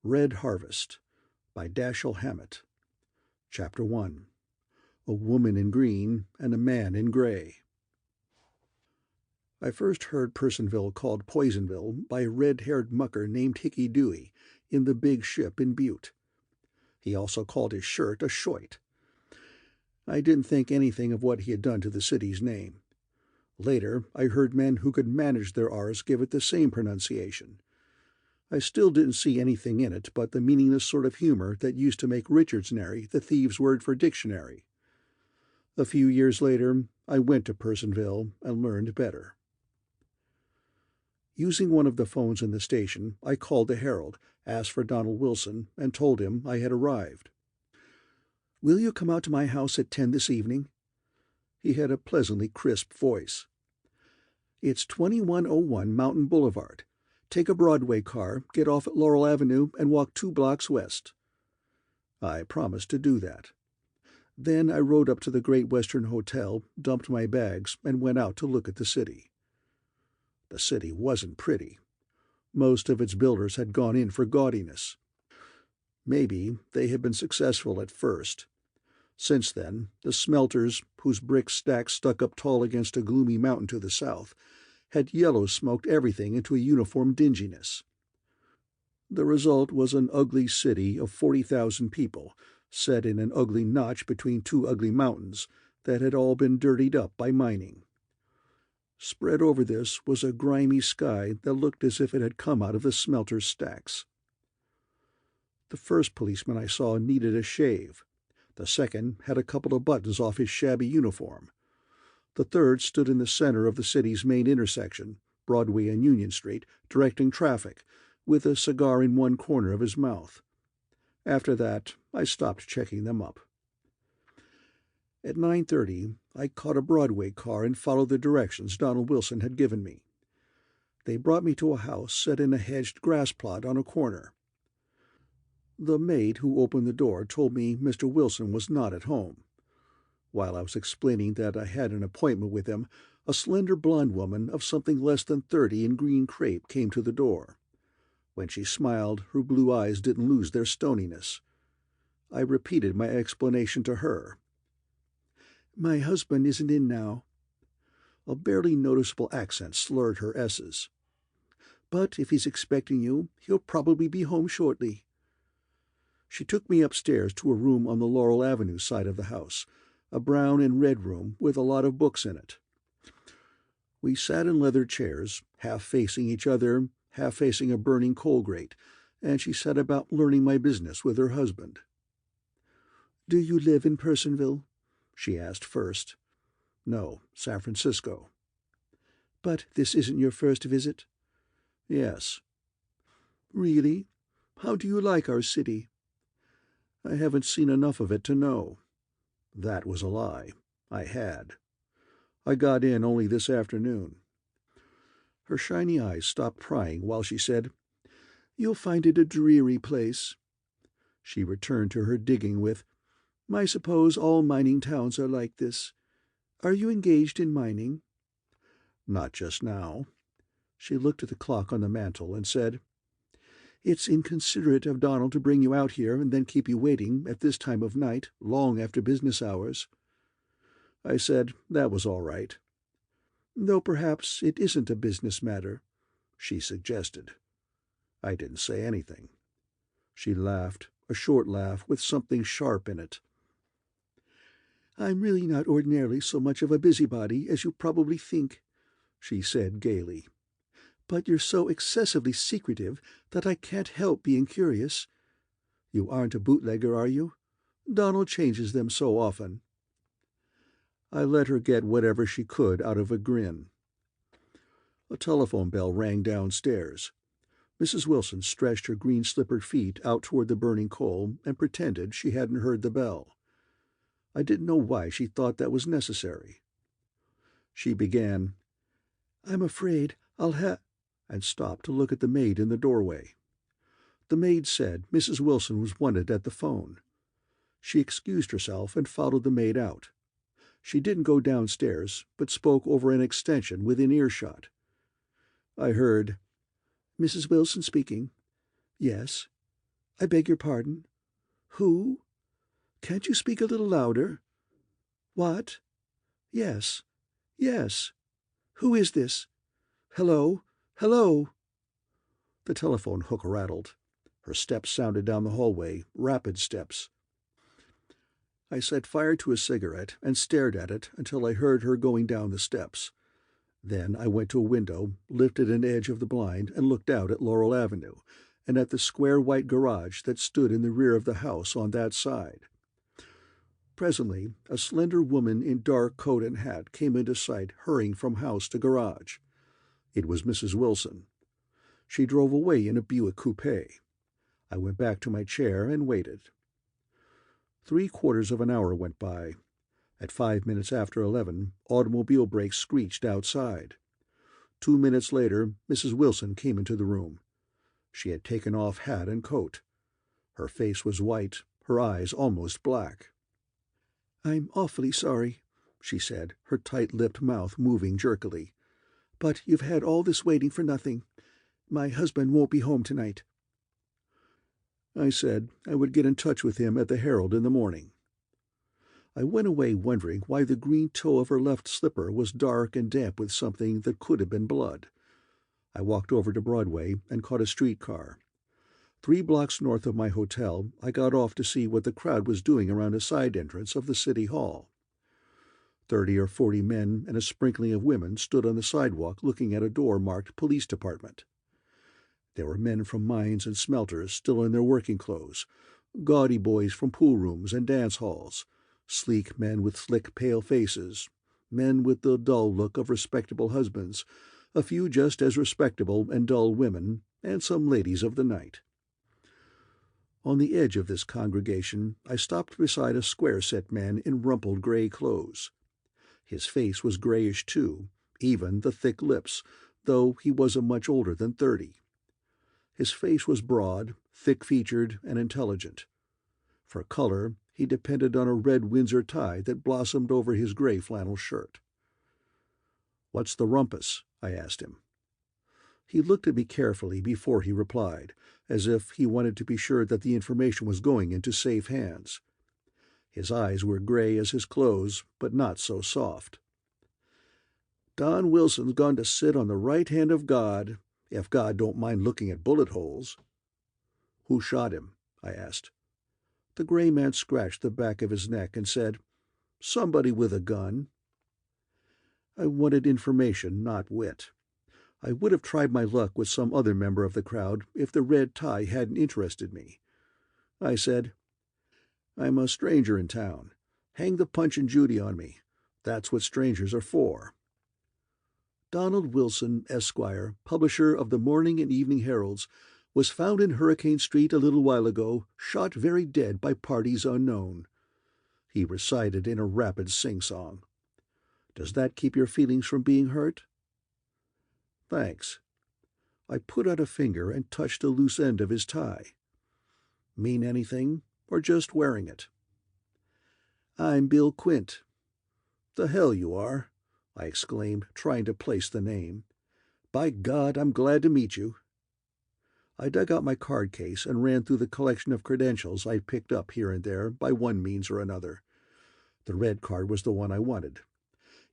Red Harvest by Dashiell Hammett. Chapter 1. A Woman in Green and a Man in Gray. I first heard Personville called Poisonville by a red-haired mucker named Hickey Dewey in the big ship in Butte. He also called his shirt a shoit. I didn't think anything of what he had done to the city's name. Later, I heard men who could manage their R's give it the same pronunciation. I still didn't see anything in it but the meaningless sort of humor that used to make Richardsonary the thieves' word for dictionary. A few years later, I went to Personville and learned better. Using one of the phones in the station, I called the Herald, asked for Donald Wilson, and told him I had arrived. "Will you come out to my house at 10 this evening?" He had a pleasantly crisp voice. "It's 2101 Mountain Boulevard. Take a Broadway car, get off at Laurel Avenue, and walk 2 blocks west." I promised to do that. Then I rode up to the Great Western Hotel, dumped my bags, and went out to look at the city. The city wasn't pretty. Most of its builders had gone in for gaudiness. Maybe they had been successful at first. Since then, the smelters, whose brick stacks stuck up tall against a gloomy mountain to the south, had yellow-smoked everything into a uniform dinginess. The result was an ugly city of 40,000 people, set in an ugly notch between 2 ugly mountains that had all been dirtied up by mining. Spread over this was a grimy sky that looked as if it had come out of the smelter's stacks. The first policeman I saw needed a shave. The second had a couple of buttons off his shabby uniform. The third stood in the center of the city's main intersection, Broadway and Union Street, directing traffic, with a cigar in one corner of his mouth. After that, I stopped checking them up. At 9:30, I caught a Broadway car and followed the directions Donald Wilson had given me. They brought me to a house set in a hedged grass plot on a corner. The maid who opened the door told me Mr. Wilson was not at home. While I was explaining that I had an appointment with him, a slender blonde woman of something less than 30 in green crepe came to the door. When she smiled, her blue eyes didn't lose their stoniness. I repeated my explanation to her. "My husband isn't in now." A barely noticeable accent slurred her S's. "But if he's expecting you, he'll probably be home shortly." She took me upstairs to a room on the Laurel Avenue side of the house, a brown and red room with a lot of books in it. We sat in leather chairs, half facing each other, half facing a burning coal grate, and she set about learning my business with her husband. "Do you live in Personville?" she asked first. "No, San Francisco." "But this isn't your first visit?" "Yes." "Really? How do you like our city?" "I haven't seen enough of it to know." That was a lie. I had. I got in only this afternoon. Her shiny eyes stopped prying while she said, "You'll find it a dreary place." She returned to her digging with, "I suppose all mining towns are like this. Are you engaged in mining?" "Not just now." She looked at the clock on the mantel and said, "It's inconsiderate of Donald to bring you out here and then keep you waiting at this time of night, long after business hours." I said that was all right. "Though perhaps it isn't a business matter," she suggested. I didn't say anything. She laughed, a short laugh with something sharp in it. "I'm really not ordinarily so much of a busybody as you probably think," she said gaily. "But you're so excessively secretive that I can't help being curious. You aren't a bootlegger, are you? Donald changes them so often." I let her get whatever she could out of a grin. A telephone bell rang downstairs. Mrs. Wilson stretched her green-slippered feet out toward the burning coal and pretended she hadn't heard the bell. I didn't know why she thought that was necessary. She began, "I'm afraid I'll and stopped to look at the maid in the doorway. The maid said Mrs. Wilson was wanted at the phone. She excused herself and followed the maid out. She didn't go downstairs, but spoke over an extension within earshot. I heard, "Mrs. Wilson speaking." "Yes." I beg your pardon? Who? Can't you speak a little louder? What? Yes. Yes. Who is this? Hello? Hello? The telephone hook rattled. Her steps sounded down the hallway, rapid steps. I set fire to a cigarette and stared at it until I heard her going down the steps. Then I went to a window, lifted an edge of the blind, and looked out at Laurel Avenue and at the square white garage that stood in the rear of the house on that side. Presently, a slender woman in dark coat and hat came into sight, hurrying from house to garage. It was Mrs. Wilson. She drove away in a Buick coupe. I went back to my chair and waited. 3/4 of an hour went by. At 5 minutes after 11, automobile brakes screeched outside. 2 minutes later, Mrs. Wilson came into the room. She had taken off hat and coat. Her face was white, her eyes almost black. "I'm awfully sorry," she said, her tight-lipped mouth moving jerkily. "But you've had all this waiting for nothing. My husband won't be home tonight." I said I would get in touch with him at the Herald in the morning. I went away wondering why the green toe of her left slipper was dark and damp with something that could have been blood. I walked over to Broadway and caught a streetcar. 3 blocks north of my hotel, I got off to see what the crowd was doing around a side entrance of the City Hall. 30 or 40 men and a sprinkling of women stood on the sidewalk looking at a door marked Police Department. There were men from mines and smelters still in their working clothes, gaudy boys from pool rooms and dance halls, sleek men with slick, pale faces, men with the dull look of respectable husbands, a few just as respectable and dull women, and some ladies of the night. On the edge of this congregation, I stopped beside a square-set man in rumpled gray clothes. His face was grayish, too, even the thick lips, though he wasn't much older than 30. His face was broad, thick-featured, and intelligent. For color, he depended on a red Windsor tie that blossomed over his gray flannel shirt. "What's the rumpus?" I asked him. He looked at me carefully before he replied, as if he wanted to be sure that the information was going into safe hands. His eyes were gray as his clothes, but not so soft. "Don Wilson's gone to sit on the right hand of God, if God don't mind looking at bullet holes." "Who shot him?" I asked. The gray man scratched the back of his neck and said, "Somebody with a gun." I wanted information, not wit. I would have tried my luck with some other member of the crowd if the red tie hadn't interested me. I said, "I'm a stranger in town. Hang the Punch and Judy on me. That's what strangers are for." Donald Wilson, Esquire, publisher of the Morning and Evening Heralds, was found in Hurricane Street a little while ago, shot very dead by parties unknown. He recited in a rapid sing-song. "Does that keep your feelings from being hurt?" "Thanks." I put out a finger and touched a loose end of his tie. "Mean anything, or just wearing it?" "I'm Bill Quint." "The hell you are!" I exclaimed, trying to place the name. "By God, I'm glad to meet you." I dug out my card case and ran through the collection of credentials I'd picked up here and there by one means or another. The red card was the one I wanted.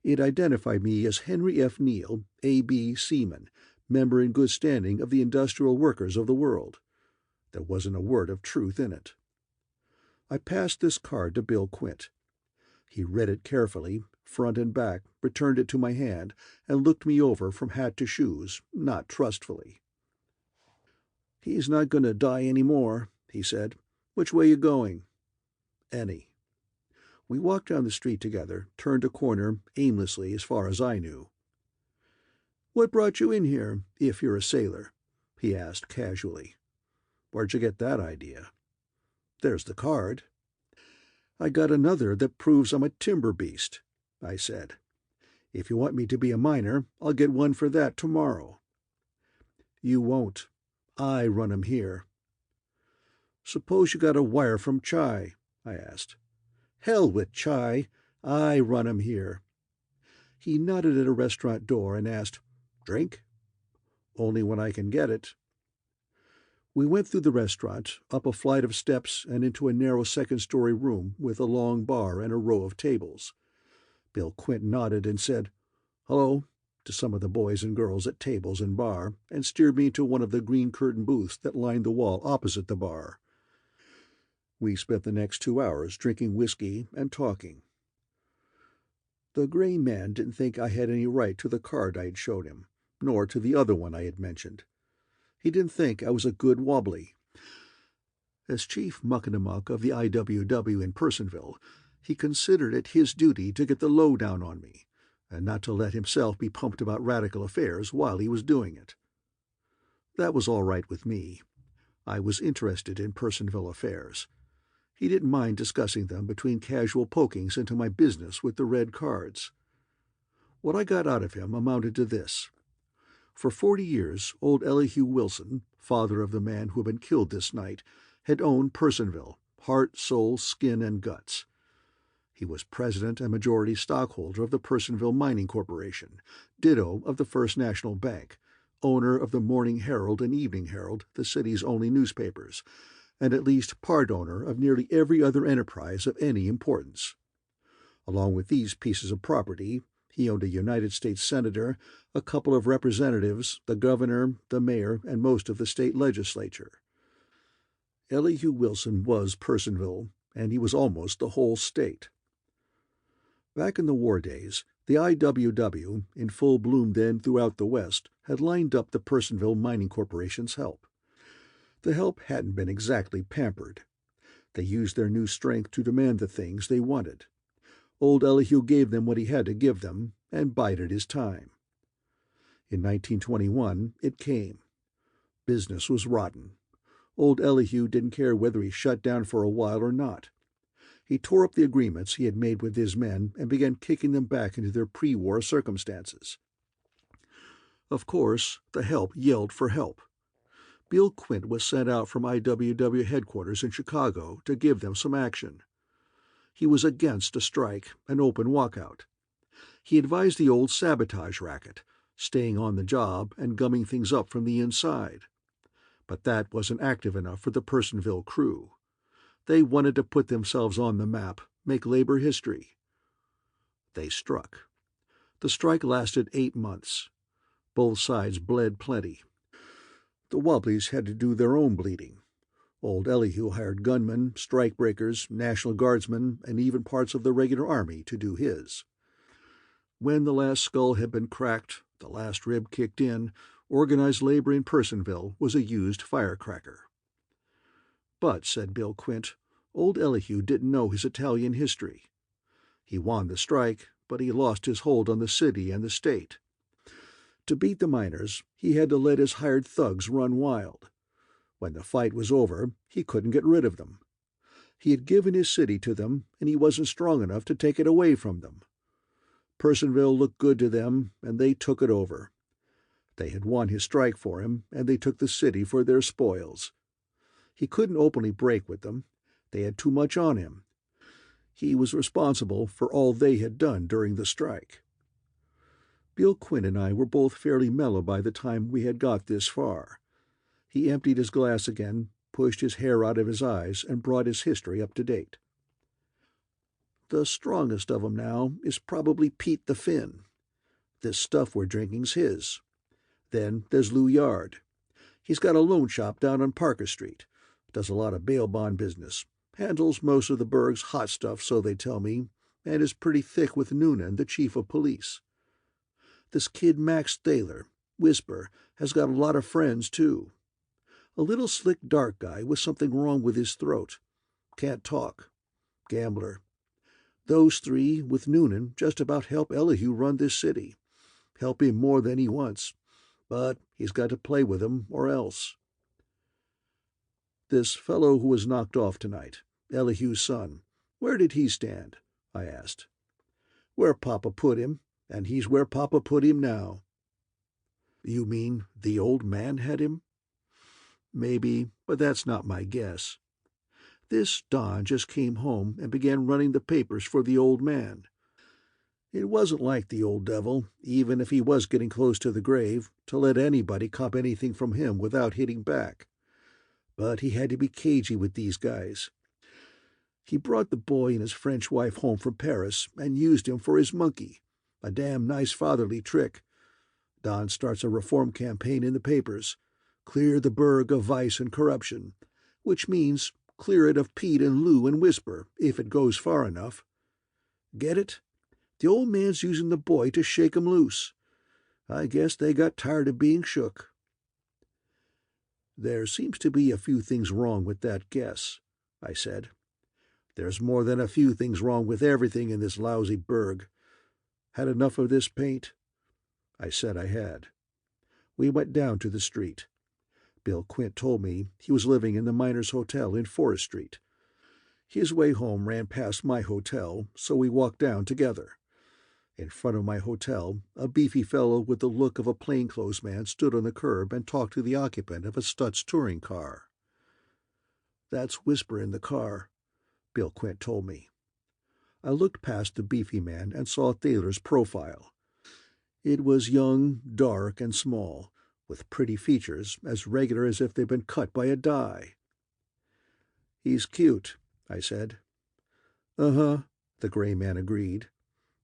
It identified me as Henry F. Neal, A.B. Seaman, member in good standing of the Industrial Workers of the World. There wasn't a word of truth in it. I passed this card to Bill Quint. He read it carefully, front and back, returned it to my hand, and looked me over from hat to shoes, not trustfully. "He's not going to die any more," he said. "Which way you going?" "Any." We walked down the street together, turned a corner, aimlessly as far as I knew. "What brought you in here, if you're a sailor?" he asked casually. "Where'd you get that idea?" "There's the card." "I got another that proves I'm a timber beast," I said. "If you want me to be a miner, I'll get one for that tomorrow." "You won't. I run 'em here." "Suppose you got a wire from Chai?" I asked. "Hell with Chai. I run 'em here." He nodded at a restaurant door and asked, "Drink?" "Only when I can get it." We went through the restaurant, up a flight of steps, and into a narrow second-story room with a long bar and a row of tables. Bill Quint nodded and said, "Hello," to some of the boys and girls at tables and bar, and steered me to one of the green curtain booths that lined the wall opposite the bar. We spent the next 2 hours drinking whiskey and talking. The gray man didn't think I had any right to the card I had showed him, nor to the other one I had mentioned. He didn't think I was a good wobbly. As chief muck-and-a-muck of the IWW in Personville, he considered it his duty to get the lowdown on me, and not to let himself be pumped about radical affairs while he was doing it. That was all right with me. I was interested in Personville affairs. He didn't mind discussing them between casual pokings into my business with the red cards. What I got out of him amounted to this. For 40 years, old Elihu Wilson, father of the man who had been killed this night, had owned Personville, heart, soul, skin, and guts. He was president and majority stockholder of the Personville Mining Corporation, ditto of the First National Bank, owner of the Morning Herald and Evening Herald, the city's only newspapers, and at least part owner of nearly every other enterprise of any importance. Along with these pieces of property, he owned a United States senator, a couple of representatives, the governor, the mayor, and most of the state legislature. Elihu Wilson was Personville, and he was almost the whole state. Back in the war days, the IWW, in full bloom then throughout the West, had lined up the Personville Mining Corporation's help. The help hadn't been exactly pampered. They used their new strength to demand the things they wanted. Old Elihu gave them what he had to give them, and bided his time. In 1921 it came. Business was rotten. Old Elihu didn't care whether he shut down for a while or not. He tore up the agreements he had made with his men and began kicking them back into their pre-war circumstances. Of course, the help yelled for help. Bill Quint was sent out from IWW headquarters in Chicago to give them some action. He was against a strike, an open walkout. He advised the old sabotage racket, staying on the job and gumming things up from the inside. But that wasn't active enough for the Personville crew. They wanted to put themselves on the map, make labor history. They struck. The strike lasted 8 months. Both sides bled plenty. The Wobblies had to do their own bleeding. Old Elihu hired gunmen, strikebreakers, National Guardsmen, and even parts of the regular army to do his. When the last skull had been cracked, the last rib kicked in, organized labor in Personville was a used firecracker. But, said Bill Quint, old Elihu didn't know his Italian history. He won the strike, but he lost his hold on the city and the state. To beat the miners, he had to let his hired thugs run wild. When the fight was over, he couldn't get rid of them. He had given his city to them, and he wasn't strong enough to take it away from them. Personville looked good to them, and they took it over. They had won his strike for him, and they took the city for their spoils. He couldn't openly break with them. They had too much on him. He was responsible for all they had done during the strike. Bill Quint and I were both fairly mellow by the time we had got this far. He emptied his glass again, pushed his hair out of his eyes, and brought his history up to date. The strongest of 'em now is probably Pete the Finn. This stuff we're drinking's his. Then there's Lou Yard. He's got a loan shop down on Parker Street. Does a lot of bail bond business. Handles most of the burg's hot stuff, so they tell me, and is pretty thick with Noonan, the chief of police. This kid Max Thaler, Whisper, has got a lot of friends, too. A little slick dark guy with something wrong with his throat. Can't talk. Gambler. Those three, with Noonan, just about help Elihu run this city. Help him more than he wants. But he's got to play with 'em, or else. This fellow who was knocked off tonight, Elihu's son, where did he stand? I asked. Where Papa put him, and he's where Papa put him now. You mean the old man had him? Maybe, but that's not my guess. This Don just came home and began running the papers for the old man. It wasn't like the old devil, even if he was getting close to the grave, to let anybody cop anything from him without hitting back. but he had to be cagey with these guys. He brought the boy and his French wife home from Paris and used him for his monkey. A damn nice fatherly trick. Don starts a reform campaign in the papers. Clear the burg of vice and corruption, which means clear it of Pete and Lou and Whisper, if it goes far enough. Get it? The old man's using the boy to shake 'em loose. I guess they got tired of being shook. There seems to be a few things wrong with that guess, I said. There's more than a few things wrong with everything in this lousy burg. Had enough of this paint? I said I had. We went down to the street. Bill Quint told me he was living in the Miners' Hotel in Forest Street. His way home ran past my hotel, so we walked down together. In front of my hotel, a beefy fellow with the look of a plainclothes man stood on the curb and talked to the occupant of a Stutz touring car. That's Whisper in the car, Bill Quint told me. I looked past the beefy man and saw Thaler's profile. It was young, dark, and small, with pretty features as regular as if they'd been cut by a die. He's cute, I said. Uh-huh, the gray man agreed.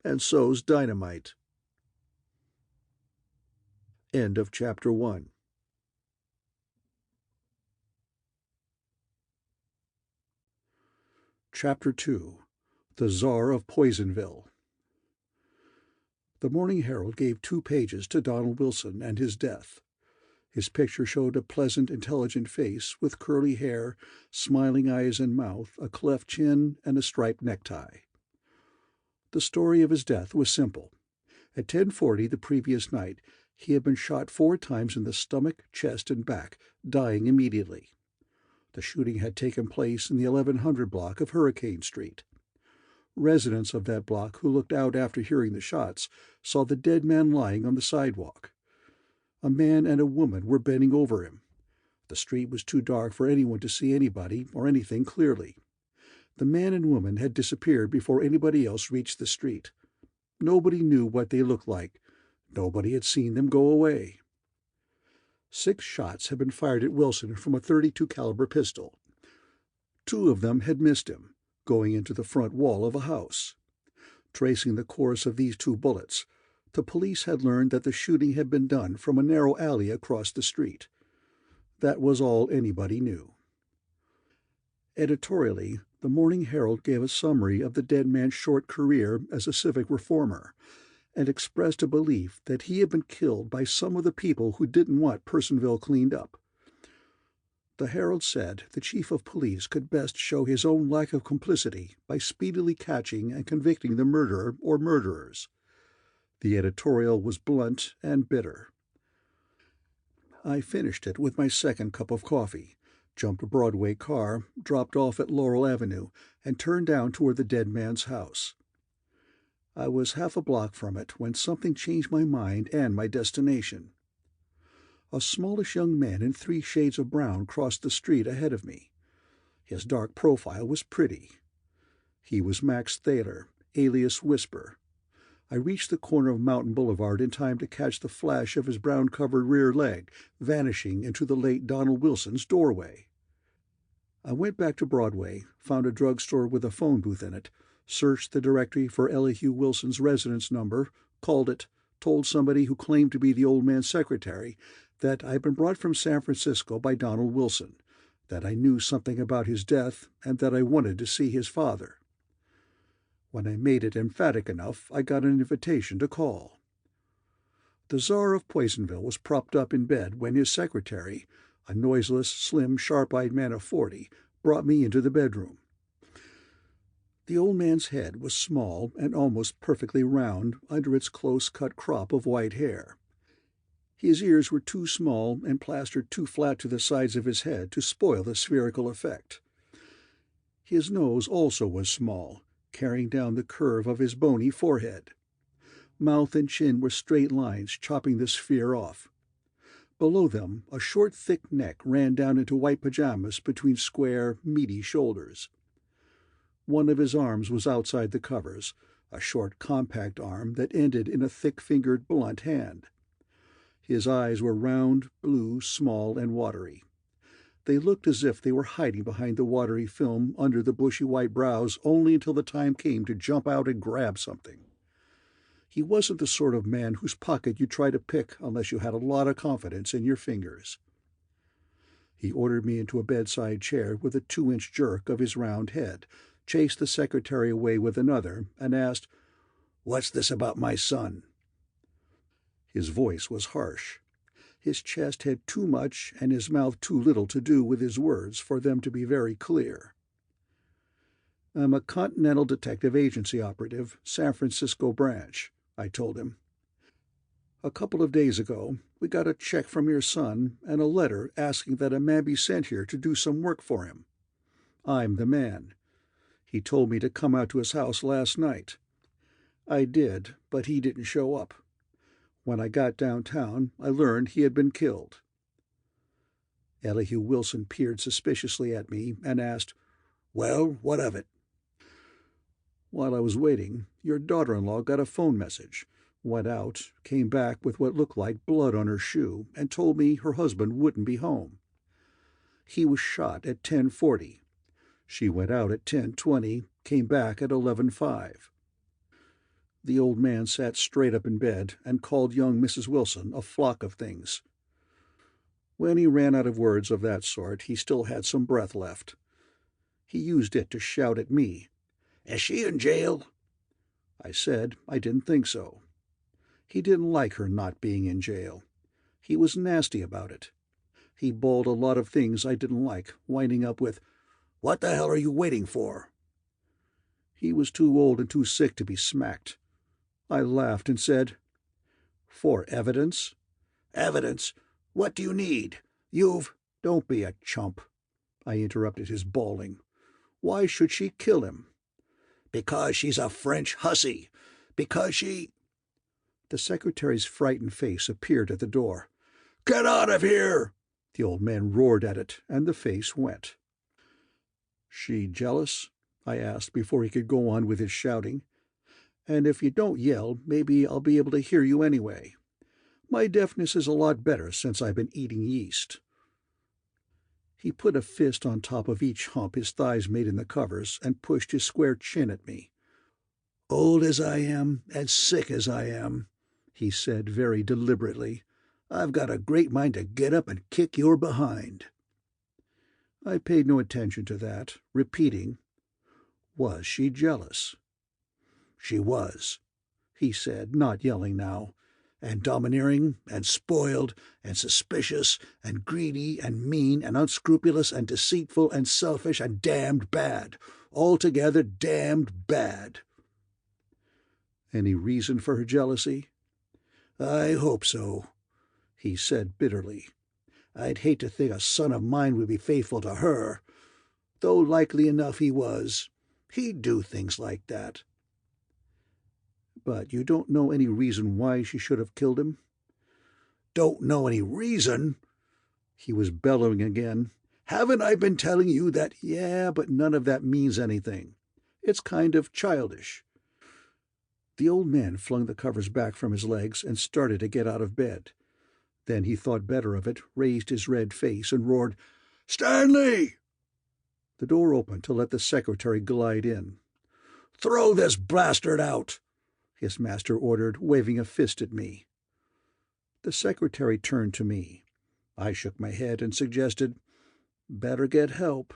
And so's Dynamite. End of Chapter 1. Chapter 2. The Czar of Poisonville. The Morning Herald gave 2 pages to Donald Wilson and his death. His picture showed a pleasant, intelligent face with curly hair, smiling eyes and mouth, a cleft chin, and a striped necktie. The story of his death was simple. At 10:40 the previous night, he had been shot 4 times in the stomach, chest, and back, dying immediately. The shooting had taken place in the 1100 block of Hurricane Street. Residents of that block who looked out after hearing the shots saw the dead man lying on the sidewalk. A man and a woman were bending over him. The street was too dark for anyone to see anybody or anything clearly. The man and woman had disappeared before anybody else reached the street. Nobody knew what they looked like. Nobody had seen them go away. 6 shots had been fired at Wilson from a .32 caliber pistol. 2 of them had missed him, going into the front wall of a house. Tracing the course of these 2 bullets, the police had learned that the shooting had been done from a narrow alley across the street. That was all anybody knew. Editorially, the Morning Herald gave a summary of the dead man's short career as a civic reformer, and expressed a belief that he had been killed by some of the people who didn't want Personville cleaned up. The Herald said the chief of police could best show his own lack of complicity by speedily catching and convicting the murderer or murderers. The editorial was blunt and bitter. I finished it with my second cup of coffee, jumped a Broadway car, dropped off at Laurel Avenue, and turned down toward the dead man's house. I was half a block from it when something changed my mind and my destination. A smallish young man in 3 shades of brown crossed the street ahead of me. His dark profile was pretty. He was Max Thaler, alias Whisper. I reached the corner of Mountain Boulevard in time to catch the flash of his brown-covered rear leg vanishing into the late Donald Wilson's doorway. I went back to Broadway, found a drugstore with a phone booth in it, searched the directory for Elihu Wilson's residence number, called it, told somebody who claimed to be the old man's secretary that I had been brought from San Francisco by Donald Wilson, that I knew something about his death, and that I wanted to see his father. When I made it emphatic enough, I got an invitation to call. The Czar of Poisonville was propped up in bed when his secretary, a noiseless, slim, sharp-eyed man of 40, brought me into the bedroom. The old man's head was small and almost perfectly round under its close-cut crop of white hair. His ears were too small and plastered too flat to the sides of his head to spoil the spherical effect. His nose also was small, carrying down the curve of his bony forehead. Mouth and chin were straight lines chopping the sphere off. Below them, a short, thick neck ran down into white pajamas between square, meaty shoulders. One of his arms was outside the covers, a short, compact arm that ended in a thick-fingered, blunt hand. His eyes were round, blue, small, and watery. They looked as if they were hiding behind the watery film under the bushy white brows only until the time came to jump out and grab something. He wasn't the sort of man whose pocket you try to pick unless you had a lot of confidence in your fingers. He ordered me into a bedside chair with a 2-inch jerk of his round head, chased the secretary away with another, and asked, "What's this about my son?" His voice was harsh. His chest had too much and his mouth too little to do with his words for them to be very clear. "I'm a Continental Detective Agency operative, San Francisco branch," I told him. "A couple of days ago, we got a check from your son and a letter asking that a man be sent here to do some work for him. I'm the man. He told me to come out to his house last night. I did, but he didn't show up. When I got downtown, I learned he had been killed." Elihu Wilson peered suspiciously at me and asked, "Well, what of it?" "While I was waiting, your daughter-in-law got a phone message, went out, came back with what looked like blood on her shoe, and told me her husband wouldn't be home. He was shot at 10:40. She went out at 10:20, came back at 11:05. The old man sat straight up in bed and called young Mrs. Wilson a flock of things. When he ran out of words of that sort, he still had some breath left. He used it to shout at me, "Is she in jail?" I said I didn't think so. He didn't like her not being in jail. He was nasty about it. He bawled a lot of things I didn't like, winding up with, "What the hell are you waiting for?" He was too old and too sick to be smacked. I laughed and said, "For evidence?" "Evidence? What do you need? You've—" "Don't be a chump," I interrupted his bawling. "Why should she kill him?" "Because she's a French hussy. Because she—" The secretary's frightened face appeared at the door. "Get out of here!" The old man roared at it, and the face went. "She jealous?" I asked before he could go on with his shouting. "And if you don't yell, maybe I'll be able to hear you anyway. My deafness is a lot better since I've been eating yeast." He put a fist on top of each hump his thighs made in the covers and pushed his square chin at me. "Old as I am, and sick as I am," he said very deliberately, "I've got a great mind to get up and kick your behind." I paid no attention to that, repeating, "Was she jealous?" "She was," he said, not yelling now, "and domineering, and spoiled, and suspicious, and greedy, and mean, and unscrupulous, and deceitful, and selfish, and damned bad. Altogether damned bad." "Any reason for her jealousy?" "I hope so," he said bitterly. "I'd hate to think a son of mine would be faithful to her. Though likely enough he was. He'd do things like that." "But you don't know any reason why she should have killed him?" "Don't know any reason?" He was bellowing again. "Haven't I been telling you that—" "Yeah, but none of that means anything. It's kind of childish." The old man flung the covers back from his legs and started to get out of bed. Then he thought better of it, raised his red face, and roared, "Stanley!" The door opened to let the secretary glide in. "Throw this bastard out!" his master ordered, waving a fist at me. The secretary turned to me. I shook my head and suggested, "Better get help."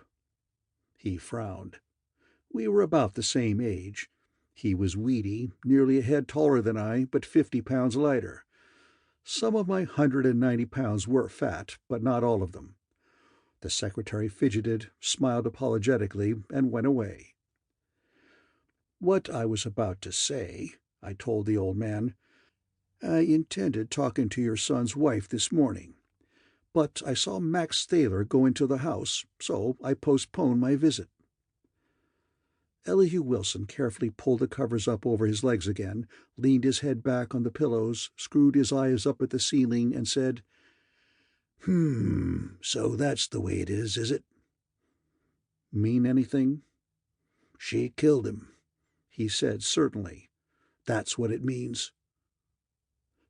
He frowned. We were about the same age. He was weedy, nearly a head taller than I, but 50 pounds lighter. Some of my 190 pounds were fat, but not all of them. The secretary fidgeted, smiled apologetically, and went away. "What I was about to say," I told the old man, "I intended talking to your son's wife this morning, but I saw Max Thaler go into the house, so I postponed my visit." Elihu Wilson carefully pulled the covers up over his legs again, leaned his head back on the pillows, screwed his eyes up at the ceiling, and said, So that's the way it is it?" "Mean anything?" "She killed him," he said certainly. "That's what it means."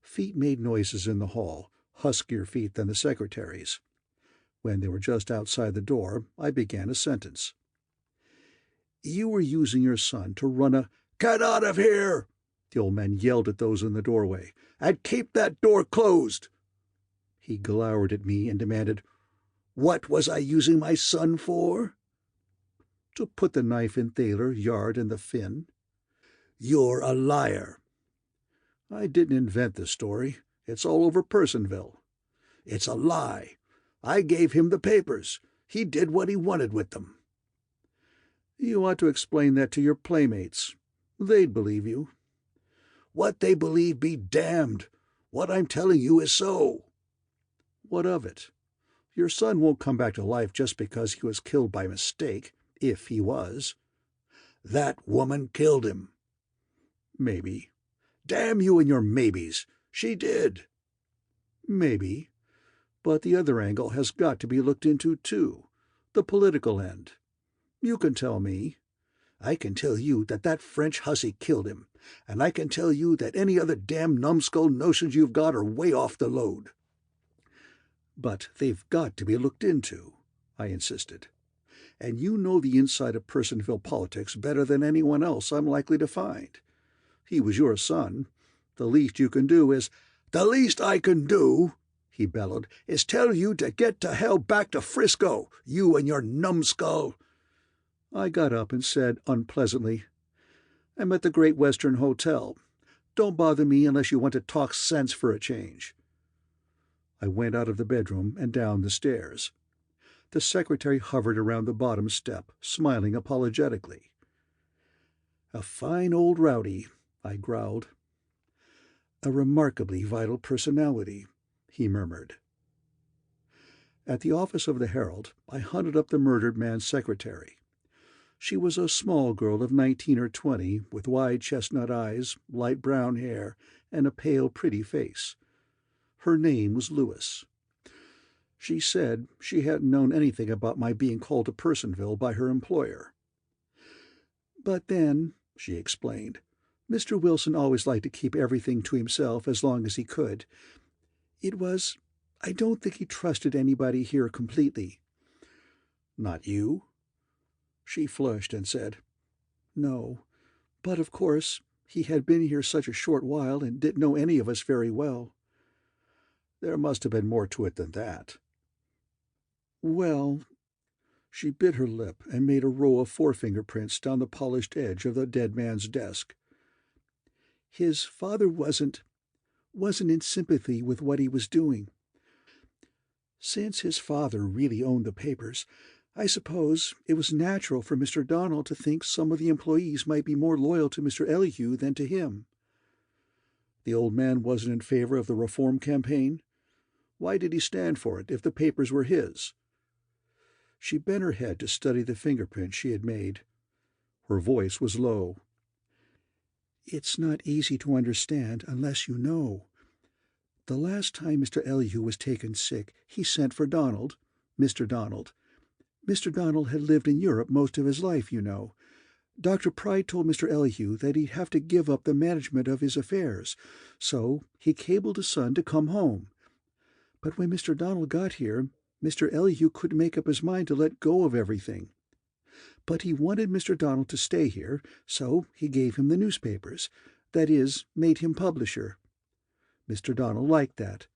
Feet made noises in the hall, huskier feet than the secretary's. When they were just outside the door, I began a sentence. "You were using your son to run a—" "Get out of here!" the old man yelled at those in the doorway. "And keep that door closed!" He glowered at me and demanded, "What was I using my son for?" "To put the knife in Thaler, Yard, and the Finn." "You're a liar." "I didn't invent the story. It's all over Personville." "It's a lie. I gave him the papers. He did what he wanted with them." "You ought to explain that to your playmates. They'd believe you." "What they believe be damned. What I'm telling you is so." "What of it? Your son won't come back to life just because he was killed by mistake, if he was." "That woman killed him." "Maybe." "Damn you and your maybes. She did." "Maybe. But the other angle has got to be looked into, too. The political end. You can tell me." "I can tell you that that French hussy killed him, and I can tell you that any other damn numbskull notions you've got are way off the load." "But they've got to be looked into," I insisted. "And you know the inside of Personville politics better than anyone else I'm likely to find. He was your son. The least you can do is—" "The least I can do," he bellowed, "is tell you to get to hell back to Frisco, you and your numbskull." I got up and said unpleasantly, "I'm at the Great Western Hotel. Don't bother me unless you want to talk sense for a change." I went out of the bedroom and down the stairs. The secretary hovered around the bottom step, smiling apologetically. "A fine old rowdy," I growled. "A remarkably vital personality," he murmured. At the office of the Herald, I hunted up the murdered man's secretary. She was a small girl of 19 or 20, with wide chestnut eyes, light brown hair, and a pale, pretty face. Her name was Lewis. She said she hadn't known anything about my being called to Personville by her employer. "But then," she explained, "Mr. Wilson always liked to keep everything to himself as long as he could. I don't think he trusted anybody here completely." "Not you?" She flushed and said, "No, but of course he had been here such a short while and didn't know any of us very well." "There must have been more to it than that." "Well—" She bit her lip and made a row of forefinger prints down the polished edge of the dead man's desk. "His father wasn't in sympathy with what he was doing. Since his father really owned the papers, I suppose it was natural for Mr. Donald to think some of the employees might be more loyal to Mr. Elihu than to him." "The old man wasn't in favor of the reform campaign? Why did he stand for it if the papers were his?" She bent her head to study the fingerprints she had made. Her voice was low. "It's not easy to understand unless you know. The last time Mr. Elihu was taken sick, he sent for Donald, Mr. Donald. Mr. Donald had lived in Europe most of his life, you know. Dr. Pride told Mr. Elihu that he'd have to give up the management of his affairs, so he cabled his son to come home. But when Mr. Donald got here, Mr. Elihu couldn't make up his mind to let go of everything. But he wanted Mr. Donald to stay here, so he gave him the newspapers, that is, made him publisher. Mr. Donald liked that.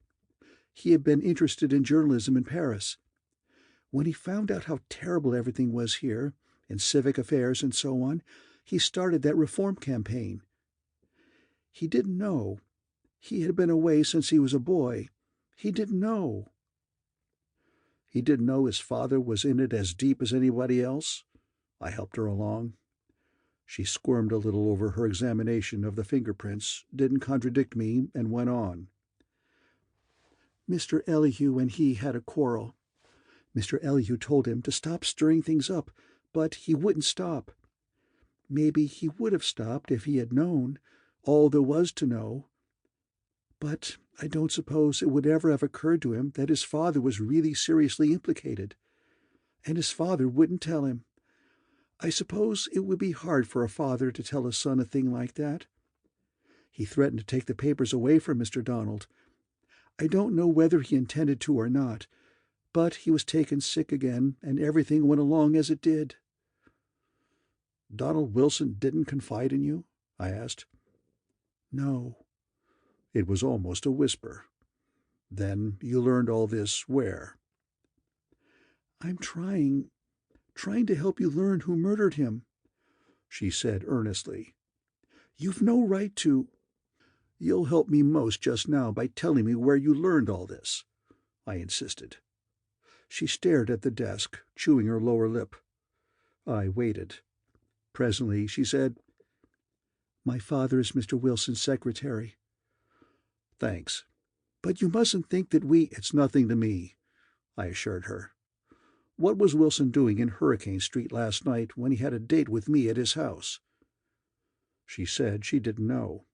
He had been interested in journalism in Paris. When he found out how terrible everything was here, in civic affairs and so on, he started that reform campaign. He didn't know. He had been away since he was a boy. He didn't know." "He didn't know his father was in it as deep as anybody else?" I helped her along. She squirmed a little over her examination of the fingerprints, didn't contradict me, and went on. "Mr. Elihu and he had a quarrel. Mr. Elihu told him to stop stirring things up, but he wouldn't stop. Maybe he would have stopped if he had known all there was to know. But I don't suppose it would ever have occurred to him that his father was really seriously implicated. And his father wouldn't tell him. I suppose it would be hard for a father to tell a son a thing like that. He threatened to take the papers away from Mr. Donald. I don't know whether he intended to or not, But he was taken sick again, and everything went along as it did." "Donald Wilson didn't confide in you?" I asked. "No." It was almost a whisper. "Then you learned all this where?" "I'm trying to help you learn who murdered him," she said earnestly. "You've no right to—" "You'll help me most just now by telling me where you learned all this," I insisted. She stared at the desk, chewing her lower lip. I waited. Presently she said, "My father is Mr. Wilson's secretary." "Thanks. But you mustn't think that we—" "It's nothing to me," I assured her. "What was Wilson doing in Hurricane Street last night when he had a date with me at his house?" She said she didn't know.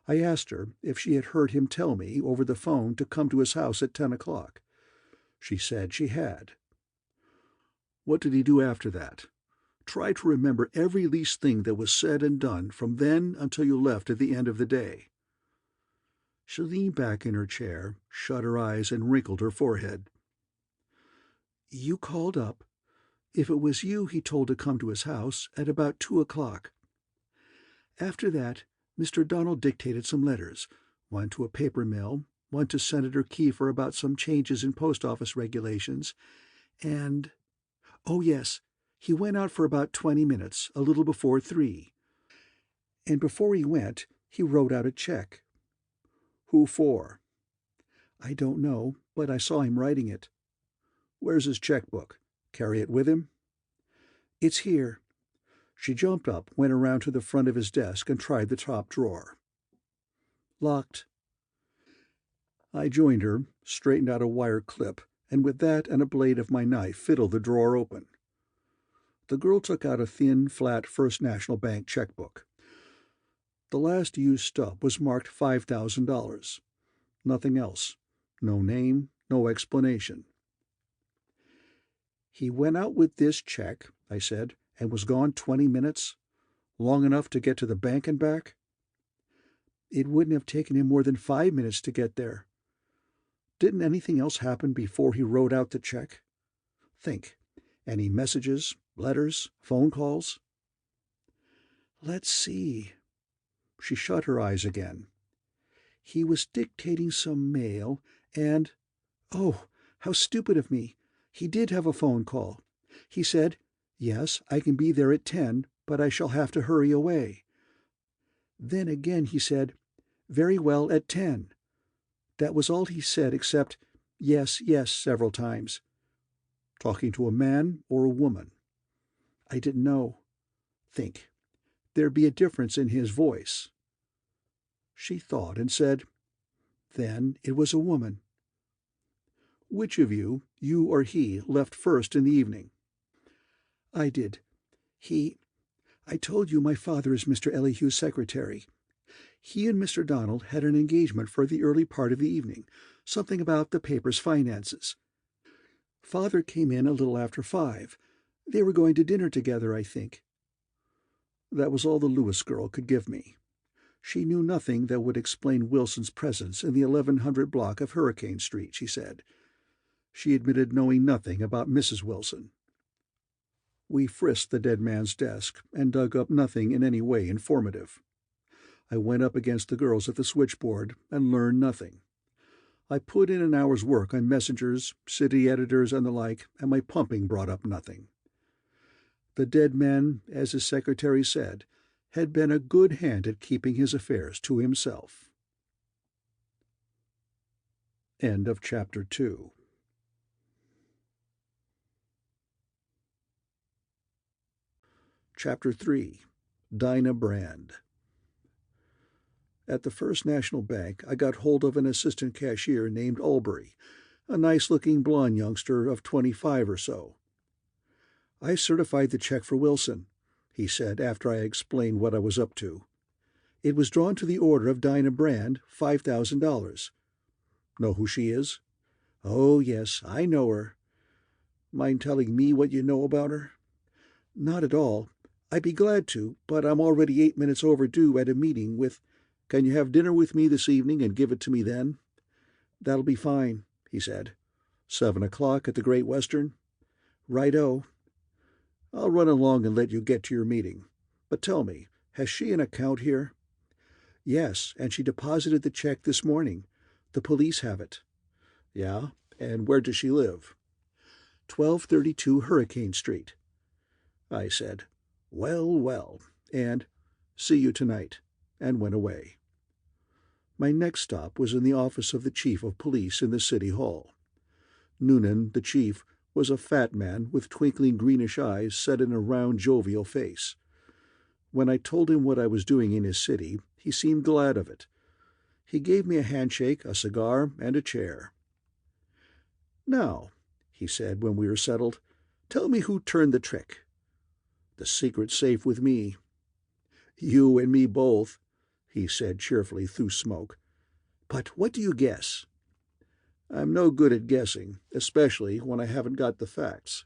I asked her if she had heard him tell me over the phone to come to his house at 10 o'clock. She said she had. "What did he do after that? Try to remember every least thing that was said and done from then until you left at the end of the day." She leaned back in her chair, shut her eyes, and wrinkled her forehead. "You called up. If it was you he told to come to his house, at about 2 o'clock. After that, Mr. Donald dictated some letters, one to a paper mill, one to Senator Kiefer about some changes in post office regulations, and— oh yes, he went out for about 20 minutes, a little before 3. And before he went, he wrote out a check." "Who for?" "I don't know, but I saw him writing it." "Where's his checkbook? Carry it with him?" "It's here." She jumped up, went around to the front of his desk, and tried the top drawer. "Locked." I joined her, straightened out a wire clip, and with that and a blade of my knife fiddled the drawer open. The girl took out a thin, flat First National Bank checkbook. The last used stub was marked $5,000. Nothing else. No name, no explanation. "He went out with this check," I said, "and was gone 20 minutes? Long enough to get to the bank and back?" "It wouldn't have taken him more than 5 minutes to get there." "Didn't anything else happen before he wrote out the check? Think. Any messages, letters, phone calls?" "Let's see." She shut her eyes again. "He was dictating some mail, and— oh, how stupid of me! He did have a phone call. He said, 'Yes, I can be there at 10, but I shall have to hurry away.' Then again he said, 'Very well, at 10. That was all he said except 'yes, yes' several times." "Talking to a man or a woman?" "I didn't know." "Think. There'd be a difference in his voice." She thought and said, "Then it was a woman." "Which of you, you or he, left first in the evening?" "I did. I told you my father is Mr. Elihu's secretary. He and Mr. Donald had an engagement for the early part of the evening, something about the paper's finances. Father came in a little after 5. They were going to dinner together, I think." That was all the Lewis girl could give me. She knew nothing that would explain Wilson's presence in the 1100 block of Hurricane Street, she said. She admitted knowing nothing about Mrs. Wilson. We frisked the dead man's desk and dug up nothing in any way informative. I went up against the girls at the switchboard and learned nothing. I put in an hour's work on messengers, city editors, and the like, and my pumping brought up nothing. The dead man, as his secretary said, had been a good hand at keeping his affairs to himself. End of Chapter 2. Chapter 3. Dinah Brand. At the First National Bank, I got hold of an assistant cashier named Albury, a nice-looking blond youngster of 25 or so. "I certified the check for Wilson," he said after I explained what I was up to. "It was drawn to the order of Dinah Brand, $5,000. Know who she is?" "Oh, yes, I know her." "Mind telling me what you know about her?" "Not at all. I'd be glad to, but I'm already 8 minutes overdue at a meeting with—" "Can you have dinner with me this evening and give it to me then?" "That'll be fine," he said. 7 o'clock at the Great Western? Right-o. I'll run along and let you get to your meeting. But tell me, has she an account here? Yes, and she deposited the check this morning. The police have it. Yeah, and where does she live? 1232 Hurricane Street. I said, well, well, and see you tonight, and went away. My next stop was in the office of the chief of police in the city hall. Noonan, the chief, was a fat man with twinkling greenish eyes set in a round, jovial face. When I told him what I was doing in his city, he seemed glad of it. He gave me a handshake, a cigar, and a chair. "Now," he said when we were settled, "tell me who turned the trick." "The secret's safe with me." "You and me both," he said cheerfully through smoke. "But what do you guess?" "I'm no good at guessing, especially when I haven't got the facts."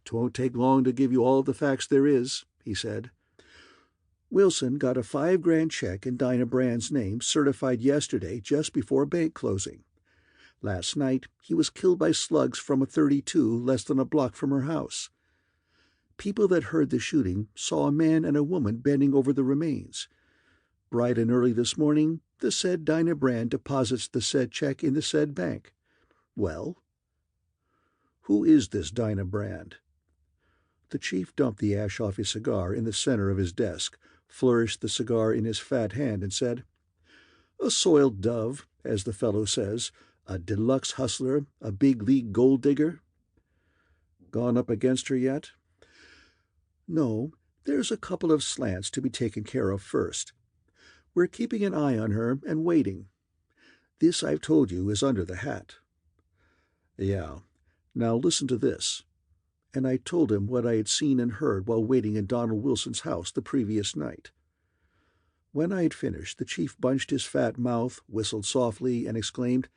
"'Twon't take long to give you all the facts there is," he said. "Wilson got a $5,000 check in Dinah Brand's name certified yesterday just before bank closing. Last night he was killed by slugs from a .32 less than a block from her house. People that heard the shooting saw a man and a woman bending over the remains. Bright and early this morning, the said Dinah Brand deposits the said check in the said bank. Well?" "Who is this Dinah Brand?" The chief dumped the ash off his cigar in the center of his desk, flourished the cigar in his fat hand, and said, "A soiled dove, as the fellow says, a deluxe hustler, a big league gold digger." "Gone up against her yet?" "No, there's a couple of slants to be taken care of first. We're keeping an eye on her and waiting. This I've told you is under the hat." "Yeah. Now listen to this." And I told him what I had seen and heard while waiting in Donald Wilson's house the previous night. When I had finished, the chief bunched his fat mouth, whistled softly, and exclaimed,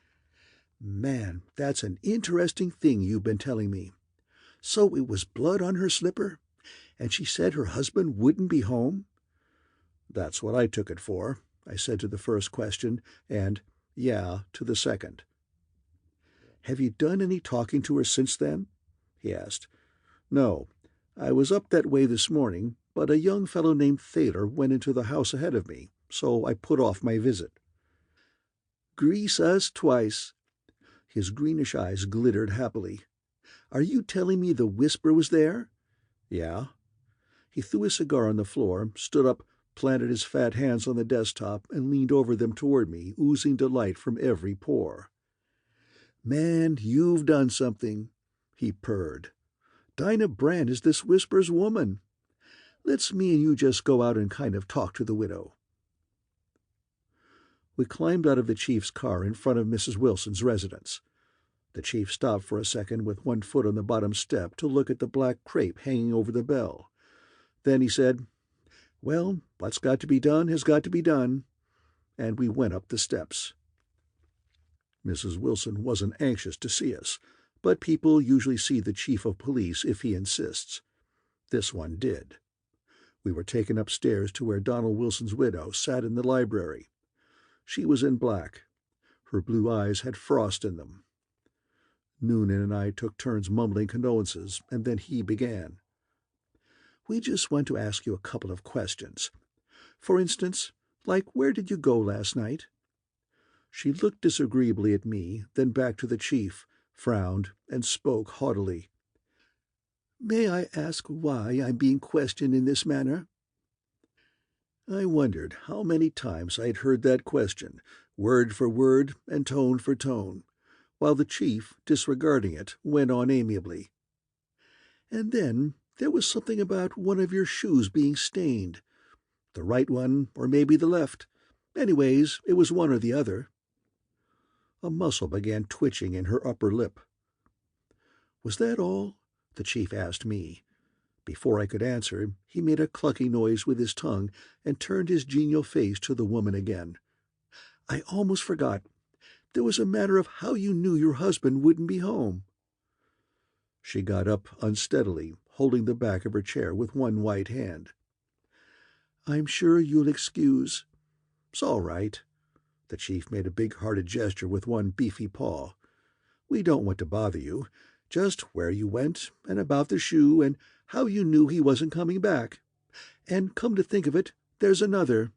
"Man, that's an interesting thing you've been telling me. So it was blood on her slipper, and she said her husband wouldn't be home?" "That's what I took it for," I said to the first question, and "yeah" to the second. "Have you done any talking to her since then?" he asked. "No. I was up that way this morning, but a young fellow named Thaler went into the house ahead of me, so I put off my visit." "Grease us twice." His greenish eyes glittered happily. "Are you telling me the Whisper was there?" "Yeah." He threw his cigar on the floor, stood up, planted his fat hands on the desktop, and leaned over them toward me, oozing delight from every pore. "Man, you've done something," he purred. "Dinah Brand is this Whisper's woman. Let's me and you just go out and kind of talk to the widow." We climbed out of the chief's car in front of Mrs. Wilson's residence. The chief stopped for a second with one foot on the bottom step to look at the black crepe hanging over the bell. Then he said, "Well, what's got to be done has got to be done," and we went up the steps. Mrs. Wilson wasn't anxious to see us, but people usually see the chief of police if he insists. This one did. We were taken upstairs to where Donald Wilson's widow sat in the library. She was in black. Her blue eyes had frost in them. Noonan and I took turns mumbling condolences, and then he began. "We just want to ask you a couple of questions. For instance, like where did you go last night?" She looked disagreeably at me, then back to the chief, frowned, and spoke haughtily. "May I ask why I'm being questioned in this manner?" I wondered how many times I had heard that question, word for word and tone for tone, while the chief, disregarding it, went on amiably. "And then there was something about one of your shoes being stained. The right one, or maybe the left. Anyways, it was one or the other." A muscle began twitching in her upper lip. "Was that all?" the chief asked me. Before I could answer, he made a clucking noise with his tongue and turned his genial face to the woman again. "I almost forgot. There was a matter of how you knew your husband wouldn't be home." She got up unsteadily, holding the back of her chair with one white hand. "I'm sure you'll excuse." "'S all right." The chief made a big-hearted gesture with one beefy paw. We don't want to bother you. Just where you went, and about the shoe, and how you knew he wasn't coming back. And come to think of it, there's another.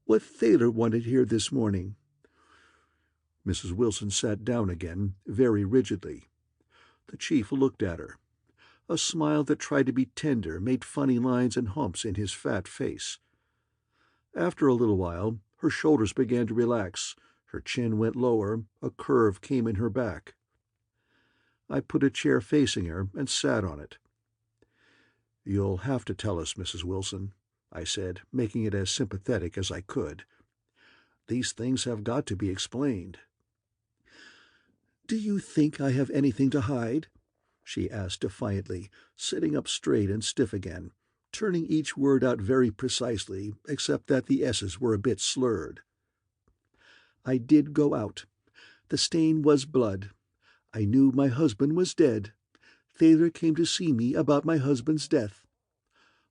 What Thaler wanted here this morning." Mrs. Wilson sat down again, very rigidly. The chief looked at her. A smile that tried to be tender made funny lines and humps in his fat face. After a little while, her shoulders began to relax, her chin went lower, a curve came in her back. I put a chair facing her and sat on it. "You'll have to tell us, Mrs. Wilson," I said, making it as sympathetic as I could. "These things have got to be explained." "Do you think I have anything to hide?" she asked defiantly, sitting up straight and stiff again, turning each word out very precisely, except that the S's were a bit slurred. "I did go out. The stain was blood. I knew my husband was dead. Thaler came to see me about my husband's death.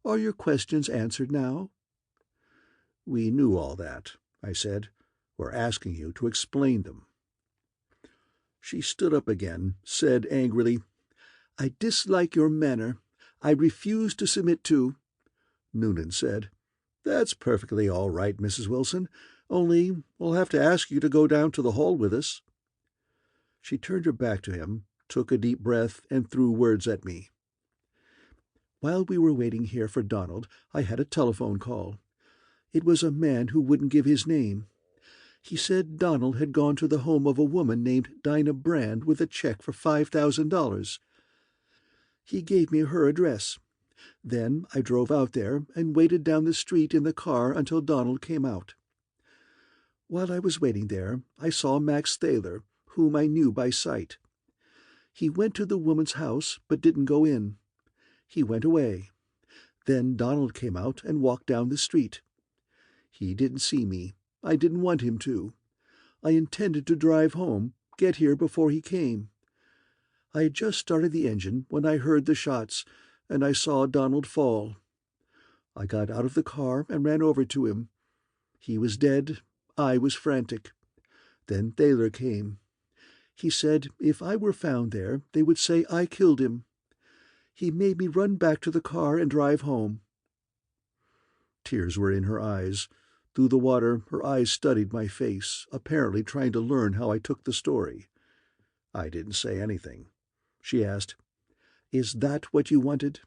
Are your questions answered now?" "We knew all that," I said. "We're asking you to explain them." She stood up again, said angrily, "I dislike your manner. I refuse to submit to—" Noonan said, "That's perfectly all right, Mrs. Wilson, only we'll have to ask you to go down to the hall with us." She turned her back to him, took a deep breath, and threw words at me. "While we were waiting here for Donald, I had a telephone call. It was a man who wouldn't give his name. He said Donald had gone to the home of a woman named Dinah Brand with a check for $5,000. He gave me her address. Then I drove out there and waited down the street in the car until Donald came out. While I was waiting there, I saw Max Thaler, whom I knew by sight. He went to the woman's house, but didn't go in. He went away. Then Donald came out and walked down the street. He didn't see me. I didn't want him to. I intended to drive home, get here before he came. I had just started the engine when I heard the shots, and I saw Donald fall. I got out of the car and ran over to him. He was dead. I was frantic. Then Thaler came. He said if I were found there, they would say I killed him. He made me run back to the car and drive home." Tears were in her eyes. Through the water, her eyes studied my face, apparently trying to learn how I took the story. I didn't say anything. She asked, "Is that what you wanted?"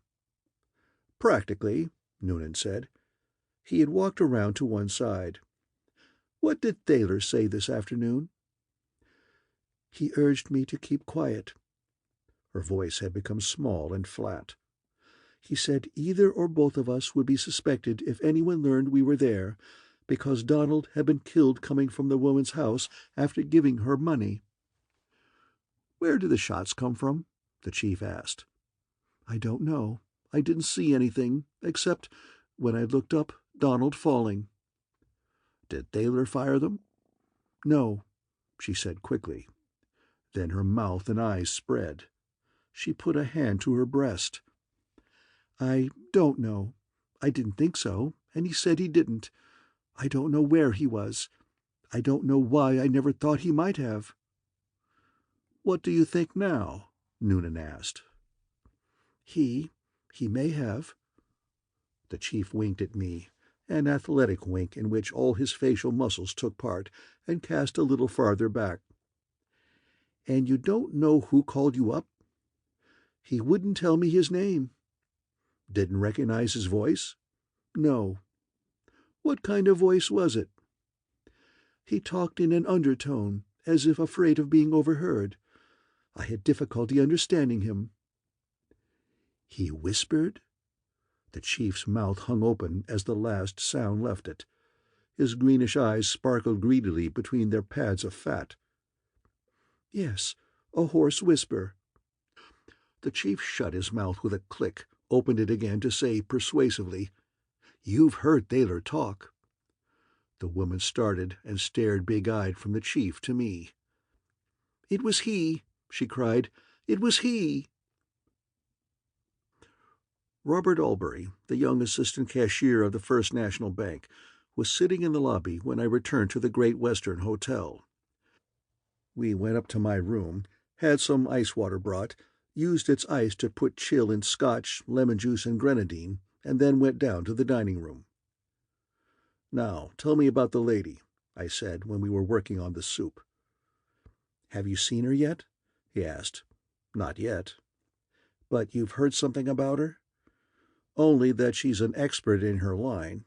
"Practically," Noonan said. He had walked around to one side. "What did Thaler say this afternoon?" "He urged me to keep quiet." Her voice had become small and flat. "He said either or both of us would be suspected if anyone learned we were there, because Donald had been killed coming from the woman's house after giving her money." "Where did the shots come from?" the chief asked. "I don't know. I didn't see anything, except, when I looked up, Donald falling." "Did Thaler fire them?" "No," she said quickly. Then her mouth and eyes spread. She put a hand to her breast. "I don't know. I didn't think so, and he said he didn't. I don't know where he was. I don't know why I never thought he might have." "What do you think now?" Noonan asked. He may have." The chief winked at me, an athletic wink in which all his facial muscles took part, and cast a little farther back. "And you don't know who called you up?" "He wouldn't tell me his name." "Didn't recognize his voice?" "No." "What kind of voice was it?" "He talked in an undertone, as if afraid of being overheard. I had difficulty understanding him." "He whispered?" The chief's mouth hung open as the last sound left it. His greenish eyes sparkled greedily between their pads of fat. "Yes, a hoarse whisper." The chief shut his mouth with a click, opened it again to say persuasively, "You've heard Thaler talk." The woman started and stared big-eyed from the chief to me. "It was he!" she cried. "It was he!" Robert Albury, the young assistant cashier of the First National Bank, was sitting in the lobby when I returned to the Great Western Hotel. We went up to my room, had some ice water brought, used its ice to put chill in scotch, lemon juice, and grenadine, and then went down to the dining room. "Now, tell me about the lady," I said when we were working on the soup. "Have you seen her yet?" he asked. "Not yet." "But you've heard something about her?" "Only that she's an expert in her line."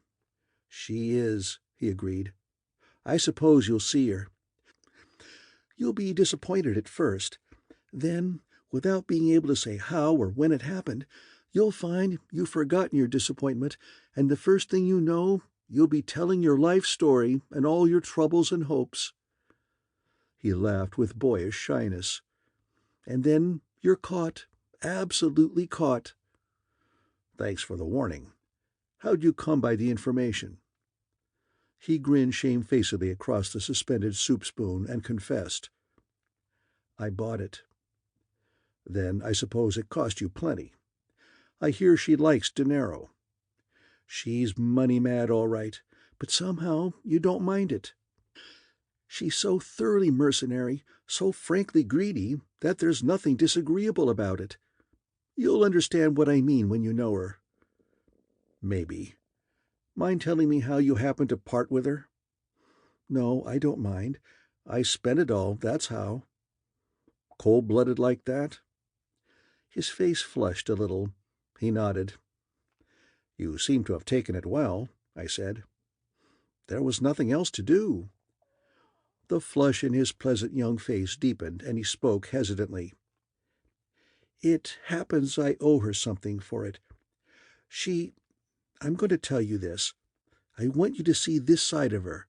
"She is," he agreed. "I suppose you'll see her. You'll be disappointed at first. Then, without being able to say how or when it happened, you'll find you've forgotten your disappointment, and the first thing you know, you'll be telling your life story and all your troubles and hopes." He laughed with boyish shyness. "And then you're caught, absolutely caught." "Thanks for the warning. How'd you come by the information?" He grinned shamefacedly across the suspended soup spoon and confessed. "I bought it." "Then I suppose it cost you plenty. I hear she likes dinero." "She's money-mad, all right, but somehow you don't mind it. She's so thoroughly mercenary, so frankly greedy, that there's nothing disagreeable about it. You'll understand what I mean when you know her." "Maybe. Mind telling me how you happened to part with her?" "No, I don't mind. I spent it all, that's how." "Cold-blooded like that?" His face flushed a little. He nodded. "You seem to have taken it well," I said. "There was nothing else to do." The flush in his pleasant young face deepened, and he spoke hesitantly. "It happens I owe her something for it. I'm going to tell you this. I want you to see this side of her.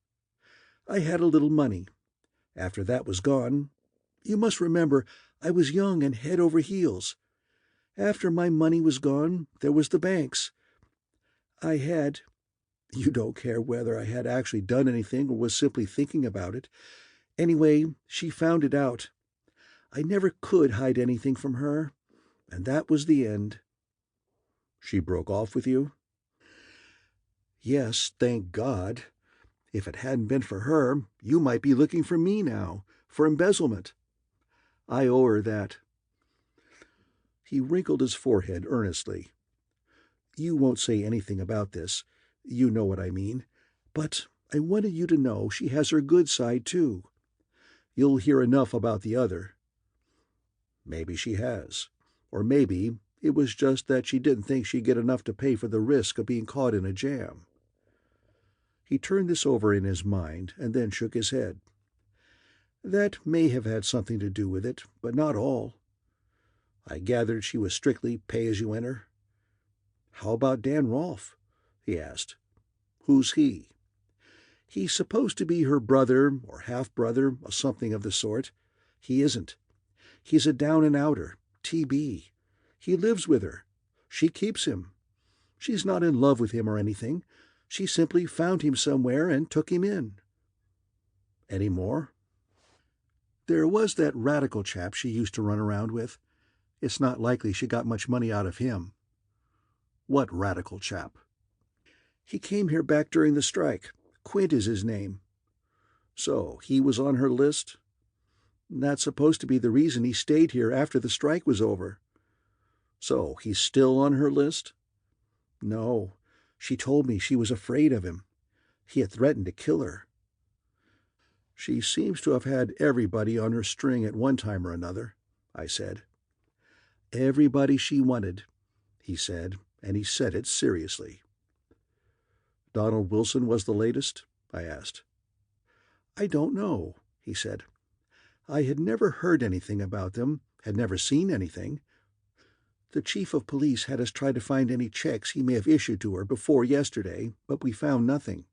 I had a little money. After that was gone, you must remember I was young and head over heels. After my money was gone, there was the banks. You don't care whether I had actually done anything or was simply thinking about it. Anyway, she found it out. I never could hide anything from her, and that was the end." "She broke off with you?" "Yes, thank God. If it hadn't been for her, you might be looking for me now, for embezzlement. I owe her that." He wrinkled his forehead earnestly. "You won't say anything about this. You know what I mean. But I wanted you to know she has her good side, too. You'll hear enough about the other." "Maybe she has. Or maybe it was just that she didn't think she'd get enough to pay for the risk of being caught in a jam." He turned this over in his mind and then shook his head. "That may have had something to do with it, but not all." "I gathered she was strictly pay-as-you-enter." "How about Dan Rolfe?" he asked. "Who's he?" "He's supposed to be her brother or half-brother or something of the sort. He isn't. He's a down-and-outer, T.B. He lives with her. She keeps him. She's not in love with him or anything. She simply found him somewhere and took him in." "Any more?" "There was that radical chap she used to run around with. It's not likely she got much money out of him." "What radical chap?" "He came here back during the strike. Quint is his name." "So he was on her list?" "That's supposed to be the reason he stayed here after the strike was over." "So he's still on her list?" "No. She told me she was afraid of him. He had threatened to kill her." "She seems to have had everybody on her string at one time or another," I said. "Everybody she wanted," he said, and he said it seriously. "Donald Wilson was the latest?" I asked. "I don't know," he said. "I had never heard anything about them, had never seen anything. The chief of police had us try to find any checks he may have issued to her before yesterday, but we found nothing.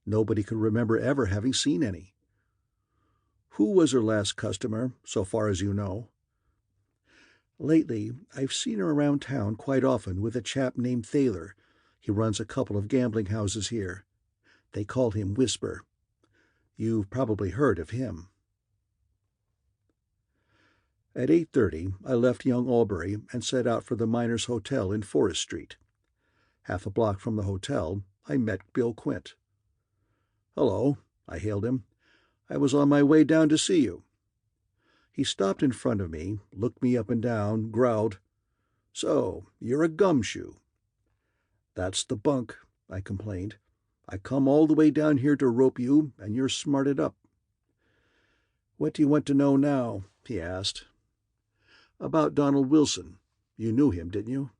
Nobody could remember ever having seen any." "Who was her last customer, so far as you know?" "Lately, I've seen her around town quite often with a chap named Thaler. He runs a couple of gambling houses here. They call him Whisper. You've probably heard of him." At 8:30, I left young Albury and set out for the Miners' Hotel in Forest Street. Half a block from the hotel, I met Bill Quint. "Hello," I hailed him. "I was on my way down to see you." He stopped in front of me, looked me up and down, growled, "So, you're a gumshoe." "That's the bunk," I complained. "I come all the way down here to rope you, and you're smarted up." "What do you want to know now?" he asked. "About Donald Wilson. You knew him, didn't you?"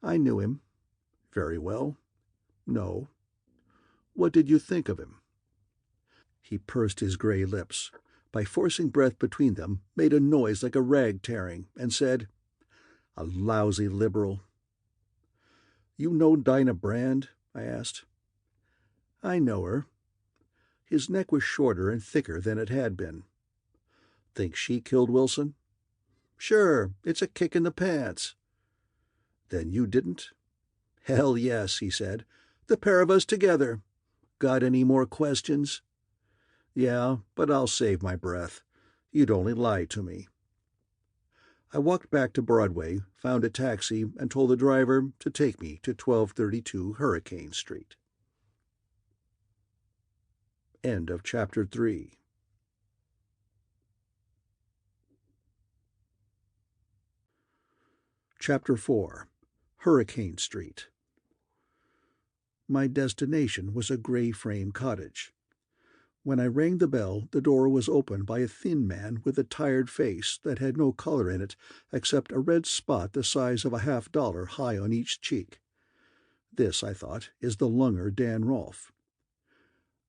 "I knew him." "Very well." "No." "What did you think of him?" He pursed his gray lips, by forcing breath between them, made a noise like a rag tearing, and said, "A lousy liberal." "You know Dinah Brand?" I asked. "I know her." His neck was shorter and thicker than it had been. "Think she killed Wilson?" "Sure, it's a kick in the pants." "Then you didn't?" "Hell yes," he said. "The pair of us together. Got any more questions?" "Yeah, but I'll save my breath. You'd only lie to me." I walked back to Broadway, found a taxi, and told the driver to take me to 1232 Hurricane Street. End of Chapter 3. Chapter 4. Hurricane Street. My destination was a gray frame cottage. When I rang the bell, the door was opened by a thin man with a tired face that had no color in it except a red spot the size of a $50 high on each cheek. This, I thought, is the lunger Dan Rolfe.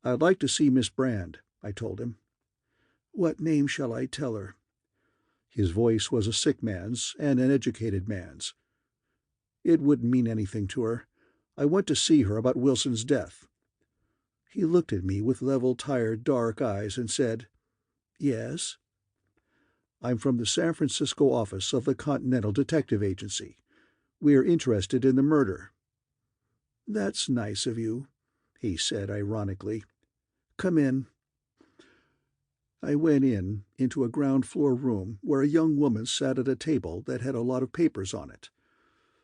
"I'd like to see Miss Brand," I told him. "What name shall I tell her?" His voice was a sick man's and an educated man's. "It wouldn't mean anything to her. I want to see her about Wilson's death." He looked at me with level, tired, dark eyes and said, "Yes?" "I'm from the San Francisco office of the Continental Detective Agency. We're interested in the murder." "That's nice of you," he said ironically. "Come in." I went into a ground-floor room where a young woman sat at a table that had a lot of papers on it.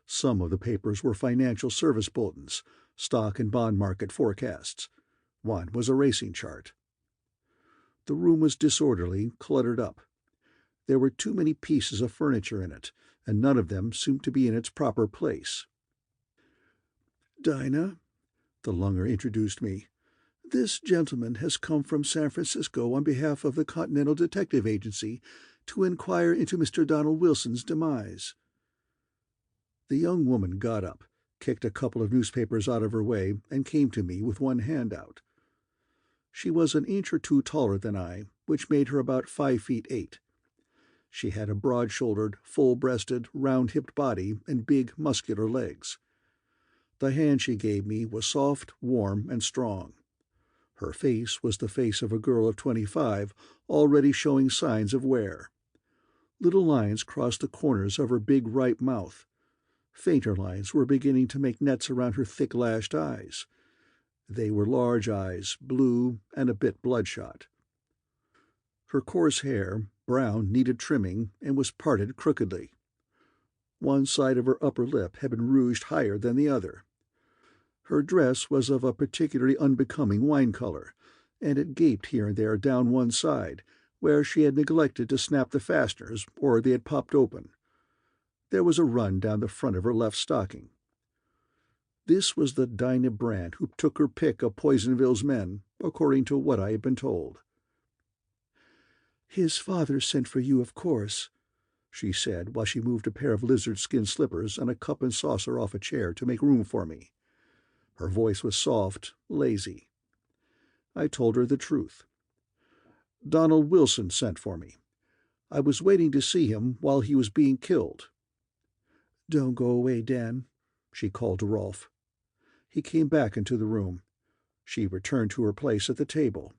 Some of the papers were financial service bulletins, stock and bond market forecasts. One was a racing chart. The room was disorderly, cluttered up. There were too many pieces of furniture in it, and none of them seemed to be in its proper place. "Dinah," the lunger introduced me. "This gentleman has come from San Francisco on behalf of the Continental Detective Agency to inquire into Mr. Donald Wilson's demise." The young woman got up, kicked a couple of newspapers out of her way, and came to me with one hand out. She was an inch or two taller than I, which made her about 5'8". She had a broad-shouldered, full-breasted, round-hipped body and big, muscular legs. The hand she gave me was soft, warm, and strong. Her face was the face of a girl of 25, already showing signs of wear. Little lines crossed the corners of her big, ripe mouth. Fainter lines were beginning to make nets around her thick-lashed eyes. They were large eyes, blue and a bit bloodshot. Her coarse hair, brown, needed trimming and was parted crookedly. One side of her upper lip had been rouged higher than the other. Her dress was of a particularly unbecoming wine color, and it gaped here and there down one side, where she had neglected to snap the fasteners or they had popped open. There was a run down the front of her left stocking. This was the Dinah Brand who took her pick of Poisonville's men, according to what I had been told. "His father sent for you, of course," she said, while she moved a pair of lizard-skin slippers and a cup and saucer off a chair to make room for me. Her voice was soft, lazy. I told her the truth. "Donald Wilson sent for me. I was waiting to see him while he was being killed." "Don't go away, Dan," she called to Rolfe. He came back into the room. She returned to her place at the table.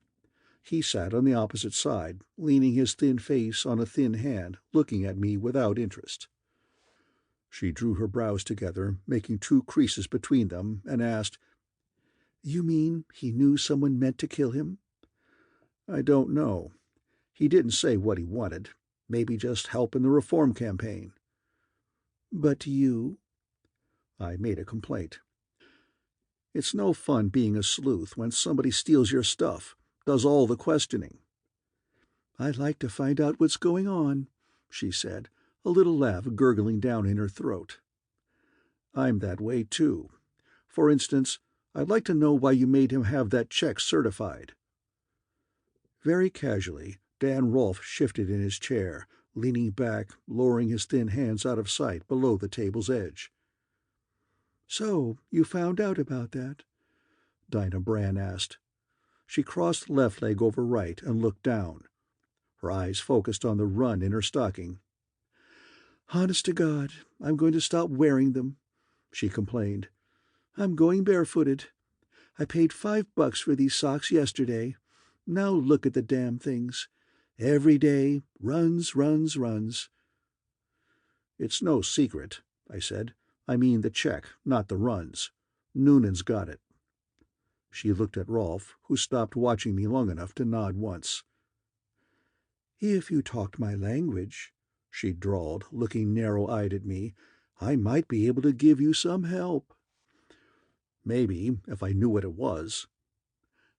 He sat on the opposite side, leaning his thin face on a thin hand, looking at me without interest. She drew her brows together, making two creases between them, and asked, "You mean he knew someone meant to kill him?" "I don't know. He didn't say what he wanted. Maybe just help in the reform campaign." "But you?" I made a complaint. "It's no fun being a sleuth when somebody steals your stuff, does all the questioning." "I'd like to find out what's going on," she said, a little laugh gurgling down in her throat. "I'm that way, too. For instance, I'd like to know why you made him have that check certified." Very casually, Dan Rolfe shifted in his chair, leaning back, lowering his thin hands out of sight below the table's edge. "So, you found out about that?" Dinah Brand asked. She crossed left leg over right and looked down. Her eyes focused on the run in her stocking. "Honest to God, I'm going to stop wearing them," she complained. "I'm going barefooted. I paid $5 for these socks yesterday. Now look at the damn things. Every day, runs, runs, runs." "It's no secret," I said. "I mean the check, not the runs. Noonan's got it." She looked at Rolfe, who stopped watching me long enough to nod once. "If you talked my language," she drawled, looking narrow-eyed at me, "I might be able to give you some help." "Maybe, if I knew what it was."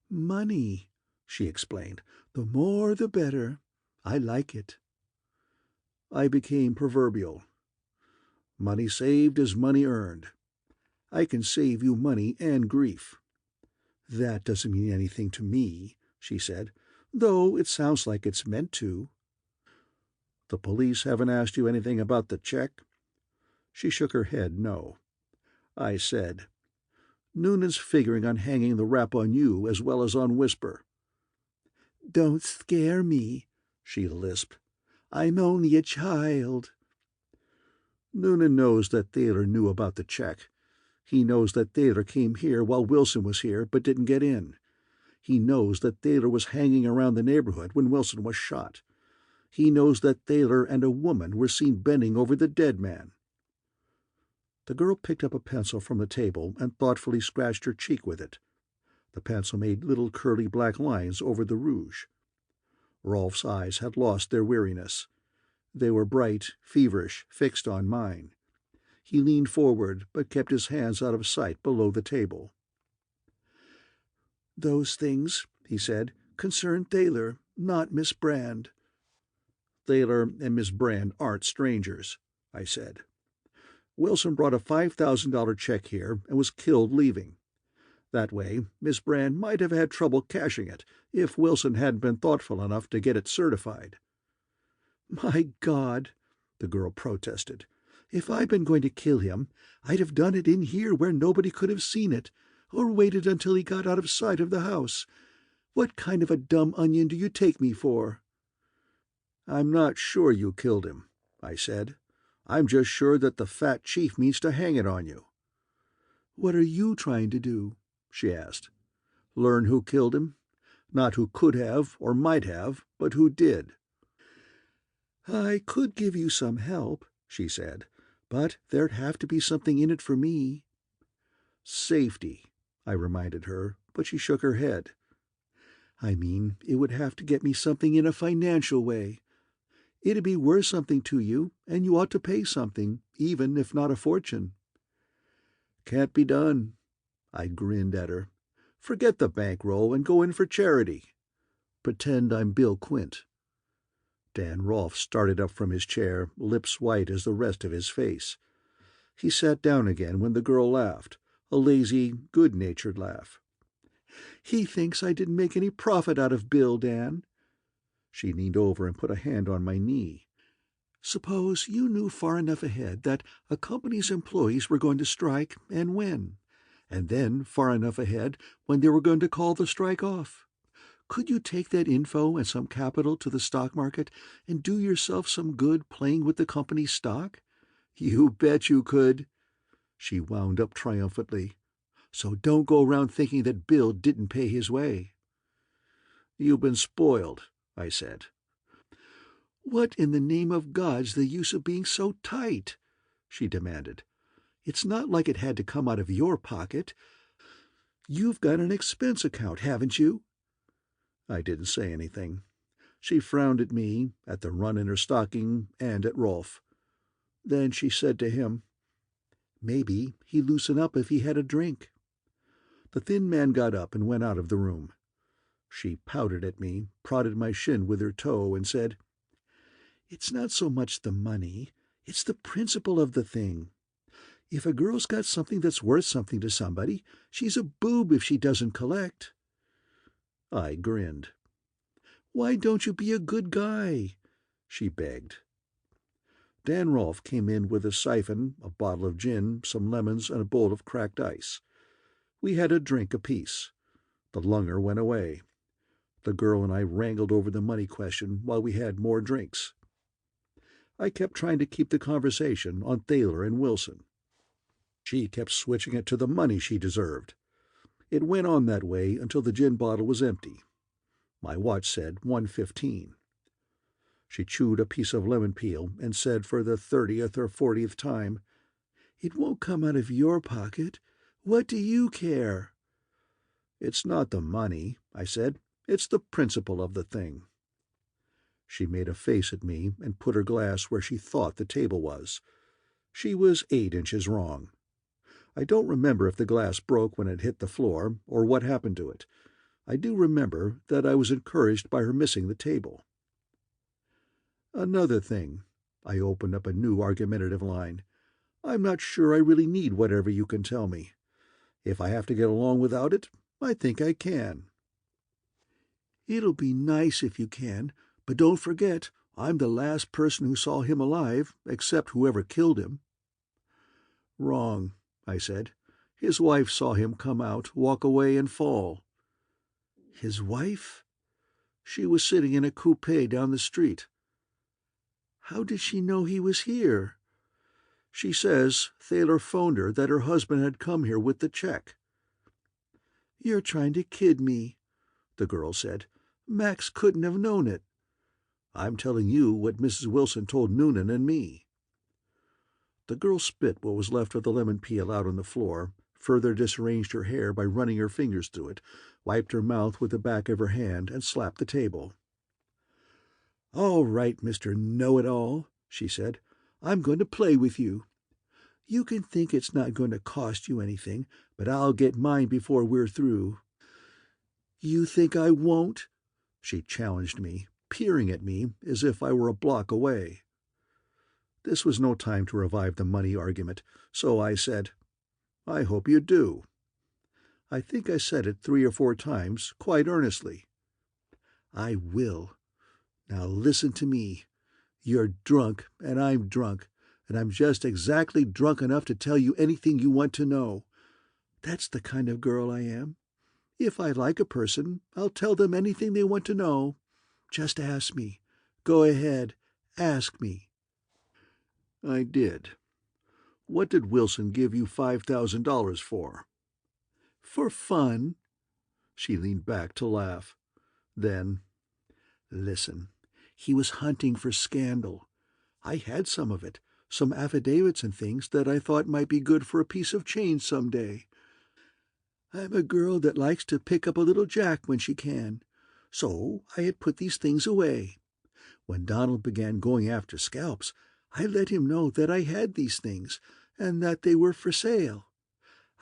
"Money," she explained. "The more the better. I like it." I became proverbial. Money saved is money earned. I can save you money and grief. "That doesn't mean anything to me," she said, "though it sounds like it's meant to." "The police haven't asked you anything about the check?" She shook her head no. I said, "Noonan's figuring on hanging the rap on you as well as on Whisper." "Don't scare me," she lisped. "I'm only a child." "Noonan knows that Thaler knew about the check. He knows that Thaler came here while Wilson was here but didn't get in. He knows that Thaler was hanging around the neighborhood when Wilson was shot. He knows that Thaler and a woman were seen bending over the dead man." The girl picked up a pencil from the table and thoughtfully scratched her cheek with it. The pencil made little curly black lines over the rouge. Rolfe's eyes had lost their weariness. They were bright, feverish, fixed on mine. He leaned forward, but kept his hands out of sight below the table. "Those things," he said, "concern Thaler, not Miss Brand." "Thaler and Miss Brand aren't strangers," I said. "Wilson brought a $5,000 check here and was killed leaving. That way, Miss Brand might have had trouble cashing it if Wilson hadn't been thoughtful enough to get it certified." "My God," the girl protested. "If I'd been going to kill him, I'd have done it in here where nobody could have seen it, or waited until he got out of sight of the house. What kind of a dumb onion do you take me for?" "I'm not sure you killed him," I said. "I'm just sure that the fat chief means to hang it on you." "What are you trying to do?" she asked. "Learn who killed him. Not who could have or might have, but who did." "I could give you some help," she said, "but there'd have to be something in it for me." "Safety," I reminded her, but she shook her head. "I mean, it would have to get me something in a financial way. It'd be worth something to you, and you ought to pay something, even if not a fortune." "Can't be done." I grinned at her. "Forget the bankroll and go in for charity. Pretend I'm Bill Quint." Dan Rolfe started up from his chair, lips white as the rest of his face. He sat down again when the girl laughed, a lazy, good-natured laugh. "He thinks I didn't make any profit out of Bill, Dan." She leaned over and put a hand on my knee. "Suppose you knew far enough ahead that a company's employees were going to strike and when, and then far enough ahead when they were going to call the strike off. Could you take that info and some capital to the stock market and do yourself some good playing with the company's stock? You bet you could," she wound up triumphantly. "So don't go around thinking that Bill didn't pay his way." "You've been spoiled," I said. "What in the name of God's the use of being so tight?" she demanded. "It's not like it had to come out of your pocket. You've got an expense account, haven't you?" I didn't say anything. She frowned at me, at the run in her stocking, and at Rolfe. Then she said to him, "Maybe he'd loosen up if he had a drink." The thin man got up and went out of the room. She pouted at me, prodded my shin with her toe, and said, "It's not so much the money, it's the principle of the thing. If a girl's got something that's worth something to somebody, she's a boob if she doesn't collect." I grinned. "Why don't you be a good guy?" she begged. Dan Rolfe came in with a siphon, a bottle of gin, some lemons, and a bowl of cracked ice. We had a drink apiece. The lunger went away. The girl and I wrangled over the money question while we had more drinks. I kept trying to keep the conversation on Thaler and Wilson. She kept switching it to the money she deserved. It went on that way until the gin bottle was empty. My watch said 1:15. She chewed a piece of lemon peel and said for the 30th or 40th time, "It won't come out of your pocket. What do you care?" "It's not the money," I said. "It's the principle of the thing." She made a face at me and put her glass where she thought the table was. She was 8 inches wrong. I don't remember if the glass broke when it hit the floor or what happened to it. I do remember that I was encouraged by her missing the table. "Another thing," I opened up a new argumentative line. "I'm not sure I really need whatever you can tell me. If I have to get along without it, I think I can." "It'll be nice if you can, but don't forget, I'm the last person who saw him alive, except whoever killed him." "Wrong," I said. "His wife saw him come out, walk away, and fall." "His wife?" "She was sitting in a coupe down the street." "How did she know he was here?" "She says Thaler phoned her that her husband had come here with the check." "You're trying to kid me," the girl said. "Max couldn't have known it." "I'm telling you what Mrs. Wilson told Noonan and me." The girl spit what was left of the lemon peel out on the floor, further disarranged her hair by running her fingers through it, wiped her mouth with the back of her hand, and slapped the table. "All right, Mr. Know-it-all," she said. "I'm going to play with you. You can think it's not going to cost you anything, but I'll get mine before we're through." "You think I won't?" she challenged me, peering at me as if I were a block away. This was no time to revive the money argument, so I said, "I hope you do." I think I said it 3 or 4 times, quite earnestly. "I will. Now listen to me. You're drunk, and I'm drunk, and I'm just exactly drunk enough to tell you anything you want to know. That's the kind of girl I am. If I like a person, I'll tell them anything they want to know. Just ask me. Go ahead, ask me." I did. "What did Wilson give you $5,000 for?" "For fun." She leaned back to laugh. Then, "Listen, he was hunting for scandal. I had some of it, some affidavits and things that I thought might be good for a piece of change some day. I'm a girl that likes to pick up a little jack when she can, so I had put these things away. When Donald began going after scalps, I let him know that I had these things, and that they were for sale.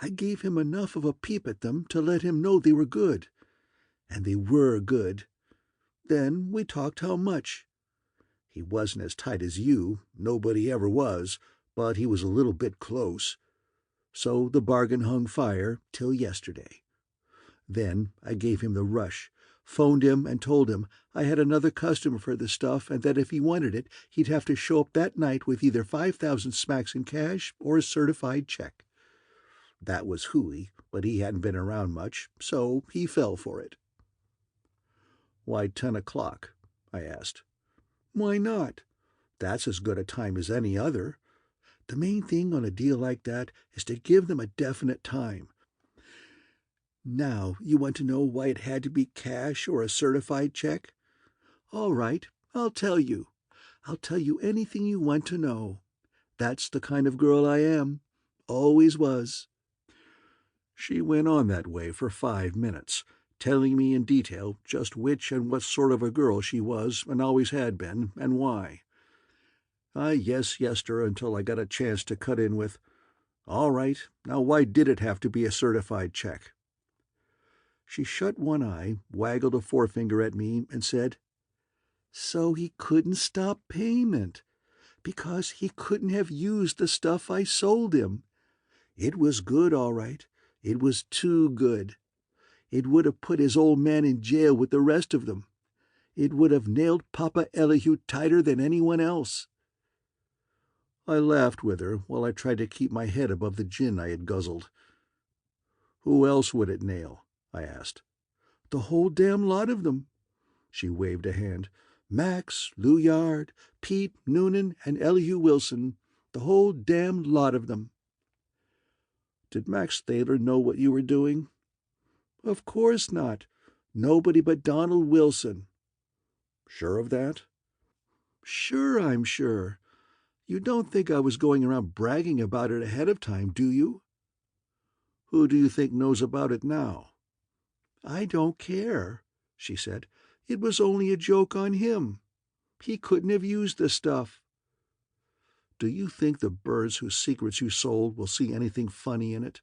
I gave him enough of a peep at them to let him know they were good. And they were good. Then we talked how much. He wasn't as tight as you, nobody ever was, but he was a little bit close. So the bargain hung fire till yesterday. Then I gave him the rush, phoned him and told him I had another customer for the stuff and that if he wanted it, he'd have to show up that night with either 5,000 smacks in cash or a certified check. That was hooey, but he hadn't been around much, so he fell for it." "Why 10 o'clock?" I asked. "Why not? That's as good a time as any other. The main thing on a deal like that is to give them a definite time. Now, you want to know why it had to be cash or a certified check? All right, I'll tell you. I'll tell you anything you want to know. That's the kind of girl I am. Always was." She went on that way for 5 minutes, telling me in detail just which and what sort of a girl she was and always had been, and why. I yes-yesed her until I got a chance to cut in with, "All right, now why did it have to be a certified check?" She shut one eye, waggled a forefinger at me, and said, "So he couldn't stop payment, because he couldn't have used the stuff I sold him. It was good, all right. It was too good. It would have put his old man in jail with the rest of them. It would have nailed Papa Elihu tighter than anyone else." I laughed with her while I tried to keep my head above the gin I had guzzled. "Who else would it nail?" I asked. "The whole damn lot of them." She waved a hand. "Max, Lou Yard, Pete, Noonan, and Elihu Wilson. The whole damn lot of them." "Did Max Thaler know what you were doing?" "Of course not. Nobody but Donald Wilson." "Sure of that?" "Sure, I'm sure. You don't think I was going around bragging about it ahead of time, do you?" "Who do you think knows about it now?" "I don't care," she said. "It was only a joke on him. He couldn't have used the stuff." "Do you think the birds whose secrets you sold will see anything funny in it?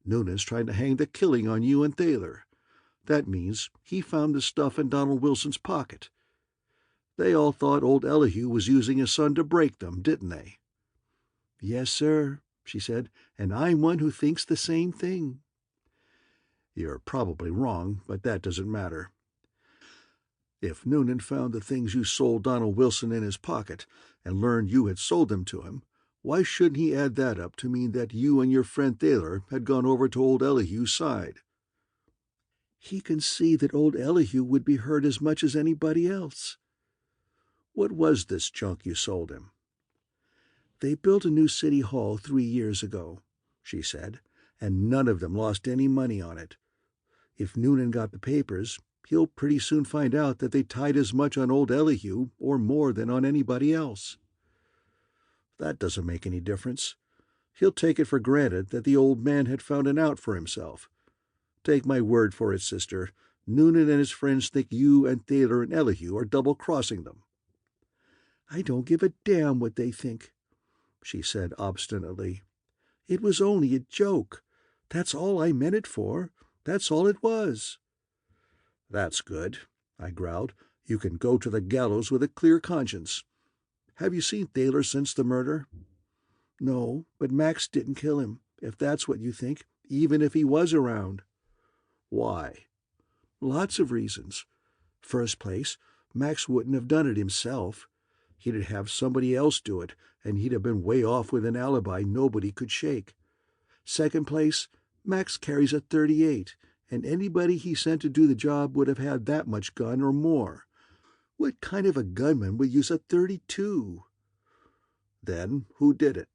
Noonan's trying to hang the killing on you and Thaler. That means he found the stuff in Donald Wilson's pocket. They all thought old Elihu was using his son to break them, didn't they?" "Yes, sir," she said, "and I'm one who thinks the same thing." "You're probably wrong, but that doesn't matter. If Noonan found the things you sold Donald Wilson in his pocket and learned you had sold them to him, why shouldn't he add that up to mean that you and your friend Thaler had gone over to old Elihu's side?" "He can see that old Elihu would be hurt as much as anybody else." "What was this junk you sold him?" "They built a new city hall 3 years ago," she said, "and none of them lost any money on it. If Noonan got the papers, he'll pretty soon find out that they tied as much on old Elihu or more than on anybody else." "That doesn't make any difference. He'll take it for granted that the old man had found an out for himself. Take my word for it, sister, Noonan and his friends think you and Thaler and Elihu are double-crossing them." "I don't give a damn what they think," she said obstinately. "It was only a joke. That's all I meant it for. That's all it was." "That's good," I growled. "You can go to the gallows with a clear conscience. Have you seen Thaler since the murder?" "No, but Max didn't kill him, if that's what you think, even if he was around." "Why?" "Lots of reasons. First place, Max wouldn't have done it himself. He'd have somebody else do it, and he'd have been way off with an alibi nobody could shake. Second place, Max carries a .38, and anybody he sent to do the job would have had that much gun or more. What kind of a gunman would use a .32? "Then who did it?"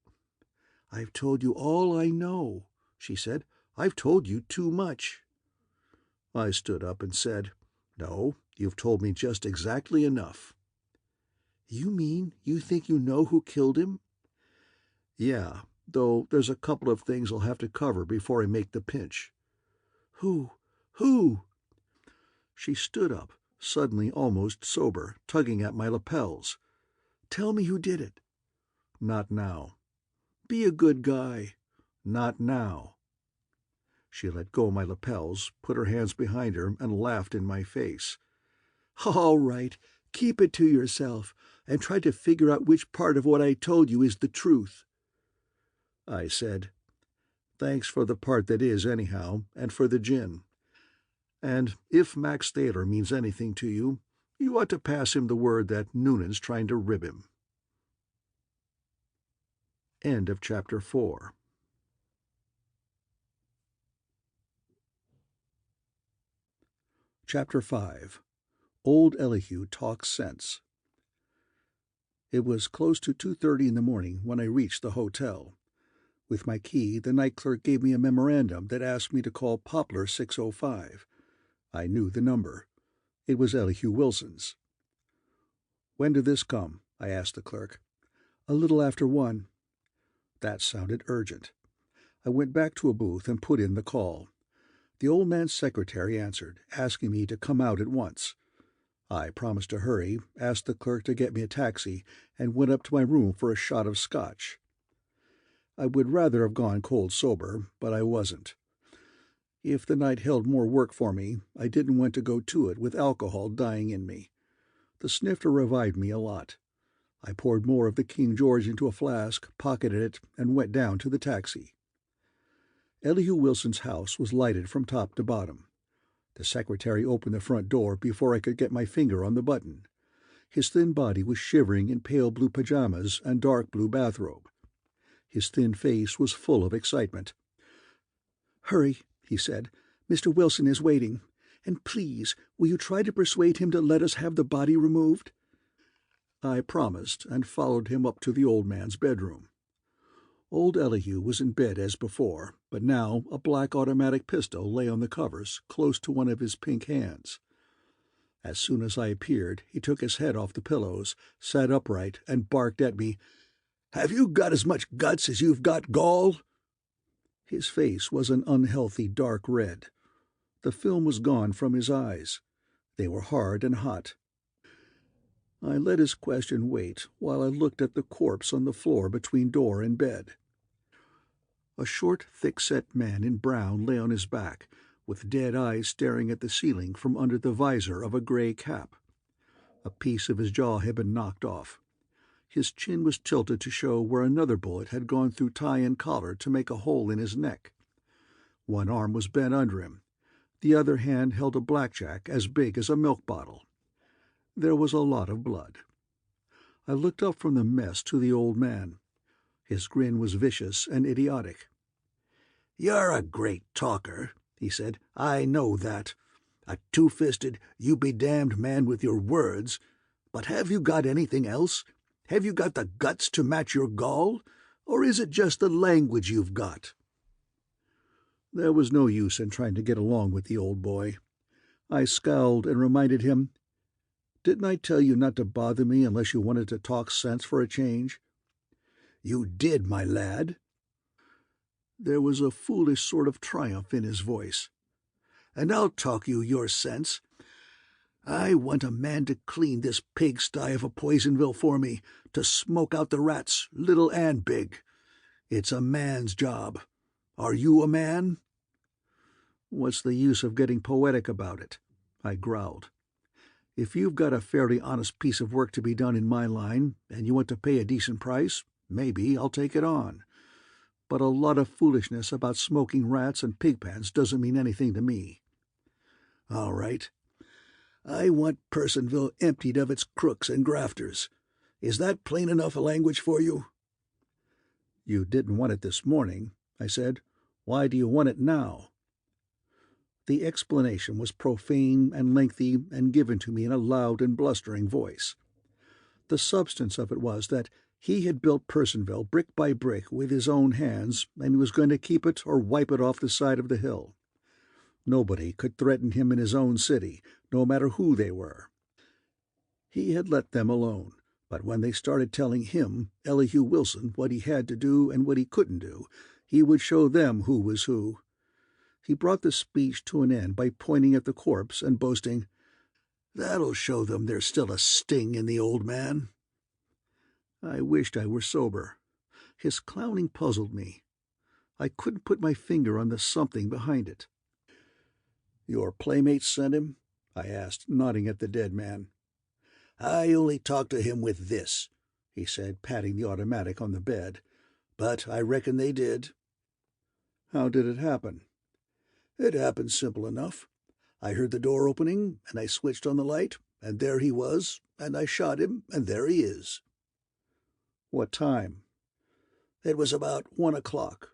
"I've told you all I know," she said. "I've told you too much." I stood up and said, "No, you've told me just exactly enough." "You mean you think you know who killed him?" "Yeah, though there's a couple of things I'll have to cover before I make the pinch." "Who? Who?" She stood up, suddenly almost sober, tugging at my lapels. "Tell me who did it." "Not now." "Be a good guy." "Not now." She let go my lapels, put her hands behind her, and laughed in my face. "All right, keep it to yourself, and try to figure out which part of what I told you is the truth." I said, "Thanks for the part that is, anyhow, and for the gin. And if Max Thaler means anything to you, you ought to pass him the word that Noonan's trying to rib him." End of Chapter 4. Chapter 5. Old Elihu Talks Sense. It was close to 2:30 in the morning when I reached the hotel. With my key, the night clerk gave me a memorandum that asked me to call Poplar 605. I knew the number. It was Elihu Wilson's. "When did this come?" I asked the clerk. "A little after 1. That sounded urgent. I went back to a booth and put in the call. The old man's secretary answered, asking me to come out at once. I promised to hurry, asked the clerk to get me a taxi, and went up to my room for a shot of scotch. I would rather have gone cold sober, but I wasn't. If the night held more work for me, I didn't want to go to it with alcohol dying in me. The snifter revived me a lot. I poured more of the King George into a flask, pocketed it, and went down to the taxi. Elihu Wilson's house was lighted from top to bottom. The secretary opened the front door before I could get my finger on the button. His thin body was shivering in pale blue pajamas and dark blue bathrobe. His thin face was full of excitement. "Hurry," he said. "Mr. Wilson is waiting. And please, will you try to persuade him to let us have the body removed?" I promised and followed him up to the old man's bedroom. Old Elihu was in bed as before, but now a black automatic pistol lay on the covers close to one of his pink hands. As soon as I appeared, he took his head off the pillows, sat upright, and barked at me, "Have you got as much guts as you've got gall?" His face was an unhealthy dark red. The film was gone from his eyes. They were hard and hot. I let his question wait while I looked at the corpse on the floor between door and bed. A short, thick-set man in brown lay on his back, with dead eyes staring at the ceiling from under the visor of a gray cap. A piece of his jaw had been knocked off. His chin was tilted to show where another bullet had gone through tie and collar to make a hole in his neck. One arm was bent under him. The other hand held a blackjack as big as a milk bottle. There was a lot of blood. I looked up from the mess to the old man. His grin was vicious and idiotic. "You're a great talker," he said. "I know that. A two-fisted, you-be-damned man with your words. But have you got anything else? Have you got the guts to match your gall? Or is it just the language you've got?" There was no use in trying to get along with the old boy. I scowled and reminded him, "Didn't I tell you not to bother me unless you wanted to talk sense for a change?" "You did, my lad." There was a foolish sort of triumph in his voice. "And I'll talk you your sense. I want a man to clean this pigsty of a Poisonville for me, to smoke out the rats, little and big. It's a man's job. Are you a man?" "What's the use of getting poetic about it?" I growled. "If you've got a fairly honest piece of work to be done in my line, and you want to pay a decent price, maybe I'll take it on. But a lot of foolishness about smoking rats and pig pens doesn't mean anything to me." "All right. I want Personville emptied of its crooks and grafters. Is that plain enough language for you?" "You didn't want it this morning," I said. "Why do you want it now?" The explanation was profane and lengthy and given to me in a loud and blustering voice. The substance of it was that he had built Personville brick by brick with his own hands, and he was going to keep it or wipe it off the side of the hill. Nobody could threaten him in his own city, no matter who they were. He had let them alone, but when they started telling him, Elihu Wilson, what he had to do and what he couldn't do, he would show them who was who. He brought the speech to an end by pointing at the corpse and boasting, "That'll show them there's still a sting in the old man." I wished I were sober. His clowning puzzled me. I couldn't put my finger on the something behind it. "Your playmates sent him?" I asked, nodding at the dead man. "I only talked to him with this," he said, patting the automatic on the bed. "But I reckon they did." "How did it happen?" "It happened simple enough. I heard the door opening, and I switched on the light, and there he was, and I shot him, and there he is." "What time?" "It was about 1 o'clock."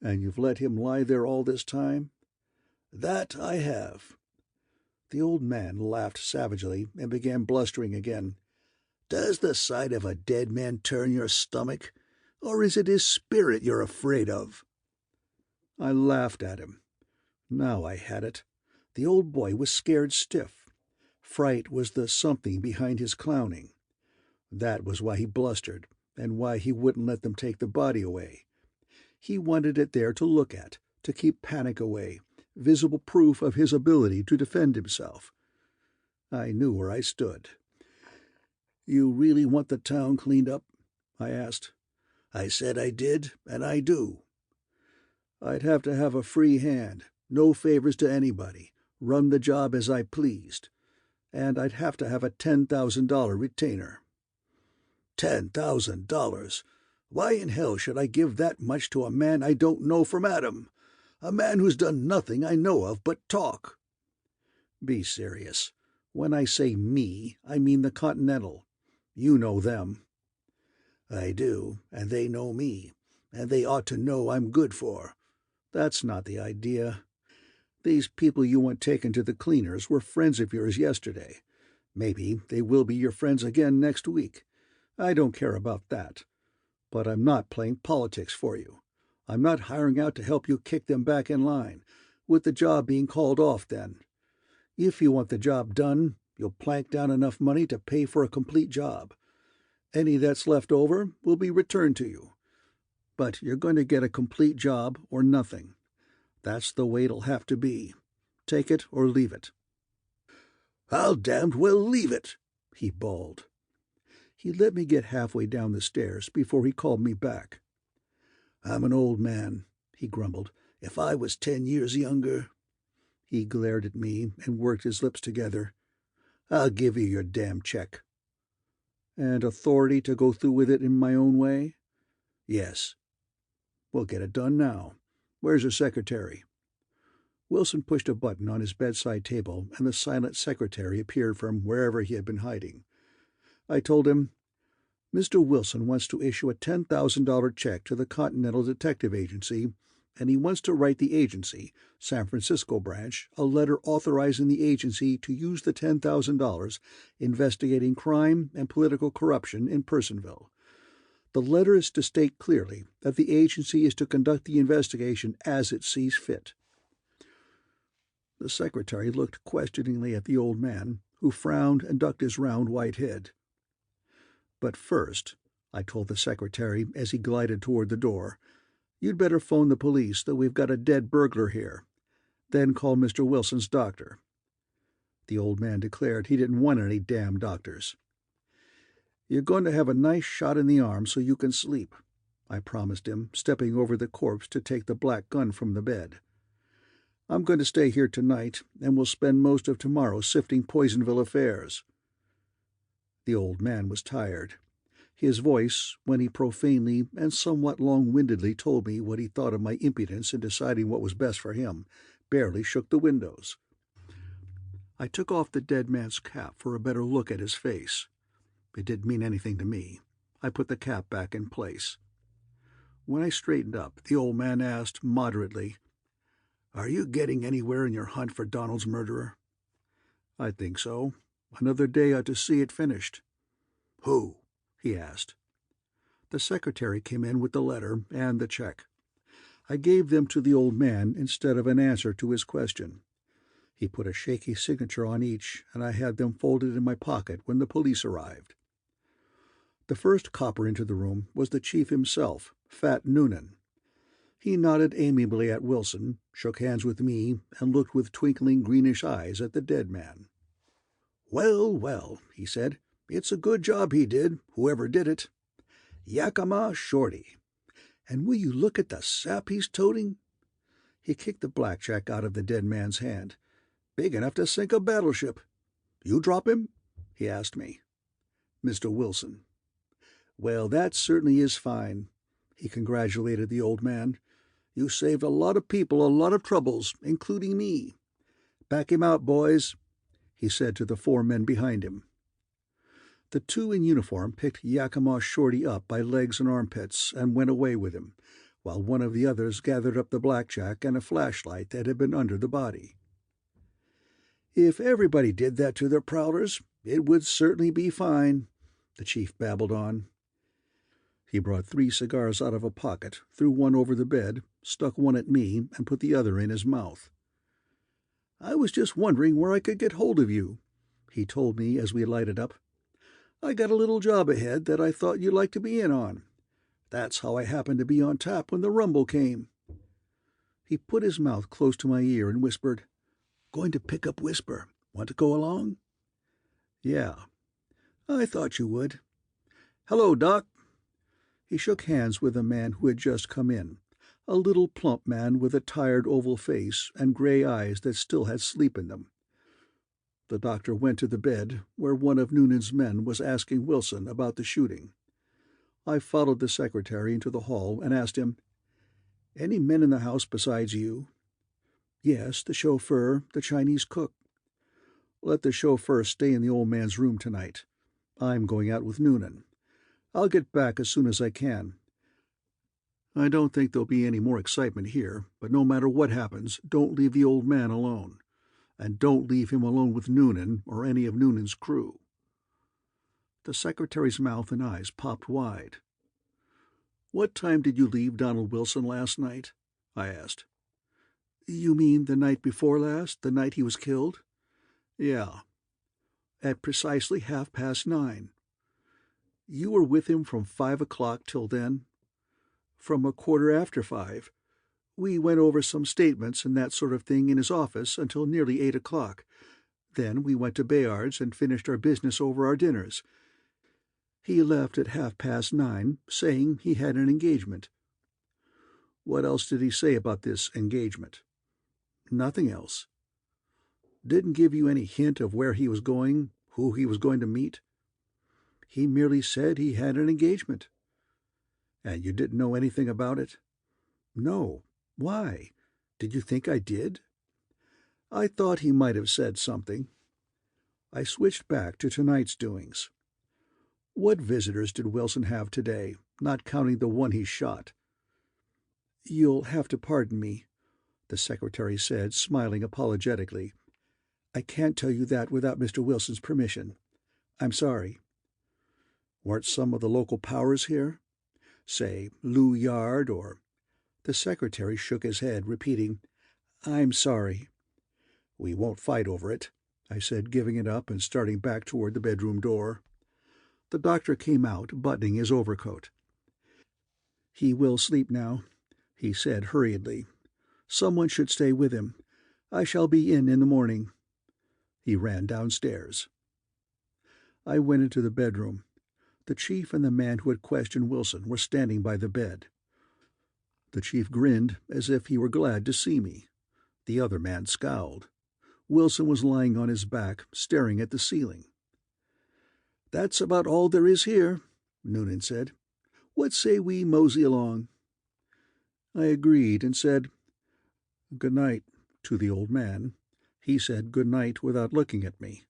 "And you've let him lie there all this time?" "That I have." The old man laughed savagely and began blustering again. "Does the sight of a dead man turn your stomach, or is it his spirit you're afraid of?" I laughed at him. Now I had it. The old boy was scared stiff. Fright was the something behind his clowning. That was why he blustered, and why he wouldn't let them take the body away. He wanted it there to look at, to keep panic away, visible proof of his ability to defend himself. I knew where I stood. "You really want the town cleaned up?" I asked. "I said I did, and I do." I'd have to have a free hand, no favors to anybody, run the job as I pleased, and I'd have to have a $10,000 retainer. $10,000? Why in hell should I give that much to a man I don't know from Adam? A man who's done nothing I know of but talk. Be serious. When I say me, I mean the Continental. You know them. I do, and they know me, and they ought to know I'm good for. That's not the idea. These people you want taken to the cleaners were friends of yours yesterday. Maybe they will be your friends again next week. I don't care about that. But I'm not playing politics for you. I'm not hiring out to help you kick them back in line, with the job being called off then. If you want the job done, you'll plank down enough money to pay for a complete job. Any that's left over will be returned to you. But you're going to get a complete job or nothing. That's the way it'll have to be. Take it or leave it. I'll damned well leave it, he bawled. He let me get halfway down the stairs before he called me back. I'm an old man, he grumbled. If I was 10 years younger. He glared at me and worked his lips together. I'll give you your damn check. And authority to go through with it in my own way? Yes. We'll get it done now. Where's your secretary? Wilson pushed a button on his bedside table, and the silent secretary appeared from wherever he had been hiding. I told him, Mr. Wilson wants to issue a $10,000 check to the Continental Detective Agency, and he wants to write the agency, San Francisco branch, a letter authorizing the agency to use the $10,000 investigating crime and political corruption in Personville. The letter is to state clearly that the agency is to conduct the investigation as it sees fit. The secretary looked questioningly at the old man, who frowned and ducked his round white head. But first, I told the secretary as he glided toward the door, you'd better phone the police that we've got a dead burglar here. Then call Mr. Wilson's doctor. The old man declared he didn't want any damn doctors. You're going to have a nice shot in the arm so you can sleep, I promised him, stepping over the corpse to take the black gun from the bed. I'm going to stay here tonight, and we'll spend most of tomorrow sifting Poisonville affairs. The old man was tired. His voice, when he profanely and somewhat long-windedly told me what he thought of my impudence in deciding what was best for him, barely shook the windows. I took off the dead man's cap for a better look at his face. It didn't mean anything to me. I put the cap back in place. When I straightened up, the old man asked moderately, Are you getting anywhere in your hunt for Donald's murderer? I think so. Another day ought to see it finished. Who? He asked. The secretary came in with the letter and the check. I gave them to the old man instead of an answer to his question. He put a shaky signature on each, and I had them folded in my pocket when the police arrived. The first copper into the room was the chief himself, Fat Noonan. He nodded amiably at Wilson, shook hands with me, and looked with twinkling greenish eyes at the dead man. Well, well, he said, it's a good job he did, whoever did it. Yakima Shorty. And will you look at the sap he's toting? He kicked the blackjack out of the dead man's hand. Big enough to sink a battleship. You drop him? He asked me. Mr. Wilson. Well, that certainly is fine, he congratulated the old man. You saved a lot of people a lot of troubles, including me. Back him out, boys, he said to the 4 men behind him. The 2 in uniform picked Yakima Shorty up by legs and armpits and went away with him, while one of the others gathered up the blackjack and a flashlight that had been under the body. If everybody did that to their prowlers, it would certainly be fine, the chief babbled on. He brought 3 cigars out of a pocket, threw one over the bed, stuck one at me, and put the other in his mouth. I was just wondering where I could get hold of you, he told me as we lighted up. I got a little job ahead that I thought you'd like to be in on. That's how I happened to be on tap when the rumble came. He put his mouth close to my ear and whispered, Going to pick up Whisper. Want to go along? Yeah. I thought you would. Hello, Doc. He shook hands with a man who had just come in, a little plump man with a tired oval face and gray eyes that still had sleep in them. The doctor went to the bed where one of Noonan's men was asking Wilson about the shooting. I followed the secretary into the hall and asked him, "Any men in the house besides you?" "Yes, the chauffeur, the Chinese cook." "Let the chauffeur stay in the old man's room tonight. I'm going out with Noonan. I'll get back as soon as I can. I don't think there'll be any more excitement here, but no matter what happens, don't leave the old man alone. And don't leave him alone with Noonan or any of Noonan's crew." The secretary's mouth and eyes popped wide. "What time did you leave Donald Wilson last night?" I asked. "You mean the night before last, the night he was killed?" "Yeah." "At precisely 9:30. You were with him from 5 o'clock till then?" "From 5:15. We went over some statements and that sort of thing in his office until nearly 8 o'clock. Then we went to Bayard's and finished our business over our dinners. He left at 9:30, saying he had an engagement." "What else did he say about this engagement?" "Nothing else." "Didn't give you any hint of where he was going, who he was going to meet?" "He merely said he had an engagement." "And you didn't know anything about it?" "No. Why? Did you think I did?" "I thought he might have said something." I switched back to tonight's doings. "What visitors did Wilson have today, not counting the one he shot?" "You'll have to pardon me," the secretary said, smiling apologetically. "I can't tell you that without Mr. Wilson's permission. I'm sorry." "Weren't some of the local powers here? Say, Lou Yard or—" The secretary shook his head, repeating, "I'm sorry." "We won't fight over it," I said, giving it up and starting back toward the bedroom door. The doctor came out, buttoning his overcoat. "He will sleep now," he said hurriedly. "Someone should stay with him. I shall be in the morning." He ran downstairs. I went into the bedroom. The chief and the man who had questioned Wilson were standing by the bed. The chief grinned as if he were glad to see me. The other man scowled. Wilson was lying on his back, staring at the ceiling. "That's about all there is here," Noonan said. "What say we mosey along?" I agreed and said, "Good night," to the old man. He said good night without looking at me.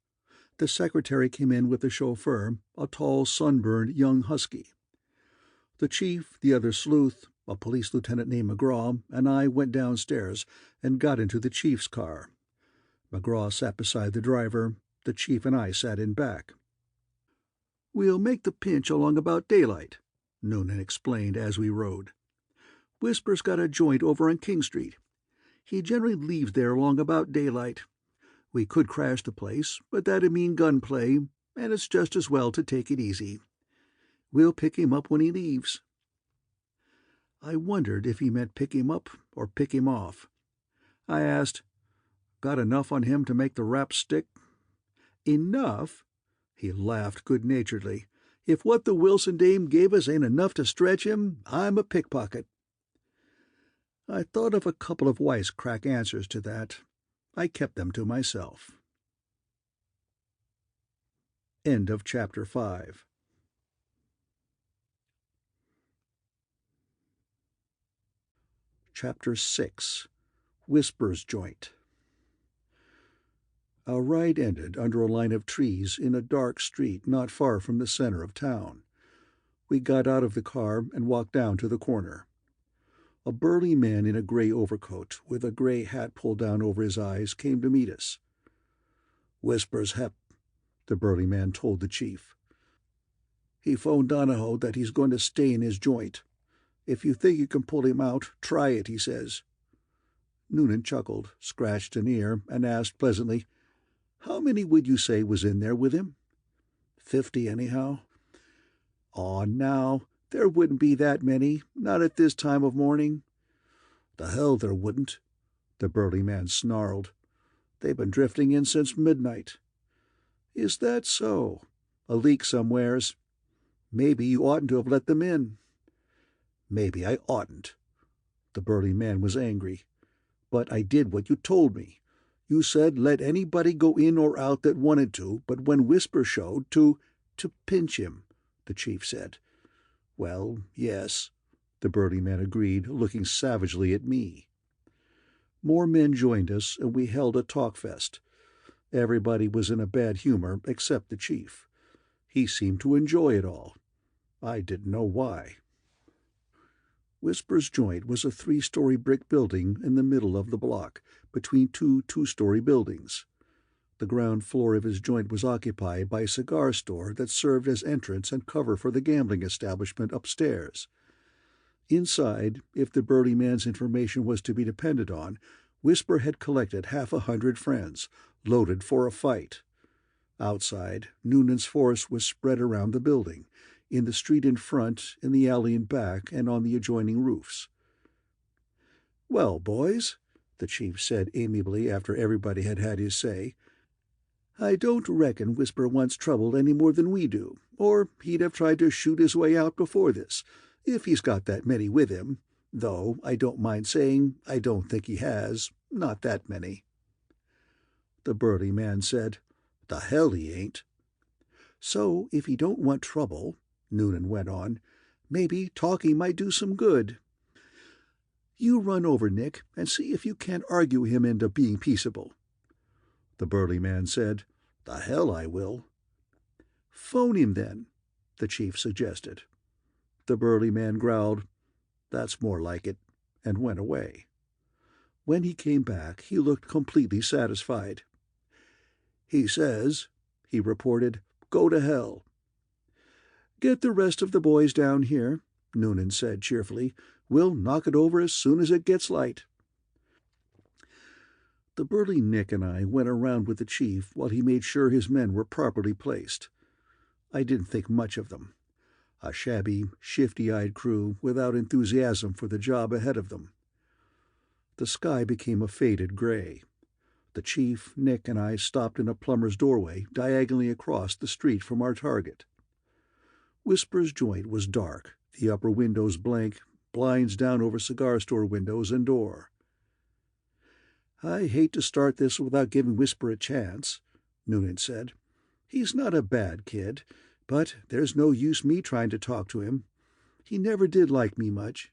The secretary came in with the chauffeur, a tall, sunburned young husky. The chief, the other sleuth, a police lieutenant named McGraw, and I went downstairs and got into the chief's car. McGraw sat beside the driver. The chief and I sat in back. "We'll make the pinch along about daylight," Noonan explained as we rode. "Whisper's got a joint over on King Street. He generally leaves there along about daylight. We could crash the place, but that'd mean gunplay, and it's just as well to take it easy. We'll pick him up when he leaves." I wondered if he meant pick him up or pick him off. I asked, "Got enough on him to make the rap stick?" "Enough?" He laughed good-naturedly. "If what the Wilson dame gave us ain't enough to stretch him, I'm a pickpocket." I thought of a couple of wisecrack answers to that. I kept them to myself. End of Chapter 5. Chapter 6. Whisper's Joint. Our ride ended under a line of trees in a dark street not far from the center of town. We got out of the car and walked down to the corner. A burly man in a gray overcoat, with a gray hat pulled down over his eyes, came to meet us. "Whisper's Hep," the burly man told the chief. "He phoned Donahoe that he's going to stay in his joint. If you think you can pull him out, try it, he says." Noonan chuckled, scratched an ear, and asked pleasantly, "How many would you say was in there with him?" 50, anyhow." "Aw, now, there wouldn't be that many, not at this time of morning." "The hell there wouldn't," the burly man snarled. "They've been drifting in since midnight." "Is that so? A leak somewheres. Maybe you oughtn't to have let them in." "Maybe I oughtn't." The burly man was angry. "But I did what you told me. You said let anybody go in or out that wanted to, but when Whisper showed, to pinch him," the chief said. "Well, yes," the burly man agreed, looking savagely at me. More men joined us, and we held a talk-fest. Everybody was in a bad humor except the chief. He seemed to enjoy it all. I didn't know why. Whisper's joint was a 3-story brick building in the middle of the block, between two 2-story buildings. The ground floor of his joint was occupied by a cigar store that served as entrance and cover for the gambling establishment upstairs. Inside, if the burly man's information was to be depended on, Whisper had collected 100 friends, loaded for a fight. Outside, Noonan's force was spread around the building, in the street in front, in the alley in back, and on the adjoining roofs. "Well, boys," the chief said amiably after everybody had had his say, "I don't reckon Whisper wants trouble any more than we do, or he'd have tried to shoot his way out before this, if he's got that many with him, though I don't mind saying I don't think he has, not that many." The burly man said, "The hell he ain't." "So if he don't want trouble," Noonan went on, "maybe talking might do some good. You run over, Nick, and see if you can't argue him into being peaceable." The burly man said, "The hell I will." "Phone him, then," the chief suggested. The burly man growled, "That's more like it," and went away. When he came back, he looked completely satisfied. "He says," he reported, "go to hell." "Get the rest of the boys down here," Noonan said cheerfully. "We'll knock it over as soon as it gets light." The burly Nick and I went around with the chief while he made sure his men were properly placed. I didn't think much of them. A shabby, shifty-eyed crew without enthusiasm for the job ahead of them. The sky became a faded gray. The chief, Nick, and I stopped in a plumber's doorway diagonally across the street from our target. Whisper's joint was dark, the upper windows blank, blinds down over cigar store windows and door. "I hate to start this without giving Whisper a chance," Noonan said. "He's not a bad kid, but there's no use me trying to talk to him. He never did like me much."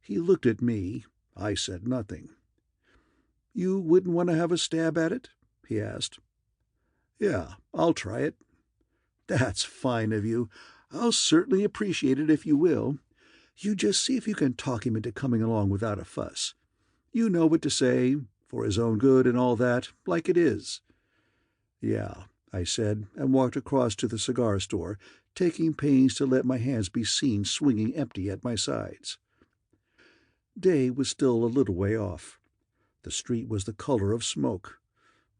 He looked at me. I said nothing. "You wouldn't want to have a stab at it?" he asked. "Yeah, I'll try it." "That's fine of you. I'll certainly appreciate it if you will. You just see if you can talk him into coming along without a fuss. You know what to say, for his own good and all that, like it is." "Yeah," I said, and walked across to the cigar store, taking pains to let my hands be seen swinging empty at my sides. Day was still a little way off. The street was the color of smoke.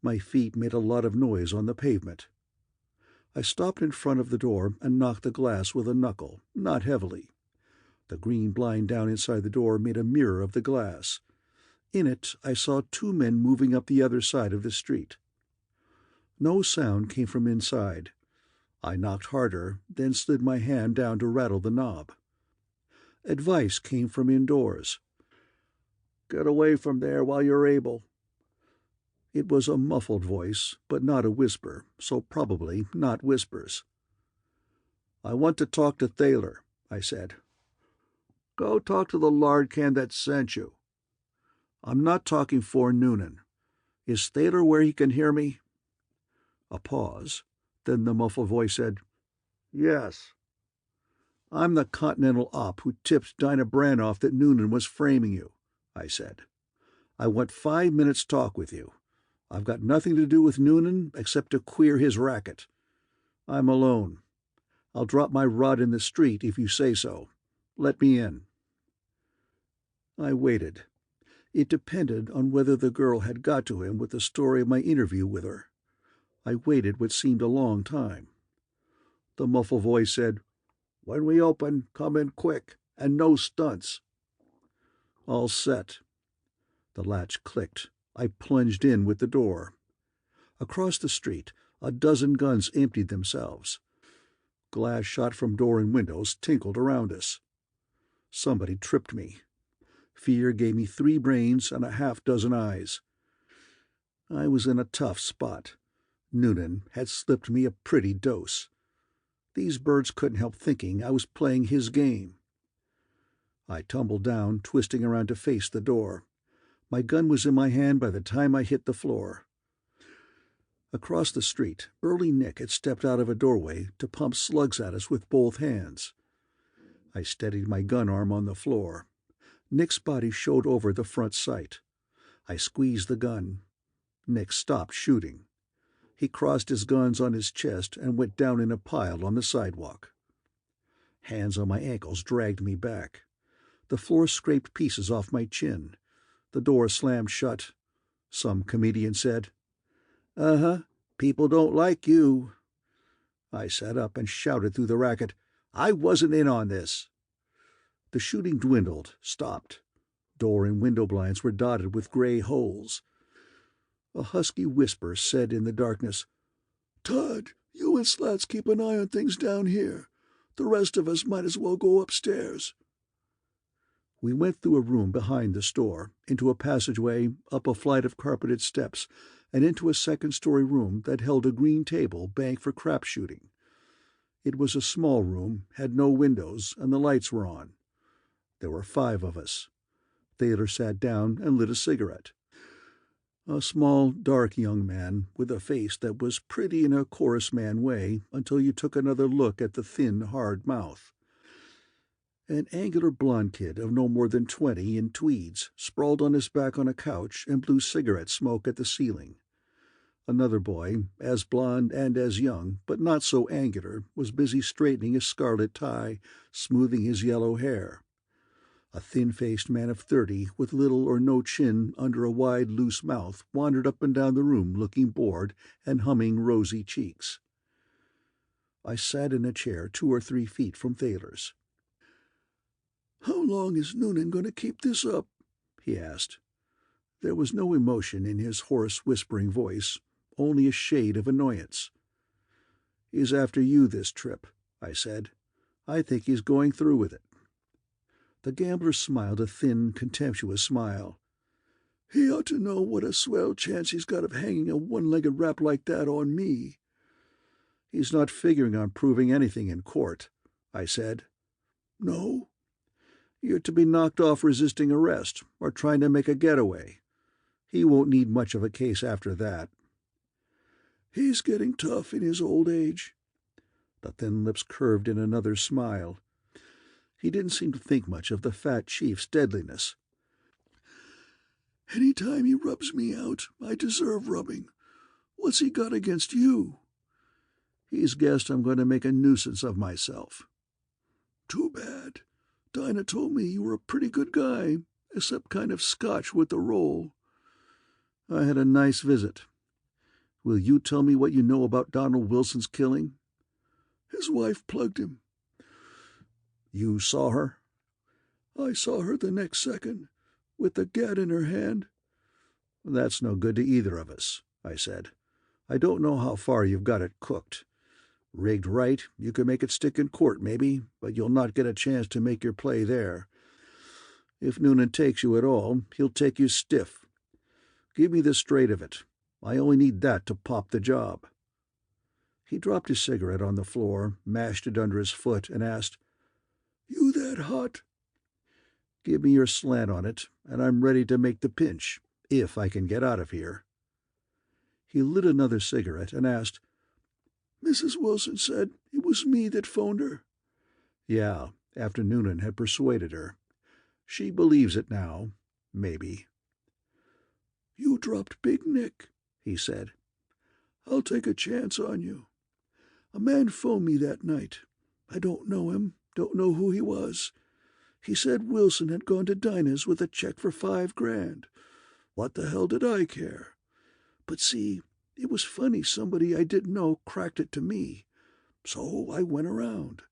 My feet made a lot of noise on the pavement. I stopped in front of the door and knocked the glass with a knuckle, not heavily. The green blind down inside the door made a mirror of the glass. In it I saw 2 men moving up the other side of the street. No sound came from inside. I knocked harder, then slid my hand down to rattle the knob. Advice came from indoors. "Get away from there while you're able." It was a muffled voice, but not a whisper, so probably not Whisper's. "I want to talk to Thaler," I said. "Go talk to the lard can that sent you." "I'm not talking for Noonan. Is Thaler where he can hear me?" A pause. Then the muffled voice said, "Yes." "I'm the Continental Op who tipped Dinah off that Noonan was framing you," I said. "I want 5 minutes' talk with you. I've got nothing to do with Noonan except to queer his racket. I'm alone. I'll drop my rod in the street if you say so. Let me in." I waited. It depended on whether the girl had got to him with the story of my interview with her. I waited what seemed a long time. The muffled voice said, "When we open, come in quick, and no stunts." "All set." The latch clicked. I plunged in with the door. Across the street, a dozen guns emptied themselves. Glass shot from door and windows tinkled around us. Somebody tripped me. Fear gave me 3 brains and a half-dozen eyes. I was in a tough spot. Noonan had slipped me a pretty dose. These birds couldn't help thinking I was playing his game. I tumbled down, twisting around to face the door. My gun was in my hand by the time I hit the floor. Across the street, burly Nick had stepped out of a doorway to pump slugs at us with both hands. I steadied my gun arm on the floor. Nick's body showed over the front sight. I squeezed the gun. Nick stopped shooting. He crossed his guns on his chest and went down in a pile on the sidewalk. Hands on my ankles dragged me back. The floor scraped pieces off my chin. The door slammed shut. Some comedian said, "Uh-huh, people don't like you." I sat up and shouted through the racket, "I wasn't in on this." The shooting dwindled, stopped. Door and window blinds were dotted with gray holes. A husky whisper said in the darkness, "Todd, you and Slats keep an eye on things down here. The rest of us might as well go upstairs." We went through a room behind the store, into a passageway, up a flight of carpeted steps, and into a second-story room that held a green table banked for crap shooting. It was a small room, had no windows, and the lights were on. There were 5 of us. Thaler sat down and lit a cigarette. A small, dark young man with a face that was pretty in a chorus man way until you took another look at the thin, hard mouth. An angular blond kid of no more than 20 in tweeds sprawled on his back on a couch and blew cigarette smoke at the ceiling. Another boy, as blond and as young, but not so angular, was busy straightening his scarlet tie, smoothing his yellow hair. A thin-faced man of 30, with little or no chin under a wide, loose mouth, wandered up and down the room looking bored and humming rosy cheeks. I sat in a chair 2 or 3 feet from Thaler's. "How long is Noonan going to keep this up?" he asked. There was no emotion in his hoarse, whispering voice, only a shade of annoyance. "He's after you this trip," I said. "I think he's going through with it." The gambler smiled a thin, contemptuous smile. "He ought to know what a swell chance he's got of hanging a one-legged rap like that on me." "He's not figuring on proving anything in court," I said. "No?" "You're to be knocked off resisting arrest, or trying to make a getaway. He won't need much of a case after that." "He's getting tough in his old age." The thin lips curved in another smile. He didn't seem to think much of the fat chief's deadliness. "Any time he rubs me out, I deserve rubbing. What's he got against you?" "He's guessed I'm going to make a nuisance of myself." "Too bad. Dinah told me you were a pretty good guy, except kind of Scotch with the roll." "I had a nice visit. Will you tell me what you know about Donald Wilson's killing?" "His wife plugged him." "You saw her?" "I saw her the next second, with the gat in her hand." "That's no good to either of us," I said. "I don't know how far you've got it cooked. Rigged right, you can make it stick in court, maybe, but you'll not get a chance to make your play there. If Noonan takes you at all, he'll take you stiff. Give me the straight of it. I only need that to pop the job." He dropped his cigarette on the floor, mashed it under his foot, and asked, "You that hot?" "Give me your slant on it, and I'm ready to make the pinch, if I can get out of here." He lit another cigarette and asked, "Mrs. Wilson said it was me that phoned her." "Yeah, after Noonan had persuaded her. She believes it now, maybe." "You dropped Big Nick," he said. "I'll take a chance on you. A man phoned me that night. I don't know him, don't know who he was. He said Wilson had gone to Dinah's with a check for $5,000. What the hell did I care? But see, it was funny somebody I didn't know cracked it to me. So I went around.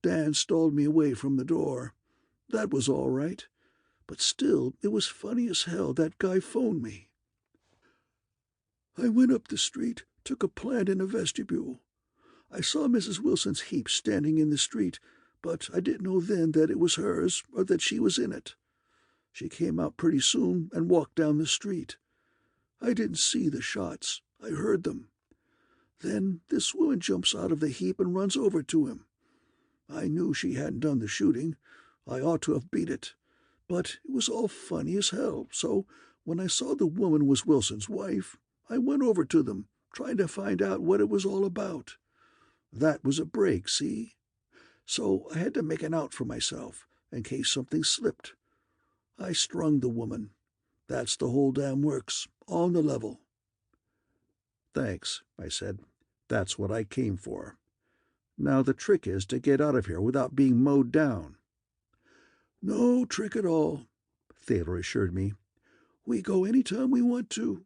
Dan stalled me away from the door. That was all right. But still, it was funny as hell that guy phoned me. I went up the street, took a plant in a vestibule. I saw Mrs. Wilson's heap standing in the street, but I didn't know then that it was hers or that she was in it. She came out pretty soon and walked down the street. I didn't see the shots. I heard them. Then this woman jumps out of the heap and runs over to him. I knew she hadn't done the shooting. I ought to have beat it. But it was all funny as hell, so when I saw the woman was Wilson's wife, I went over to them, trying to find out what it was all about. That was a break, see? So I had to make an out for myself, in case something slipped. I strung the woman. That's the whole damn works, on the level. Thanks, I said. That's what I came for. Now the trick is to get out of here without being mowed down. No trick at all, Thaler assured me. We go any time we want to.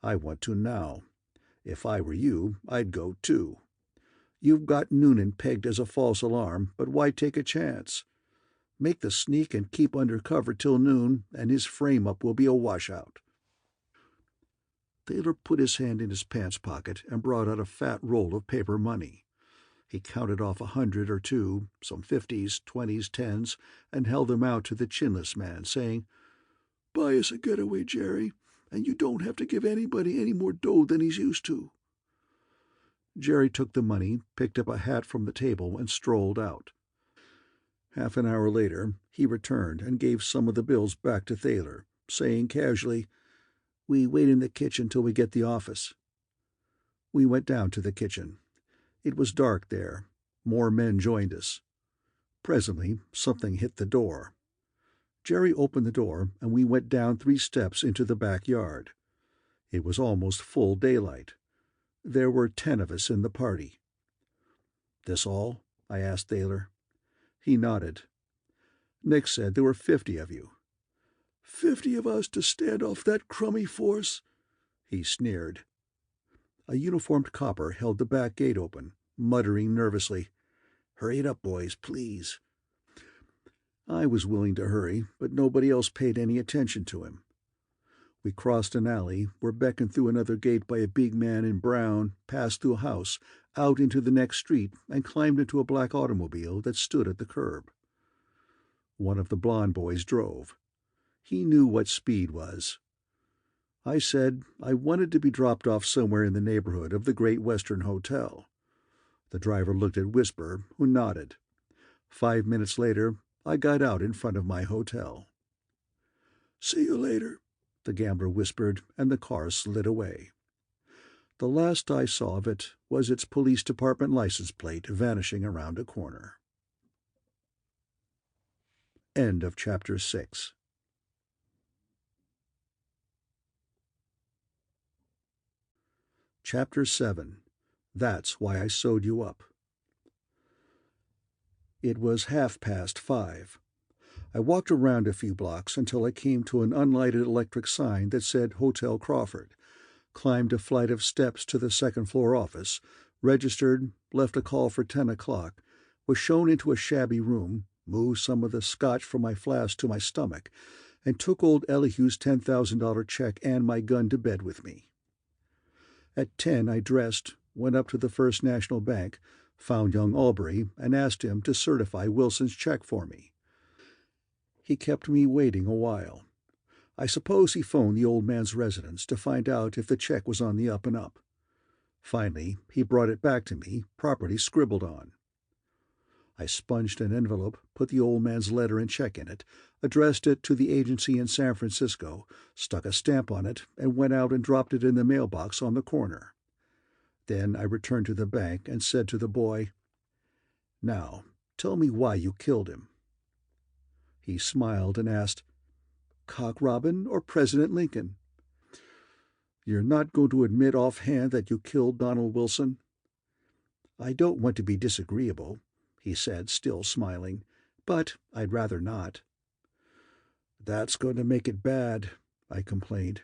I want to now. If I were you, I'd go too. You've got Noonan pegged as a false alarm, but why take a chance? Make the sneak and keep under cover till noon, and his frame-up will be a washout. Thaler put his hand in his pants pocket and brought out a fat roll of paper money. He counted off 100 or two, some 50s, 20s, 10s, and held them out to the chinless man, saying, "Buy us a getaway, Jerry, and you don't have to give anybody any more dough than he's used to." Jerry took the money, picked up a hat from the table, and strolled out. Half an hour later, he returned and gave some of the bills back to Thaler, saying casually, "We wait in the kitchen till we get the office." We went down to the kitchen. It was dark there. More men joined us. Presently, something hit the door. Jerry opened the door, and we went down 3 steps into the backyard. It was almost full daylight. There were 10 of us in the party. "This all?" I asked Thaler. He nodded. "Nick said there were 50 of you." "50 of us to stand off that crummy force?" He sneered. A uniformed copper held the back gate open, muttering nervously, "Hurry it up, boys, please." I was willing to hurry, but nobody else paid any attention to him. We crossed an alley, were beckoned through another gate by a big man in brown, passed through a house, out into the next street, and climbed into a black automobile that stood at the curb. One of the blond boys drove. He knew what speed was. I said I wanted to be dropped off somewhere in the neighborhood of the Great Western Hotel. The driver looked at Whisper, who nodded. 5 minutes later, I got out in front of my hotel. "See you later," the gambler whispered, and the car slid away. The last I saw of it was its police department license plate vanishing around a corner. End of Chapter 6. Chapter 7. That's Why I Sewed You Up. It was 5:30. I walked around a few blocks until I came to an unlighted electric sign that said Hotel Crawford, climbed a flight of steps to the second-floor office, registered, left a call for 10 o'clock, was shown into a shabby room, moved some of the scotch from my flask to my stomach, and took old Elihu's $10,000 check and my gun to bed with me. At 10 I dressed, went up to the First National Bank, found young Albury, and asked him to certify Wilson's check for me. He kept me waiting a while. I suppose he phoned the old man's residence to find out if the check was on the up and up. Finally, he brought it back to me, properly scribbled on. I sponged an envelope, put the old man's letter and check in it, addressed it to the agency in San Francisco, stuck a stamp on it, and went out and dropped it in the mailbox on the corner. Then I returned to the bank and said to the boy, "Now, tell me why you killed him." He smiled and asked, "Cock Robin or President Lincoln?" "You're not going to admit offhand that you killed Donald Wilson?" "I don't want to be disagreeable," he said, still smiling, "but I'd rather not." "That's going to make it bad," I complained.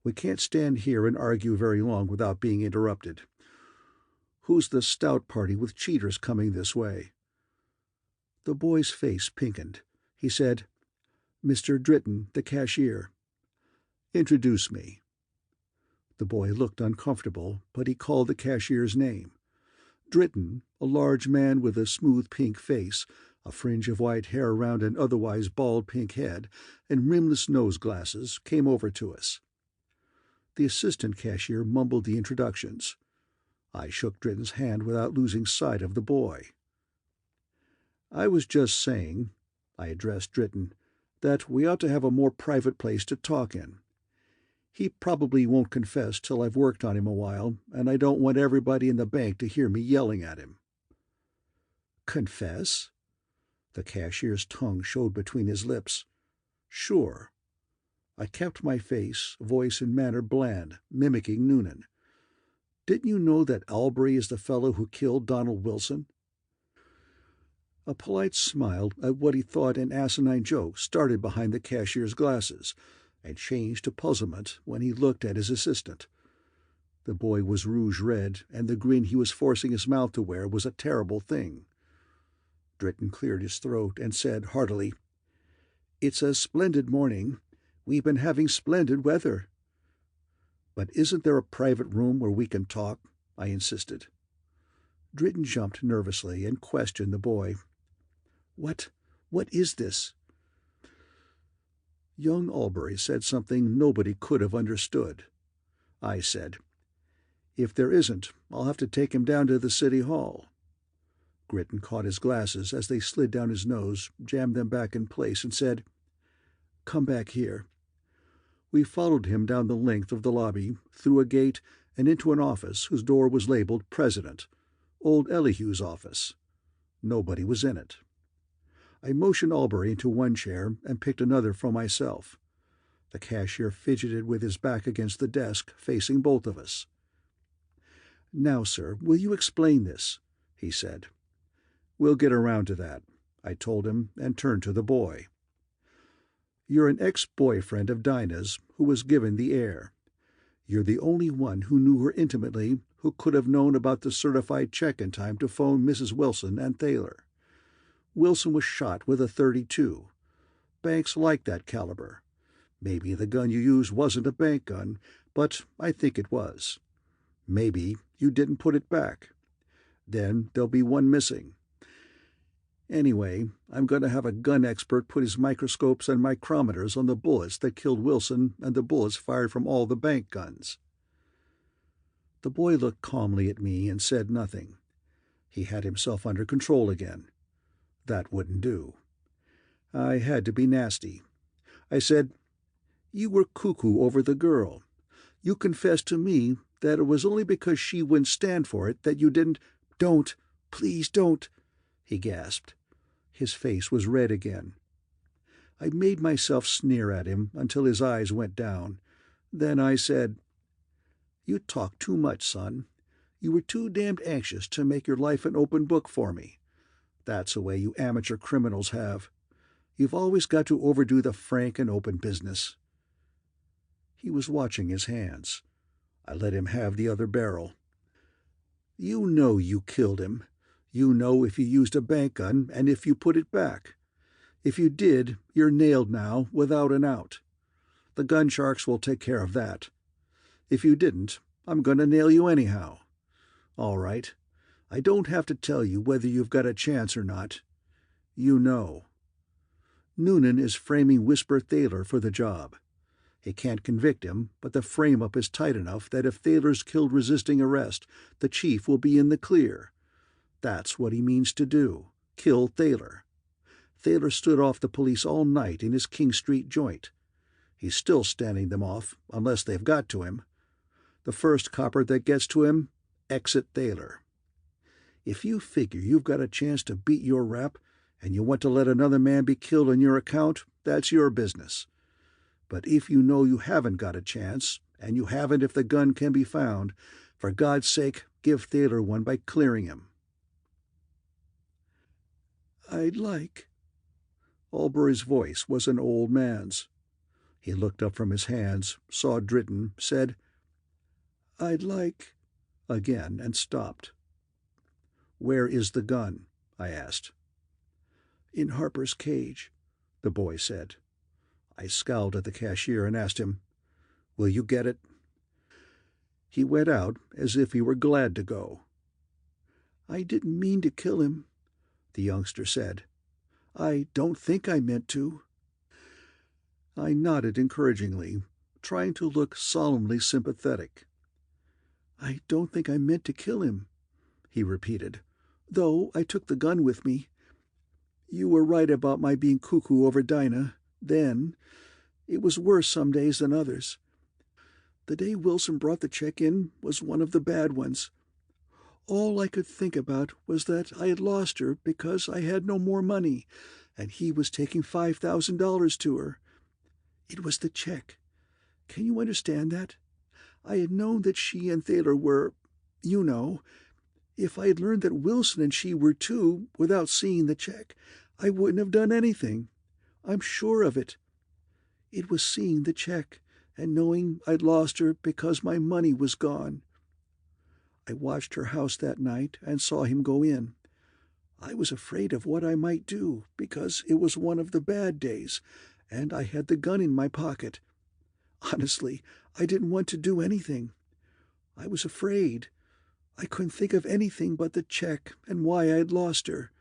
"We can't stand here and argue very long without being interrupted. Who's the stout party with cheaters coming this way?" The boy's face pinkened. He said, "Mr. Dritten, the cashier." "Introduce me." The boy looked uncomfortable, but he called the cashier's name. Dritten, a large man with a smooth pink face, A fringe of white hair around an otherwise bald pink head and rimless nose glasses came over to us. The assistant cashier mumbled the introductions. I shook Dritton's hand without losing sight of the boy. "I was just saying," I addressed Dritton, "that we ought to have a more private place to talk in. He probably won't confess till I've worked on him a while, and I don't want everybody in the bank to hear me yelling at him." "Confess?" The cashier's tongue showed between his lips. "Sure." I kept my face, voice, and manner bland, mimicking Noonan. "Didn't you know that Albury is the fellow who killed Donald Wilson?" A polite smile at what he thought an asinine joke started behind the cashier's glasses, and changed to puzzlement when he looked at his assistant. The boy was rouge-red, and the grin he was forcing his mouth to wear was a terrible thing. Dritton cleared his throat and said heartily, "It's a splendid morning. We've been having splendid weather." "But isn't there a private room where we can talk?" I insisted. Dritton jumped nervously and questioned the boy. What is this?" Young Albury said something nobody could have understood. I said, "If there isn't, I'll have to take him down to the city hall." Dritton caught his glasses as they slid down his nose, jammed them back in place, and said, "Come back here." We followed him down the length of the lobby, through a gate, and into an office whose door was labeled President, old Elihu's office. Nobody was in it. I motioned Albury into one chair and picked another for myself. The cashier fidgeted with his back against the desk, facing both of us. "Now, sir, will you explain this?" he said. "We'll get around to that," I told him, and turned to the boy. "You're an ex-boyfriend of Dinah's who was given the heir. You're the only one who knew her intimately who could have known about the certified check in time to phone Mrs. Wilson and Thaler. Wilson was shot with a .32. Banks like that caliber. Maybe the gun you used wasn't a bank gun, but I think it was. Maybe you didn't put it back. Then there'll be one missing. Anyway, I'm going to have a gun expert put his microscopes and micrometers on the bullets that killed Wilson and the bullets fired from all the bank guns." The boy looked calmly at me and said nothing. He had himself under control again. That wouldn't do. I had to be nasty. I said, "You were cuckoo over the girl. You confessed to me that it was only because she wouldn't stand for it that you didn't—" "Don't! Please don't!" he gasped. His face was red again. I made myself sneer at him until his eyes went down. Then I said, "You talk too much, son. You were too damned anxious to make your life an open book for me. That's a way you amateur criminals have. You've always got to overdo the frank and open business." He was watching his hands. I let him have the other barrel. "You know you killed him. You know if you used a bank gun and if you put it back. If you did, you're nailed now, without an out. The gun sharks will take care of that. If you didn't, I'm going to nail you anyhow. All right. I don't have to tell you whether you've got a chance or not. You know. Noonan is framing Whisper Thaler for the job. He can't convict him, but the frame-up is tight enough that if Thaler's killed resisting arrest, the chief will be in the clear. That's what he means to do, kill Thaler. Thaler stood off the police all night in his King Street joint. He's still standing them off, unless they've got to him. The first copper that gets to him, exit Thaler. If you figure you've got a chance to beat your rap, and you want to let another man be killed on your account, that's your business. But if you know you haven't got a chance, and you haven't if the gun can be found, for God's sake, give Thaler one by clearing him." "I'd like—" Albury's voice was an old man's. He looked up from his hands, saw Dritton, said, "I'd like—" again, and stopped. "Where is the gun?" I asked. "In Harper's cage," the boy said. I scowled at the cashier and asked him, "Will you get it?" He went out as if he were glad to go. "I didn't mean to kill him," the youngster said. I don't think I meant to." I nodded encouragingly, trying to look solemnly sympathetic. "I don't think I meant to kill him," he repeated, "though I took the gun with me. You were right about my being cuckoo over Dinah, then. It was worse some days than others. The day Wilson brought the check in was one of the bad ones. All I could think about was that I had lost her because I had no more money, and he was taking $5,000 to her. It was the check. Can you understand that? I had known that she and Thaler were, you know. If I had learned that Wilson and she were too, without seeing the check, I wouldn't have done anything. I'm sure of it. It was seeing the check and knowing I'd lost her because my money was gone. I watched her house that night and saw him go in. I was afraid of what I might do because it was one of the bad days, and I had the gun in my pocket. Honestly, I didn't want to do anything. I was afraid. I couldn't think of anything but the check and why I had lost her.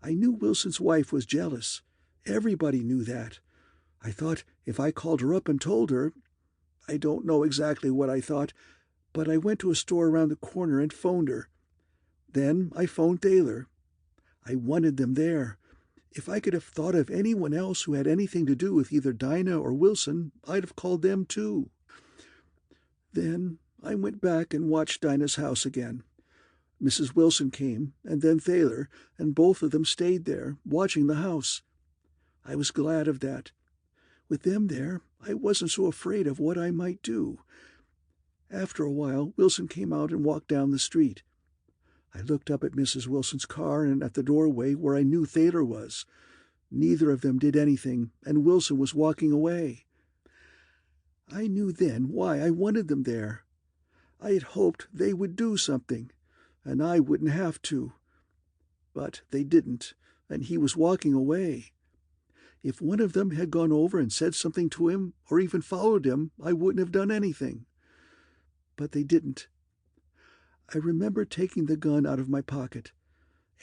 I knew Wilson's wife was jealous. Everybody knew that. I thought if I called her up and told her, I don't know exactly what I thought, but I went to a store around the corner and phoned her. Then I phoned Thaler. I wanted them there. If I could have thought of anyone else who had anything to do with either Dinah or Wilson, I'd have called them too. Then I went back and watched Dinah's house again. Mrs. Wilson came, and then Thaler, and both of them stayed there, watching the house. I was glad of that. With them there, I wasn't so afraid of what I might do. After a while, Wilson came out and walked down the street. I looked up at Mrs. Wilson's car and at the doorway where I knew Thaler was. Neither of them did anything, and Wilson was walking away. I knew then why I wanted them there. I had hoped they would do something, and I wouldn't have to. But they didn't, and he was walking away. If one of them had gone over and said something to him, or even followed him, I wouldn't have done anything. But they didn't. I remember taking the gun out of my pocket.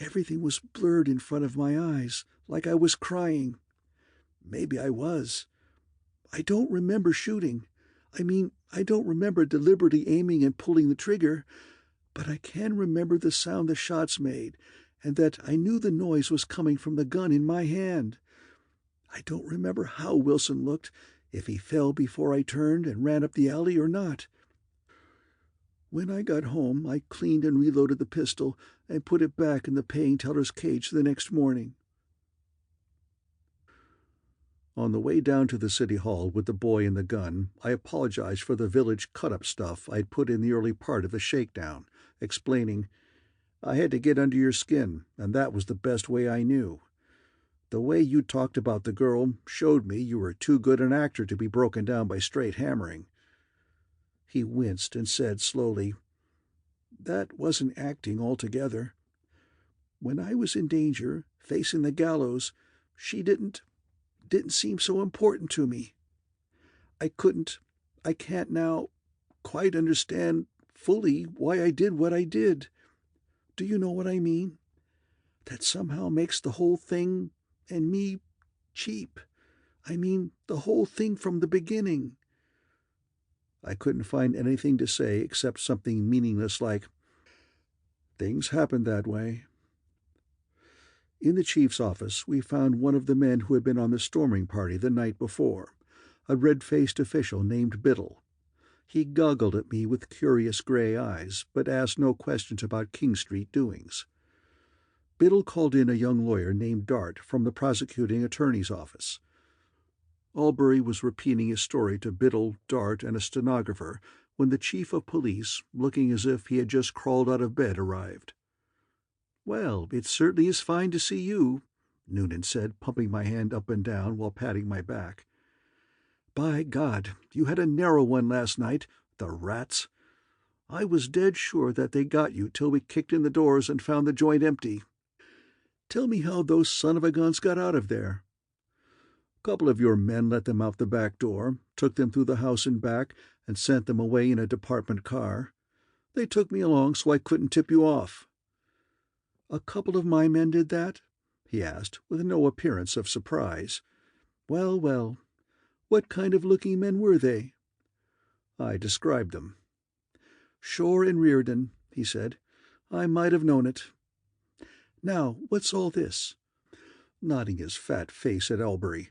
Everything was blurred in front of my eyes, like I was crying. Maybe I was. I don't remember shooting. I don't remember deliberately aiming and pulling the trigger, but I can remember the sound the shots made, and that I knew the noise was coming from the gun in my hand. I don't remember how Wilson looked, if he fell before I turned and ran up the alley or not. When I got home, I cleaned and reloaded the pistol and put it back in the paying teller's cage the next morning. On the way down to the city hall with the boy and the gun, I apologized for the village cut-up stuff I'd put in the early part of the shakedown, explaining, "I had to get under your skin, and that was the best way I knew. The way you talked about the girl showed me you were too good an actor to be broken down by straight hammering." He winced and said slowly, "That wasn't acting altogether. When I was in danger, facing the gallows, she didn't seem so important to me. I can't now quite understand fully why I did what I did. Do you know what I mean? That somehow makes the whole thing, and me, cheap. The whole thing from the beginning." I couldn't find anything to say except something meaningless like, "Things happen that way." In the chief's office, we found one of the men who had been on the storming party the night before, a red-faced official named Biddle. He goggled at me with curious gray eyes, but asked no questions about King Street doings. Biddle called in a young lawyer named Dart from the prosecuting attorney's office. Albury was repeating his story to Biddle, Dart, and a stenographer when the chief of police, looking as if he had just crawled out of bed, arrived. "Well, it certainly is fine to see you," Noonan said, pumping my hand up and down while patting my back. "By God, you had a narrow one last night, the rats. I was dead sure that they got you till we kicked in the doors and found the joint empty. Tell me how those son-of-a-guns got out of there." "Couple of your men let them out the back door, took them through the house and back, and sent them away in a department car. They took me along so I couldn't tip you off." "A couple of my men did that?" he asked, with no appearance of surprise. "Well, well, what kind of looking men were they?" I described them. "Shore and Reardon," he said. "I might have known it. Now, what's all this?" nodding his fat face at Elbury.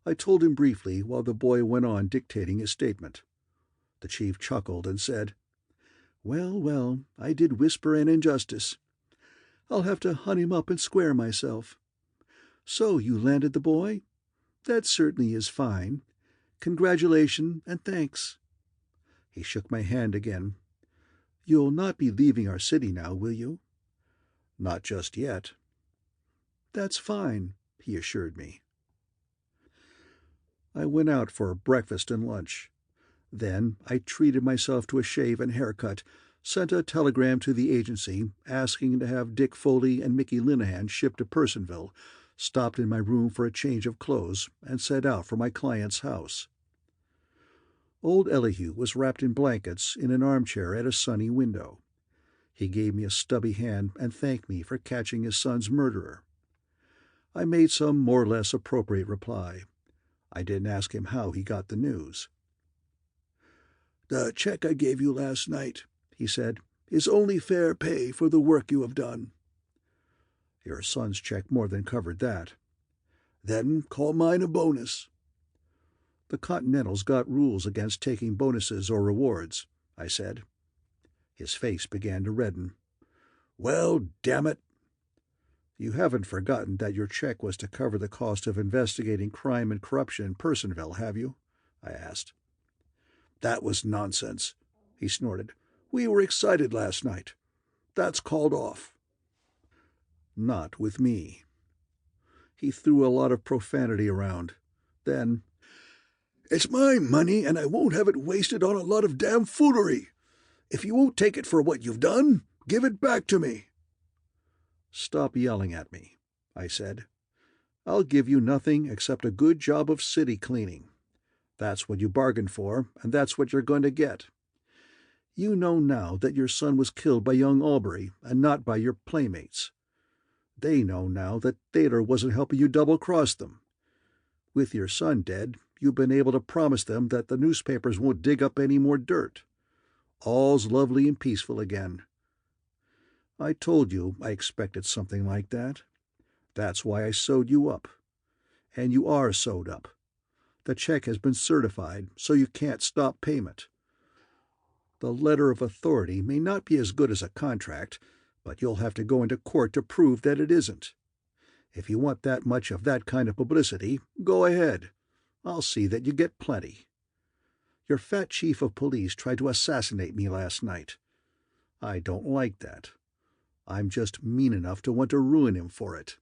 I told him briefly while the boy went on dictating his statement. The chief chuckled and said, "Well, well, I did whisper an injustice. I'll have to hunt him up and square myself. So you landed the boy? That certainly is fine. Congratulations and thanks." He shook my hand again. "You'll not be leaving our city now, will you?" "Not just yet." "That's fine," he assured me. I went out for breakfast and lunch. Then I treated myself to a shave and haircut, sent a telegram to the agency asking to have Dick Foley and Mickey Linehan shipped to Personville, stopped in my room for a change of clothes, and set out for my client's house. Old Elihu was wrapped in blankets in an armchair at a sunny window. He gave me a stubby hand and thanked me for catching his son's murderer. I made some more or less appropriate reply. I didn't ask him how he got the news. "The check I gave you last night," he said, "is only fair pay for the work you have done." "Your son's check more than covered that." "Then call mine a bonus." "The Continentals got rules against taking bonuses or rewards," I said. His face began to redden. "Well, damn it." "You haven't forgotten that your check was to cover the cost of investigating crime and corruption in Personville, have you?" I asked. "That was nonsense," he snorted. "We were excited last night. That's called off." "Not with me." He threw a lot of profanity around. Then, "It's my money, and I won't have it wasted on a lot of damn foolery. If you won't take it for what you've done, give it back to me." "Stop yelling at me," I said. "I'll give you nothing except a good job of city cleaning. That's what you bargained for, and that's what you're going to get. You know now that your son was killed by young Albury and not by your playmates. They know now that Thaler wasn't helping you double-cross them. With your son dead, you've been able to promise them that the newspapers won't dig up any more dirt. All's lovely and peaceful again. I told you I expected something like that. That's why I sewed you up. And you are sewed up. The check has been certified, so you can't stop payment. The letter of authority may not be as good as a contract, but you'll have to go into court to prove that it isn't. If you want that much of that kind of publicity, go ahead. I'll see that you get plenty. Your fat chief of police tried to assassinate me last night. I don't like that. I'm just mean enough to want to ruin him for it.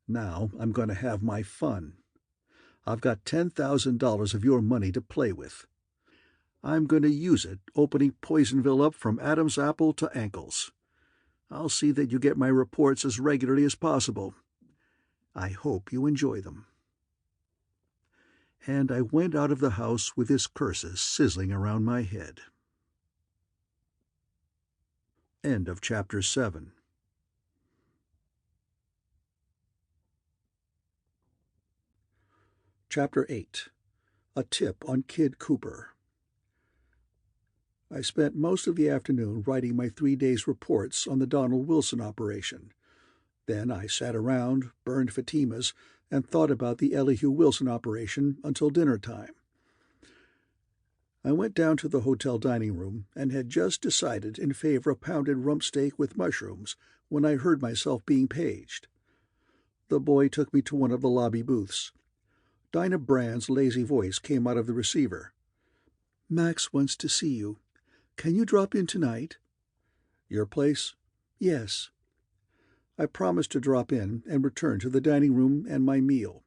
Now I'm going to have my fun. I've got $10,000 of your money to play with. I'm going to use it opening Poisonville up from Adam's apple to ankles. I'll see that you get my reports as regularly as possible. I hope you enjoy them." And I went out of the house with his curses sizzling around my head. End of Chapter 7. Chapter 8. A Tip on Kid Cooper. I spent most of the afternoon writing my 3 days' reports on the Donald Wilson operation. Then I sat around, burned Fatimas, and thought about the Elihu Wilson operation until dinner time. I went down to the hotel dining room and had just decided in favor of pounded rump steak with mushrooms when I heard myself being paged. The boy took me to one of the lobby booths. Dinah Brand's lazy voice came out of the receiver. "Max wants to see you. Can you drop in tonight?" "Your place?" "Yes." I promised to drop in and return to the dining room and my meal.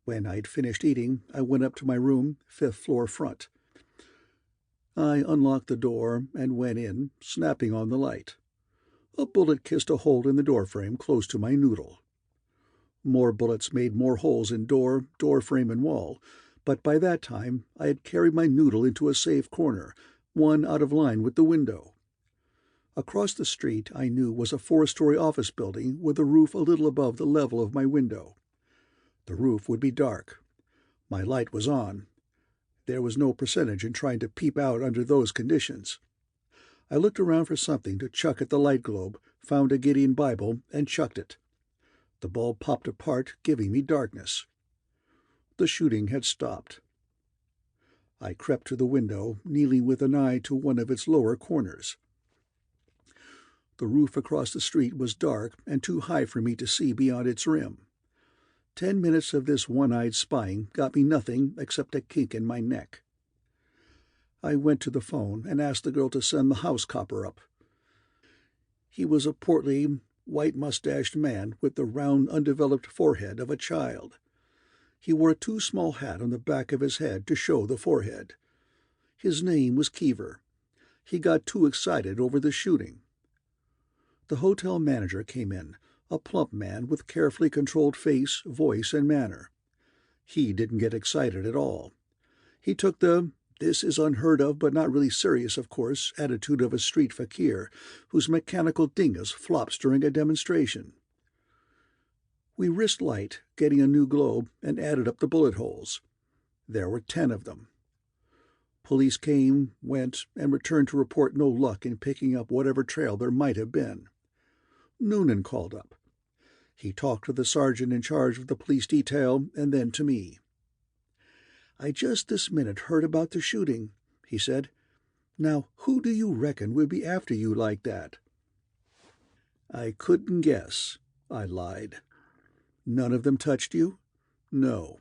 When I'd finished eating, I went up to my room, 5th floor front. I unlocked the door and went in, snapping on the light. A bullet kissed a hole in the doorframe close to my noodle. More bullets made more holes in door frame, and wall, but by that time I had carried my noodle into a safe corner, one out of line with the window. Across the street I knew was a 4-story office building with a roof a little above the level of my window. The roof would be dark. My light was on. There was no percentage in trying to peep out under those conditions. I looked around for something to chuck at the light globe, found a Gideon Bible, and chucked it. The bulb popped apart, giving me darkness. The shooting had stopped. I crept to the window, kneeling with an eye to one of its lower corners. The roof across the street was dark and too high for me to see beyond its rim. 10 minutes of this one-eyed spying got me nothing except a kink in my neck. I went to the phone and asked the girl to send the house copper up. He was a portly, white-mustached man with the round, undeveloped forehead of a child. He wore a too-small hat on the back of his head to show the forehead. His name was Keever. He got too excited over the shooting. The hotel manager came in, a plump man with carefully controlled face, voice, and manner. He didn't get excited at all. He took the "this is unheard of but not really serious, of course" attitude of a street fakir whose mechanical dingus flops during a demonstration. We risked light, getting a new globe, and added up the bullet holes. There were 10 of them. Police came, went, and returned to report no luck in picking up whatever trail there might have been. Noonan called up. He talked to the sergeant in charge of the police detail and then to me. "I just this minute heard about the shooting," he said. "Now, who do you reckon would be after you like that?" "I couldn't guess," I lied. "None of them touched you?" "No."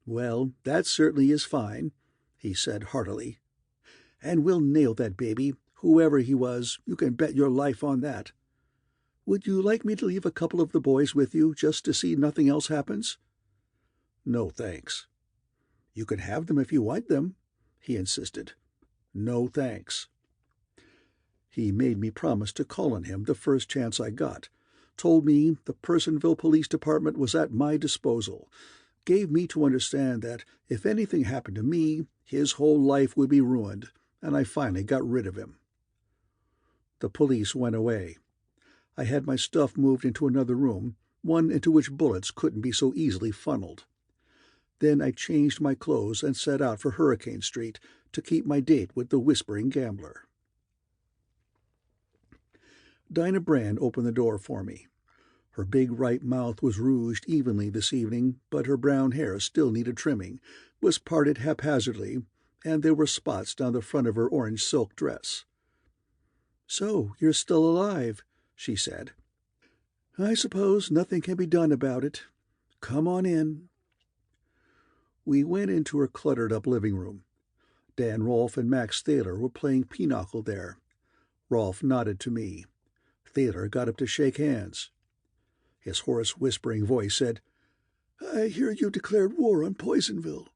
"Well, that certainly is fine," he said heartily. "And we'll nail that baby, whoever he was, you can bet your life on that. Would you like me to leave a couple of the boys with you just to see nothing else happens?" "No, thanks." "You can have them if you want them," he insisted. "No, thanks." He made me promise to call on him the first chance I got, told me the Personville Police Department was at my disposal, gave me to understand that if anything happened to me, his whole life would be ruined, and I finally got rid of him. The police went away. I had my stuff moved into another room, one into which bullets couldn't be so easily funneled. Then I changed my clothes and set out for Hurricane Street to keep my date with the whispering gambler. Dinah Brand opened the door for me. Her big right mouth was rouged evenly this evening, but her brown hair still needed trimming, was parted haphazardly, and there were spots down the front of her orange silk dress. "So you're still alive," she said. "I suppose nothing can be done about it. Come on in." We went into her cluttered-up living room. Dan Rolfe and Max Thaler were playing pinochle there. Rolfe nodded to me. Thaler got up to shake hands. His hoarse, whispering voice said, "I hear you declared war on Poisonville."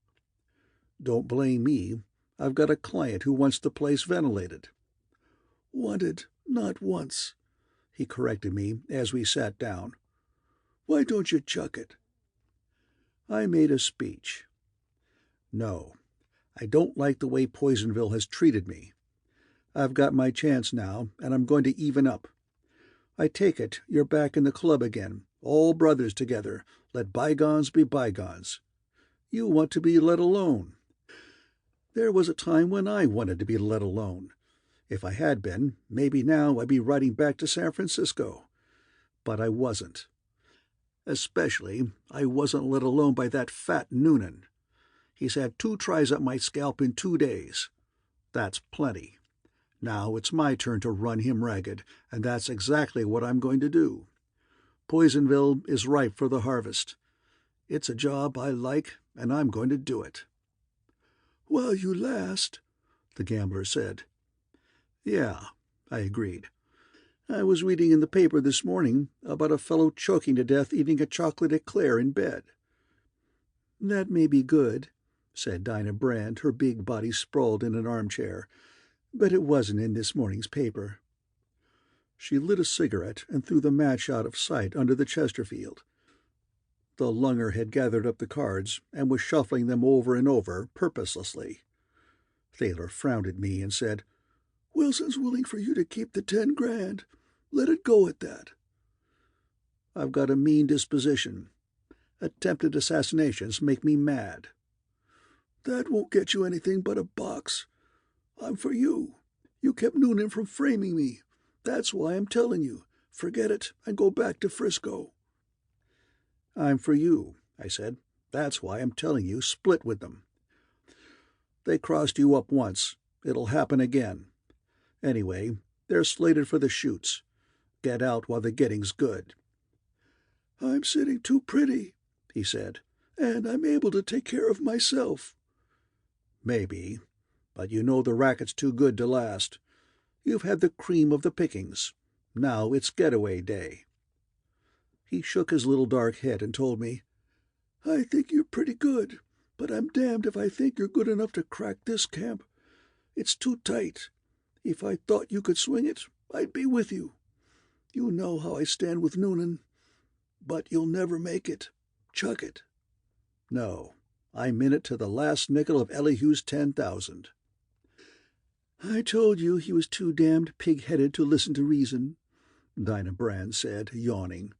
"Don't blame me. I've got a client who wants the place ventilated." "Wanted, not once," he corrected me as we sat down. "Why don't you chuck it?" I made a speech. "No, I don't like the way Poisonville has treated me. I've got my chance now, and I'm going to even up. I take it you're back in the club again, all brothers together, let bygones be bygones. You want to be let alone. There was a time when I wanted to be let alone. If I had been, maybe now I'd be riding back to San Francisco. But I wasn't. Especially, I wasn't let alone by that fat Noonan. He's had 2 tries at my scalp in 2 days. That's plenty. Now it's my turn to run him ragged, and that's exactly what I'm going to do. Poisonville is ripe for the harvest. It's a job I like, and I'm going to do it." "While you last," the gambler said. "Yeah," I agreed. "I was reading in the paper this morning about a fellow choking to death eating a chocolate eclair in bed." "That may be good," said Dinah Brand, her big body sprawled in an armchair, "but it wasn't in this morning's paper." She lit a cigarette and threw the match out of sight under the Chesterfield. The lunger had gathered up the cards and was shuffling them over and over purposelessly. Thaler frowned at me and said, Wilson's willing for you to keep the 10 grand. Let it go at that. I've got a mean disposition. Attempted assassinations make me mad. That won't get you anything but a box. I'm for you. You kept Noonan from framing me. That's why I'm telling you. Forget it and go back to Frisco. I'm for you, I said. That's why I'm telling you, split with them. They crossed you up once. It'll happen again. Anyway, they're slated for the chutes. Get out while the getting's good. I'm sitting too pretty, he said, and I'm able to take care of myself. Maybe, but you know the racket's too good to last. You've had the cream of the pickings. Now it's getaway day. He shook his little dark head and told me, I think you're pretty good, but I'm damned if I think you're good enough to crack this camp. It's too tight. If I thought you could swing it, I'd be with you. You know how I stand with Noonan. But you'll never make it. Chuck it. No, I'm in it to the last nickel of Elihu's 10,000. I told you he was too damned pig-headed to listen to reason, Dinah Brand said, yawning.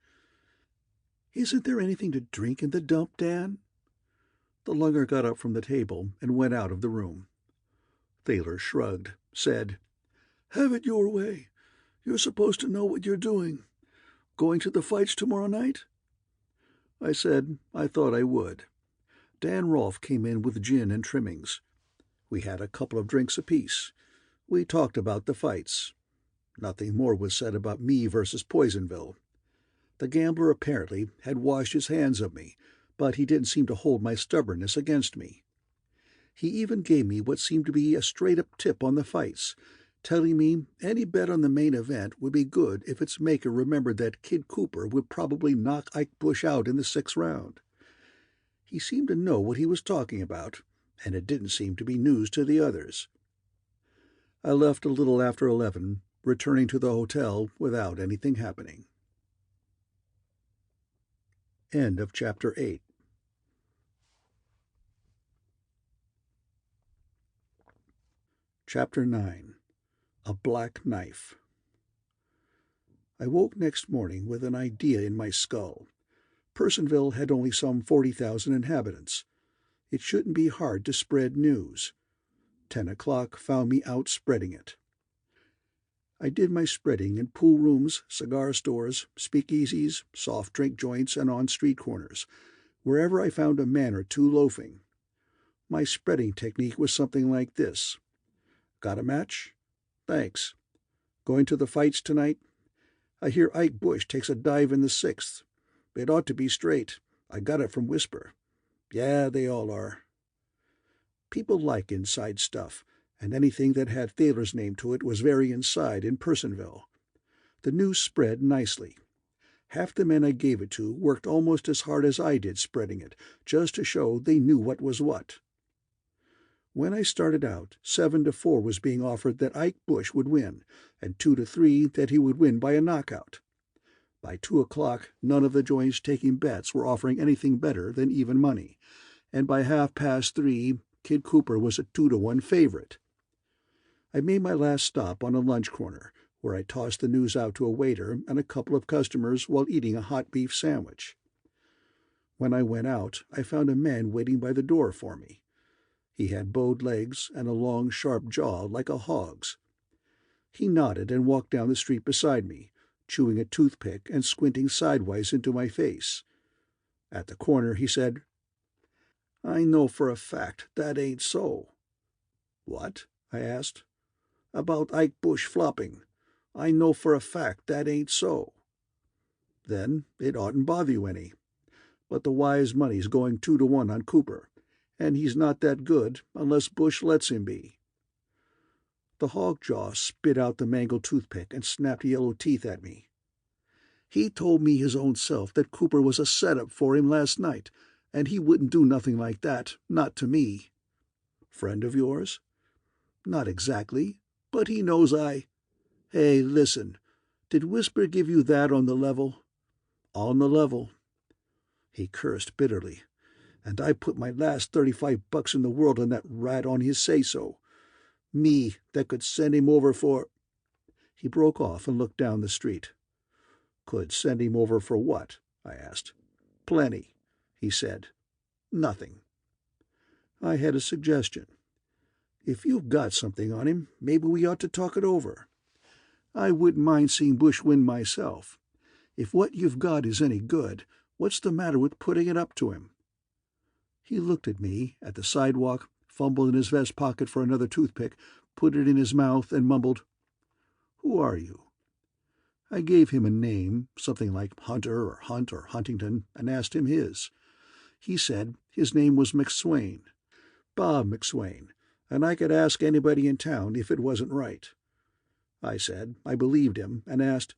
Isn't there anything to drink in the dump, Dan? The lunger got up from the table and went out of the room. Thaler shrugged, said, Have it your way. You're supposed to know what you're doing. Going to the fights tomorrow night? I said I thought I would. Dan Rolfe came in with gin and trimmings. We had a couple of drinks apiece. We talked about the fights. Nothing more was said about me versus Poisonville. The gambler apparently had washed his hands of me, but he didn't seem to hold my stubbornness against me. He even gave me what seemed to be a straight-up tip on the fights, telling me any bet on the main event would be good if its maker remembered that Kid Cooper would probably knock Ike Bush out in the 6th round. He seemed to know what he was talking about, and it didn't seem to be news to the others. I left a little after 11, returning to the hotel without anything happening. End of Chapter 8. Chapter 9. A Black Knife. I woke next morning with an idea in my skull. Personville had only some 40,000 inhabitants. It shouldn't be hard to spread news. 10 o'clock found me out spreading it. I did my spreading in pool rooms, cigar stores, speakeasies, soft drink joints, and on street corners, wherever I found a man or two loafing. My spreading technique was something like this. Got a match? Thanks. Going to the fights tonight? I hear Ike Bush takes a dive in the 6th. It ought to be straight. I got it from Whisper. Yeah, they all are. People like inside stuff, and anything that had Thaler's name to it was very inside in Personville. The news spread nicely. Half the men I gave it to worked almost as hard as I did spreading it, just to show they knew what was what. When I started out, 7-4 was being offered that Ike Bush would win, and 2-3 that he would win by a knockout. By 2 o'clock, none of the joints taking bets were offering anything better than even money, and by 3:30, Kid Cooper was a 2-1 favorite. I made my last stop on a lunch corner, where I tossed the news out to a waiter and a couple of customers while eating a hot beef sandwich. When I went out, I found a man waiting by the door for me. He had bowed legs and a long, sharp jaw like a hog's. He nodded and walked down the street beside me, chewing a toothpick and squinting sidewise into my face. At the corner he said, I know for a fact that ain't so. What? I asked. About Ike Bush flopping. I know for a fact that ain't so. Then it oughtn't bother you any. But the wise money's going 2-1 on Cooper, and he's not that good unless Bush lets him be. The hog-jaw spit out the mangled toothpick and snapped yellow teeth at me. He told me his own self that Cooper was a setup for him last night, and he wouldn't do nothing like that, not to me. Friend of yours? Not exactly, but he knows I... Hey, listen, did Whisper give you that on the level? On the level. He cursed bitterly. And I put my last $35 in the world on that rat on his say-so. Me that could send him over for—" He broke off and looked down the street. "Could send him over for what?" I asked. "Plenty," he said. "Nothing." I had a suggestion. "If you've got something on him, maybe we ought to talk it over. I wouldn't mind seeing Bush win myself. If what you've got is any good, what's the matter with putting it up to him?" He looked at me, at the sidewalk, fumbled in his vest pocket for another toothpick, put it in his mouth, and mumbled, "Who are you?" I gave him a name, something like Hunter or Hunt or Huntington, and asked him his. He said his name was McSwain, Bob McSwain, and I could ask anybody in town if it wasn't right. I said I believed him, and asked,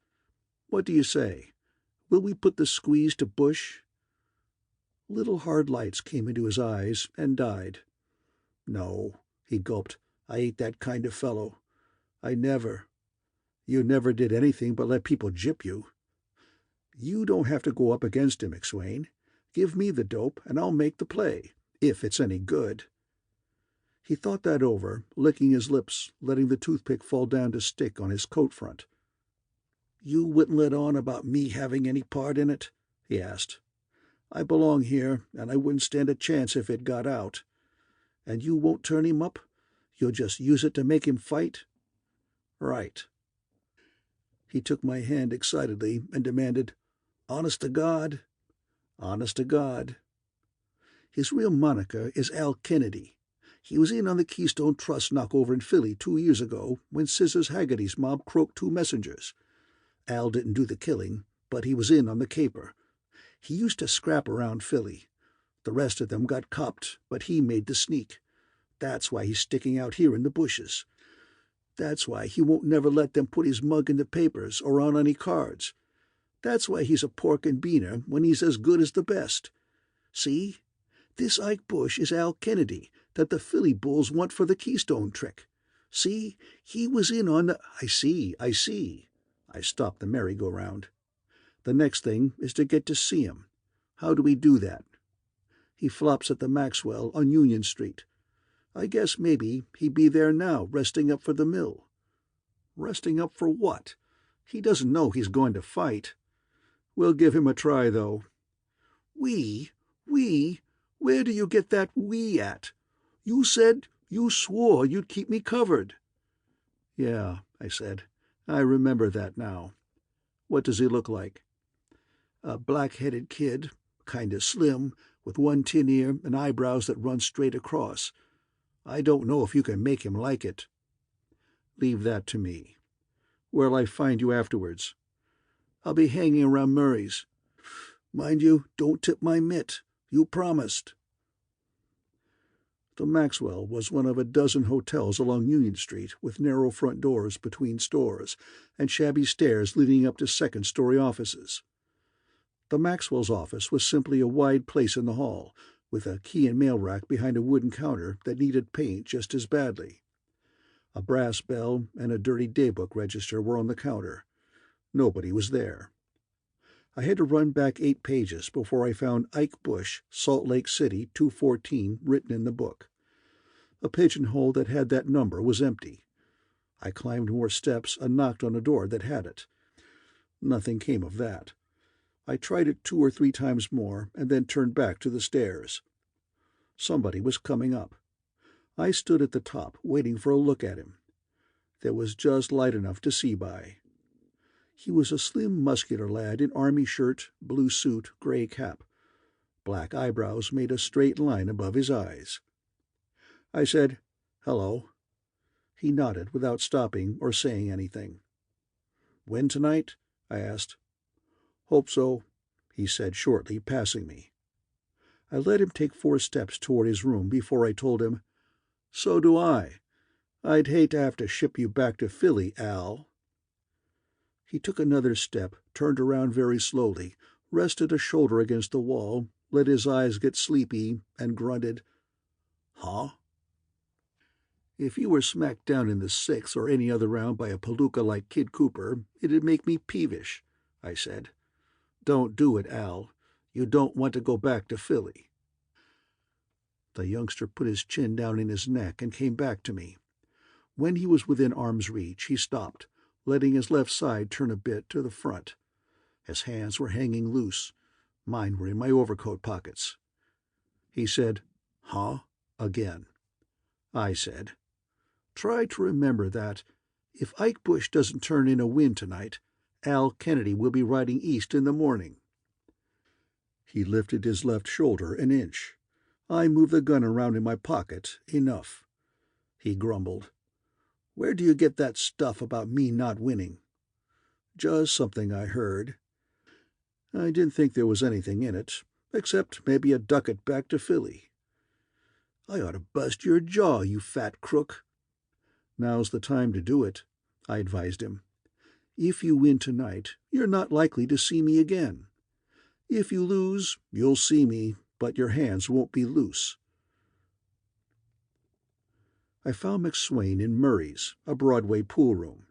"What do you say? Will we put the squeeze to Bush?" Little hard lights came into his eyes and died. "No," he gulped. "I ain't that kind of fellow. I never—" "You never did anything but let people gyp you." "You don't have to go up against him, McSwain. Give me the dope, and I'll make the play, if it's any good." He thought that over, licking his lips, letting the toothpick fall down to stick on his coat front. "You wouldn't let on about me having any part in it?" he asked. "I belong here, and I wouldn't stand a chance if it got out. And you won't turn him up? You'll just use it to make him fight?" "Right." He took my hand excitedly and demanded, "Honest to God?" "Honest to God." "His real moniker is Al Kennedy. He was in on the Keystone Trust knockover in Philly 2 years ago when Scissors Haggerty's mob croaked 2 messengers. Al didn't do the killing, but he was in on the caper. He used to scrap around Philly. The rest of them got copped, but he made the sneak. That's why he's sticking out here in the bushes. That's why he won't never let them put his mug in the papers or on any cards. That's why he's a pork and beaner when he's as good as the best. See? This Ike Bush is Al Kennedy that the Philly bulls want for the Keystone trick. See? He was in on the—" I see. I stopped the merry-go-round. "The next thing is to get to see him. How do we do that?" "He flops at the Maxwell on Union Street. I guess maybe he'd be there now, resting up for the mill." "Resting up for what? He doesn't know he's going to fight." "We'll give him a try, though." We? Where do you get that we at? You swore you'd keep me covered." "Yeah," I said. "I remember that now. What does he look like?" "A black-headed kid, kinda slim, with one tin ear and eyebrows that run straight across. I don't know if you can make him like it." "Leave that to me. Where'll I find you afterwards?" "I'll be hanging around Murray's. Mind you, don't tip my mitt. You promised." The Maxwell was one of a dozen hotels along Union Street with narrow front doors between stores and shabby stairs leading up to second-story offices. The Maxwell's office was simply a wide place in the hall, with a key and mail rack behind a wooden counter that needed paint just as badly. A brass bell and a dirty daybook register were on the counter. Nobody was there. I had to run back 8 pages before I found Ike Bush, Salt Lake City, 214, written in the book. A pigeonhole that had that number was empty. I climbed more steps and knocked on a door that had it. Nothing came of that. I tried it 2 or 3 times more and then turned back to the stairs. Somebody was coming up. I stood at the top, waiting for a look at him. There was just light enough to see by. He was a slim, muscular lad in army shirt, blue suit, gray cap. Black eyebrows made a straight line above his eyes. I said, "Hello." He nodded without stopping or saying anything. "Win tonight?" I asked. "Hope so," he said shortly, passing me. I let him take 4 steps toward his room before I told him, "So do I. I'd hate to have to ship you back to Philly, Al." He took another step, turned around very slowly, rested a shoulder against the wall, let his eyes get sleepy, and grunted, "Huh?" "If you were smacked down in the 6th or any other round by a palooka like Kid Cooper, it'd make me peevish," I said. "Don't do it, Al. You don't want to go back to Philly." The youngster put his chin down in his neck and came back to me. When he was within arm's reach, he stopped, letting his left side turn a bit to the front. His hands were hanging loose. Mine were in my overcoat pockets. He said, "Huh?" again. I said, "Try to remember that, if Ike Bush doesn't turn in a win tonight, Al Kennedy will be riding east in the morning." He lifted his left shoulder an inch. I moved the gun around in my pocket enough. He grumbled, "Where do you get that stuff about me not winning?" "Just something I heard." I didn't think there was anything in it, except maybe a ducat back to Philly. "I ought to bust your jaw, you fat crook." "Now's the time to do it," I advised him. "If you win tonight, you're not likely to see me again. If you lose, you'll see me, but your hands won't be loose." I found McSwain in Murray's, a Broadway pool room.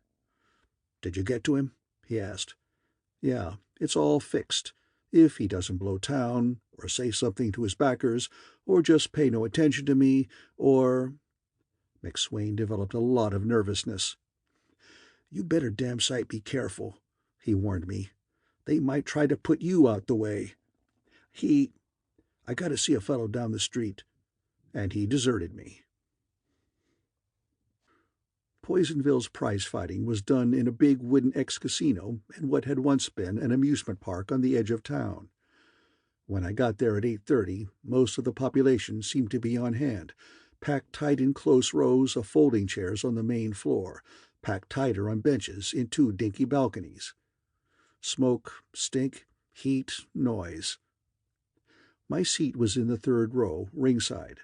"Did you get to him?" he asked. "Yeah, it's all fixed. If he doesn't blow town, or say something to his backers, or just pay no attention to me, or—" McSwain developed a lot of nervousness. "You better damn sight be careful," he warned me. "They might try to put you out the way. I got to see a fellow down the street." And he deserted me. Poisonville's prize fighting was done in a big wooden ex-casino in what had once been an amusement park on the edge of town. When I got there at 8:30, most of the population seemed to be on hand, packed tight in close rows of folding chairs on the main floor, packed tighter on benches in two dinky balconies. Smoke, stink, heat, noise. My seat was in the third row, ringside.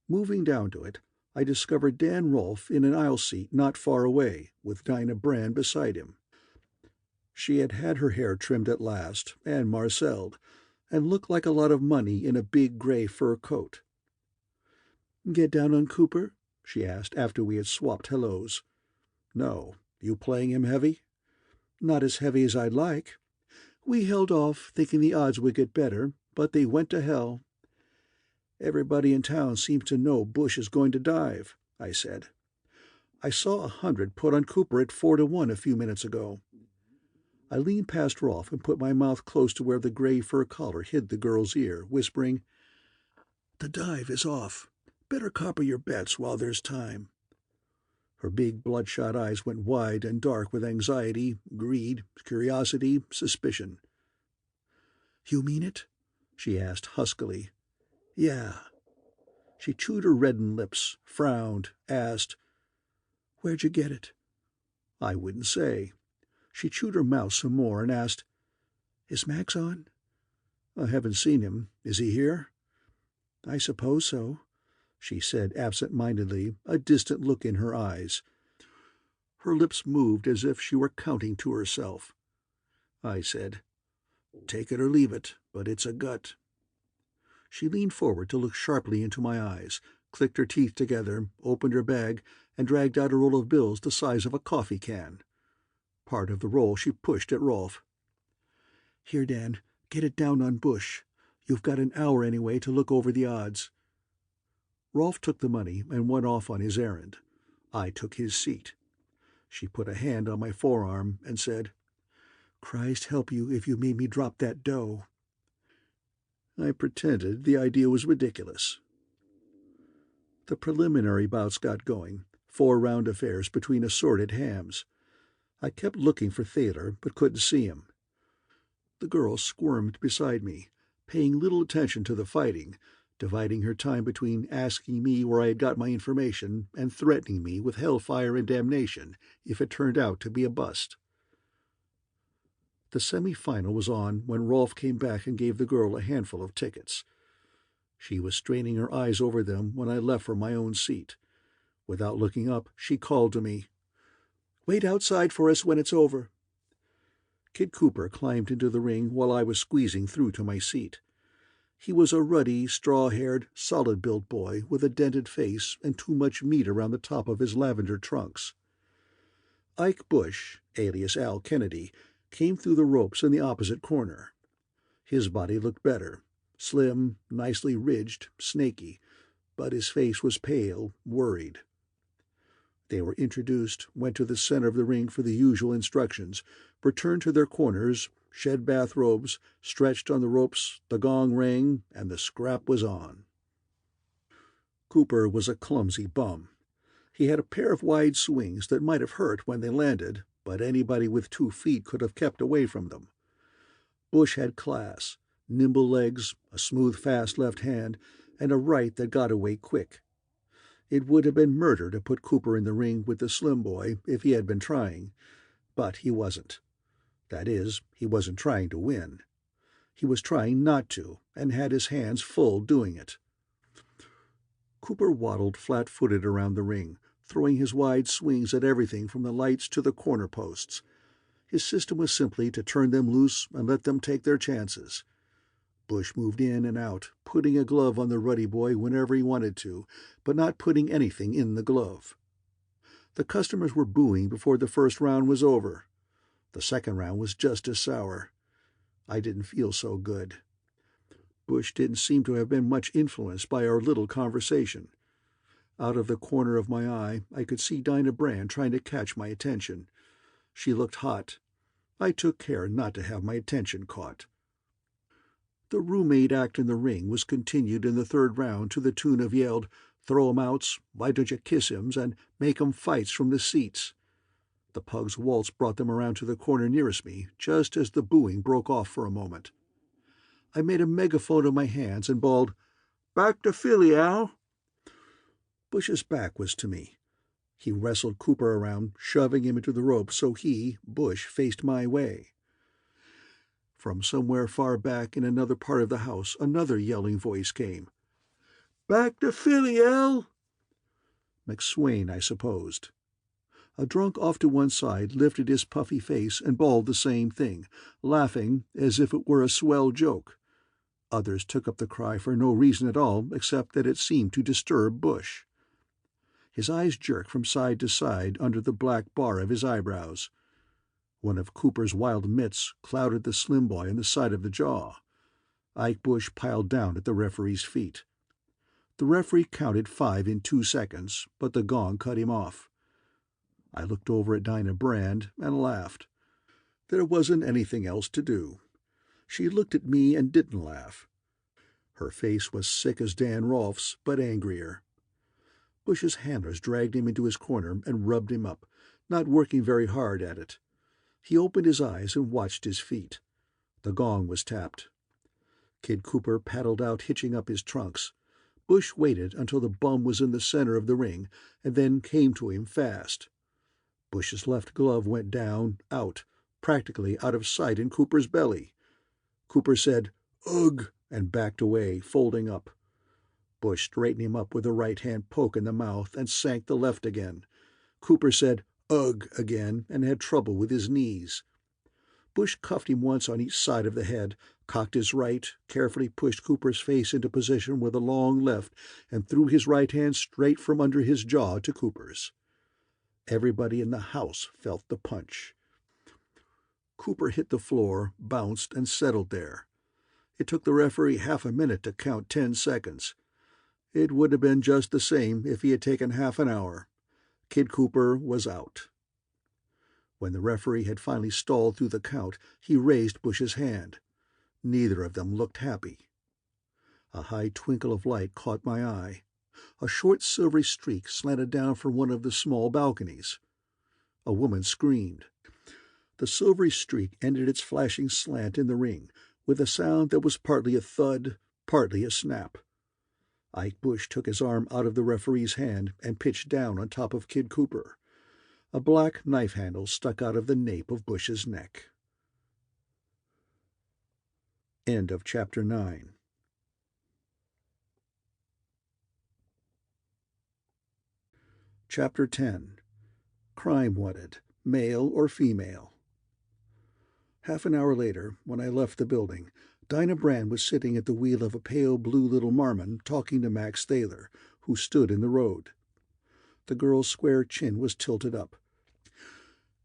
Moving down to it, I discovered Dan Rolfe in an aisle seat not far away, with Dinah Brand beside him. She had had her hair trimmed at last, and marcelled, and looked like a lot of money in a big gray fur coat. "Get down on Cooper?" she asked after we had swapped hellos. "No. You playing him heavy?" "Not as heavy as I'd like. We held off, thinking the odds would get better, but they went to hell." "Everybody in town seems to know Bush is going to dive," I said. "I saw 100 put on Cooper at 4-1 a few minutes ago." I leaned past Rolfe and put my mouth close to where the gray fur collar hid the girl's ear, whispering, "The dive is off. Better copper your bets while there's time." Her big bloodshot eyes went wide and dark with anxiety, greed, curiosity, suspicion. "You mean it?" she asked huskily. "Yeah." She chewed her reddened lips, frowned, asked, "Where'd you get it?" I wouldn't say. She chewed her mouth some more and asked, "Is Max on?" "I haven't seen him. Is he here?" "I suppose so," she said absent-mindedly, a distant look in her eyes. Her lips moved as if she were counting to herself. I said, "Take it or leave it, but it's a gut." She leaned forward to look sharply into my eyes, clicked her teeth together, opened her bag, and dragged out a roll of bills the size of a coffee can. Part of the roll she pushed at Rolfe. "Here, Dan, get it down on Bush. You've got an hour anyway to look over the odds." Rolfe took the money and went off on his errand. I took his seat. She put a hand on my forearm and said, "Christ help you if you made me drop that dough." I pretended the idea was ridiculous. The preliminary bouts got going, 4-round affairs between assorted hams. I kept looking for Thaler, but couldn't see him. The girl squirmed beside me, paying little attention to the fighting, dividing her time between asking me where I had got my information and threatening me with hellfire and damnation if it turned out to be a bust. The semi-final was on when Rolfe came back and gave the girl a handful of tickets. She was straining her eyes over them when I left for my own seat. Without looking up, she called to me, "Wait outside for us when it's over." Kid Cooper climbed into the ring while I was squeezing through to my seat. He was a ruddy, straw-haired, solid-built boy with a dented face and too much meat around the top of his lavender trunks. Ike Bush, alias Al Kennedy, came through the ropes in the opposite corner. His body looked better, slim, nicely ridged, snaky, but his face was pale, worried. They were introduced, went to the center of the ring for the usual instructions, returned to their corners, shed bathrobes, stretched on the ropes, the gong rang, and the scrap was on. Cooper was a clumsy bum. He had a pair of wide swings that might have hurt when they landed, but anybody with 2 feet could have kept away from them. Bush had class, nimble legs, a smooth, fast left hand, and a right that got away quick. It would have been murder to put Cooper in the ring with the slim boy if he had been trying, but he wasn't. That is, he wasn't trying to win. He was trying not to, and had his hands full doing it. Cooper waddled flat-footed around the ring, throwing his wide swings at everything from the lights to the corner posts. His system was simply to turn them loose and let them take their chances. Bush moved in and out, putting a glove on the ruddy boy whenever he wanted to, but not putting anything in the glove. The customers were booing before the first round was over. The second round was just as sour. I didn't feel so good. Bush didn't seem to have been much influenced by our little conversation. Out of the corner of my eye, I could see Dinah Brand trying to catch my attention. She looked hot. I took care not to have my attention caught. The roommate act in the ring was continued in the third round to the tune of yelled, "Throw 'em outs, why don't you kiss 'ems, and make 'em fights from the seats." The pug's waltz brought them around to the corner nearest me, just as the booing broke off for a moment. I made a megaphone of my hands and bawled, "Back to Philly, Al!" Bush's back was to me. He wrestled Cooper around, shoving him into the rope so he, Bush, faced my way. From somewhere far back in another part of the house, another yelling voice came. "Back to Philly, Al!" McSwain, I supposed. A drunk off to one side lifted his puffy face and bawled the same thing, laughing as if it were a swell joke. Others took up the cry for no reason at all except that it seemed to disturb Bush. His eyes jerked from side to side under the black bar of his eyebrows. One of Cooper's wild mitts clouded the slim boy on the side of the jaw. Ike Bush piled down at the referee's feet. The referee counted 5 in 2 seconds, but the gong cut him off. I looked over at Dinah Brand and laughed. There wasn't anything else to do. She looked at me and didn't laugh. Her face was sick as Dan Rolfe's, but angrier. Bush's handlers dragged him into his corner and rubbed him up, not working very hard at it. He opened his eyes and watched his feet. The gong was tapped. Kid Cooper paddled out, hitching up his trunks. Bush waited until the bum was in the center of the ring, and then came to him fast. Bush's left glove went down, out, practically out of sight in Cooper's belly. Cooper said, "Ugh," and backed away, folding up. Bush straightened him up with a right-hand poke in the mouth and sank the left again. Cooper said, "Ugh," again, and had trouble with his knees. Bush cuffed him once on each side of the head, cocked his right, carefully pushed Cooper's face into position with a long left, and threw his right hand straight from under his jaw to Cooper's. Everybody in the house felt the punch. Cooper hit the floor, bounced, and settled there. It took the referee half a minute to count 10 seconds. It would have been just the same if he had taken half an hour. Kid Cooper was out. When the referee had finally stalled through the count, he raised Bush's hand. Neither of them looked happy. A high twinkle of light caught my eye. A short silvery streak slanted down from one of the small balconies. A woman screamed. The silvery streak ended its flashing slant in the ring, with a sound that was partly a thud, partly a snap. Ike Bush took his arm out of the referee's hand and pitched down on top of Kid Cooper. A black knife handle stuck out of the nape of Bush's neck. End of Chapter 9. Chapter 10. Crime Wanted, Male or Female. Half an hour later, when I left the building, Dinah Brand was sitting at the wheel of a pale blue little Marmon talking to Max Thaler, who stood in the road. The girl's square chin was tilted up.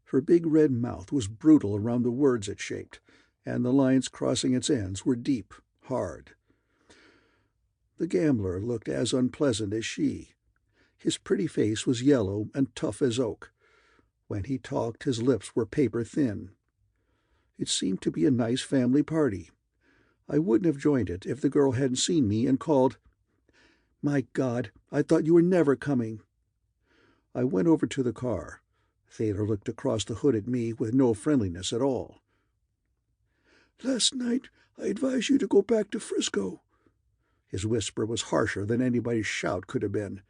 Her big red mouth was brutal around the words it shaped, and the lines crossing its ends were deep, hard. The gambler looked as unpleasant as she. His pretty face was yellow and tough as oak. When he talked, his lips were paper-thin. It seemed to be a nice family party. I wouldn't have joined it if the girl hadn't seen me and called, "My God, I thought you were never coming." I went over to the car. Thaler looked across the hood at me with no friendliness at all. "Last night I advised you to go back to Frisco." His whisper was harsher than anybody's shout could have been.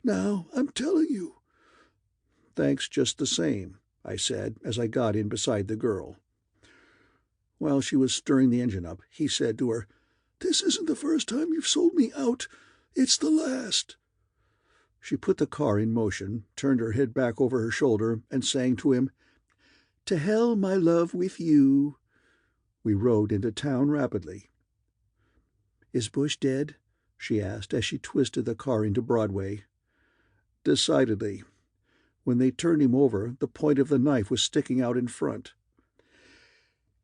"Now I'm telling you." "Thanks just the same," I said as I got in beside the girl. While she was stirring the engine up, he said to her, "This isn't the first time you've sold me out. It's the last." She put the car in motion, turned her head back over her shoulder, and sang to him, "To hell, my love, with you." We rode into town rapidly. "Is Bush dead?" she asked as she twisted the car into Broadway. "Decidedly. When they turned him over, the point of the knife was sticking out in front."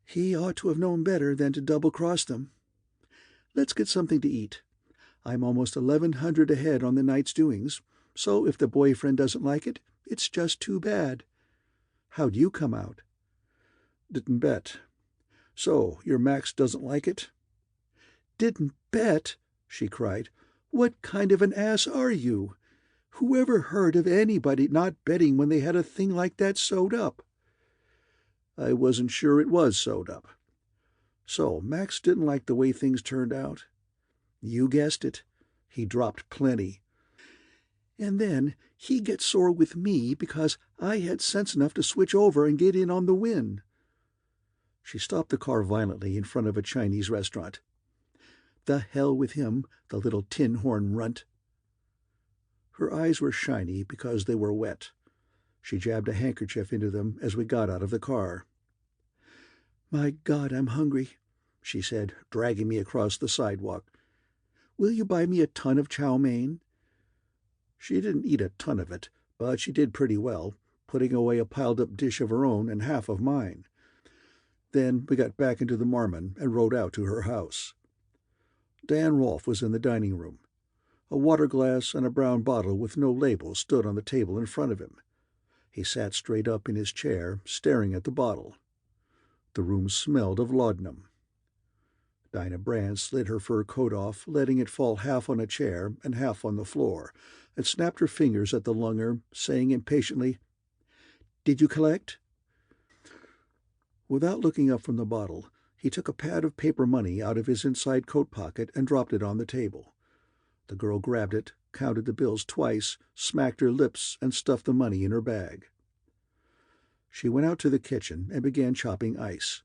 "He ought to have known better than to double-cross them. Let's get something to eat. I'm almost 1,100 ahead on the night's doings, so if the boyfriend doesn't like it, it's just too bad. How'd you come out?" "Didn't bet. So, your Max doesn't like it?" "Didn't bet?" she cried. "What kind of an ass are you? Whoever heard of anybody not betting when they had a thing like that sewed up?" I wasn't sure it was sewed up. So Max didn't like the way things turned out? You guessed it. He dropped plenty. And then he gets sore with me because I had sense enough to switch over and get in on the win. She stopped the car violently in front of a Chinese restaurant. The hell with him, the little tin horn runt. Her eyes were shiny because they were wet. She jabbed a handkerchief into them as we got out of the car. "My God, I'm hungry," she said, dragging me across the sidewalk. "Will you buy me a ton of chow mein?" She didn't eat a ton of it, but she did pretty well, putting away a piled-up dish of her own and half of mine. Then we got back into the Marmon and rode out to her house. Dan Rolfe was in the dining room. A water glass and a brown bottle with no label stood on the table in front of him. He sat straight up in his chair, staring at the bottle. The room smelled of laudanum. Dinah Brand slid her fur coat off, letting it fall half on a chair and half on the floor, and snapped her fingers at the lunger, saying impatiently, "Did you collect?" Without looking up from the bottle, he took a pad of paper money out of his inside coat pocket and dropped it on the table. The girl grabbed it, counted the bills twice, smacked her lips, and stuffed the money in her bag. She went out to the kitchen and began chopping ice.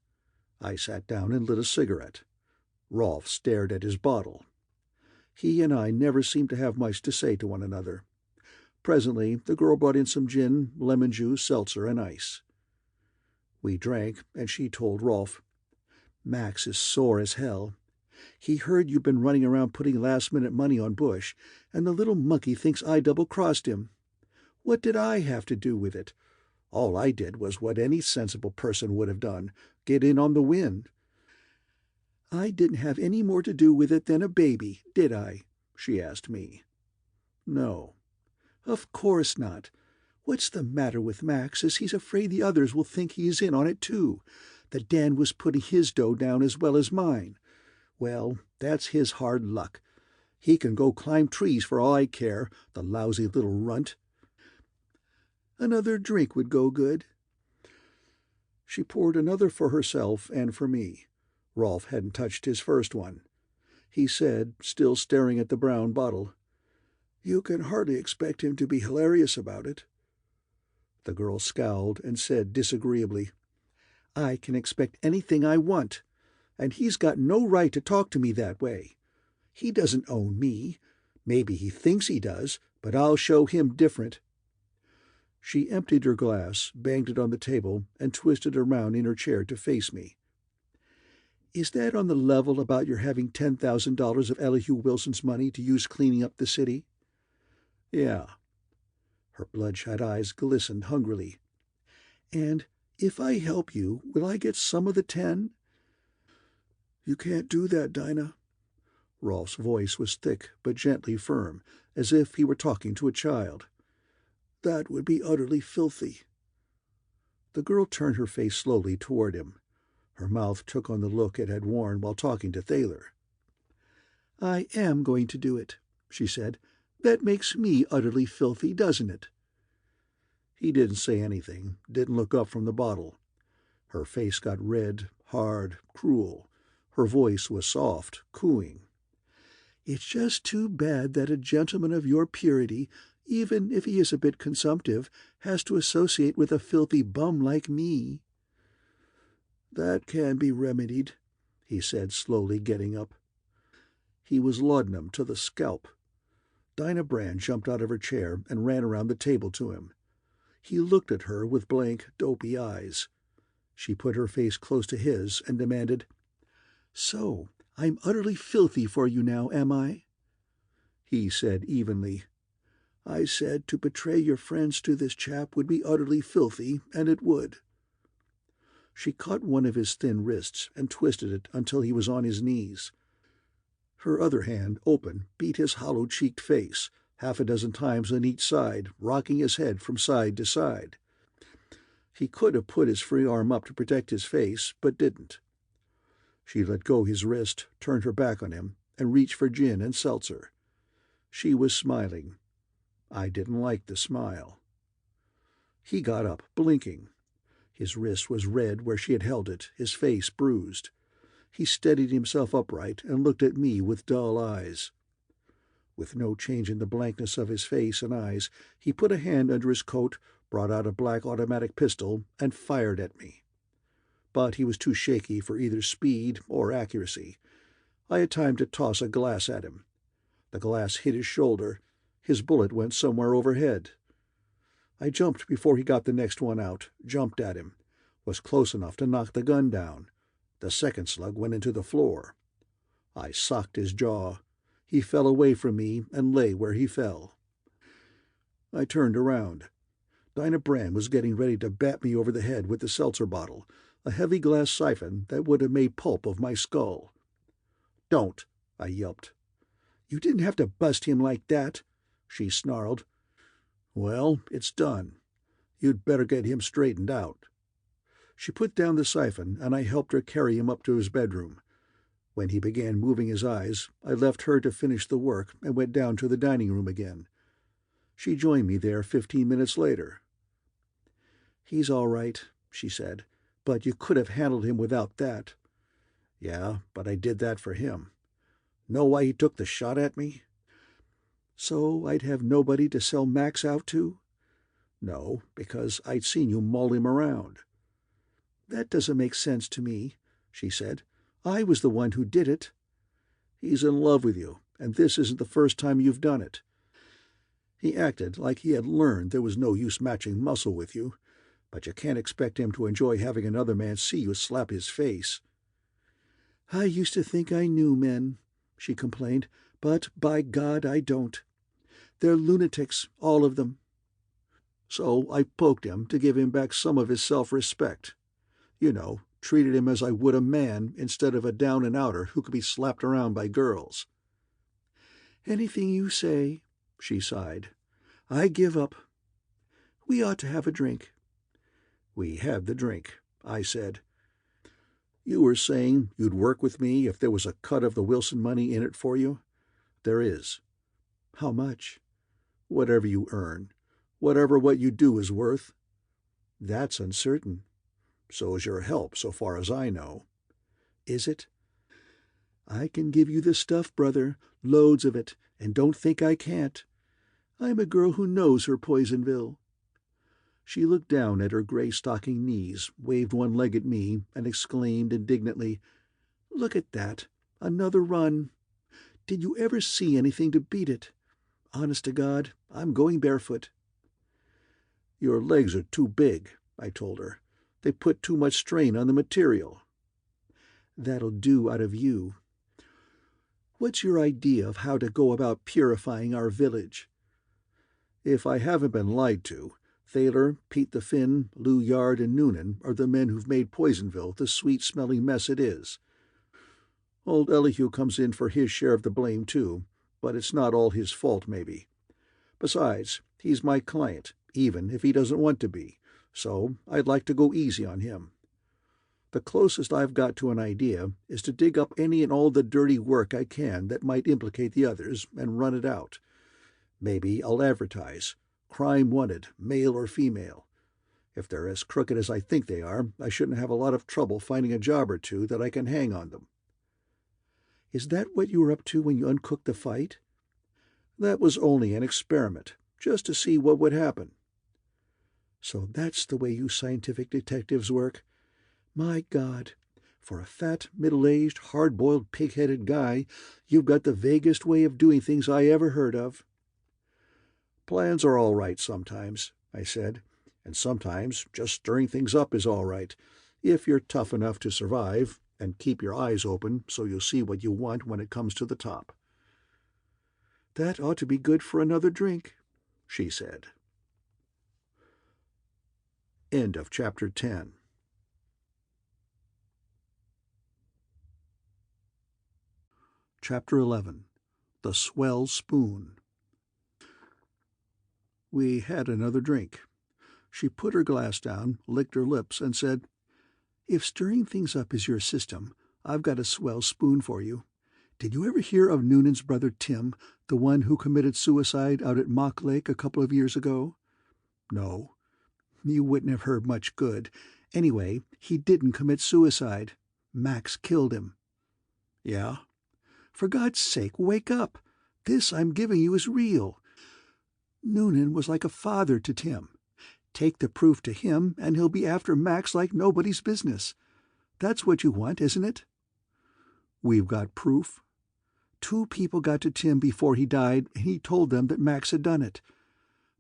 I sat down and lit a cigarette. Rolfe stared at his bottle. He and I never seemed to have much to say to one another. Presently the girl brought in some gin, lemon juice, seltzer, and ice. We drank, and she told Rolfe, "Max is sore as hell. He heard you've been running around putting last-minute money on Bush, and the little monkey thinks I double-crossed him. What did I have to do with it? All I did was what any sensible person would have done, get in on the win." "I didn't have any more to do with it than a baby, did I?" she asked me. "No." "Of course not. What's the matter with Max is he's afraid the others will think he's in on it too, that Dan was putting his dough down as well as mine. Well, that's his hard luck. He can go climb trees for all I care, the lousy little runt." "Another drink would go good." She poured another for herself and for me. Rolfe hadn't touched his first one. He said, still staring at the brown bottle, "You can hardly expect him to be hilarious about it." The girl scowled and said disagreeably, "I can expect anything I want, and he's got no right to talk to me that way. He doesn't own me. Maybe he thinks he does, but I'll show him different." She emptied her glass, banged it on the table, and twisted around in her chair to face me. "Is that on the level about your having $10,000 of Elihu Wilson's money to use cleaning up the city?" "Yeah." Her bloodshot eyes glistened hungrily. "And if I help you, will I get some of the 10? "You can't do that, Dinah." Rolf's voice was thick but gently firm, as if he were talking to a child. "That would be utterly filthy." The girl turned her face slowly toward him. Her mouth took on the look it had worn while talking to Thaler. "I am going to do it," she said. "That makes me utterly filthy, doesn't it?" He didn't say anything, didn't look up from the bottle. Her face got red, hard, cruel. Her voice was soft, cooing. "It's just too bad that a gentleman of your purity, even if he is a bit consumptive, has to associate with a filthy bum like me." "That can be remedied," he said, slowly getting up. He was laudanum to the scalp. Dinah Brand jumped out of her chair and ran around the table to him. He looked at her with blank, dopey eyes. She put her face close to his and demanded, "So, I'm utterly filthy for you now, am I?" He said evenly, "I said to betray your friends to this chap would be utterly filthy, and it would." She caught one of his thin wrists and twisted it until he was on his knees. Her other hand, open, beat his hollow-cheeked face, half a dozen times on each side, rocking his head from side to side. He could have put his free arm up to protect his face, but didn't. She let go his wrist, turned her back on him, and reached for gin and seltzer. She was smiling. I didn't like the smile. He got up, blinking. His wrist was red where she had held it, his face bruised. He steadied himself upright and looked at me with dull eyes. With no change in the blankness of his face and eyes, he put a hand under his coat, brought out a black automatic pistol, and fired at me. But he was too shaky for either speed or accuracy. I had time to toss a glass at him. The glass hit his shoulder. His bullet went somewhere overhead. I jumped before he got the next one out, jumped at him, was close enough to knock the gun down. The second slug went into the floor. I socked his jaw. He fell away from me and lay where he fell. I turned around. Dinah Brand was getting ready to bat me over the head with the seltzer bottle, a heavy glass siphon that would have made pulp of my skull. "Don't!" I yelped. "You didn't have to bust him like that," she snarled. "Well, it's done. You'd better get him straightened out." She put down the siphon, and I helped her carry him up to his bedroom. When he began moving his eyes, I left her to finish the work and went down to the dining room again. She joined me there 15 minutes later. "He's all right," she said, "but you could have handled him without that." "Yeah, but I did that for him. Know why he took the shot at me?" "So I'd have nobody to sell Max out to?" "No, because I'd seen you maul him around." "That doesn't make sense to me," she said. "I was the one who did it." "He's in love with you, and this isn't the first time you've done it." He acted like he had learned there was no use matching muscle with you, but you can't expect him to enjoy having another man see you slap his face. "I used to think I knew men," she complained, "but by God I don't. They're lunatics, all of them." So I poked him to give him back some of his self-respect. You know, treated him as I would a man instead of a down-and-outer who could be slapped around by girls. "Anything you say," she sighed. "I give up. We ought to have a drink." We had the drink. I said, "You were saying you'd work with me if there was a cut of the Wilson money in it for you? There is." "How much?" "Whatever you earn. Whatever what you do is worth." "That's uncertain." "So is your help, so far as I know." "Is it?" "I can give you the stuff, brother, loads of it, and don't think I can't. I'm a girl who knows her Poisonville." She looked down at her gray-stocking knees, waved one leg at me, and exclaimed indignantly, "Look at that! Another run! Did you ever see anything to beat it? Honest to God, I'm going barefoot." "Your legs are too big," I told her. "They put too much strain on the material." "That'll do out of you. What's your idea of how to go about purifying our village?" "If I haven't been lied to, Thaler, Pete the Finn, Lou Yard, and Noonan are the men who've made Poisonville the sweet-smelling mess it is. Old Elihu comes in for his share of the blame, too, but it's not all his fault, maybe. Besides, he's my client, even if he doesn't want to be, so I'd like to go easy on him. The closest I've got to an idea is to dig up any and all the dirty work I can that might implicate the others and run it out. Maybe I'll advertise, crime wanted, male or female. If they're as crooked as I think they are, I shouldn't have a lot of trouble finding a job or two that I can hang on them. Is that what you were up to when you uncooked the fight? That was only an experiment, just to see what would happen. So that's the way you scientific detectives work? My God, for a fat, middle-aged, hard-boiled, pig-headed guy, you've got the vaguest way of doing things I ever heard of. Plans are all right sometimes, I said, and sometimes just stirring things up is all right, if you're tough enough to survive and keep your eyes open so you'll see what you want when it comes to the top. That ought to be good for another drink, she said. End of Chapter 10. Chapter 11. The Swell Spoon. We had another drink. She put her glass down, licked her lips, and said, "If stirring things up is your system, I've got a swell spoon for you. Did you ever hear of Noonan's brother Tim, the one who committed suicide out at Mock Lake a couple of years ago?" "No." "You wouldn't have heard much good. Anyway, he didn't commit suicide. Max killed him." "Yeah?" "For God's sake, wake up. This I'm giving you is real. Noonan was like a father to Tim. Take the proof to him, and he'll be after Max like nobody's business. That's what you want, isn't it?" "We've got proof." "Two people got to Tim before he died, and he told them that Max had done it.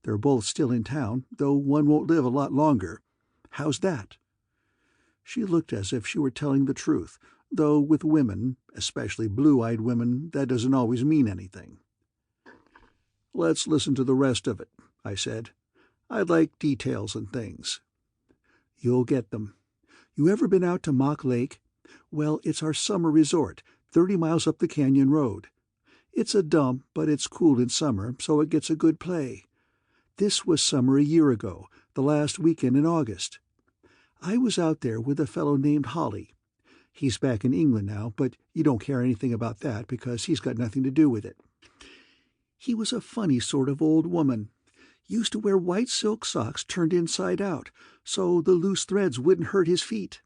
They're both still in town, though one won't live a lot longer. How's that?" She looked as if she were telling the truth, though with women, especially blue-eyed women, that doesn't always mean anything. "Let's listen to the rest of it," I said. "I'd like details and things." "You'll get them. You ever been out to Mock Lake? Well, it's our summer resort, 30 miles up the canyon road. It's a dump, but it's cool in summer, so it gets a good play. This was summer a year ago, the last weekend in August. I was out there with a fellow named Holly. He's back in England now, but you don't care anything about that because he's got nothing to do with it. He was a funny sort of old woman. Used to wear white silk socks turned inside out, so the loose threads wouldn't hurt his feet.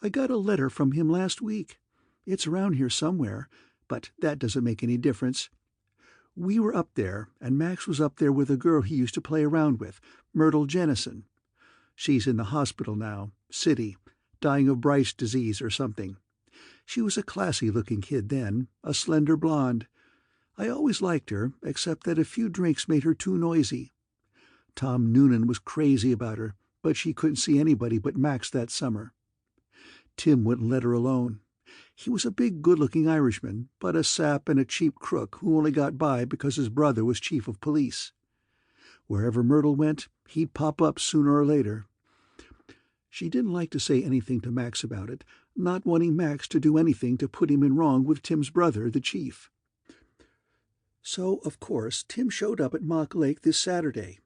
I got a letter from him last week. It's around here somewhere, but that doesn't make any difference. We were up there, and Max was up there with a girl he used to play around with, Myrtle Jennison. She's in the hospital now, city, dying of Bryce disease or something. She was a classy-looking kid then, a slender blonde. I always liked her, except that a few drinks made her too noisy. Tom Noonan was crazy about her, but she couldn't see anybody but Max that summer. Tim wouldn't let her alone. He was a big, good-looking Irishman, but a sap and a cheap crook who only got by because his brother was chief of police. Wherever Myrtle went, he'd pop up sooner or later. She didn't like to say anything to Max about it, not wanting Max to do anything to put him in wrong with Tim's brother, the chief. So, of course, Tim showed up at Mock Lake this Saturday.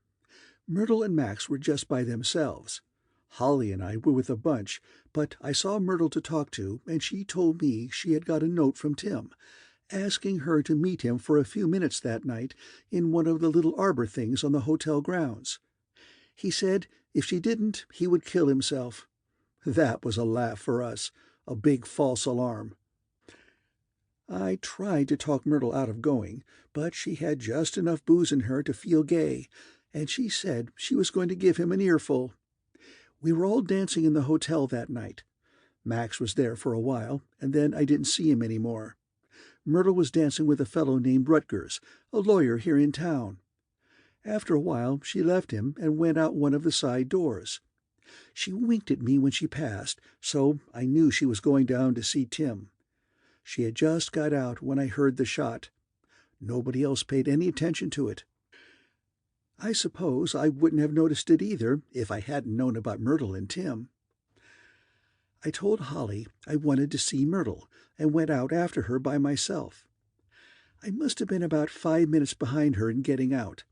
Myrtle and Max were just by themselves. Holly and I were with a bunch, but I saw Myrtle to talk to, and she told me she had got a note from Tim, asking her to meet him for a few minutes that night in one of the little arbor things on the hotel grounds. He said if she didn't, he would kill himself. That was a laugh for us, a big false alarm. I tried to talk Myrtle out of going, but she had just enough booze in her to feel gay, and she said she was going to give him an earful. We were all dancing in the hotel that night. Max was there for a while, and then I didn't see him any more. Myrtle was dancing with a fellow named Rutgers, a lawyer here in town. After a while she left him and went out one of the side doors. She winked at me when she passed, so I knew she was going down to see Tim. She had just got out when I heard the shot. Nobody else paid any attention to it. I suppose I wouldn't have noticed it either if I hadn't known about Myrtle and Tim. I told Holly I wanted to see Myrtle and went out after her by myself. I must have been about 5 minutes behind her in getting out.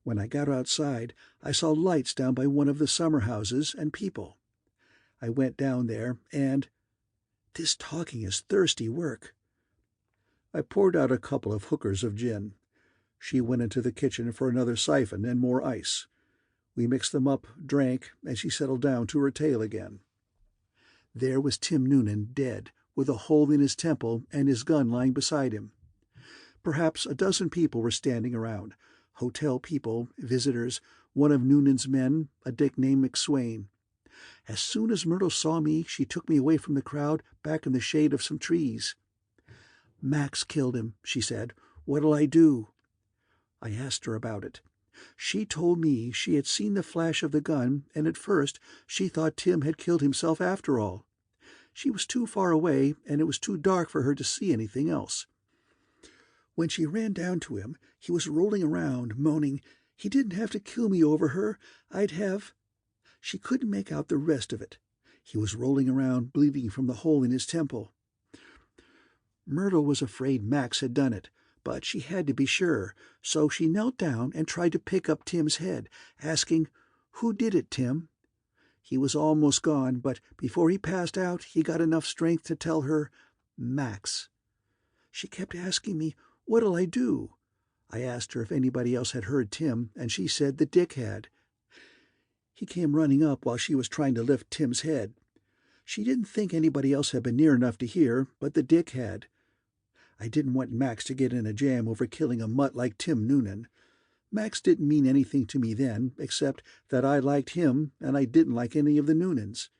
When I got outside, I saw lights down by one of the summer houses and people. I went down there, and this talking is thirsty work. I poured out a couple of hookers of gin. She went into the kitchen for another siphon and more ice. We mixed them up, drank, and she settled down to her tale again. There was Tim Noonan dead, with a hole in his temple and his gun lying beside him. Perhaps a dozen people were standing around. Hotel people, visitors, one of Noonan's men, a dick named McSwain. As soon as Myrtle saw me, she took me away from the crowd back in the shade of some trees. "Max killed him," she said. "What'll I do?" I asked her about it. She told me she had seen the flash of the gun, and at first she thought Tim had killed himself after all. She was too far away, and it was too dark for her to see anything else. When she ran down to him, he was rolling around, moaning, "He didn't have to kill me over her. I'd have—" She couldn't make out the rest of it. He was rolling around, bleeding from the hole in his temple. Myrtle was afraid Max had done it, but she had to be sure, so she knelt down and tried to pick up Tim's head, asking, "Who did it, Tim?" He was almost gone, but before he passed out, he got enough strength to tell her, "Max." She kept asking me, "What'll I do?" I asked her if anybody else had heard Tim, and she said that Dick had. He came running up while she was trying to lift Tim's head. She didn't think anybody else had been near enough to hear, but the Dick had. I didn't want Max to get in a jam over killing a mutt like Tim Noonan. Max didn't mean anything to me then, except that I liked him and I didn't like any of the Noonans.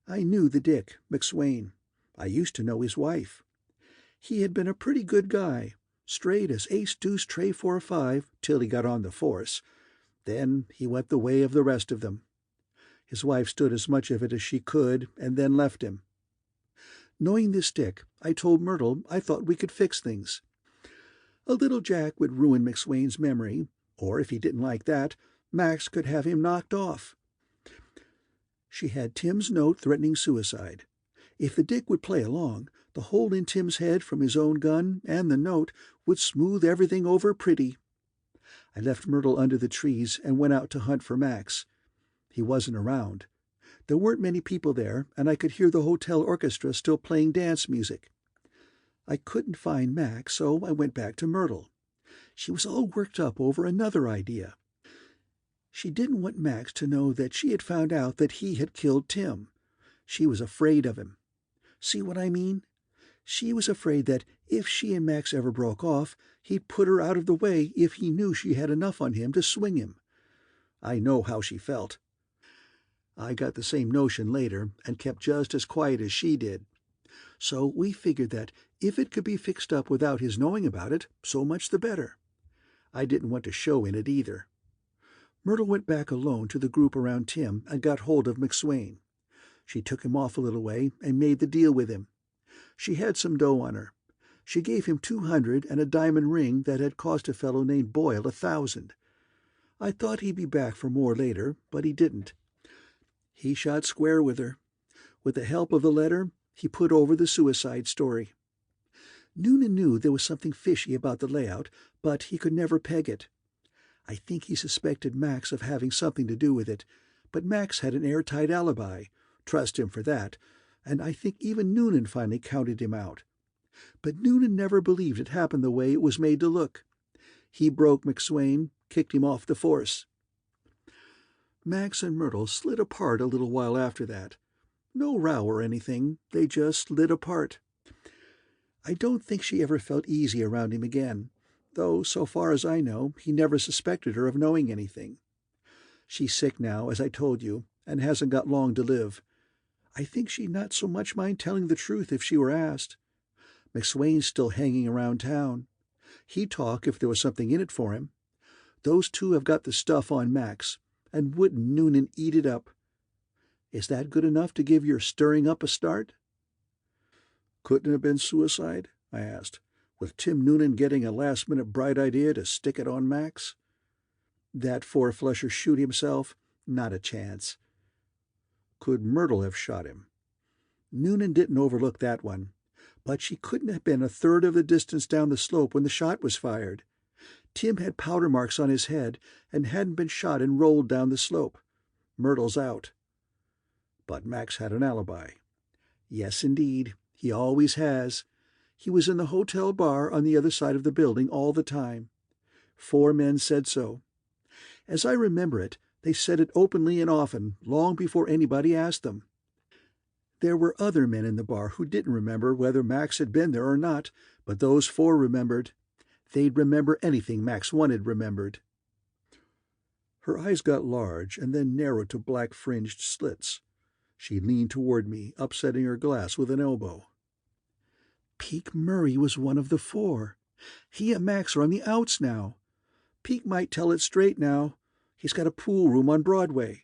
I knew the Dick, McSwain. I used to know his wife. He had been a pretty good guy, straight as ace deuce tray 4-5 till he got on the force. Then he went the way of the rest of them. His wife stood as much of it as she could and then left him. Knowing this Dick, I told Myrtle I thought we could fix things. A little Jack would ruin McSwain's memory, or if he didn't like that, Max could have him knocked off. She had Tim's note threatening suicide. If the Dick would play along, the hole in Tim's head from his own gun and the note would smooth everything over pretty. I left Myrtle under the trees and went out to hunt for Max. He wasn't around. There weren't many people there, and I could hear the hotel orchestra still playing dance music. I couldn't find Max, so I went back to Myrtle. She was all worked up over another idea. She didn't want Max to know that she had found out that he had killed Tim. She was afraid of him. See what I mean? She was afraid that if she and Max ever broke off, he'd put her out of the way if he knew she had enough on him to swing him. I know how she felt. I got the same notion later and kept just as quiet as she did. So we figured that if it could be fixed up without his knowing about it, so much the better. I didn't want to show in it either. Myrtle went back alone to the group around Tim and got hold of McSwain. She took him off a little way and made the deal with him. She had some dough on her. She gave him 200 and a diamond ring that had cost a fellow named Boyle 1,000. I thought he'd be back for more later, but he didn't. He shot square with her. With the help of the letter, he put over the suicide story. Noonan knew there was something fishy about the layout, but he could never peg it. I think he suspected Max of having something to do with it, but Max had an airtight alibi. Trust him for that, and I think even Noonan finally counted him out. But Noonan never believed it happened the way it was made to look. He broke McSwain, kicked him off the force. Max and Myrtle slid apart a little while after that. No row or anything, they just slid apart. I don't think she ever felt easy around him again, though, so far as I know, he never suspected her of knowing anything. She's sick now, as I told you, and hasn't got long to live. I think she'd not so much mind telling the truth if she were asked. McSwain's still hanging around town. He'd talk if there was something in it for him. Those two have got the stuff on Max, and wouldn't Noonan eat it up? Is that good enough to give your stirring up a start? Couldn't it have been suicide? I asked, with Tim Noonan getting a last-minute bright idea to stick it on Max. That four-flusher shoot himself? Not a chance. Could Myrtle have shot him? Noonan didn't overlook that one, but she couldn't have been a third of the distance down the slope when the shot was fired. Tim had powder marks on his head and hadn't been shot and rolled down the slope. Myrtle's out. But Max had an alibi. Yes, indeed, he always has. He was in the hotel bar on the other side of the building all the time. 4 men said so. As I remember it, they said it openly and often, long before anybody asked them. There were other men in the bar who didn't remember whether Max had been there or not, but those 4 remembered. They'd remember anything Max wanted remembered. Her eyes got large and then narrowed to black-fringed slits. She leaned toward me, upsetting her glass with an elbow. Peake Murray was one of the 4. He and Max are on the outs now. Peake might tell it straight now. He's got a pool room on Broadway.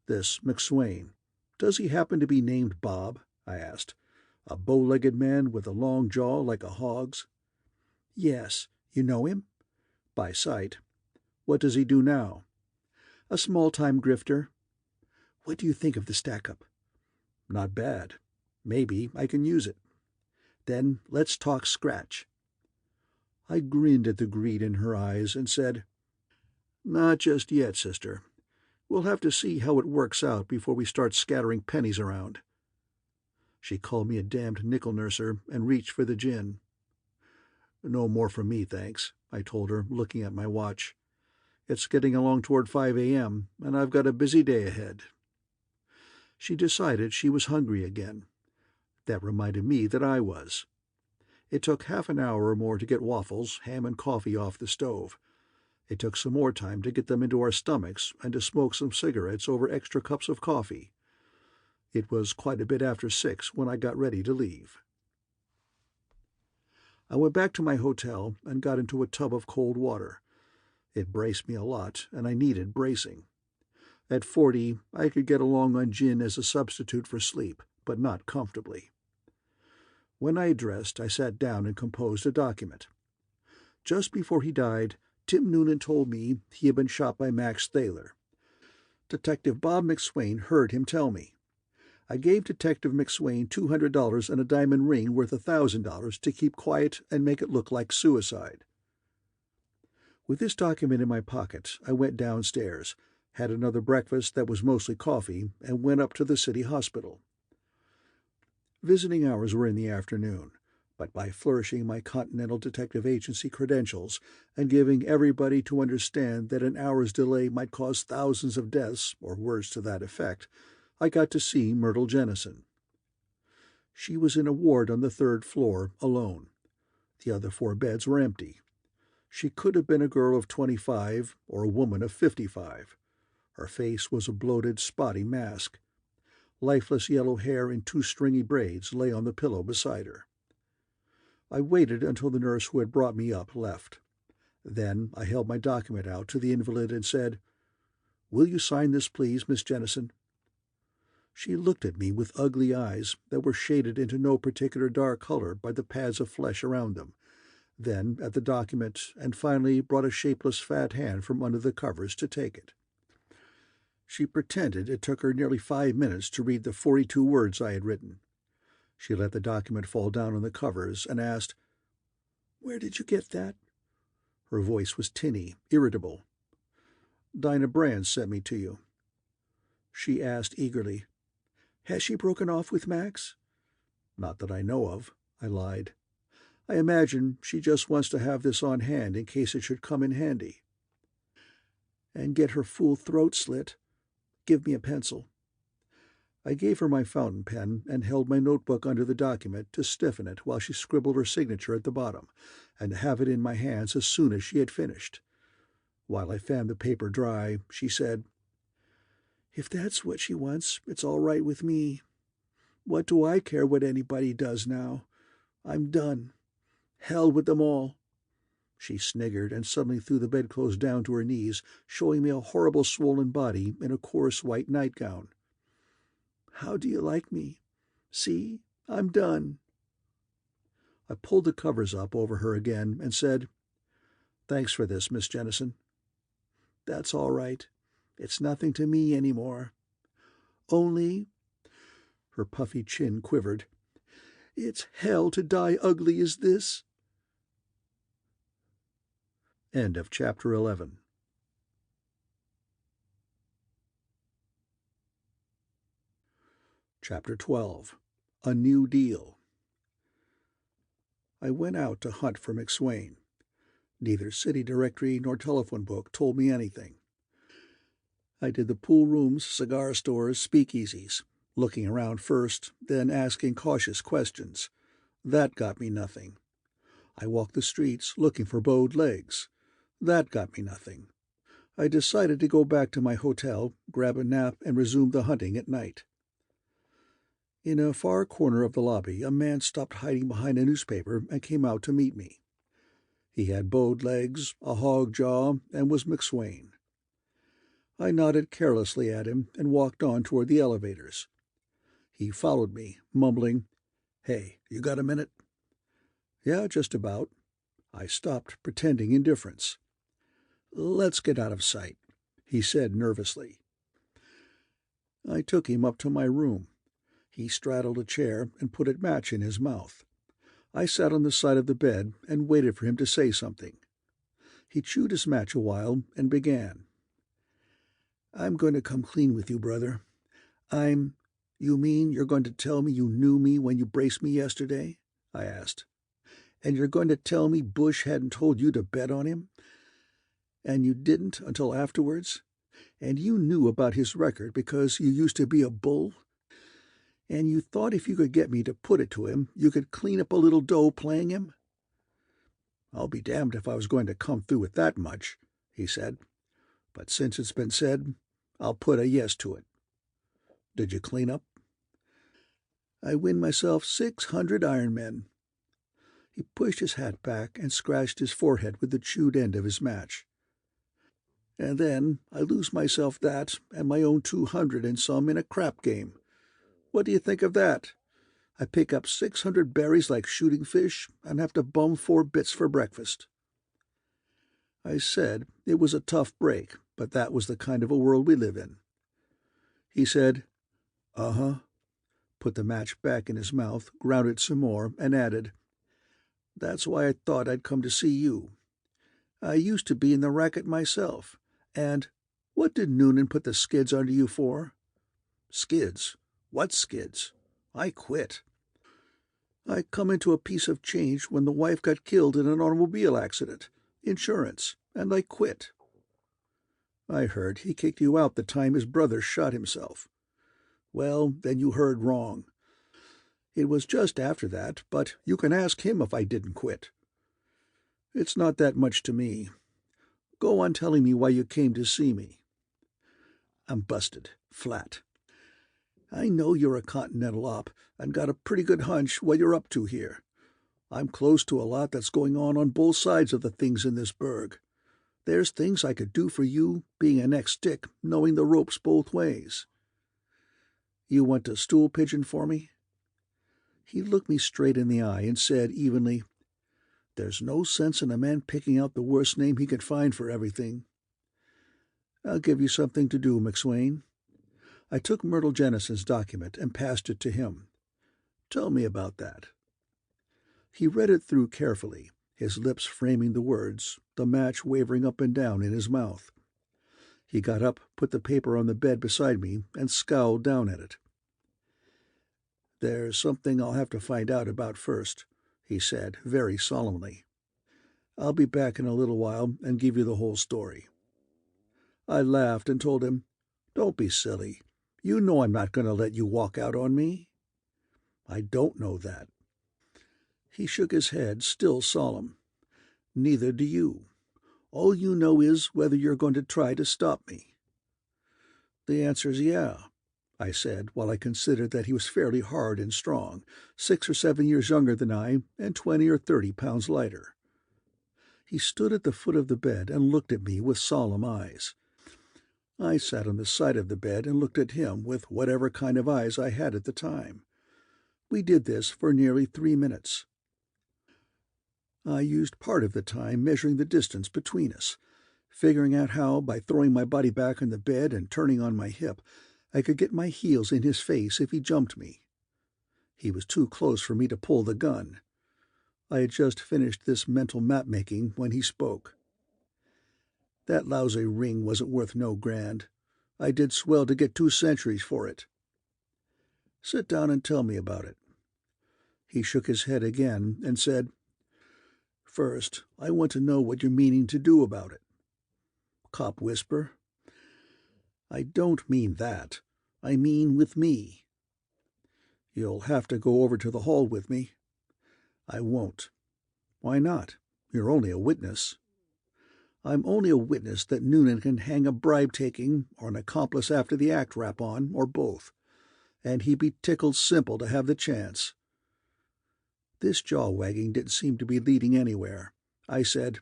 This McSwain, does he happen to be named Bob? I asked. A bow-legged man with a long jaw like a hog's? Yes. You know him? By sight. What does he do now? A small-time grifter. What do you think of the stack-up? Not bad. Maybe I can use it. Then let's talk scratch. I grinned at the greed in her eyes and said, Not just yet, sister. We'll have to see how it works out before we start scattering pennies around. She called me a damned nickel-nurser and reached for the gin. No more from me, thanks, I told her, looking at my watch. It's getting along toward 5 a.m., and I've got a busy day ahead. She decided she was hungry again. That reminded me that I was. It took half an hour or more to get waffles, ham, and coffee off the stove. It took some more time to get them into our stomachs and to smoke some cigarettes over extra cups of coffee. It was quite a bit after 6 when I got ready to leave. I went back to my hotel and got into a tub of cold water. It braced me a lot, and I needed bracing. At 40, I could get along on gin as a substitute for sleep, but not comfortably. When I dressed, I sat down and composed a document. Just before he died, Tim Noonan told me he had been shot by Max Thaler. Detective Bob McSwain heard him tell me. I gave Detective McSwain $200 and a diamond ring worth $1,000 to keep quiet and make it look like suicide. With this document in my pocket, I went downstairs, had another breakfast that was mostly coffee, and went up to the city hospital. Visiting hours were in the afternoon, but by flourishing my Continental Detective Agency credentials and giving everybody to understand that an hour's delay might cause thousands of deaths, or words to that effect, I got to see Myrtle Jennison. She was in a ward on the 3rd floor, alone. The other 4 beds were empty. She could have been a girl of 25 or a woman of 55. Her face was a bloated, spotty mask. Lifeless yellow hair in 2 stringy braids lay on the pillow beside her. I waited until the nurse who had brought me up left. Then I held my document out to the invalid and said, "Will you sign this, please, Miss Jennison?" She looked at me with ugly eyes that were shaded into no particular dark color by the pads of flesh around them, then at the document, and finally brought a shapeless fat hand from under the covers to take it. She pretended it took her nearly 5 minutes to read the 42 words I had written. She let the document fall down on the covers and asked, "Where did you get that?" Her voice was tinny, irritable. "Dinah Brand sent me to you." She asked eagerly, "Has she broken off with Max?" "Not that I know of," I lied. "I imagine she just wants to have this on hand in case it should come in handy." "And get her fool throat slit. Give me a pencil." I gave her my fountain pen and held my notebook under the document to stiffen it while she scribbled her signature at the bottom, and have it in my hands as soon as she had finished. While I fanned the paper dry, she said, "If that's what she wants, it's all right with me. What do I care what anybody does now? I'm done. Hell with them all." She sniggered and suddenly threw the bedclothes down to her knees, showing me a horrible swollen body in a coarse white nightgown. "How do you like me? See, I'm done." I pulled the covers up over her again and said, "Thanks for this, Miss Jennison." "That's all right. It's nothing to me any more. Only—" her puffy chin quivered. "It's hell to die ugly as this." End of Chapter 11. Chapter 12. A New Deal. I went out to hunt for McSwain. Neither city directory nor telephone book told me anything. I did the pool rooms, cigar stores, speakeasies, looking around first, then asking cautious questions. That got me nothing. I walked the streets looking for bowed legs. That got me nothing. I decided to go back to my hotel, grab a nap, and resume the hunting at night. In a far corner of the lobby, a man stopped hiding behind a newspaper and came out to meet me. He had bowed legs, a hog jaw, and was McSwain. I nodded carelessly at him and walked on toward the elevators. He followed me, mumbling, "Hey, you got a minute?" "Yeah, just about." I stopped, pretending indifference. "Let's get out of sight," he said nervously. I took him up to my room. He straddled a chair and put a match in his mouth. I sat on the side of the bed and waited for him to say something. He chewed his match a while and began. "I'm going to come clean with you, brother. You mean you're going to tell me you knew me when you braced me yesterday?" I asked. "And you're going to tell me Bush hadn't told you to bet on him? And you didn't until afterwards? And you knew about his record because you used to be a bull? And you thought if you could get me to put it to him, you could clean up a little dough playing him?" "I'll be damned if I was going to come through with that much," he said. "But since it's been said, I'll put a yes to it. Did you clean up?" "I win myself 600 Ironmen." He pushed his hat back and scratched his forehead with the chewed end of his match. "And then I lose myself that and my own 200 and some in a crap game. What do you think of that? I pick up 600 berries like shooting fish and have to bum 4 bits for breakfast." I said it was a tough break, but that was the kind of a world we live in. He said, "Uh-huh," put the match back in his mouth, ground it some more, and added, "That's why I thought I'd come to see you. I used to be in the racket myself, and what did Noonan put the skids under you for?" "Skids? What skids? I quit." "I come into a piece of change when the wife got killed in an automobile accident. Insurance, and I quit." "I heard he kicked you out the time his brother shot himself." "Well, then you heard wrong. It was just after that, but you can ask him if I didn't quit." "It's not that much to me. Go on telling me why you came to see me." "I'm busted. Flat. I know you're a Continental Op and got a pretty good hunch what you're up to here. I'm close to a lot that's going on both sides of the things in this burg. There's things I could do for you, being an ex-stick, knowing the ropes both ways." "You want to stool pigeon for me?" He looked me straight in the eye and said evenly, "There's no sense in a man picking out the worst name he can find for everything." "I'll give you something to do, McSwain." I took Myrtle Jennison's document and passed it to him. "Tell me about that." He read it through carefully, his lips framing the words, the match wavering up and down in his mouth. He got up, put the paper on the bed beside me, and scowled down at it. "There's something I'll have to find out about first," he said, very solemnly. "I'll be back in a little while and give you the whole story." I laughed and told him, "Don't be silly. You know I'm not going to let you walk out on me." "I don't know that." He shook his head, still solemn. "Neither do you. All you know is whether you're going to try to stop me." "The answer's yeah," I said, while I considered that he was fairly hard and strong, 6 or 7 years younger than I, and 20 or 30 pounds lighter. He stood at the foot of the bed and looked at me with solemn eyes. I sat on the side of the bed and looked at him with whatever kind of eyes I had at the time. We did this for nearly 3 minutes. I used part of the time measuring the distance between us, figuring out how, by throwing my body back on the bed and turning on my hip, I could get my heels in his face if he jumped me. He was too close for me to pull the gun. I had just finished this mental map-making when he spoke. "That lousy ring wasn't worth no grand. I did swell to get 2 centuries for it." "Sit down and tell me about it." He shook his head again and said, "First, I want to know what you're meaning to do about it." Cop whisper, "I don't mean that. I mean with me." "You'll have to go over to the hall with me." "I won't." "Why not? You're only a witness." "I'm only a witness that Noonan can hang a bribe-taking or an accomplice after the act rap on, or both, and he'd be tickled simple to have the chance." This jaw-wagging didn't seem to be leading anywhere. I said,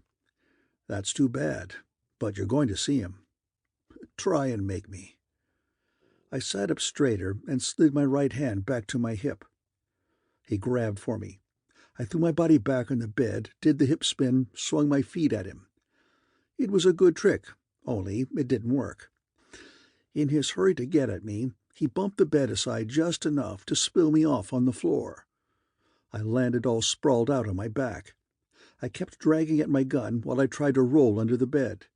"That's too bad, but you're going to see him." "Try and make me." I sat up straighter and slid my right hand back to my hip. He grabbed for me. I threw my body back on the bed, did the hip spin, swung my feet at him. It was a good trick, only it didn't work. In his hurry to get at me, he bumped the bed aside just enough to spill me off on the floor. I landed all sprawled out on my back. I kept dragging at my gun while I tried to roll under the bed.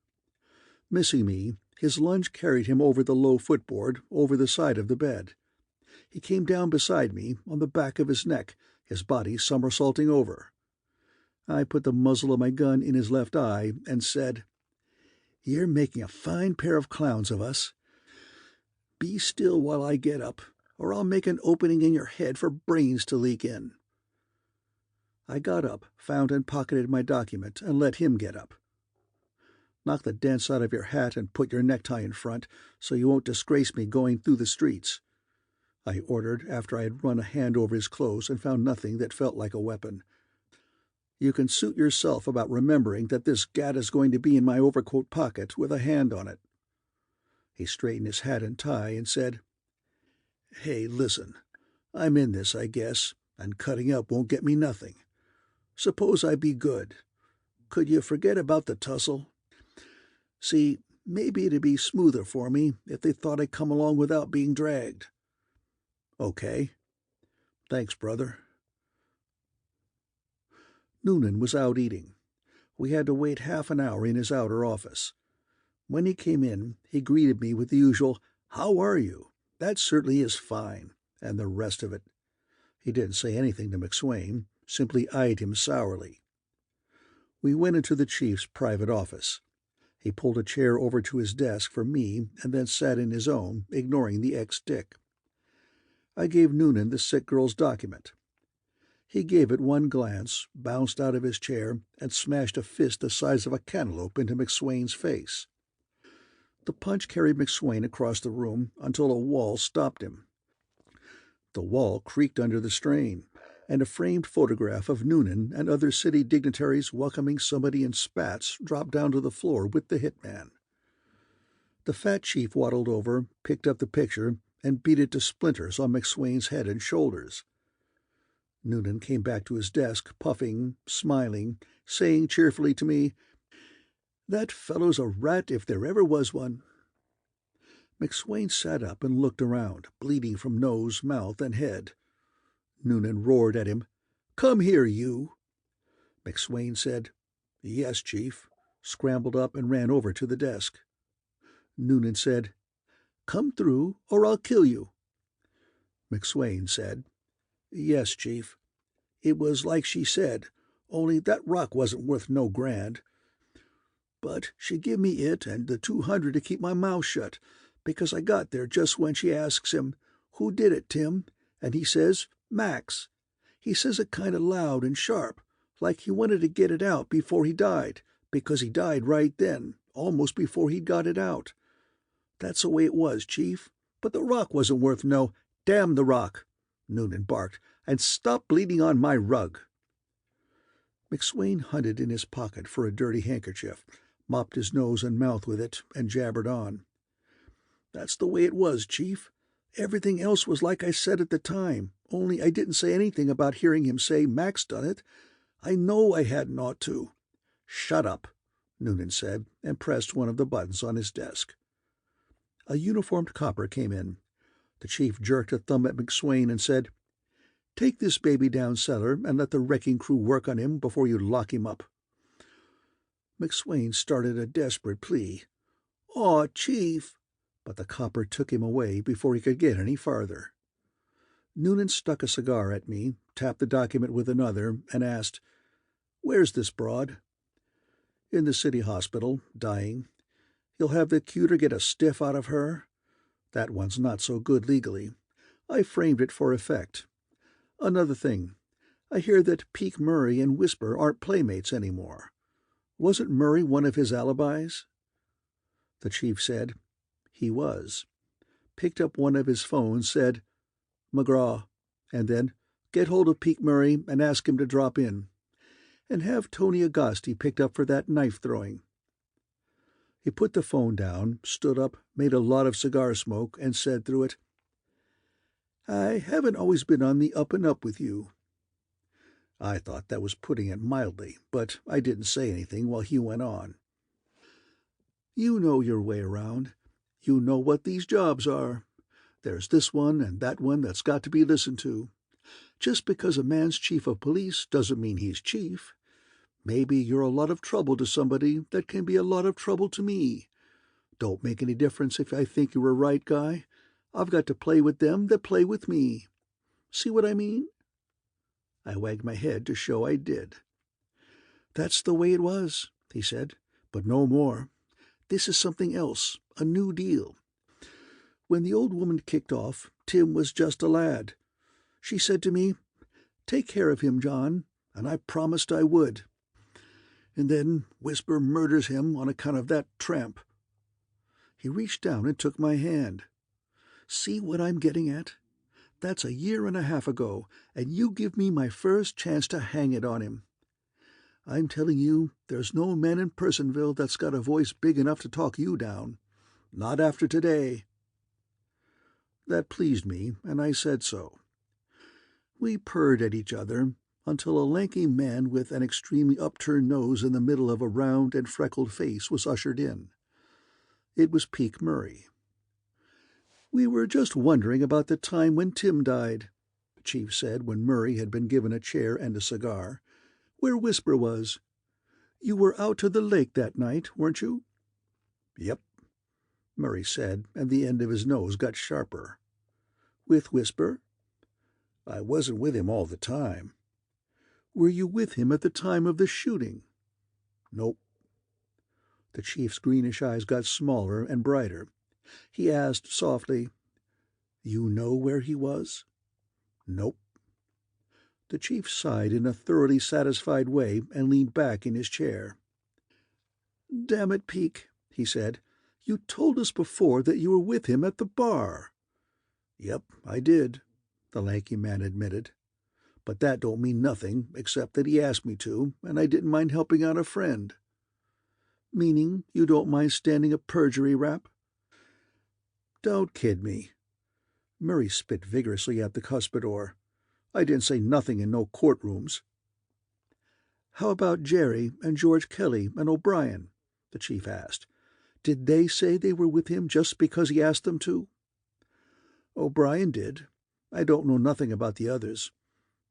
Missing me, his lunge carried him over the low footboard, over the side of the bed. He came down beside me, on the back of his neck, his body somersaulting over. I put the muzzle of my gun in his left eye and said, "You're making a fine pair of clowns of us. Be still while I get up, or I'll make an opening in your head for brains to leak in." I got up, found and pocketed my document, and let him get up. "Knock the dents out of your hat and put your necktie in front, so you won't disgrace me going through the streets," I ordered after I had run a hand over his clothes and found nothing that felt like a weapon. "You can suit yourself about remembering that this gat is going to be in my overcoat pocket with a hand on it." He straightened his hat and tie and said, "Hey, listen, I'm in this, I guess, and cutting up won't get me nothing. Suppose I be good. Could you forget about the tussle? See, maybe it'd be smoother for me if they thought I'd come along without being dragged." "Okay." "Thanks, brother." Noonan was out eating. We had to wait half an hour in his outer office. When he came in, he greeted me with the usual, "How are you? That certainly is fine," and the rest of it. He didn't say anything to McSwain, simply eyed him sourly. We went into the chief's private office. He pulled a chair over to his desk for me and then sat in his own, ignoring the ex-dick. I gave Noonan the sick girl's document. He gave it one glance, bounced out of his chair, and smashed a fist the size of a cantaloupe into McSwain's face. The punch carried McSwain across the room until a wall stopped him. The wall creaked under the strain, and a framed photograph of Noonan and other city dignitaries welcoming somebody in spats dropped down to the floor with the hitman. The fat chief waddled over, picked up the picture, and beat it to splinters on McSwain's head and shoulders. Noonan came back to his desk, puffing, smiling, saying cheerfully to me, "That fellow's a rat if there ever was one." McSwain sat up and looked around, bleeding from nose, mouth, and head. Noonan roared at him, "Come here, you!" McSwain said, "Yes, Chief," scrambled up and ran over to the desk. Noonan said, "Come through, or I'll kill you." McSwain said, "Yes, Chief. It was like she said, only that rock wasn't worth no grand. But she give me it and the 200 to keep my mouth shut, because I got there just when she asks him, 'Who did it, Tim?' and he says, 'Max.' He says it kind of loud and sharp, like he wanted to get it out before he died, because he died right then, almost before he'd got it out. That's the way it was, Chief. But the rock wasn't worth no—" "Damn the rock!" Noonan barked, "and stop bleeding on my rug." McSwain hunted in his pocket for a dirty handkerchief, mopped his nose and mouth with it, and jabbered on. "That's the way it was, Chief. Everything else was like I said at the time, only I didn't say anything about hearing him say Max done it. I know I hadn't ought to." "Shut up," Noonan said, and pressed one of the buttons on his desk. A uniformed copper came in. The chief jerked a thumb at McSwain and said, "Take this baby down cellar and let the wrecking crew work on him before you lock him up." McSwain started a desperate plea. "Aw, Chief," but the copper took him away before he could get any farther. Noonan stuck a cigar at me, tapped the document with another, and asked, "Where's this broad?" "In the city hospital, dying. You'll have the cuter get a stiff out of her? That one's not so good legally. I framed it for effect. Another thing, I hear that Peak Murray and Whisper aren't playmates anymore. Wasn't Murray one of his alibis?" The chief said, "He was." Picked up one of his phones, said, "McGraw," and then, "Get hold of Peak Murray and ask him to drop in. And have Tony Agosti picked up for that knife-throwing." He put the phone down, stood up, made a lot of cigar smoke, and said through it, "I haven't always been on the up and up with you." I thought that was putting it mildly, but I didn't say anything while he went on. "You know your way around. You know what these jobs are. There's this one and that one that's got to be listened to. Just because a man's chief of police doesn't mean he's chief. Maybe you're a lot of trouble to somebody that can be a lot of trouble to me. Don't make any difference if I think you're a right guy. I've got to play with them that play with me. See what I mean?" I wagged my head to show I did. "That's the way it was," he said, "but no more. This is something else, a new deal. When the old woman kicked off, Tim was just a lad. She said to me, 'Take care of him, John,' and I promised I would. And then Whisper murders him on account of that tramp." He reached down and took my hand. "See what I'm getting at? That's 1.5 years ago, and you give me my first chance to hang it on him. I'm telling you, there's no man in Personville that's got a voice big enough to talk you down. Not after today." That pleased me, and I said so. We purred at each other until a lanky man with an extremely upturned nose in the middle of a round and freckled face was ushered in. It was Peak Murray. "We were just wondering about the time when Tim died," the chief said when Murray had been given a chair and a cigar, "where Whisper was. You were out to the lake that night, weren't you?" "Yep," Murray said, and the end of his nose got sharper. "With Whisper?" "I wasn't with him all the time." "Were you with him at the time of the shooting?" "Nope." The chief's greenish eyes got smaller and brighter. He asked softly, "You know where he was?" "Nope." The chief sighed in a thoroughly satisfied way and leaned back in his chair. "Damn it, Peak," he said. "You told us before that you were with him at the bar." "Yep, I did," the lanky man admitted. "But that don't mean nothing except that he asked me to, and I didn't mind helping out a friend." "Meaning you don't mind standing a perjury rap?" "Don't kid me." Murray spit vigorously at the cuspidor. "I didn't say nothing in no courtrooms." "How about Jerry and George Kelly and O'Brien?" the chief asked. "Did they say they were with him just because he asked them to?" "O'Brien did. I don't know nothing about the others.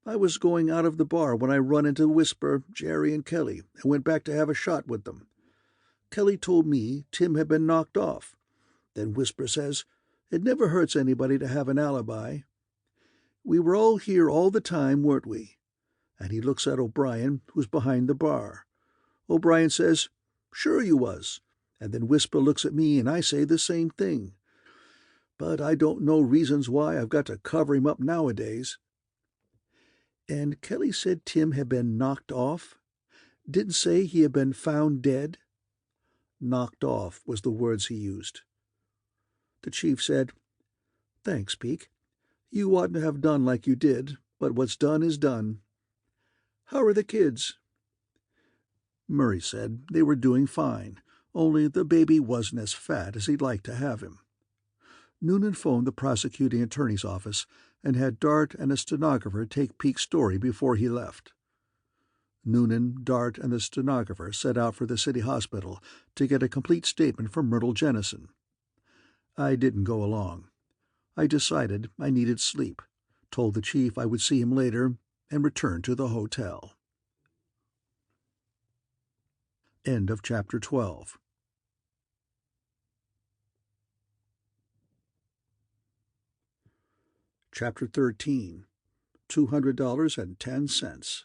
I was going out of the bar when I run into Whisper, Jerry, and Kelly, and went back to have a shot with them. Kelly told me Tim had been knocked off. Then Whisper says, 'It never hurts anybody to have an alibi.' We were all here all the time, weren't we?" And he looks at O'Brien, who's behind the bar. O'Brien says, "Sure you was." And then Whisper looks at me and I say the same thing. But I don't know reasons why I've got to cover him up nowadays. "And Kelly said Tim had been knocked off? Didn't say he had been found dead?" "Knocked off" was the words he used. The chief said, "Thanks, Peak. You oughtn't to have done like you did, but what's done is done. How are the kids?" Murray said they were doing fine, only the baby wasn't as fat as he'd like to have him. Noonan phoned the prosecuting attorney's office and had Dart and a stenographer take Peak's story before he left. Noonan, Dart, and the stenographer set out for the city hospital to get a complete statement from Myrtle Jennison. I didn't go along. I decided I needed sleep, told the chief I would see him later, and returned to the hotel. End of Chapter 12. Chapter 13. $200.10.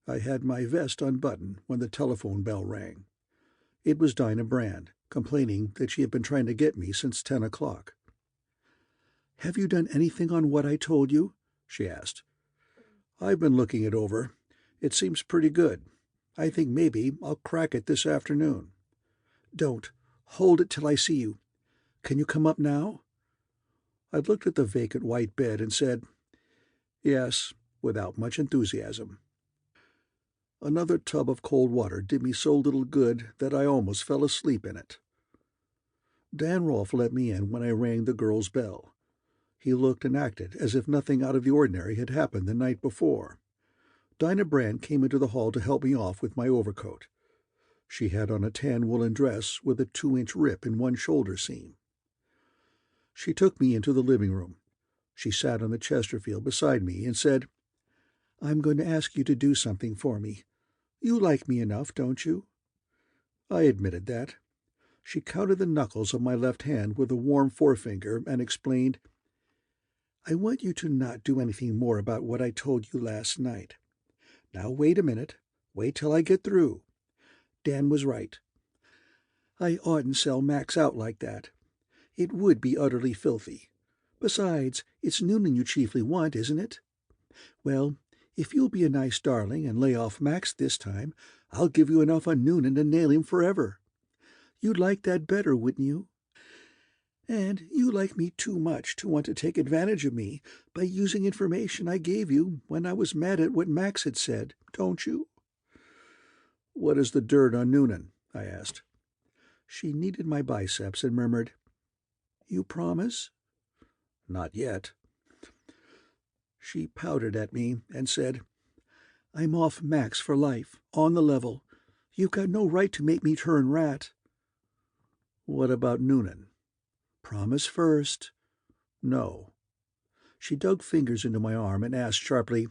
I had my vest unbuttoned when the telephone bell rang. It was Dinah Brand, complaining that she had been trying to get me since 10 o'clock. "Have you done anything on what I told you?" she asked. "I've been looking it over. It seems pretty good. I think maybe I'll crack it this afternoon." "Don't. Hold it till I see you. Can you come up now?" I looked at the vacant white bed and said, "Yes," without much enthusiasm. Another tub of cold water did me so little good that I almost fell asleep in it. Dan Rolfe let me in when I rang the girl's bell. He looked and acted as if nothing out of the ordinary had happened the night before. Dinah Brand came into the hall to help me off with my overcoat. She had on a tan woolen dress with a 2-inch rip in one shoulder seam. She took me into the living room. She sat on the Chesterfield beside me and said, "I'm going to ask you to do something for me. You like me enough, don't you?" I admitted that. She counted the knuckles of my left hand with a warm forefinger and explained, "I want you to not do anything more about what I told you last night. Now wait a minute. Wait till I get through. Dan was right. I oughtn't sell Max out like that. It would be utterly filthy. Besides, it's Noonan you chiefly want, isn't it? Well, if you'll be a nice darling and lay off Max this time, I'll give you enough on Noonan to nail him forever. You'd like that better, wouldn't you? And you like me too much to want to take advantage of me by using information I gave you when I was mad at what Max had said, don't you?" "What is the dirt on Noonan?" I asked. She kneaded my biceps and murmured, "You promise?" "Not yet." She pouted at me and said, "I'm off Max for life, on the level. You've got no right to make me turn rat." "What about Noonan?" "Promise first." "No." She dug fingers into my arm and asked sharply,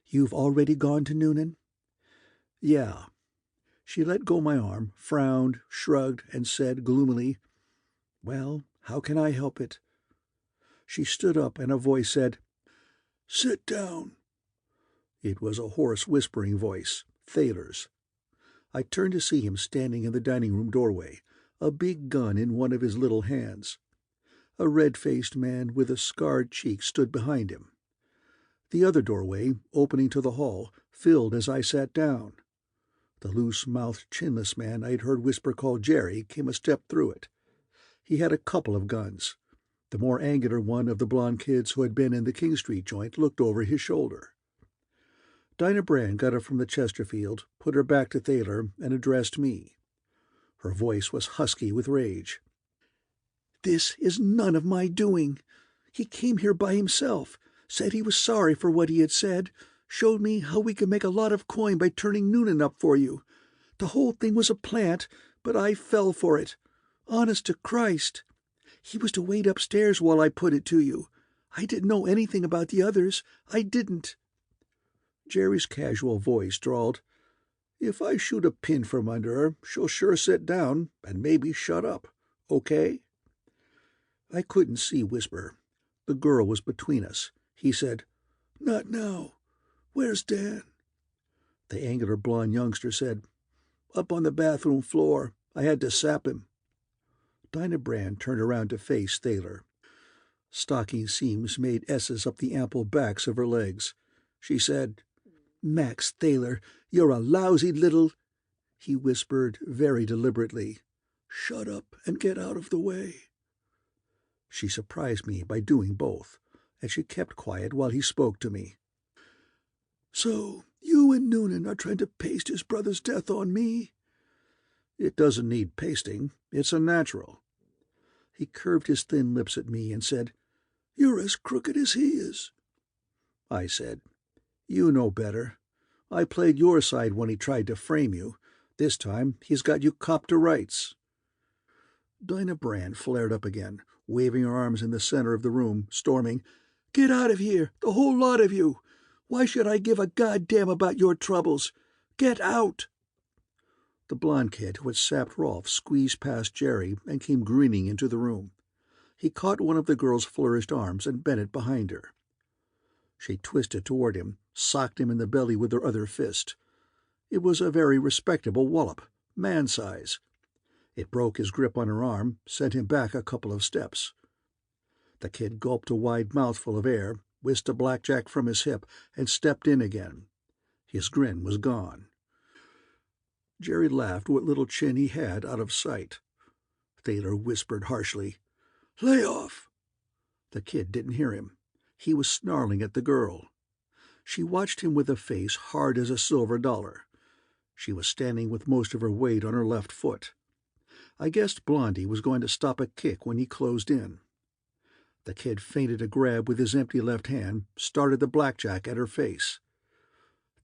"You've already gone to Noonan?" "Yeah." She let go my arm, frowned, shrugged, and said gloomily, "Well, how can I help it?" She stood up and a voice said, "Sit down." It was a hoarse, whispering voice, Thaler's. I turned to see him standing in the dining room doorway, a big gun in one of his little hands. A red-faced man with a scarred cheek stood behind him. The other doorway, opening to the hall, filled as I sat down. The loose-mouthed, chinless man I'd heard Whisper call Jerry came a step through it. He had a couple of guns. The more angular one of the blond kids who had been in the King Street joint looked over his shoulder. Dinah Brand got up from the Chesterfield, put her back to Thaler, and addressed me. Her voice was husky with rage. "This is none of my doing. He came here by himself, said he was sorry for what he had said, showed me how we could make a lot of coin by turning Noonan up for you. The whole thing was a plant, but I fell for it. Honest to Christ. He was to wait upstairs while I put it to you. I didn't know anything about the others. I didn't." Jerry's casual voice drawled, "If I shoot a pin from under her, she'll sure sit down and maybe shut up. Okay?" I couldn't see Whisper. The girl was between us. He said, "Not now. Where's Dan?" The angular blond youngster said, "Up on the bathroom floor. I had to sap him." Dinah Brand turned around to face Thaler. Stocking seams made S's up the ample backs of her legs. She said, "Max Thaler, you're a lousy little—" He whispered very deliberately, "Shut up and get out of the way." She surprised me by doing both, and she kept quiet while he spoke to me. "So you and Noonan are trying to paste his brother's death on me?" "It doesn't need pasting. It's a natural." He curved his thin lips at me and said, "You're as crooked as he is." I said, "You know better. I played your side when he tried to frame you. This time he's got you copped to rights." Dinah Brand flared up again, waving her arms in the center of the room, storming, "Get out of here, the whole lot of you! Why should I give a goddamn about your troubles? Get out!" The blond kid who had sapped Rolf squeezed past Jerry and came grinning into the room. He caught one of the girl's flourished arms and bent it behind her. She twisted toward him, socked him in the belly with her other fist. It was a very respectable wallop, man-size. It broke his grip on her arm, sent him back a couple of steps. The kid gulped a wide mouthful of air, whisked a blackjack from his hip, and stepped in again. His grin was gone. Jerry laughed what little chin he had out of sight. Thaler whispered harshly, "Lay off!" The kid didn't hear him. He was snarling at the girl. She watched him with a face hard as a silver dollar. She was standing with most of her weight on her left foot. I guessed Blondie was going to stop a kick when he closed in. The kid feinted a grab with his empty left hand, started the blackjack at her face.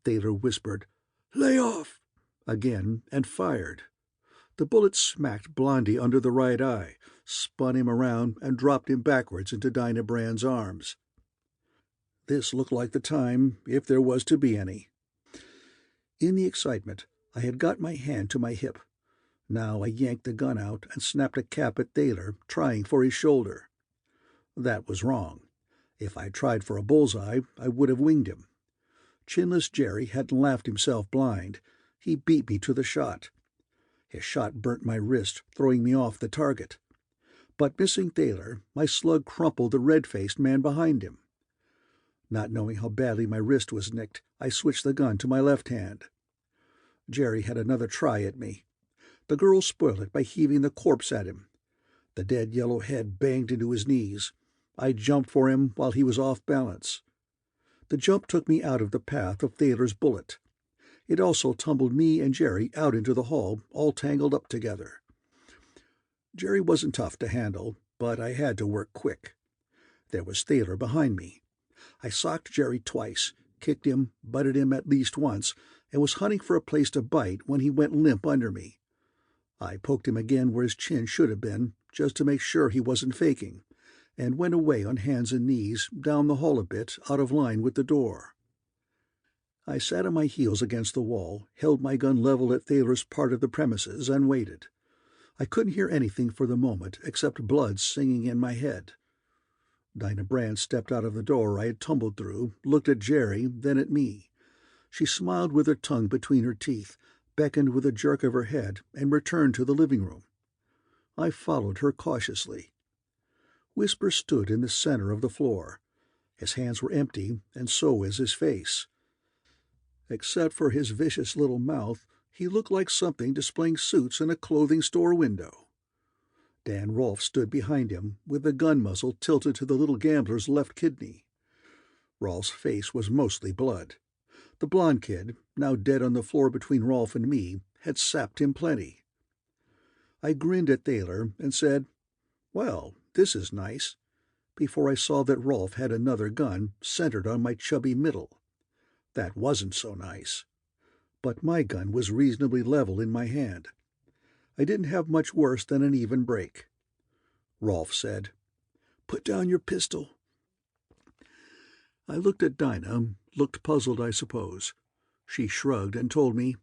Thaler whispered, "Lay off!" again, and fired. The bullet smacked Blondie under the right eye, spun him around, and dropped him backwards into Dinah Brand's arms. This looked like the time, if there was to be any. In the excitement, I had got my hand to my hip. Now I yanked the gun out and snapped a cap at Thaler, trying for his shoulder. That was wrong. If I'd tried for a bullseye, I would have winged him. Chinless Jerry hadn't laughed himself blind. He beat me to the shot. His shot burnt my wrist, throwing me off the target. But missing Thaler, my slug crumpled the red-faced man behind him. Not knowing how badly my wrist was nicked, I switched the gun to my left hand. Jerry had another try at me. The girl spoiled it by heaving the corpse at him. The dead yellow head banged into his knees. I jumped for him while he was off balance. The jump took me out of the path of Thaler's bullet. It also tumbled me and Jerry out into the hall, all tangled up together. Jerry wasn't tough to handle, but I had to work quick. There was Thaler behind me. I socked Jerry twice, kicked him, butted him at least once, and was hunting for a place to bite when he went limp under me. I poked him again where his chin should have been, just to make sure he wasn't faking, and went away on hands and knees, down the hall a bit, out of line with the door. I sat on my heels against the wall, held my gun leveled at Thaler's part of the premises, and waited. I couldn't hear anything for the moment except blood singing in my head. Dinah Brand stepped out of the door I had tumbled through, looked at Jerry, then at me. She smiled with her tongue between her teeth, beckoned with a jerk of her head, and returned to the living room. I followed her cautiously. Whisper stood in the center of the floor. His hands were empty, and so was his face. Except for his vicious little mouth, he looked like something displaying suits in a clothing store window. Dan Rolfe stood behind him, with the gun muzzle tilted to the little gambler's left kidney. Rolfe's face was mostly blood. The blond kid, now dead on the floor between Rolfe and me, had sapped him plenty. I grinned at Thaler and said, "Well, this is nice," before I saw that Rolfe had another gun centered on my chubby middle. That wasn't so nice. But my gun was reasonably level in my hand. I didn't have much worse than an even break. Rolfe said, "Put down your pistol." I looked at Dinah, looked puzzled, I suppose. She shrugged and told me,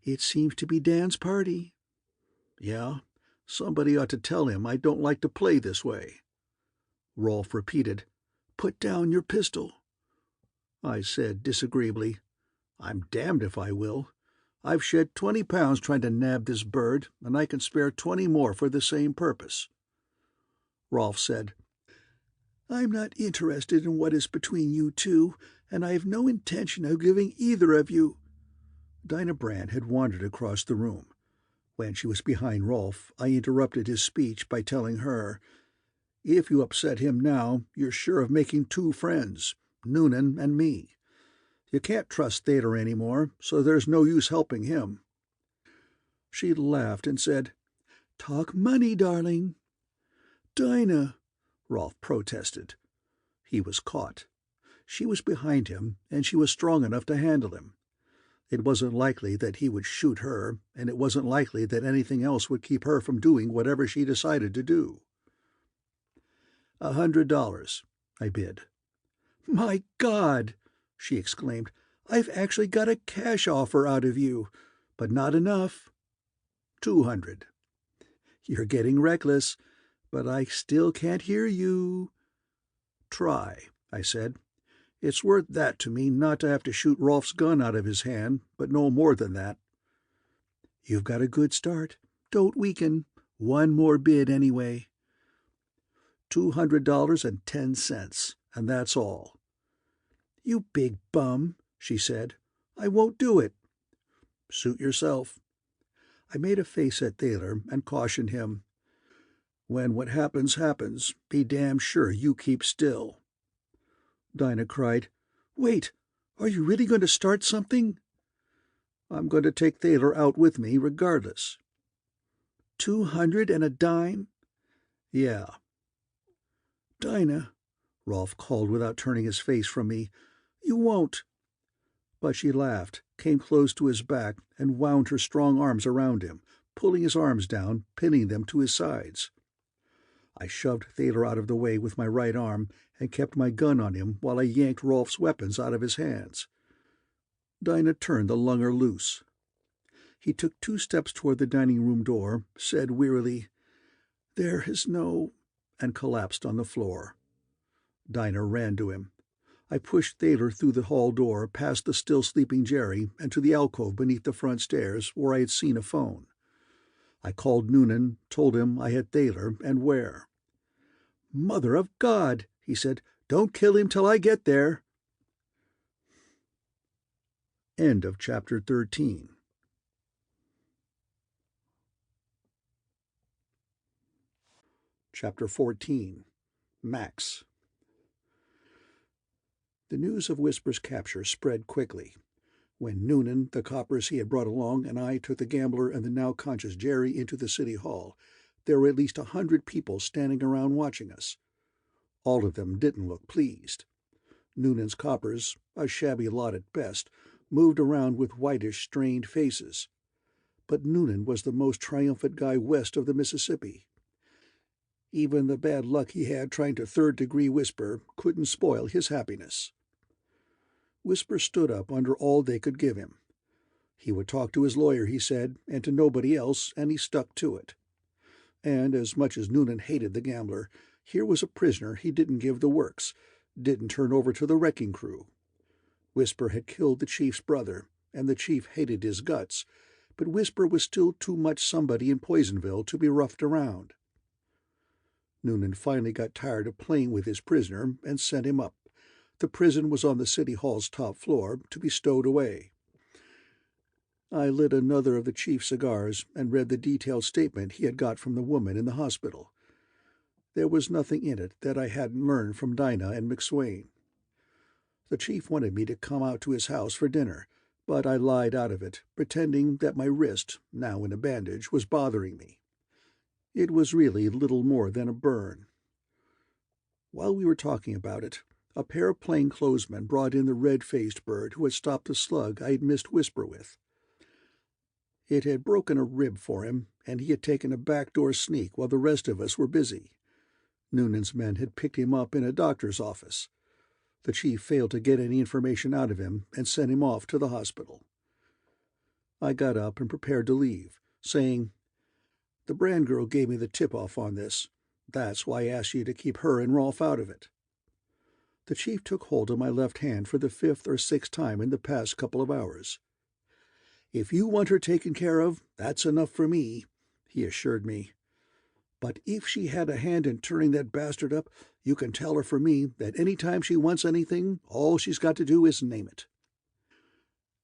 "It seems to be Dan's party." "Yeah, somebody ought to tell him I don't like to play this way." Rolfe repeated, "Put down your pistol." I said disagreeably, "I'm damned if I will. I've shed 20 pounds trying to nab this bird, and I can spare 20 more for the same purpose." Rolfe said, "I'm not interested in what is between you two, and I have no intention of giving either of you—" Dinah Brand had wandered across the room. When she was behind Rolfe, I interrupted his speech by telling her, "If you upset him now, you're sure of making 2 friends, Noonan and me. You can't trust Thaler any more, so there's no use helping him." She laughed and said, "Talk money, darling." "Dinah," Rolfe protested. He was caught. She was behind him, and she was strong enough to handle him. It wasn't likely that he would shoot her, and it wasn't likely that anything else would keep her from doing whatever she decided to do. $100, I bid. "My God!" she exclaimed. "I've actually got a cash offer out of you, but not enough." 200. "You're getting reckless, but I still can't hear you." "Try," I said. "It's worth that to me not to have to shoot Rolf's gun out of his hand, but no more than that." "You've got a good start. Don't weaken. One more bid anyway." $200.10, and that's all. "You big bum," she said. "I won't do it." "Suit yourself." I made a face at Thaler and cautioned him. "When what happens happens, be damn sure you keep still." Dinah cried, "Wait, are you really going to start something?" "I'm going to take Thaler out with me regardless." 200 and a dime? "Yeah." "Dinah," Rolf called without turning his face from me, "you won't." But she laughed, came close to his back, and wound her strong arms around him, pulling his arms down, pinning them to his sides. I shoved Thaler out of the way with my right arm and kept my gun on him while I yanked Rolf's weapons out of his hands. Dinah turned the lunger loose. He took 2 steps toward the dining-room door, said wearily, "There is no," and collapsed on the floor. Dinah ran to him. I pushed Thaler through the hall door, past the still-sleeping Jerry, and to the alcove beneath the front stairs, where I had seen a phone. I called Noonan, told him I had Thaler and where. "Mother of God," he said, "don't kill him till I get there." End of chapter 13. Chapter 14. Max. The news of Whisper's capture spread quickly. When Noonan, the coppers he had brought along, and I took the gambler and the now-conscious Jerry into the city hall, there were at least 100 people standing around watching us. All of them didn't look pleased. Noonan's coppers, a shabby lot at best, moved around with whitish, strained faces. But Noonan was the most triumphant guy west of the Mississippi. Even the bad luck he had trying to third-degree Whisper couldn't spoil his happiness. Whisper stood up under all they could give him. He would talk to his lawyer, he said, and to nobody else, and he stuck to it. And as much as Noonan hated the gambler, here was a prisoner he didn't give the works, didn't turn over to the wrecking crew. Whisper had killed the chief's brother, and the chief hated his guts, but Whisper was still too much somebody in Poisonville to be roughed around. Noonan finally got tired of playing with his prisoner and sent him up. The prison was on the city hall's top floor, to be stowed away. I lit another of the chief's cigars and read the detailed statement he had got from the woman in the hospital. There was nothing in it that I hadn't learned from Dinah and McSwain. The chief wanted me to come out to his house for dinner, but I lied out of it, pretending that my wrist, now in a bandage, was bothering me. It was really little more than a burn. While we were talking about it, a pair of plainclothesmen brought in the red-faced bird who had stopped the slug I had missed Whisper with. It had broken a rib for him, and he had taken a backdoor sneak while the rest of us were busy. Noonan's men had picked him up in a doctor's office. The chief failed to get any information out of him and sent him off to the hospital. I got up and prepared to leave, saying, "The Brand girl gave me the tip-off on this. That's why I asked you to keep her and Rolf out of it." The chief took hold of my left hand for the 5th or 6th time in the past couple of hours. "If you want her taken care of, that's enough for me," he assured me. "But if she had a hand in turning that bastard up, you can tell her for me that any time she wants anything, all she's got to do is name it."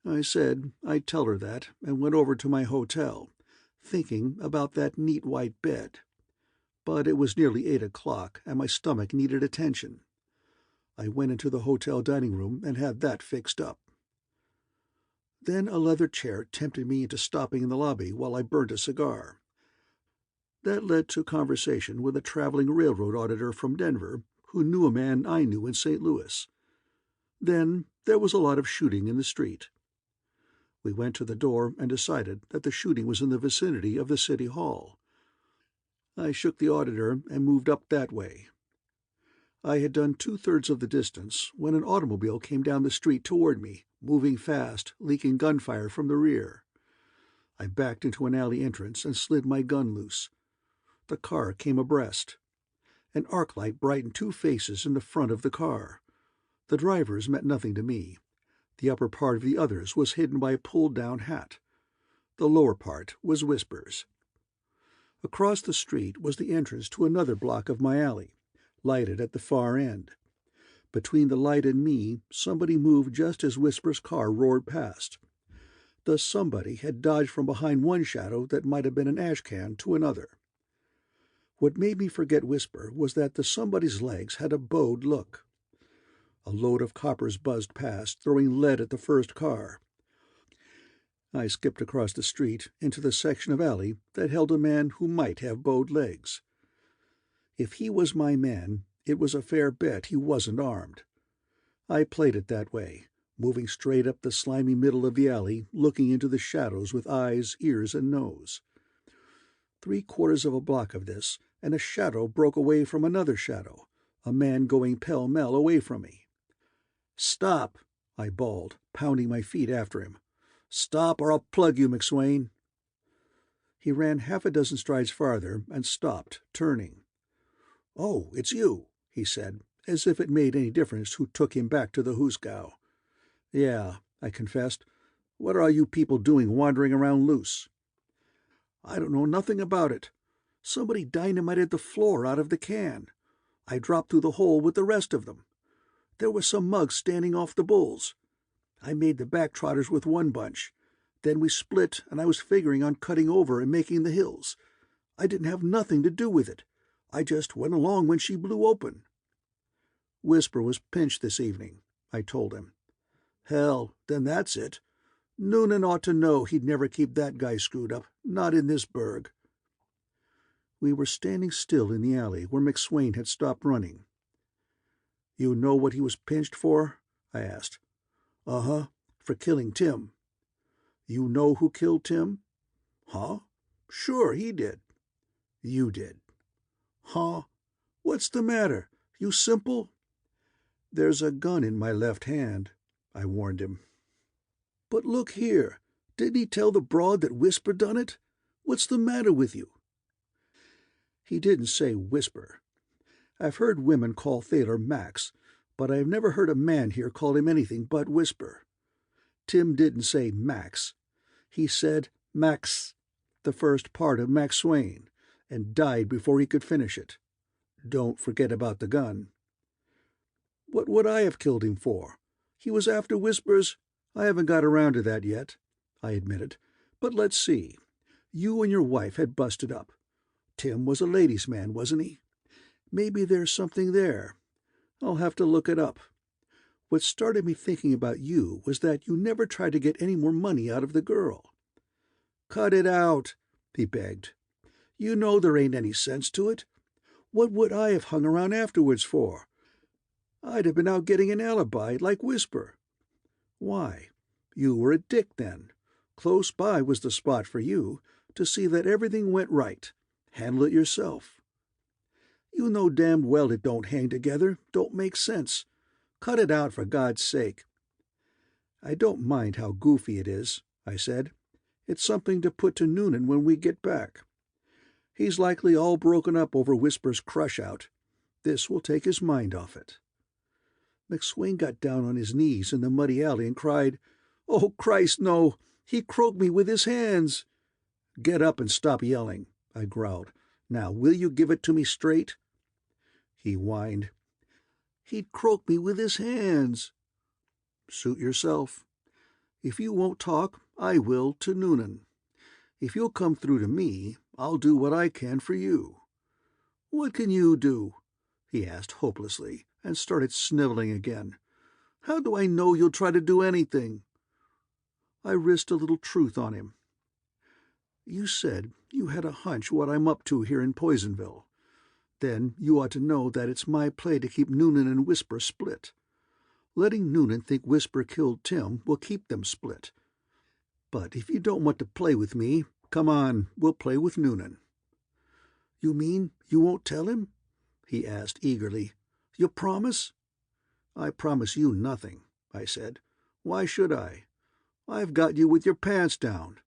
I said I'd tell her that, and went over to my hotel, thinking about that neat white bed. But it was nearly 8 o'clock, and my stomach needed attention. I went into the hotel dining room and had that fixed up. Then a leather chair tempted me into stopping in the lobby while I burnt a cigar. That led to conversation with a traveling railroad auditor from Denver who knew a man I knew in St. Louis. Then there was a lot of shooting in the street. We went to the door and decided that the shooting was in the vicinity of the city hall. I shook the auditor and moved up that way. I had done 2/3 of the distance when an automobile came down the street toward me, moving fast, leaking gunfire from the rear. I backed into an alley entrance and slid my gun loose. The car came abreast. An arc light brightened 2 faces in the front of the car. The driver's meant nothing to me. The upper part of the other's was hidden by a pulled-down hat. The lower part was Whisper's. Across the street was the entrance to another block of my alley, lighted at the far end. Between the light and me, somebody moved just as Whisper's car roared past. The somebody had dodged from behind one shadow that might have been an ashcan to another. What made me forget Whisper was that the somebody's legs had a bowed look. A load of coppers buzzed past, throwing lead at the first car. I skipped across the street into the section of alley that held a man who might have bowed legs. If he was my man, it was a fair bet he wasn't armed. I played it that way, moving straight up the slimy middle of the alley, looking into the shadows with eyes, ears, and nose. 3/4 of a block of this, and a shadow broke away from another shadow, a man going pell-mell away from me. "Stop!" I bawled, pounding my feet after him. "Stop, or I'll plug you, McSwain." He ran 6 strides farther and stopped, turning. "Oh, it's you," he said, as if it made any difference who took him back to the hoosgow. "Yeah," I confessed. "What are you people doing wandering around loose?" "I don't know nothing about it. Somebody dynamited the floor out of the can. I dropped through the hole with the rest of them. There were some mugs standing off the bulls. I made the backtrotters with one bunch. Then we split, and I was figuring on cutting over and making the hills. I didn't have nothing to do with it. I just went along when she blew open." "Whisper was pinched this evening," I told him. "Hell, then that's it. Noonan ought to know he'd never keep that guy screwed up, not in this burg." We were standing still in the alley where McSwain had stopped running. "You know what he was pinched for?" I asked. "Uh-huh, for killing Tim." "You know who killed Tim?" "Huh? Sure, he did." "You did." "Huh? What's the matter? You simple?" "There's a gun in my left hand," I warned him. "But look here, didn't he tell the broad that Whisper done it? What's the matter with you?" He didn't say Whisper. I've heard women call Thaler Max, but I've never heard a man here call him anything but Whisper. Tim didn't say Max. He said Max, the first part of McSwain, and died before he could finish it. Don't forget about the gun. "What would I have killed him for? He was after Whisper's—" "I haven't got around to that yet," I admitted. "But let's see. You and your wife had busted up. Tim was a ladies' man, wasn't he? Maybe there's something there. I'll have to look it up. What started me thinking about you was that you never tried to get any more money out of the girl." "Cut it out," he begged. "You know there ain't any sense to it. What would I have hung around afterwards for? I'd have been out getting an alibi, like Whisper." "Why? You were a dick then. Close by was the spot for you, to see that everything went right. Handle it yourself." "You know damned well it don't hang together, don't make sense. Cut it out, for God's sake." "I don't mind how goofy it is," I said. "It's something to put to Noonan when we get back. He's likely all broken up over Whisper's crush-out. This will take his mind off it." McSwain got down on his knees in the muddy alley and cried, "Oh, Christ, no! He croaked me with his hands." "Get up and stop yelling," I growled. "Now, will you give it to me straight?" He whined. "He'd croak me with his hands." "Suit yourself. If you won't talk, I will to Noonan. If you'll come through to me, I'll do what I can for you." "What can you do?" he asked hopelessly, and started sniveling again. "How do I know you'll try to do anything?" I risked a little truth on him. "You said you had a hunch what I'm up to here in Poisonville. Then you ought to know that it's my play to keep Noonan and Whisper split. Letting Noonan think Whisper killed Tim will keep them split. But if you don't want to play with me, come on, we'll play with Noonan." "You mean you won't tell him?" he asked eagerly. "You promise?" "I promise you nothing," I said. "Why should I? I've got you with your pants down.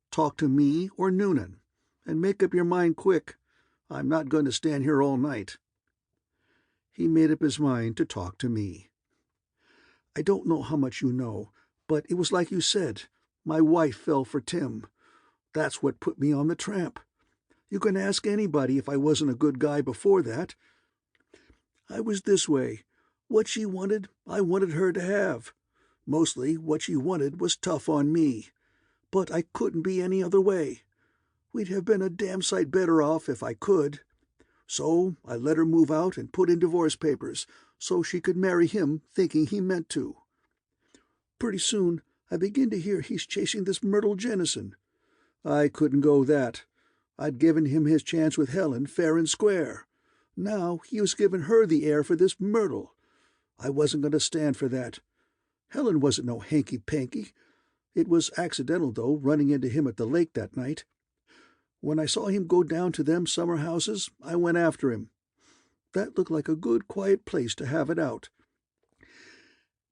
Talk to me or Noonan, and make up your mind quick. I'm not going to stand here all night." He made up his mind to talk to me. "I don't know how much you know, but it was like you said. My wife fell for Tim. That's what put me on the tramp. You can ask anybody if I wasn't a good guy before that. I was this way. What she wanted, I wanted her to have. Mostly what she wanted was tough on me. But I couldn't be any other way. We'd have been a damn sight better off if I could. So I let her move out and put in divorce papers so she could marry him thinking he meant to. Pretty soon I begin to hear he's chasing this Myrtle Jennison. I couldn't go that. I'd given him his chance with Helen fair and square. Now he was giving her the air for this Myrtle. I wasn't going to stand for that. Helen wasn't no hanky-panky. It was accidental, though, running into him at the lake that night. When I saw him go down to them summer houses, I went after him. That looked like a good, quiet place to have it out.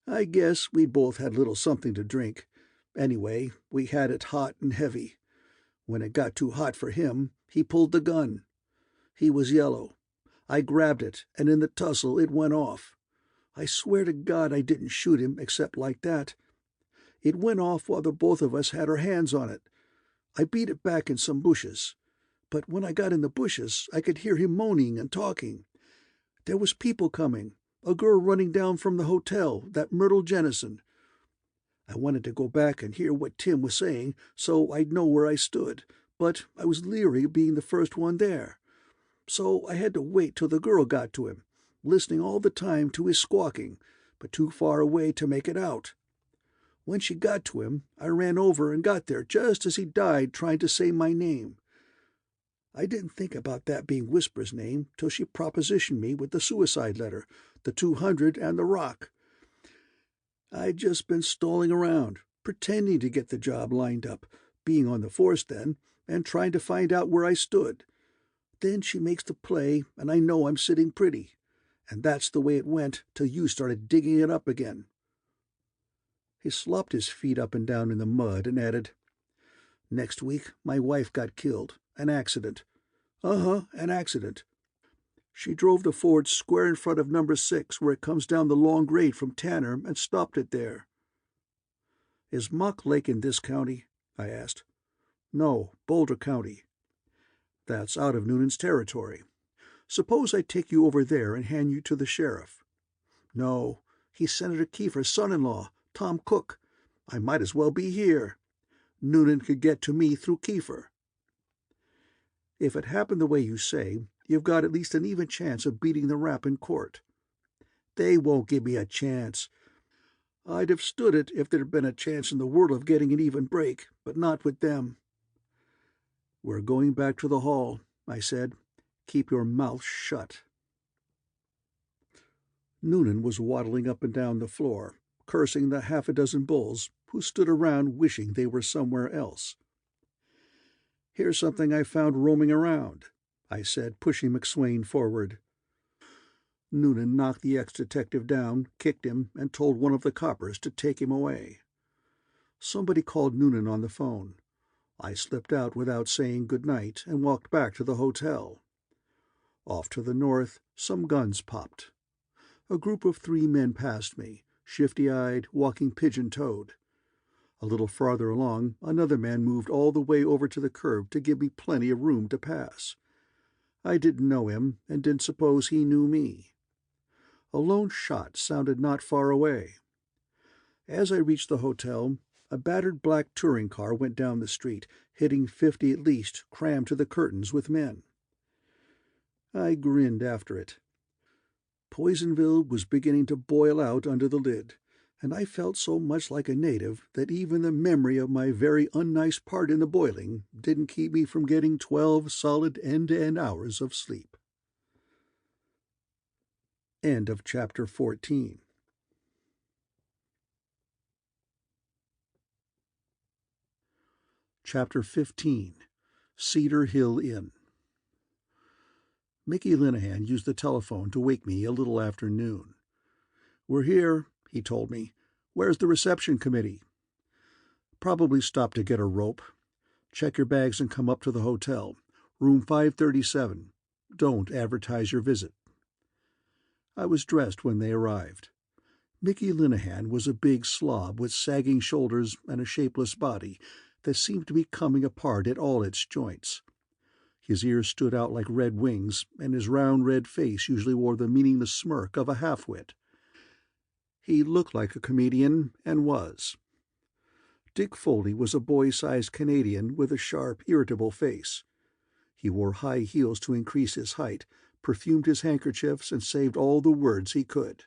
I guess we both had a little something to drink. Anyway, we had it hot and heavy. When it got too hot for him, he pulled the gun. He was yellow. I grabbed it, and in the tussle it went off. I swear to God I didn't shoot him except like that. It went off while the both of us had our hands on it. I beat it back in some bushes. But when I got in the bushes, I could hear him moaning and talking. There was people coming, a girl running down from the hotel, that Myrtle Jennison. I wanted to go back and hear what Tim was saying so I'd know where I stood, but I was leery of being the first one there. So I had to wait till the girl got to him, listening all the time to his squawking, but too far away to make it out. When she got to him, I ran over and got there just as he died trying to say my name. I didn't think about that being Whisper's name till she propositioned me with the suicide letter, the 200 and the rock. I'd just been stalling around, pretending to get the job lined up, being on the force then, and trying to find out where I stood. Then she makes the play, and I know I'm sitting pretty. And that's the way it went till you started digging it up again." He slopped his feet up and down in the mud and added, "Next week my wife got killed. An accident." "Uh-huh, an accident. She drove the Ford square in front of number 6 where it comes down the long grade from Tanner and stopped it there." "Is Muck Lake in this county?" I asked. "No, Boulder County." "That's out of Noonan's territory. Suppose I take you over there and hand you to the sheriff." "No, he's Senator Kiefer's son-in-law, Tom Cook. I might as well be here. Noonan could get to me through Kiefer." "If it happened the way you say, you've got at least an even chance of beating the rap in court." "They won't give me a chance. I'd have stood it if there'd been a chance in the world of getting an even break, but not with them." "We're going back to the hall," I said. "Keep your mouth shut." Noonan was waddling up and down the floor, cursing the half-a-dozen bulls who stood around wishing they were somewhere else. "Here's something I found roaming around," I said, pushing McSwain forward. Noonan knocked the ex-detective down, kicked him, and told one of the coppers to take him away. Somebody called Noonan on the phone. I slipped out without saying good night and walked back to the hotel. Off to the north, some guns popped. A group of 3 men passed me, shifty-eyed, walking pigeon-toed. A little farther along, another man moved all the way over to the curb to give me plenty of room to pass. I didn't know him, and didn't suppose he knew me. A lone shot sounded not far away. As I reached the hotel, a battered black touring car went down the street, hitting 50 at least, crammed to the curtains with men. I grinned after it. Poisonville was beginning to boil out under the lid, and I felt so much like a native that even the memory of my very unnice part in the boiling didn't keep me from getting 12 solid end-to-end hours of sleep. End of chapter 14. Chapter 15. Cedar Hill Inn. Mickey Linehan used the telephone to wake me a little after noon. "We're here," he told me. "Where's the reception committee?" "Probably stopped to get a rope. Check your bags and come up to the hotel. Room 537. Don't advertise your visit." I was dressed when they arrived. Mickey Linehan was a big slob with sagging shoulders and a shapeless body that seemed to be coming apart at all its joints. His ears stood out like red wings, and his round red face usually wore the meaningless smirk of a half-wit. He looked like a comedian, and was. Dick Foley was a boy-sized Canadian with a sharp, irritable face. He wore high heels to increase his height, perfumed his handkerchiefs, and saved all the words he could.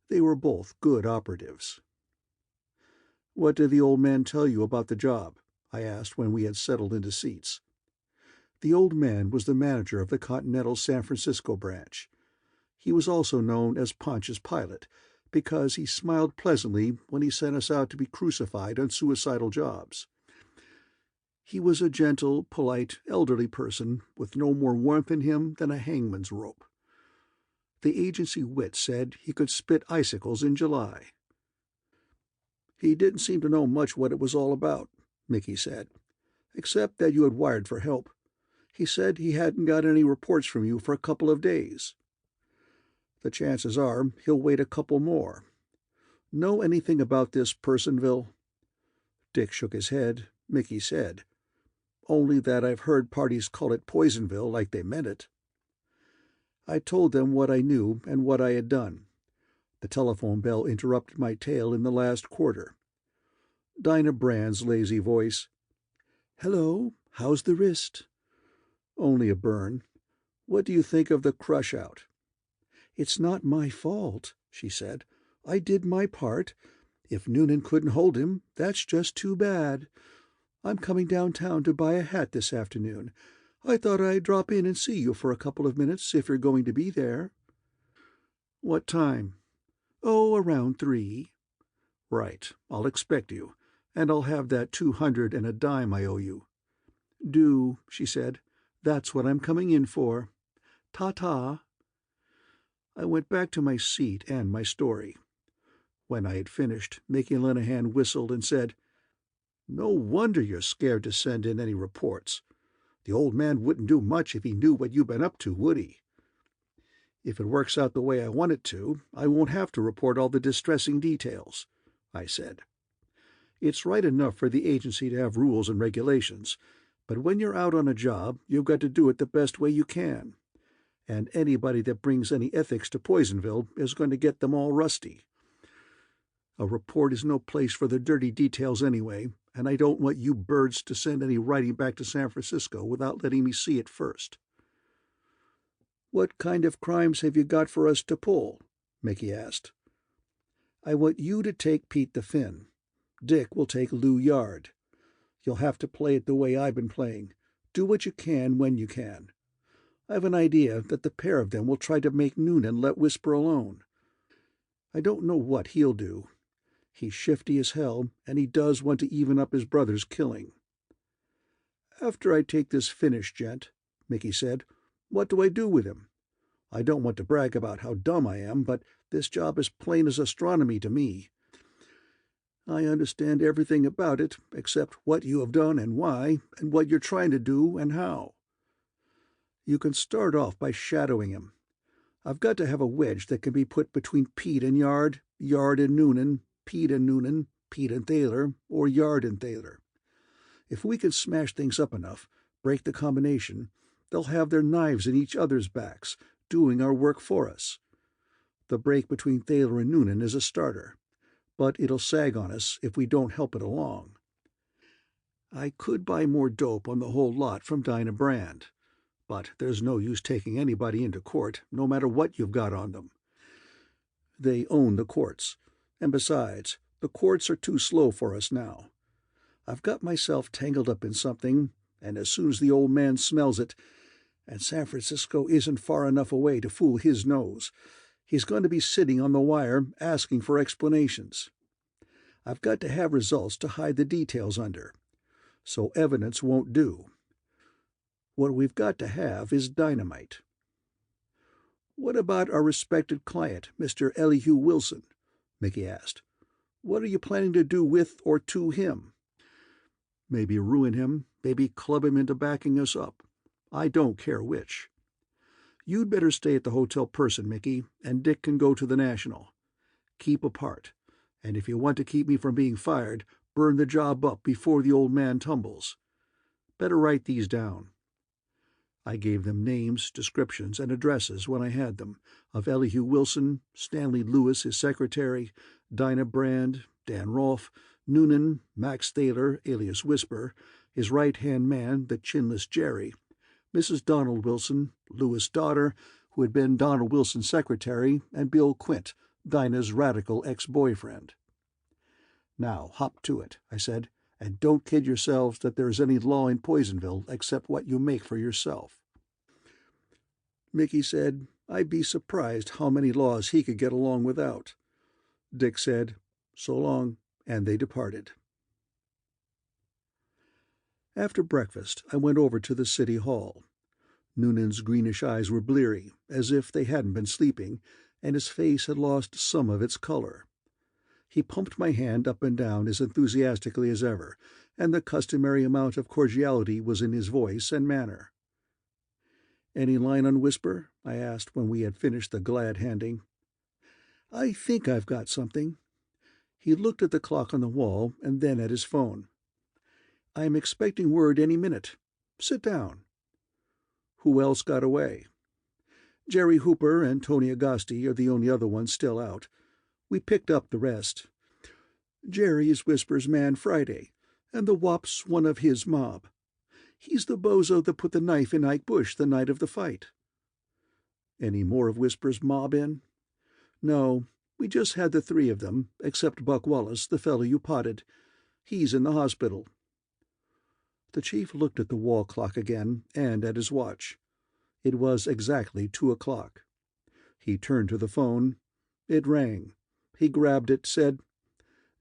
They were both good operatives. "What did the old man tell you about the job?" I asked when we had settled into seats. The old man was the manager of the Continental San Francisco branch. He was also known as Pontius Pilate, because he smiled pleasantly when he sent us out to be crucified on suicidal jobs. He was a gentle, polite, elderly person with no more warmth in him than a hangman's rope. The agency wit said he could spit icicles in July. "He didn't seem to know much what it was all about," Mickey said, "except that you had wired for help. He said he hadn't got any reports from you for a couple of days." "The chances are he'll wait a couple more. Know anything about this Personville?" Dick shook his head. Mickey said, "Only that I've heard parties call it Poisonville like they meant it." I told them what I knew and what I had done. The telephone bell interrupted my tale in the last quarter. Dinah Brand's lazy voice. "Hello, how's the wrist?" "Only a burn. What do you think of the crush-out?" "It's not my fault," she said. "I did my part. If Noonan couldn't hold him, that's just too bad. I'm coming downtown to buy a hat this afternoon. I thought I'd drop in and see you for a couple of minutes if you're going to be there." "What time?" "Oh, around 3. "Right. I'll expect you, and I'll have that 200 and a dime I owe you." "Do," she said. "That's what I'm coming in for. Ta-ta." I went back to my seat and my story. When I had finished, Mickey Linehan whistled and said, "No wonder you're scared to send in any reports. The old man wouldn't do much if he knew what you've been up to, would he?" "If it works out the way I want it to, I won't have to report all the distressing details," I said. "It's right enough for the agency to have rules and regulations, but when you're out on a job, you've got to do it the best way you can. And anybody that brings any ethics to Poisonville is going to get them all rusty. A report is no place for the dirty details anyway, and I don't want you birds to send any writing back to San Francisco without letting me see it first." "What kind of crimes have you got for us to pull?" Mickey asked. "I want you to take Pete the Finn. Dick will take Lou Yard. You'll have to play it the way I've been playing. Do what you can when you can. I've an idea that the pair of them will try to make Noonan let Whisper alone. I don't know what he'll do. He's shifty as hell, and he does want to even up his brother's killing." "After I take this Finnish gent," Mickey said, "what do I do with him? I don't want to brag about how dumb I am, but this job is plain as astronomy to me. I understand everything about it, except what you have done and why, and what you're trying to do and how." "You can start off by shadowing him. I've got to have a wedge that can be put between Pete and Yard, Yard and Noonan, Pete and Noonan, Pete and Thaler, or Yard and Thaler. If we can smash things up enough, break the combination, they'll have their knives in each other's backs, doing our work for us. The break between Thaler and Noonan is a starter, but it'll sag on us if we don't help it along. I could buy more dope on the whole lot from Dinah Brand, but there's no use taking anybody into court, no matter what you've got on them. They own the courts, and besides, the courts are too slow for us now. I've got myself tangled up in something, and as soon as the old man smells it, and San Francisco isn't far enough away to fool his nose, he's going to be sitting on the wire asking for explanations. I've got to have results to hide the details under. so evidence won't do. What we've got to have is dynamite." "What about our respected client, Mr. Elihu Wilson?" Mickey asked. "What are you planning to do with or to him?" "Maybe ruin him, maybe club him into backing us up. I don't care which. You'd better stay at the Hotel Person, Mickey, and Dick can go to the National. Keep apart, and if you want to keep me from being fired, burn the job up before the old man tumbles. Better write these down." I gave them names, descriptions, and addresses when I had them, of Elihu Wilson, Stanley Lewis, his secretary, Dinah Brand, Dan Rolfe, Noonan, Max Thaler, alias Whisper, his right-hand man, the chinless Jerry, Mrs. Donald Wilson, Lewis' daughter, who had been Donald Wilson's secretary, and Bill Quint, Dinah's radical ex-boyfriend. "Now, hop to it," I said, "and don't kid yourselves that there is any law in Poisonville except what you make for yourself." Mickey said I'd be surprised how many laws he could get along without. Dick said, "So long," and they departed. After breakfast, I went over to the city hall. Noonan's greenish eyes were bleary, as if they hadn't been sleeping, and his face had lost some of its color. He pumped my hand up and down as enthusiastically as ever, and the customary amount of cordiality was in his voice and manner. "Any line on Whisper?" I asked when we had finished the glad handing. "I think I've got something." He looked at the clock on the wall and then at his phone. "I'm expecting word any minute. Sit down." "Who else got away?" "Jerry Hooper and Tony Agosti are the only other ones still out. We picked up the rest. Jerry is Whisper's man Friday, and the Wop's one of his mob. He's the bozo that put the knife in Ike Bush the night of the fight." "Any more of Whisper's mob in?" "No, we just had the three of them, except Buck Wallace, the fellow you potted. He's in the hospital." The chief looked at the wall clock again and at his watch. It was exactly 2 o'clock. He turned to the phone. It rang. He grabbed it, said,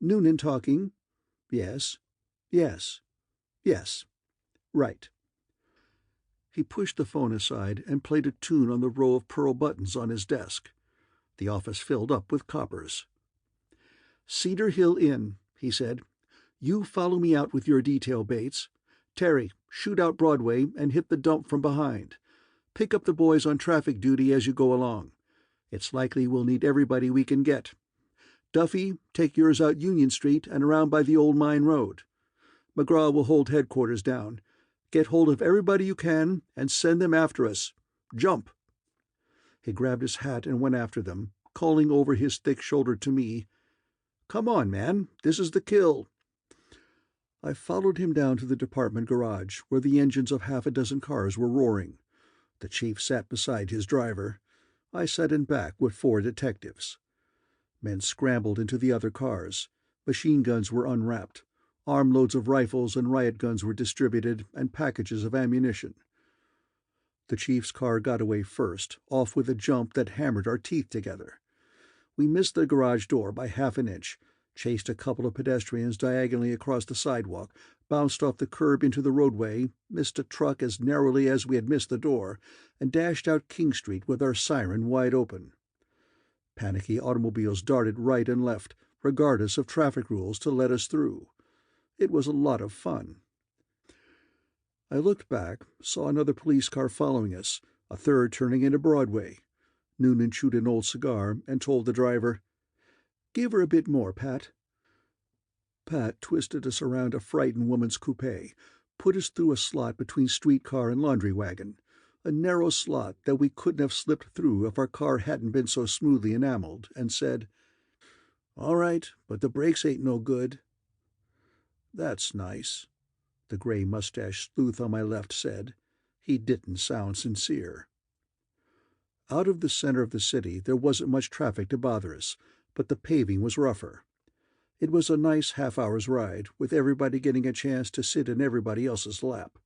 "Noonan talking. Yes. Yes. Yes. Right." He pushed the phone aside and played a tune on the row of pearl buttons on his desk. The office filled up with coppers. "Cedar Hill Inn," he said. "You follow me out with your detail, Bates. Terry, shoot out Broadway and hit the dump from behind. Pick up the boys on traffic duty as you go along. It's likely we'll need everybody we can get. Duffy, take yours out Union Street and around by the old mine road. McGraw will hold headquarters down. Get hold of everybody you can and send them after us. Jump." He grabbed his hat and went after them, calling over his thick shoulder to me, "Come on, man, this is the kill." I followed him down to the department garage, where the engines of half a dozen cars were roaring. The chief sat beside his driver. I sat in back with 4 detectives. Men scrambled into the other cars. Machine guns were unwrapped. Armloads of rifles and riot guns were distributed, and packages of ammunition. The chief's car got away first, off with a jump that hammered our teeth together. We missed the garage door by half an inch, chased a couple of pedestrians diagonally across the sidewalk, bounced off the curb into the roadway, missed a truck as narrowly as we had missed the door, and dashed out King Street with our siren wide open. Panicky automobiles darted right and left, regardless of traffic rules, to let us through. It was a lot of fun. I looked back, saw another police car following us, a third turning into Broadway. Noonan chewed an old cigar and told the driver, "Give her a bit more, Pat." Pat twisted us around a frightened woman's coupe, put us through a slot between streetcar and laundry wagon, a narrow slot that we couldn't have slipped through if our car hadn't been so smoothly enameled, and said, "All right, but the brakes ain't no good." "That's nice," the gray-mustached sleuth on my left said. He didn't sound sincere. Out of the center of the city there wasn't much traffic to bother us, but the paving was rougher. It was a nice half-hour's ride, with everybody getting a chance to sit in everybody else's lap.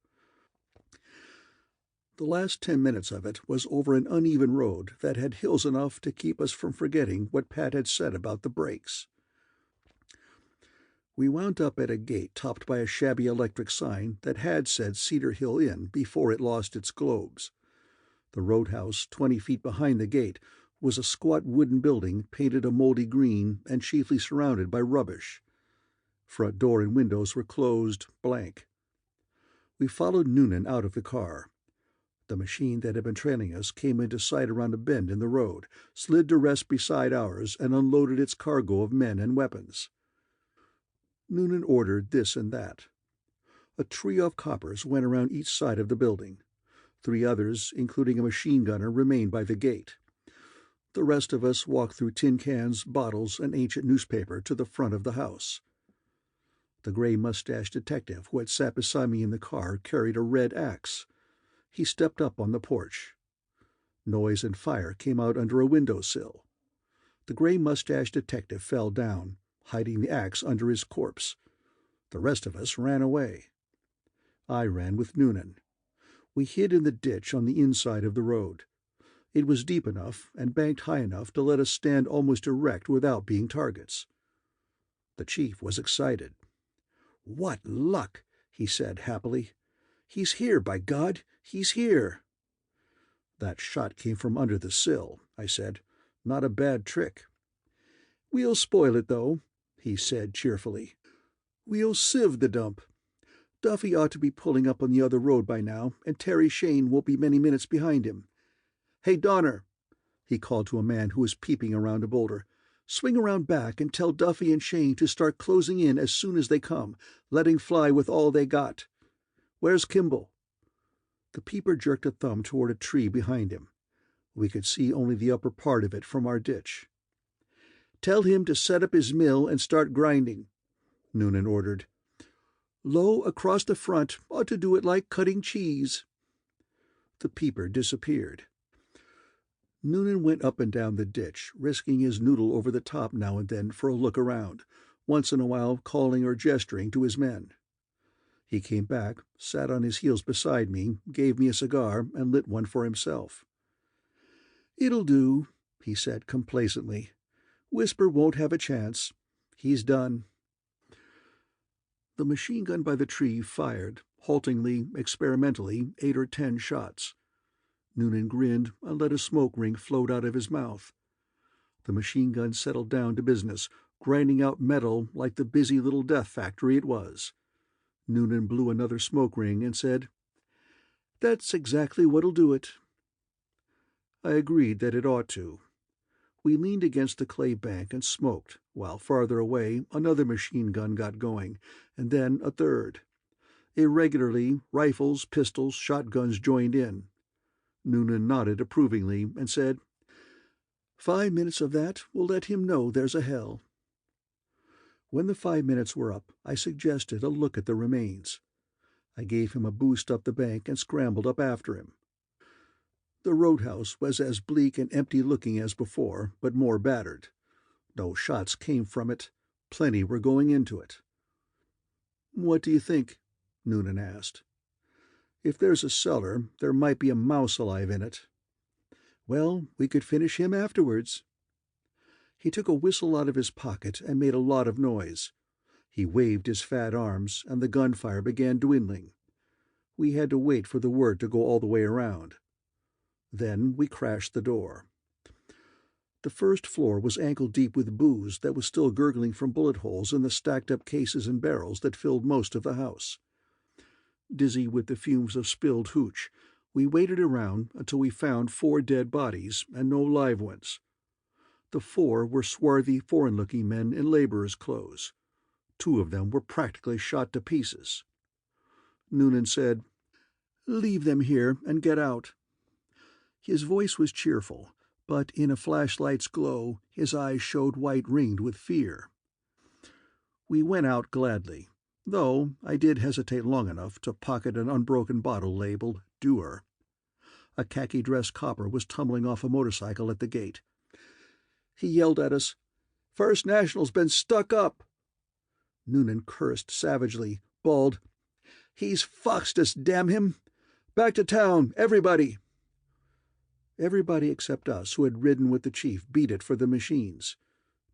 The last 10 minutes of it was over an uneven road that had hills enough to keep us from forgetting what Pat had said about the brakes. We wound up at a gate topped by a shabby electric sign that had said Cedar Hill Inn before it lost its globes. The roadhouse, 20 feet behind the gate, was a squat wooden building painted a moldy green and chiefly surrounded by rubbish. Front door and windows were closed, blank. We followed Noonan out of the car. The machine that had been trailing us came into sight around a bend in the road, slid to rest beside ours, and unloaded its cargo of men and weapons. Noonan ordered this and that. A trio of coppers went around each side of the building. 3 others, including a machine gunner, remained by the gate. The rest of us walked through tin cans, bottles, and ancient newspaper to the front of the house. The gray-mustached detective who had sat beside me in the car carried a red axe. He stepped up on the porch. Noise and fire came out under a windowsill. The gray-mustached detective fell down, hiding the axe under his corpse. The rest of us ran away. I ran with Noonan. We hid in the ditch on the inside of the road. It was deep enough and banked high enough to let us stand almost erect without being targets. The chief was excited. "What luck!" he said happily. "He's here, by God! He's here!" "That shot came from under the sill," I said. "Not a bad trick." "We'll spoil it, though," he said cheerfully. "We'll sieve the dump. Duffy ought to be pulling up on the other road by now, and Terry Shane won't be many minutes behind him. Hey, Donner," he called to a man who was peeping around a boulder, "swing around back and tell Duffy and Shane to start closing in as soon as they come, letting fly with all they got. Where's Kimball?" The peeper jerked a thumb toward a tree behind him. We could see only the upper part of it from our ditch. "Tell him to set up his mill and start grinding," Noonan ordered. "Low across the front, ought to do it like cutting cheese." The peeper disappeared. Noonan went up and down the ditch, risking his noodle over the top now and then for a look around, once in a while calling or gesturing to his men. He came back, sat on his heels beside me, gave me a cigar, and lit one for himself. "It'll do," he said complacently. "Whisper won't have a chance. He's done." The machine gun by the tree fired, haltingly, experimentally, 8 or 10 shots. Noonan grinned and let a smoke ring float out of his mouth. The machine gun settled down to business, grinding out metal like the busy little death factory it was. Noonan blew another smoke ring and said, "That's exactly what'll do it." I agreed that it ought to. We leaned against the clay bank and smoked, while farther away another machine gun got going, and then a third. Irregularly, rifles, pistols, shotguns joined in. Noonan nodded approvingly and said, "5 minutes of that will let him know there's a hell." When the 5 minutes were up, I suggested a look at the remains. I gave him a boost up the bank and scrambled up after him. The roadhouse was as bleak and empty-looking as before, but more battered. No shots came from it. Plenty were going into it. "What do you think?" Noonan asked. "If there's a cellar, there might be a mouse alive in it." "Well, we could finish him afterwards." He took a whistle out of his pocket and made a lot of noise. He waved his fat arms, and the gunfire began dwindling. We had to wait for the word to go all the way around. Then we crashed the door. The first floor was ankle-deep with booze that was still gurgling from bullet holes in the stacked-up cases and barrels that filled most of the house. Dizzy with the fumes of spilled hooch, we waited around until we found 4 dead bodies and no live ones. The 4 were swarthy, foreign-looking men in laborers' clothes. 2 of them were practically shot to pieces. Noonan said, "Leave them here and get out." His voice was cheerful, but in a flashlight's glow his eyes showed white-ringed with fear. We went out gladly, though I did hesitate long enough to pocket an unbroken bottle labeled Doer. A khaki-dressed copper was tumbling off a motorcycle at the gate. He yelled at us, "First National's been stuck up!" Noonan cursed savagely, bawled, "He's foxed us, damn him! Back to town, everybody!" Everybody except us who had ridden with the chief beat it for the machines.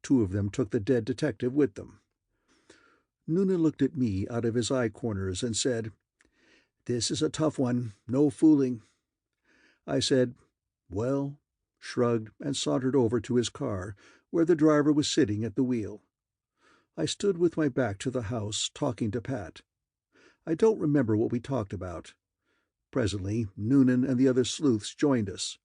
2 of them took the dead detective with them. Noonan looked at me out of his eye corners and said, "This is a tough one, no fooling." I said, "Well," shrugged, and sauntered over to his car, where the driver was sitting at the wheel. I stood with my back to the house, talking to Pat. I don't remember what we talked about. Presently, Noonan and the other sleuths joined us.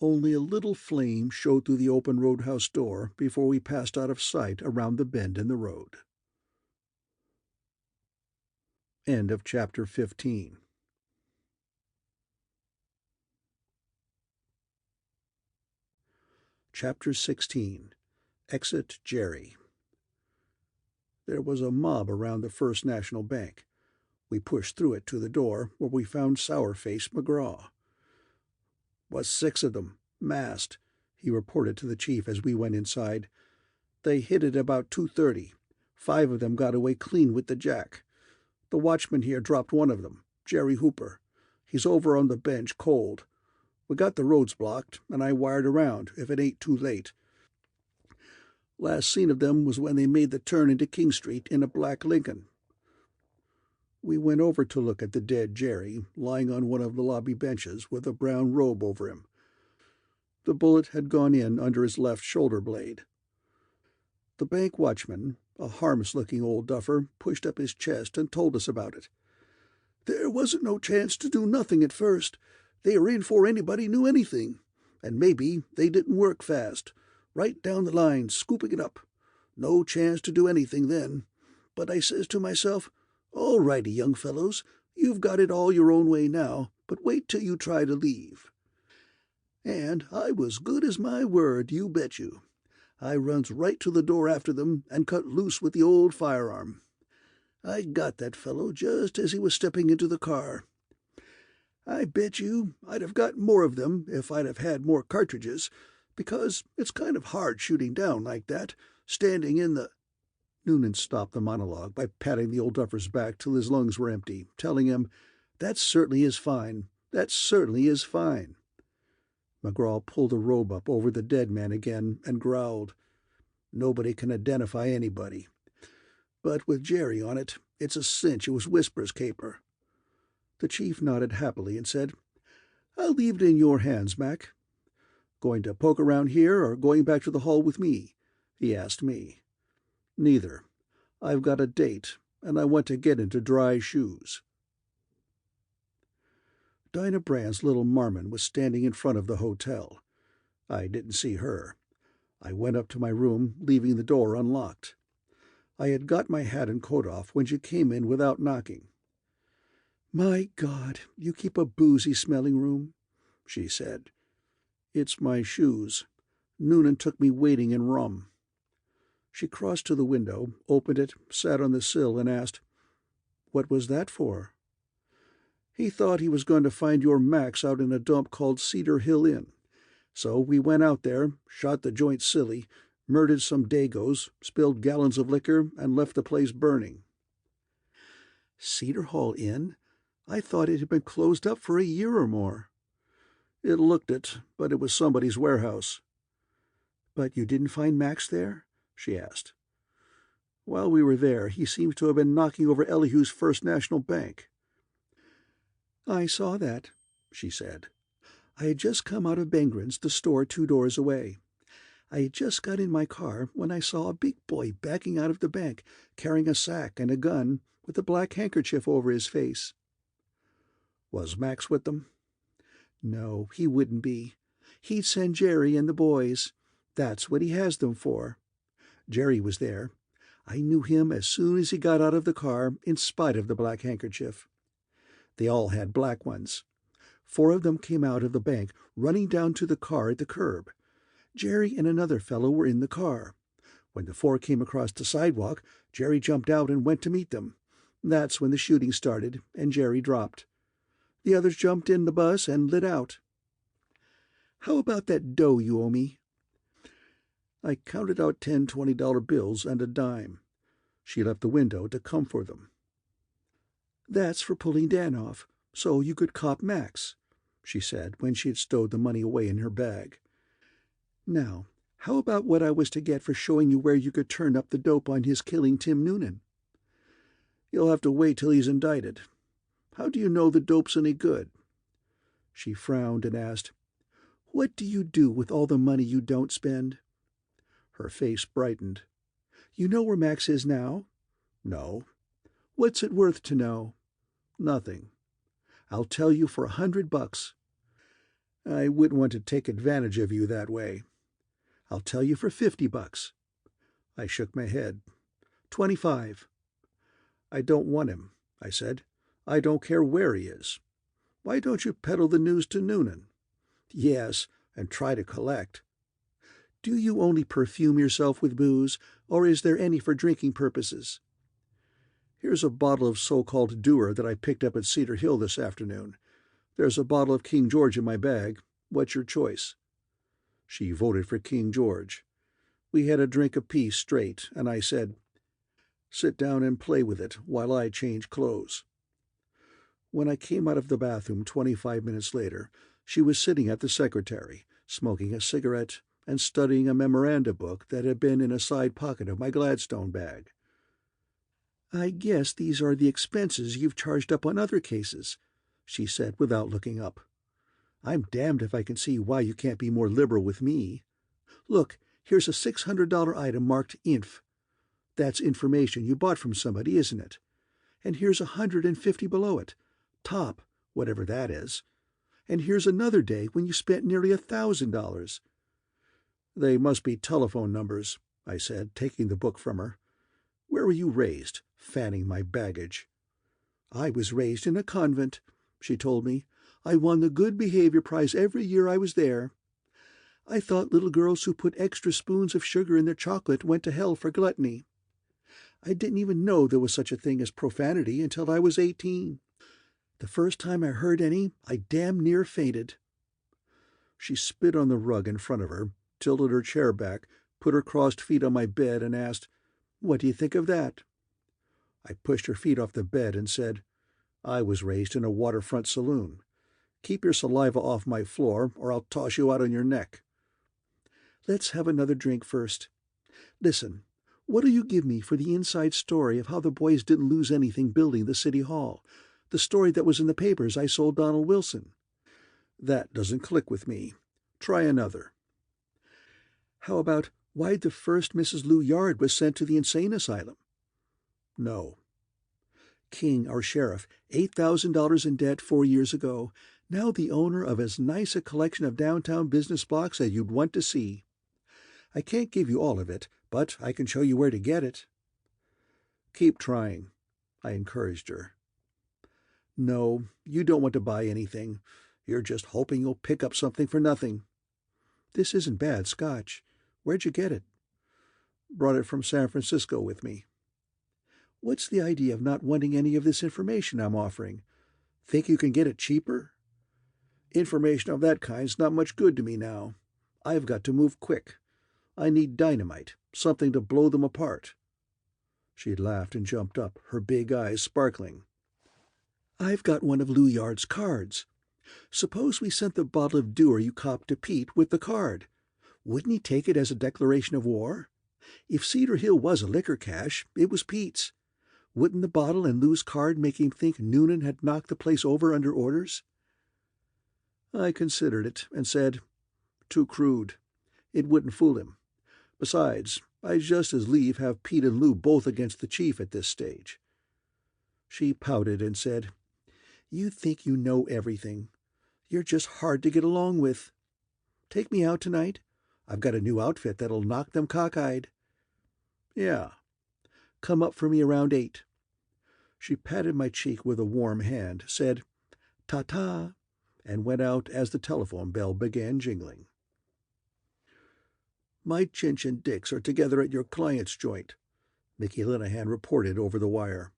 Only a little flame showed through the open roadhouse door before we passed out of sight around the bend in the road. End of Chapter 15. Chapter 16. Exit Jerry. There was a mob around the First National Bank. We pushed through it to the door, where we found sour-faced McGraw. "Was 6 of them, masked," he reported to the chief as we went inside. "They hit it about 2:30. 5 of them got away clean with the jack. The watchman here dropped one of them, Jerry Hooper. He's over on the bench, cold. We got the roads blocked, and I wired around, if it ain't too late. Last seen of them was when they made the turn into King Street in a black Lincoln." We went over to look at the dead Jerry, lying on one of the lobby benches with a brown robe over him. The bullet had gone in under his left shoulder blade. The bank watchman, a harmless-looking old duffer, pushed up his chest and told us about it. "There wasn't no chance to do nothing at first. They were in before anybody knew anything. And maybe they didn't work fast. Right down the line, scooping it up. No chance to do anything then. But I says to myself, 'All righty, young fellows, you've got it all your own way now, but wait till you try to leave.' And I was good as my word, you bet you. I runs right to the door after them and cut loose with the old firearm. I got that fellow just as he was stepping into the car. I bet you I'd have got more of them if I'd have had more cartridges, because it's kind of hard shooting down like that, standing in the—" Noonan stopped the monologue by patting the old duffer's back till his lungs were empty, telling him, "That certainly is fine. That certainly is fine." McGraw pulled the robe up over the dead man again and growled, "Nobody can identify anybody. But with Jerry on it, it's a cinch it was Whisper's caper." The chief nodded happily and said, "I'll leave it in your hands, Mac. Going to poke around here or going back to the hall with me?" he asked me. "Neither. I've got a date, and I want to get into dry shoes." Dinah Brand's little Marmon was standing in front of the hotel. I didn't see her. I went up to my room, leaving the door unlocked. I had got my hat and coat off when she came in without knocking. "My God, you keep a boozy-smelling room," she said. "It's my shoes. Noonan took me wading in rum." She crossed to the window, opened it, sat on the sill, and asked, "What was that for?" "He thought he was going to find your Max out in a dump called Cedar Hill Inn. So we went out there, shot the joint silly, murdered some Dagos, spilled gallons of liquor, and left the place burning." "Cedar Hall Inn? I thought it had been closed up for a year or more." "It looked it, but it was somebody's warehouse." "But you didn't find Max there?" she asked. "While we were there, he seems to have been knocking over Elihu's First National Bank." "I saw that," she said. "I had just come out of Bengren's, the store 2 doors away. I had just got in my car when I saw a big boy backing out of the bank, carrying a sack and a gun, with a black handkerchief over his face." "Was Max with them?" "No, he wouldn't be. He'd send Jerry and the boys. That's what he has them for. Jerry was there. I knew him as soon as he got out of the car, in spite of the black handkerchief. They all had black ones. 4 of them came out of the bank, running down to the car at the curb. Jerry and another fellow were in the car. When the 4 came across the sidewalk, Jerry jumped out and went to meet them. That's when the shooting started, and Jerry dropped. The others jumped in the bus and lit out." "How about that dough you owe me?" I counted out 10 $20 bills and a dime. She left the window to come for them. "That's for pulling Dan off, so you could cop Max," she said when she had stowed the money away in her bag. "Now, How about what I was to get for showing you where you could turn up the dope on his killing Tim Noonan?" "You'll have to wait till he's indicted. How do you know the dope's any good?" She frowned and asked, "What do you do with all the money you don't spend?" Her face brightened. "You know where Max is now?" "No." "What's it worth to know?" "Nothing." "I'll tell you for $100. "I wouldn't want to take advantage of you that way." "I'll tell you for $50. I shook my head. 25. "I don't want him," I said. "I don't care where he is. Why don't you peddle the news to Noonan?" "Yes, and try to collect." "Do you only perfume yourself with booze, or is there any for drinking purposes?" "Here's a bottle of so-called Doer that I picked up at Cedar Hill this afternoon. There's a bottle of King George in my bag. What's your choice?" She voted for King George. We had a drink apiece straight, and I said, "Sit down and play with it while I change clothes." When I came out of the bathroom 25 minutes later, she was sitting at the secretary, smoking a cigarette and studying a memoranda book that had been in a side pocket of my Gladstone bag. "I guess these are the expenses you've charged up on other cases," she said without looking up. "I'm damned if I can see why you can't be more liberal with me. Look, here's a $600 item marked Inf. That's information you bought from somebody, isn't it? And here's 150 below it. Top, whatever that is. And here's another day when you spent nearly $1,000. "They must be telephone numbers," I said, taking the book from her. "Where were you raised?" fanning my baggage. "I was raised in a convent," she told me. "I won the Good Behavior Prize every year I was there. I thought little girls who put extra spoons of sugar in their chocolate went to hell for gluttony. I didn't even know there was such a thing as profanity until I was 18. The first time I heard any, I damn near fainted." She spit on the rug in front of her, tilted her chair back, put her crossed feet on my bed, and asked, "What do you think of that?" I pushed her feet off the bed and said, "I was raised in a waterfront saloon. Keep your saliva off my floor, or I'll toss you out on your neck." "Let's have another drink first. Listen, what'll you give me for the inside story of how the boys didn't lose anything building the city hall? The story that was in the papers I sold Donald Wilson." "That doesn't click with me. Try another." "How about why the first Mrs. Lou Yard was sent to the insane asylum?" "No." "King, our sheriff, $8,000 in debt 4 years ago, now the owner of as nice a collection of downtown business blocks as you'd want to see. I can't give you all of it, but I can show you where to get it." "Keep trying," I encouraged her. "No, you don't want to buy anything. You're just hoping you'll pick up something for nothing." "This isn't bad Scotch. Where'd you get it?" "Brought it from San Francisco with me." "What's the idea of not wanting any of this information I'm offering? Think you can get it cheaper?" "Information of that kind's not much good to me now. I've got to move quick. I need dynamite, something to blow them apart." She laughed and jumped up, her big eyes sparkling. "I've got one of Lou Yard's cards. Suppose we sent the bottle of Doer you copped to Pete with the card. Wouldn't he take it as a declaration of war? If Cedar Hill was a liquor cache, it was Pete's. Wouldn't the bottle and Lou's card make him think Noonan had knocked the place over under orders?" I considered it and said, "Too crude. It wouldn't fool him. Besides, I'd just as lief have Pete and Lou both against the chief at this stage." She pouted and said, "You think you know everything. You're just hard to get along with. Take me out tonight? I've got a new outfit that'll knock them cockeyed." "Yeah." "Come up for me around 8. She patted my cheek with a warm hand, said, "Ta-ta," and went out as the telephone bell began jingling. "My Chinch and Dix are together at your client's joint," Mickey Linehan reported over the wire.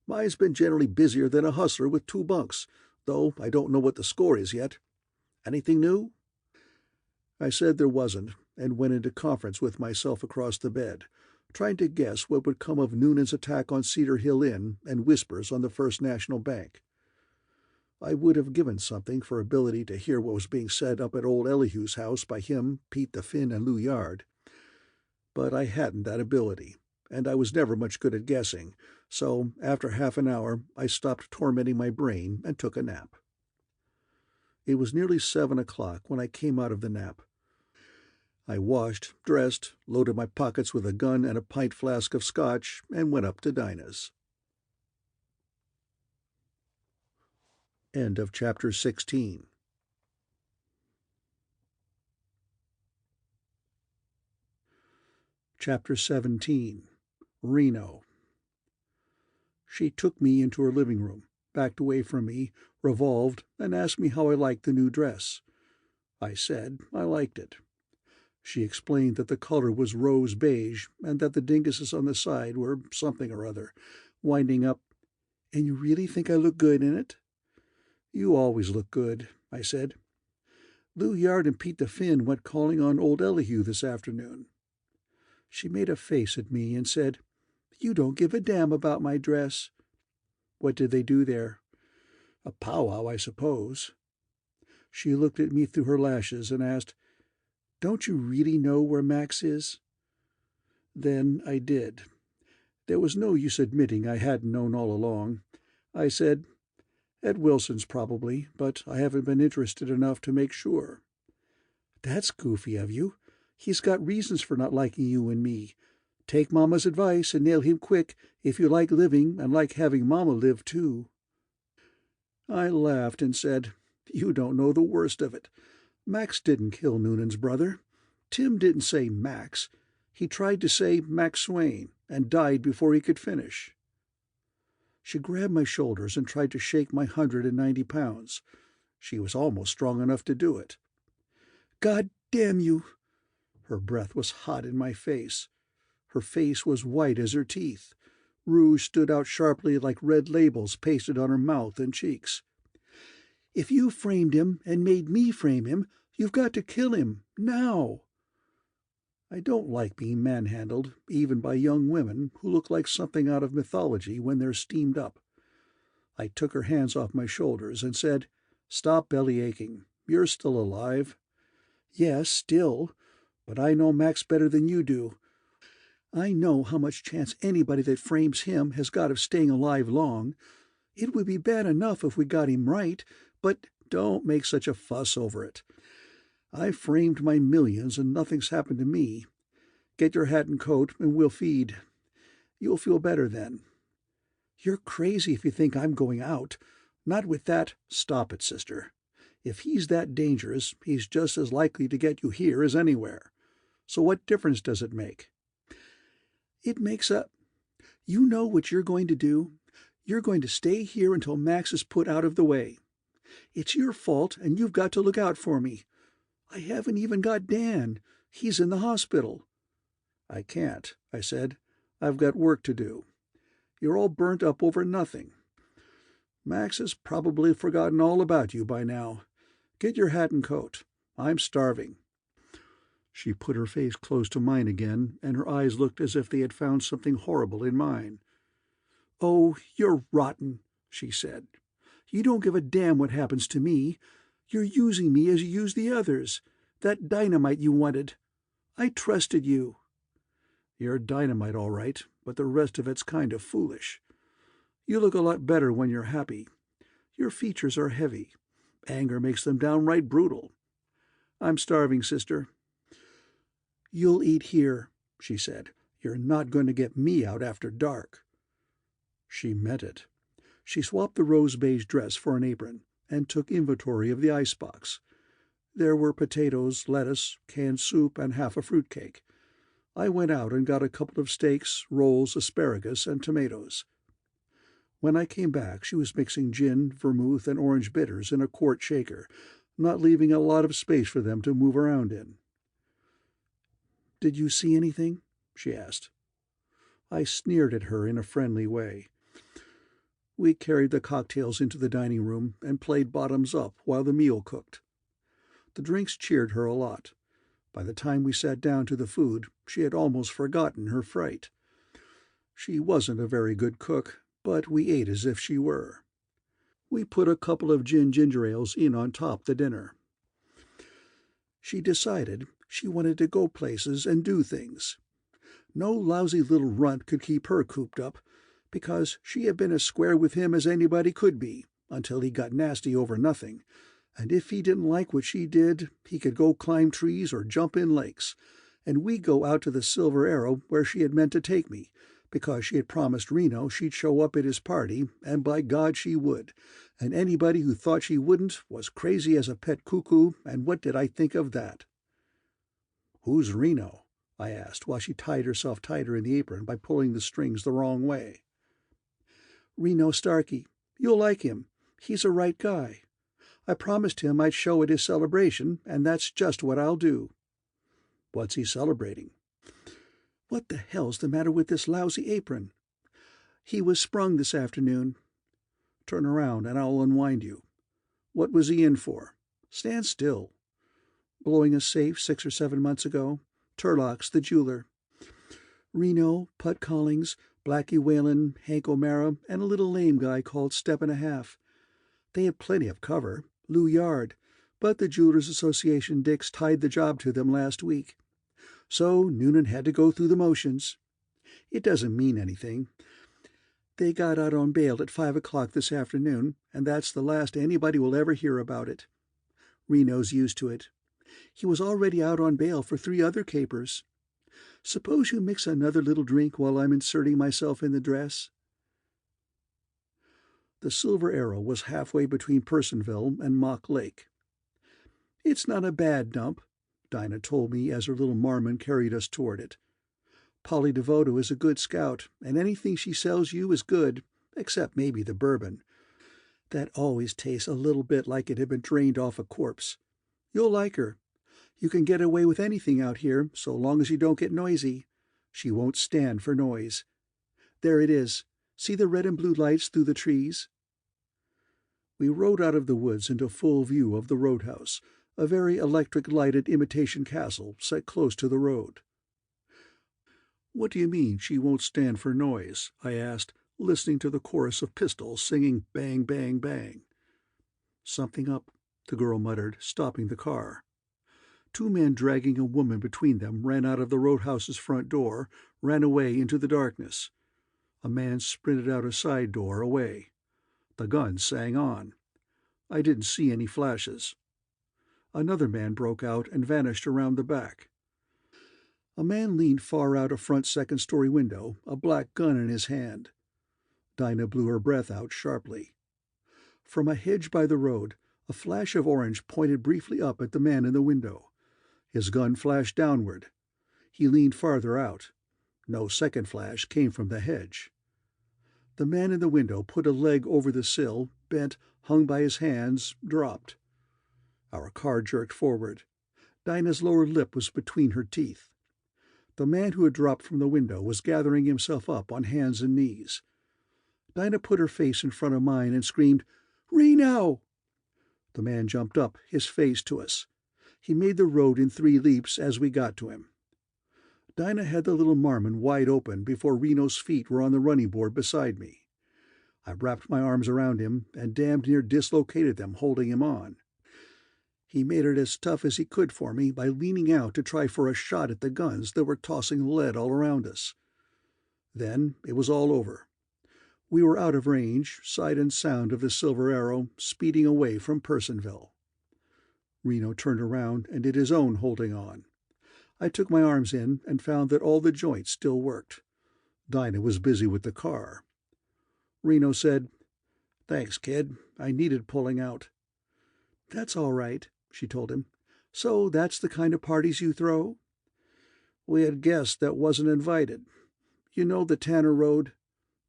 "Mine's been generally busier than a hustler with 2 bunks, though I don't know what the score is yet. Anything new?" I said there wasn't, and went into conference with myself across the bed, trying to guess what would come of Noonan's attack on Cedar Hill Inn and whispers on the First National Bank. I would have given something for ability to hear what was being said up at old Elihu's house by him, Pete the Finn, and Lou Yard. But I hadn't that ability, and I was never much good at guessing, so after half an hour I stopped tormenting my brain and took a nap. It was nearly 7 o'clock when I came out of the nap. I washed, dressed, loaded my pockets with a gun and a pint flask of scotch, and went up to Dinah's. End of chapter 16. Chapter 17. Reno. She took me into her living room, backed away from me, revolved, and asked me how I liked the new dress. I said I liked it. She explained that the color was rose beige, and that the dinguses on the side were something or other, winding up, "And you really think I look good in it?" "You always look good," I said. "Lou Yard and Pete the Finn went calling on old Elihu this afternoon." She made a face at me and said, "You don't give a damn about my dress." "What did they do there?" "A powwow, I suppose." She looked at me through her lashes and asked, "Don't you really know where Max is?" Then I did. There was no use admitting I hadn't known all along. I said, "At Wilson's probably, but I haven't been interested enough to make sure." "That's goofy of you. He's got reasons for not liking you and me. Take Mama's advice and nail him quick if you like living and like having Mama live too." I laughed and said, "You don't know the worst of it. Max didn't kill Noonan's brother. Tim didn't say Max. He tried to say Max Swain and died before he could finish." She grabbed my shoulders and tried to shake my 190 pounds. She was almost strong enough to do it. "God damn you!" Her breath was hot in my face. Her face was white as her teeth. Rouge stood out sharply like red labels pasted on her mouth and cheeks. "If you framed him and made me frame him, you've got to kill him, now." I don't like being manhandled, even by young women who look like something out of mythology when they're steamed up. I took her hands off my shoulders and said, "Stop belly aching. You're still alive." "Yes, still. But I know Max better than you do. I know how much chance anybody that frames him has got of staying alive long. It would be bad enough if we got him right, but don't make such a fuss over it. I've framed my millions and nothing's happened to me. Get your hat and coat and we'll feed. You'll feel better then." "You're crazy if you think I'm going out. Not with that—" "Stop it, sister. If he's that dangerous, he's just as likely to get you here as anywhere. So what difference does it make?" "It makes a— You know what you're going to do? You're going to stay here until Max is put out of the way. It's your fault, and you've got to look out for me. I haven't even got Dan. He's in the hospital." "I can't," I said. "I've got work to do. You're all burnt up over nothing. Max has probably forgotten all about you by now. Get your hat and coat. I'm starving." She put her face close to mine again, and her eyes looked as if they had found something horrible in mine. "Oh, you're rotten," she said. "You don't give a damn what happens to me. You're using me as you used the others. That dynamite you wanted. I trusted you." "You're dynamite, all right, but the rest of it's kind of foolish. You look a lot better when you're happy. Your features are heavy. Anger makes them downright brutal. I'm starving, sister." "You'll eat here," she said. "You're not going to get me out after dark." She meant it. She swapped the rose beige dress for an apron and took inventory of the icebox. There were potatoes, lettuce, canned soup, and half a fruitcake. I went out and got a couple of steaks, rolls, asparagus, and tomatoes. When I came back, she was mixing gin, vermouth, and orange bitters in a quart shaker, not leaving a lot of space for them to move around in. "Did you see anything?" she asked. I sneered at her in a friendly way. We carried the cocktails into the dining room and played bottoms up while the meal cooked. The drinks cheered her a lot. By the time we sat down to the food, she had almost forgotten her fright. She wasn't a very good cook, but we ate as if she were. We put a couple of ginger ales in on top the dinner. She decided she wanted to go places and do things. No lousy little runt could keep her cooped up, because she had been as square with him as anybody could be, until he got nasty over nothing, and if he didn't like what she did, he could go climb trees or jump in lakes, and we'd go out to the Silver Arrow where she had meant to take me, because she had promised Reno she'd show up at his party, and by God she would, and anybody who thought she wouldn't was crazy as a pet cuckoo, and what did I think of that? "Who's Reno?" I asked, while she tied herself tighter in the apron by pulling the strings the wrong way. "Reno Starkey. You'll like him. He's a right guy. I promised him I'd show at his celebration, and that's just what I'll do." "What's he celebrating?" "What the hell's the matter with this lousy apron?" "He was sprung this afternoon." "Turn around and I'll unwind you." "What was he in for?" "Stand still." "Blowing a safe 6 or 7 months ago. Turlock's the jeweler. Reno, Put Collings, Blackie Whalen, Hank O'Mara, and a little lame guy called Step and a Half. They had plenty of cover, Lou Yard, but the Jewelers Association dicks tied the job to them last week. So Noonan had to go through the motions. It doesn't mean anything. They got out on bail at 5 o'clock this afternoon, and that's the last anybody will ever hear about it. Reno's used to it. He was already out on bail for 3 other capers. Suppose you mix another little drink while I'm inserting myself in the dress?" The Silver Arrow was halfway between Personville and Mock Lake. "It's not a bad dump," Dinah told me as her little Marmon carried us toward it. "Polly Devoto is a good scout, and anything she sells you is good, except maybe the bourbon. That always tastes a little bit like it had been drained off a corpse. You'll like her. You can get away with anything out here, so long as you don't get noisy. She won't stand for noise. There it is. See the red and blue lights through the trees?" We rode out of the woods into full view of the roadhouse, a very electric-lighted imitation castle set close to the road. "What do you mean she won't stand for noise?" I asked, listening to the chorus of pistols singing bang, bang, bang. "Something up," the girl muttered, stopping the car. 2 men dragging a woman between them ran out of the roadhouse's front door, ran away into the darkness. A man sprinted out a side door away. The gun sang on. I didn't see any flashes. Another man broke out and vanished around the back. A man leaned far out a front second-story window, a black gun in his hand. Dinah blew her breath out sharply. From a hedge by the road, a flash of orange pointed briefly up at the man in the window. His gun flashed downward. He leaned farther out. No second flash came from the hedge. The man in the window put a leg over the sill, bent, hung by his hands, dropped. Our car jerked forward. Dinah's lower lip was between her teeth. The man who had dropped from the window was gathering himself up on hands and knees. Dinah put her face in front of mine and screamed, "Reno!" The man jumped up, his face to us. He made the road in 3 leaps as we got to him. Dinah had the little Marmon wide open before Reno's feet were on the running board beside me. I wrapped my arms around him and damned near dislocated them holding him on. He made it as tough as he could for me by leaning out to try for a shot at the guns that were tossing lead all around us. Then it was all over. We were out of range, sight and sound of the Silver Arrow, speeding away from Personville. Reno turned around and did his own holding on. I took my arms in and found that all the joints still worked. Dinah was busy with the car. Reno said, "Thanks, kid. I needed pulling out." "That's all right," she told him. "So that's the kind of parties you throw?" "We had guests that wasn't invited. You know the Tanner Road?"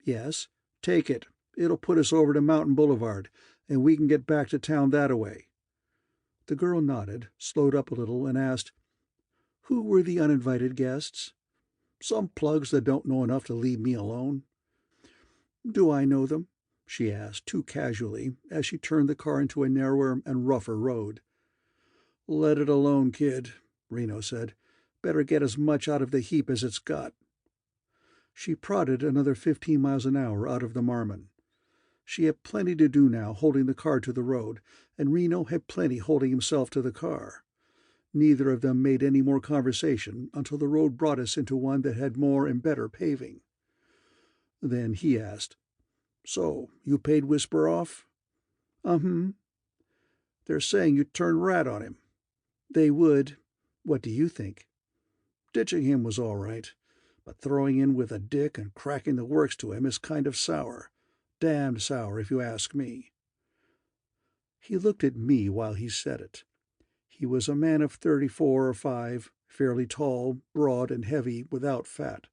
"Yes." "Take it. It'll put us over to Mountain Boulevard, and we can get back to town that-a-way." The girl nodded, slowed up a little, and asked, "Who were the uninvited guests?" "Some plugs that don't know enough to leave me alone." "Do I know them?" she asked, too casually, as she turned the car into a narrower and rougher road. "Let it alone, kid," Reno said. "Better get as much out of the heap as it's got." She prodded another 15 miles an hour out of the Marmon. She had plenty to do now holding the car to the road, and Reno had plenty holding himself to the car. Neither of them made any more conversation until the road brought us into one that had more and better paving. Then he asked, "So, you paid Whisper off?" They're saying you turned rat on him." "They would. What do you think?" "Ditching him was all right, but throwing in with a dick and cracking the works to him is kind of sour. Damned sour, if you ask me." He looked at me while he said it. He was a man of 34 or 5, fairly tall, broad and heavy, without fat.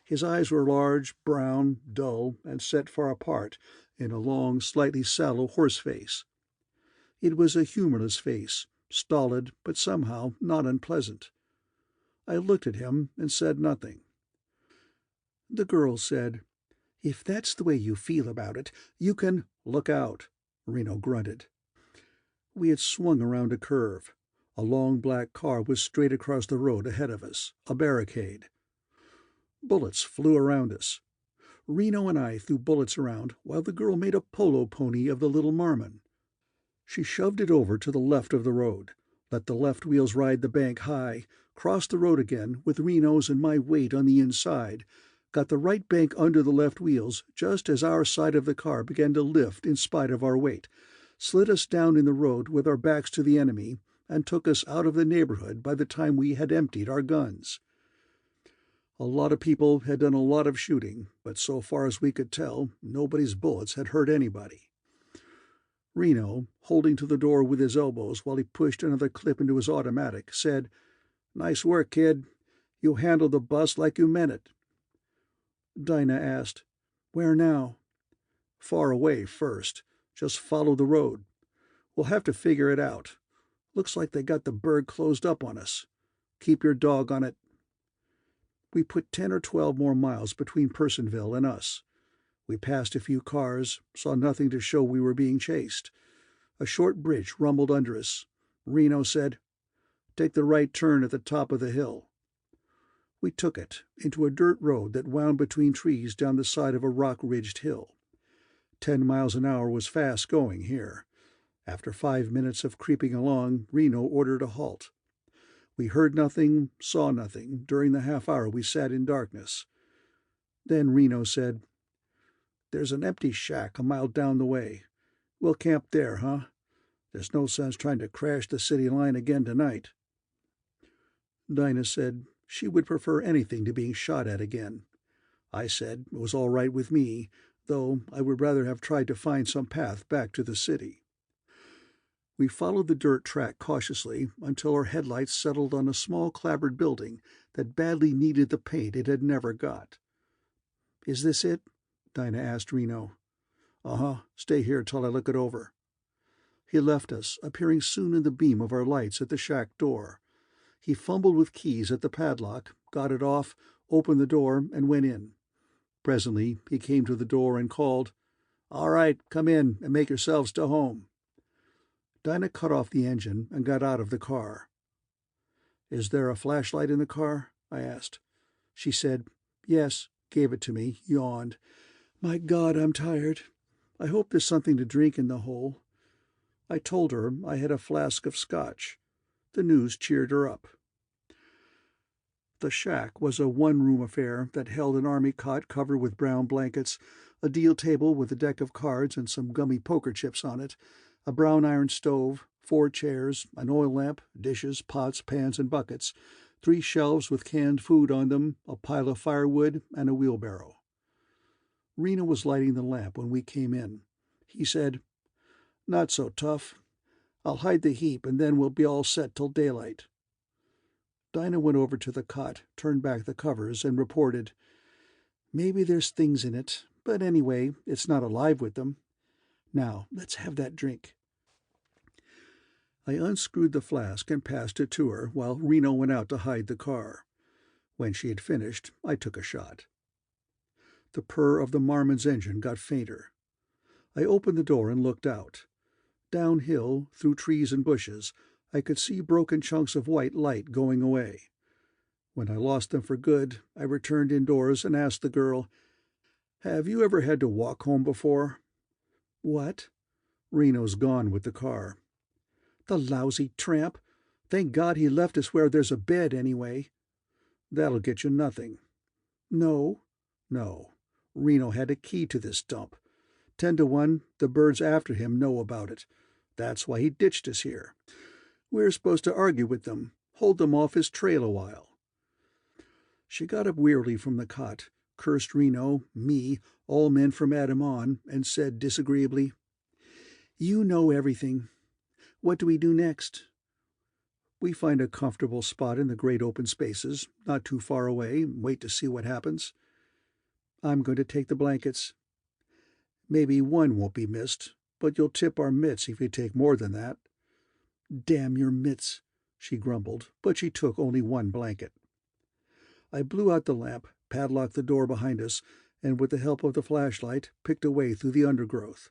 His eyes were large, brown, dull, and set far apart in a long, slightly sallow horse face. It was a humorless face, stolid, but somehow not unpleasant. I looked at him and said nothing. The girl said, "If that's the way you feel about it, you can—" "Look out," Reno grunted. We had swung around a curve. A long black car was straight across the road ahead of us, a barricade. Bullets flew around us. Reno and I threw bullets around while the girl made a polo pony of the little Marmon. She shoved it over to the left of the road, let the left wheels ride the bank high, crossed the road again with Reno's and my weight on the inside, got the right bank under the left wheels just as our side of the car began to lift in spite of our weight, slid us down in the road with our backs to the enemy, and took us out of the neighborhood by the time we had emptied our guns. A lot of people had done a lot of shooting, but so far as we could tell, nobody's bullets had hurt anybody. Reno, holding to the door with his elbows while he pushed another clip into his automatic, said, "Nice work, kid. You handled the bus like you meant it." Dinah asked, "Where now?" "Far away first. Just follow the road. We'll have to figure it out. Looks like they got the burg closed up on us. Keep your dog on it." We put 10 or 12 more miles between Personville and us. We passed a few cars, saw nothing to show we were being chased. A short bridge rumbled under us. Reno said, "Take the right turn at the top of the hill." We took it, into a dirt road that wound between trees down the side of a rock-ridged hill. 10 miles an hour was fast going here. After 5 minutes of creeping along, Reno ordered a halt. We heard nothing, saw nothing, during the half-hour we sat in darkness. Then Reno said, "There's an empty shack a mile down the way. We'll camp there, huh? There's no sense trying to crash the city line again tonight." Dinah said she would prefer anything to being shot at again. I said it was all right with me, though I would rather have tried to find some path back to the city. We followed the dirt track cautiously until our headlights settled on a small clapboard building that badly needed the paint it had never got. "Is this it?" Dinah asked Reno. "Uh-huh. Stay here till I look it over." He left us, appearing soon in the beam of our lights at the shack door. He fumbled with keys at the padlock, got it off, opened the door, and went in. Presently he came to the door and called, "All right, come in and make yourselves to home." Dinah cut off the engine and got out of the car. "Is there a flashlight in the car?" I asked. She said, "Yes," gave it to me, yawned. "My God, I'm tired. I hope there's something to drink in the hole." I told her I had a flask of scotch. The news cheered her up. The shack was a one-room affair that held an army cot covered with brown blankets, a deal table with a deck of cards and some gummy poker chips on it, a brown iron stove, 4 chairs, an oil lamp, dishes, pots, pans, and buckets, 3 shelves with canned food on them, a pile of firewood, and a wheelbarrow. Reno was lighting the lamp when we came in. He said, "Not so tough. I'll hide the heap and then we'll be all set till daylight." Dinah went over to the cot, turned back the covers, and reported, "Maybe there's things in it, but anyway, it's not alive with them. Now, let's have that drink." I unscrewed the flask and passed it to her while Reno went out to hide the car. When she had finished, I took a shot. The purr of the Marmon's engine got fainter. I opened the door and looked out. Downhill, through trees and bushes, I could see broken chunks of white light going away. When I lost them for good, I returned indoors and asked the girl, "Have you ever had to walk home before?" "What?" "Reno's gone with the car." "The lousy tramp! Thank God he left us where there's a bed, anyway." "That'll get you nothing." "No." "No. Reno had a key to this dump. 10 to 1, the birds after him know about it. That's why he ditched us here. We're supposed to argue with them, hold them off his trail a while." She got up wearily from the cot, cursed Reno, me, all men from Adam on, and said disagreeably, "You know everything. What do we do next?" "We find a comfortable spot in the great open spaces, not too far away, and wait to see what happens." "I'm going to take the blankets." "Maybe one won't be missed, but you'll tip our mitts if you take more than that." "Damn your mitts," she grumbled, but she took only one blanket. I blew out the lamp, padlocked the door behind us, and with the help of the flashlight picked a way through the undergrowth.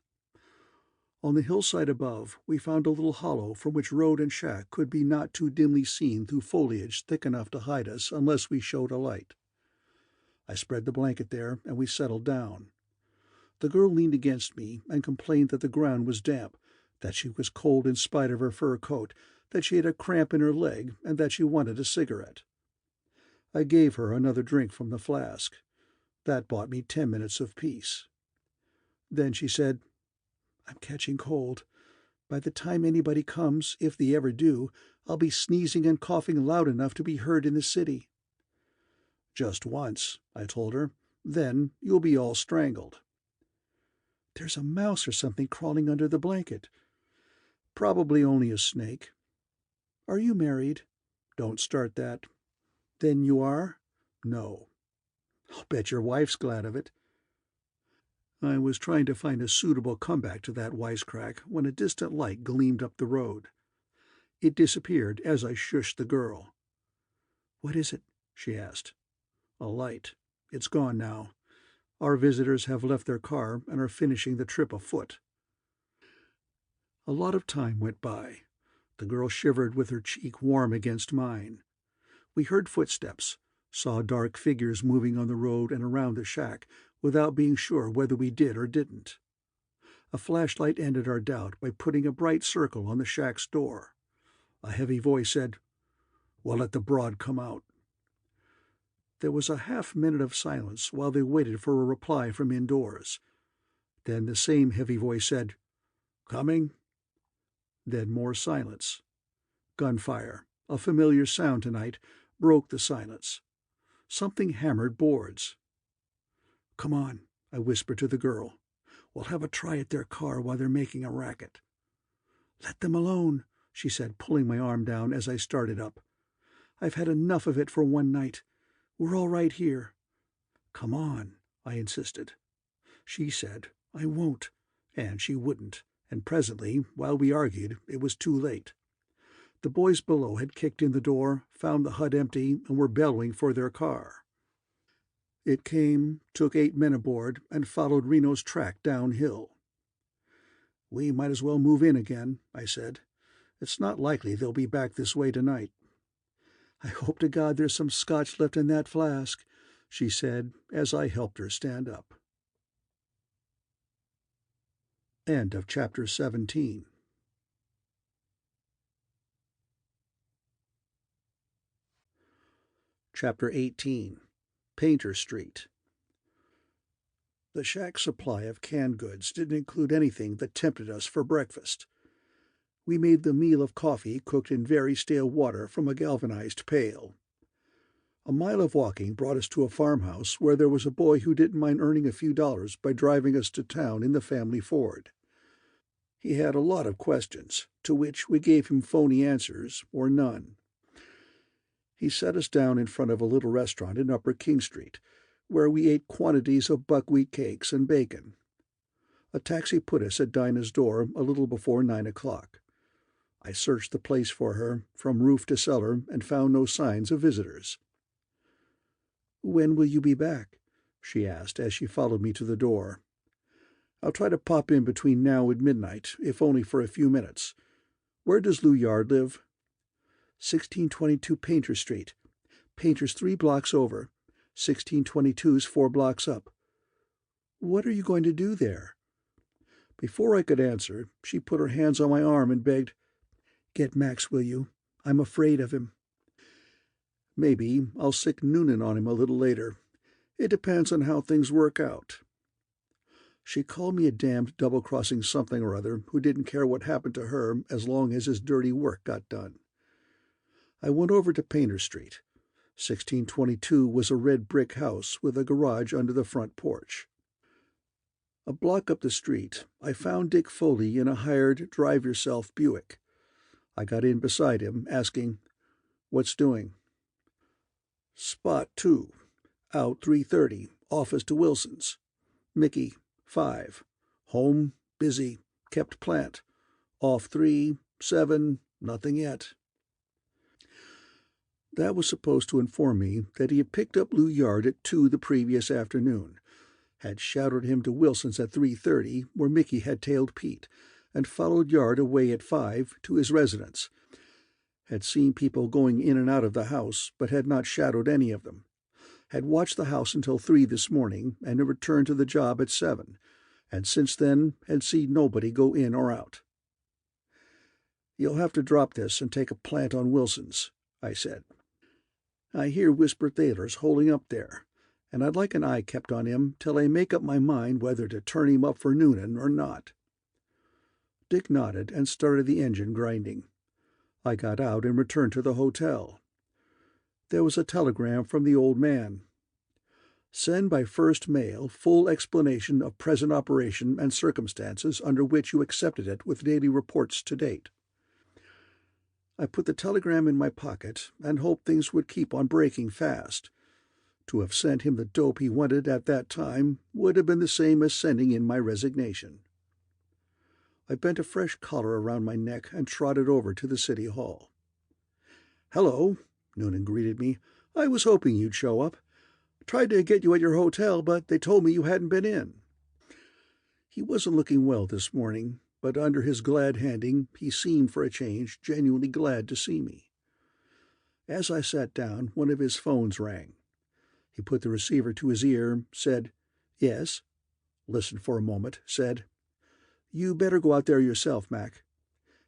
On the hillside above we found a little hollow from which road and shack could be not too dimly seen through foliage thick enough to hide us unless we showed a light. I spread the blanket there, and we settled down. The girl leaned against me and complained that the ground was damp, that she was cold in spite of her fur coat, that she had a cramp in her leg, and that she wanted a cigarette. I gave her another drink from the flask. That bought me 10 minutes of peace. Then she said, "I'm catching cold. By the time anybody comes, if they ever do, I'll be sneezing and coughing loud enough to be heard in the city." "Just once," I told her. "Then you'll be all strangled." "There's a mouse or something crawling under the blanket." "Probably only a snake." "Are you married?" "Don't start that." "Then you are?" "No." "I'll bet your wife's glad of it." I was trying to find a suitable comeback to that wisecrack when a distant light gleamed up the road. It disappeared as I shushed the girl. "What is it?" she asked. "A light. It's gone now. Our visitors have left their car and are finishing the trip afoot." A lot of time went by. The girl shivered with her cheek warm against mine. We heard footsteps, saw dark figures moving on the road and around the shack, without being sure whether we did or didn't. A flashlight ended our doubt by putting a bright circle on the shack's door. A heavy voice said, "We'll let the broad come out." There was a half-minute of silence while they waited for a reply from indoors. Then the same heavy voice said, "Coming?" Then more silence. Gunfire, a familiar sound tonight, broke the silence. Something hammered boards. "Come on," I whispered to the girl. "We'll have a try at their car while they're making a racket." "Let them alone," she said, pulling my arm down as I started up. "I've had enough of it for one night. We're all right here." "Come on," I insisted. She said, "I won't," and she wouldn't, and presently, while we argued, it was too late. The boys below had kicked in the door, found the hut empty, and were bellowing for their car. It came, took 8 men aboard, and followed Reno's track downhill. "We might as well move in again," I said. "It's not likely they'll be back this way tonight." "I hope to God there's some scotch left in that flask," she said, as I helped her stand up. End of chapter 17. Chapter 18. Painter Street. The shack's supply of canned goods didn't include anything that tempted us for breakfast. We made the meal of coffee cooked in very stale water from a galvanized pail. A mile of walking brought us to a farmhouse where there was a boy who didn't mind earning a few dollars by driving us to town in the family Ford. He had a lot of questions, to which we gave him phony answers or none. He set us down in front of a little restaurant in Upper King Street, where we ate quantities of buckwheat cakes and bacon. A taxi put us at Dinah's door a little before 9 o'clock. I searched the place for her, from roof to cellar, and found no signs of visitors. "When will you be back?" she asked as she followed me to the door. "I'll try to pop in between now and midnight, if only for a few minutes. Where does Lou Yard live?" 1622 Painter Street. Painter's 3 blocks over. 1622's 4 blocks up." "What are you going to do there?" Before I could answer, she put her hands on my arm and begged, "Get Max, will you? I'm afraid of him." "Maybe I'll sick Noonan on him a little later. It depends on how things work out." She called me a damned double-crossing something or other who didn't care what happened to her as long as his dirty work got done. I went over to Painter Street. 1622 was a red brick house with a garage under the front porch. A block up the street, I found Dick Foley in a hired drive-yourself Buick. I got in beside him, asking, "What's doing?" "Spot 2. Out 3:30. Office to Wilson's. Mickey, 5. Home, busy. Kept plant. Off 3, 7, nothing yet." That was supposed to inform me that he had picked up Lou Yard at 2 the previous afternoon, had shadowed him to Wilson's at 3:30, where Mickey had tailed Pete, and followed Yard away at 5 to his residence, had seen people going in and out of the house, but had not shadowed any of them, had watched the house until 3 this morning, and had returned to the job at 7, and since then had seen nobody go in or out. "You'll have to drop this and take a plant on Wilson's," I said. "I hear Whisper Thaler's holding up there, and I'd like an eye kept on him till I make up my mind whether to turn him up for Noonan or not." Dick nodded and started the engine grinding. I got out and returned to the hotel. There was a telegram from the old man. "Send by first mail full explanation of present operation and circumstances under which you accepted it with daily reports to date." I put the telegram in my pocket and hoped things would keep on breaking fast. To have sent him the dope he wanted at that time would have been the same as sending in my resignation. I bent a fresh collar around my neck and trotted over to the city hall. "Hello," Noonan greeted me. "I was hoping you'd show up. Tried to get you at your hotel, but they told me you hadn't been in." He wasn't looking well this morning, but under his glad handing he seemed, for a change, genuinely glad to see me. As I sat down, one of his phones rang. He put the receiver to his ear, said, "Yes," listened for a moment, said, "You better go out there yourself, Mac,"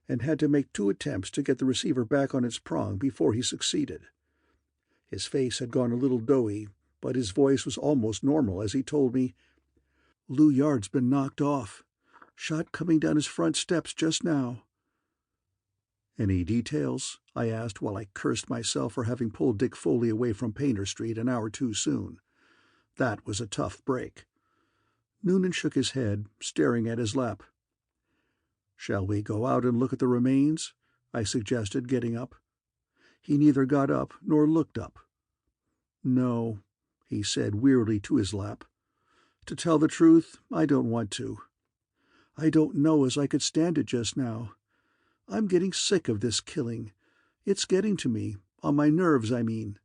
and had to make 2 attempts to get the receiver back on its prong before he succeeded. His face had gone a little doughy, but his voice was almost normal as he told me, "Lou Yard's been knocked off. Shot coming down his front steps just now." "Any details?" I asked while I cursed myself for having pulled Dick Foley away from Painter Street an hour too soon. That was a tough break. Noonan shook his head, staring at his lap. "Shall we go out and look at the remains?" I suggested, getting up. He neither got up nor looked up. "No," he said wearily to his lap. "To tell the truth, I don't want to. I don't know as I could stand it just now. I'm getting sick of this killing. It's getting to me, on my nerves, I mean."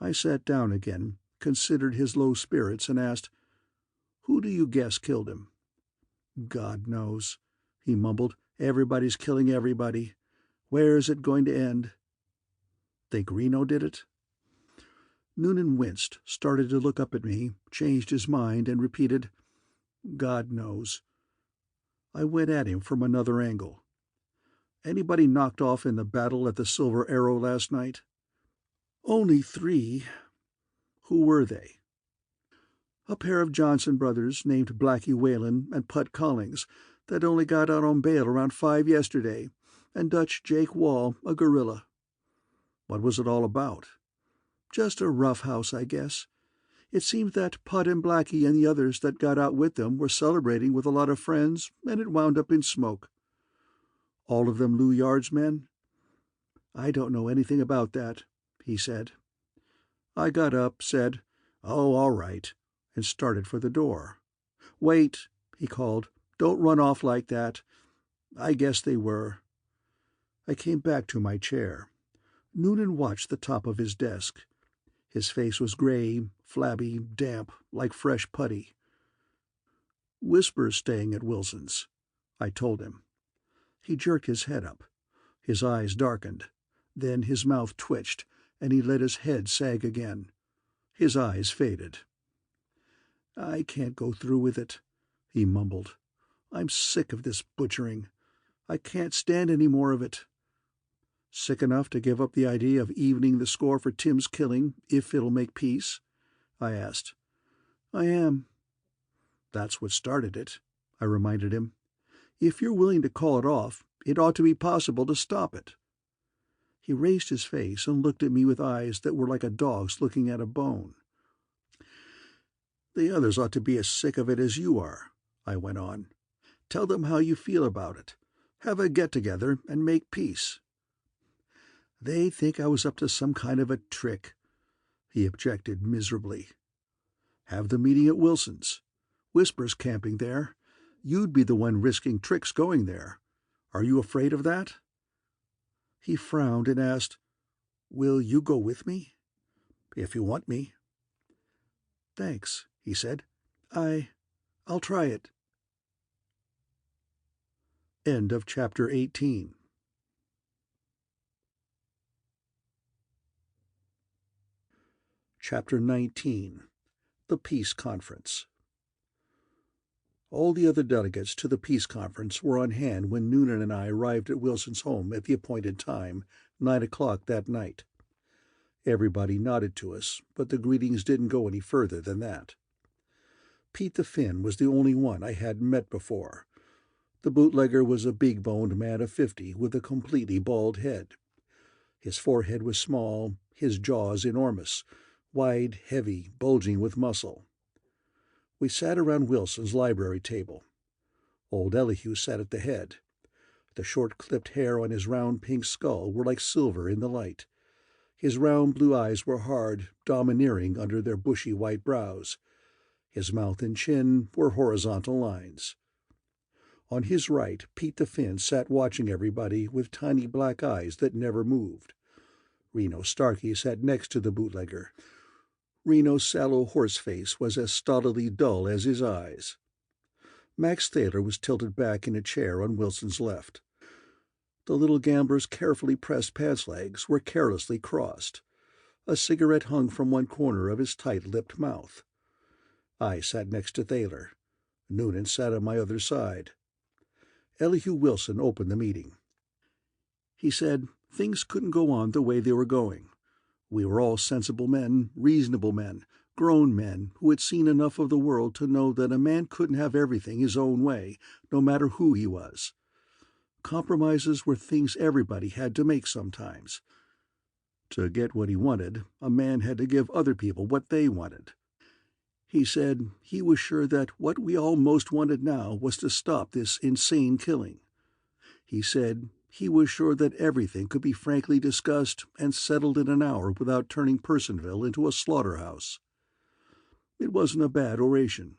I sat down again, considered his low spirits, and asked, "Who do you guess killed him?" "God knows," he mumbled. "Everybody's killing everybody. Where's it going to end?" "Think Reno did it?" Noonan winced, started to look up at me, changed his mind, and repeated, "God knows." I went at him from another angle. "Anybody knocked off in the battle at the Silver Arrow last night?" "Only 3. "Who were they?" "A pair of Johnson brothers named Blackie Whalen and Put Collings that only got out on bail around 5 yesterday, and Dutch Jake Wall, a guerrilla." "What was it all about?" "Just a rough house, I guess. It seems that Put and Blackie and the others that got out with them were celebrating with a lot of friends, and it wound up in smoke." "All of them Lou Yard's men?" "I don't know anything about that," he said. I got up, said, "Oh, all right," and started for the door. "Wait," he called. "Don't run off like that. I guess they were." I came back to my chair. Noonan watched the top of his desk. His face was gray, flabby, damp, like fresh putty. "Whisper's staying at Wilson's," I told him. He jerked his head up. His eyes darkened. Then his mouth twitched, and he let his head sag again. His eyes faded. "I can't go through with it," he mumbled. I'm sick of this butchering. I can't stand any more of it." "Sick enough to give up the idea of evening the score for Tim's killing, if it'll make peace?" I asked. "I am." "That's what started it," I reminded him. "If you're willing to call it off, it ought to be possible to stop it." He raised his face and looked at me with eyes that were like a dog's looking at a bone. "The others ought to be as sick of it as you are," I went on. "Tell them how you feel about it. Have a get-together and make peace." "They think I was up to some kind of a trick," he objected miserably. "Have the meeting at Wilson's. Whisper's camping there. You'd be the one risking tricks going there. Are you afraid of that?" He frowned and asked, "Will you go with me?" "If you want me." "Thanks," he said. I'll try it." End of Chapter 18. Chapter 19. The Peace Conference. All the other delegates to the Peace Conference were on hand when Noonan and I arrived at Wilson's home at the appointed time, 9 o'clock that night. Everybody nodded to us, but the greetings didn't go any further than that. Pete the Finn was the only one I hadn't met before. The bootlegger was a big-boned man of 50 with a completely bald head. His forehead was small, his jaws enormous, wide, heavy, bulging with muscle. We sat around Wilson's library table. Old Elihu sat at the head. The short-clipped hair on his round pink skull were like silver in the light. His round blue eyes were hard, domineering under their bushy white brows. His mouth and chin were horizontal lines. On his right, Pete the Finn sat watching everybody with tiny black eyes that never moved. Reno Starkey sat next to the bootlegger. Reno's sallow horse face was as stolidly dull as his eyes. Max Thaler was tilted back in a chair on Wilson's left. The little gambler's carefully pressed pants legs were carelessly crossed. A cigarette hung from one corner of his tight-lipped mouth. I sat next to Thaler. Noonan sat on my other side. Elihu Wilson opened the meeting. He said things couldn't go on the way they were going. We were all sensible men, reasonable men, grown men who had seen enough of the world to know that a man couldn't have everything his own way, no matter who he was. Compromises were things everybody had to make sometimes. To get what he wanted, a man had to give other people what they wanted. He said he was sure that what we all most wanted now was to stop this insane killing. He said he was sure that everything could be frankly discussed and settled in an hour without turning Personville into a slaughterhouse. It wasn't a bad oration.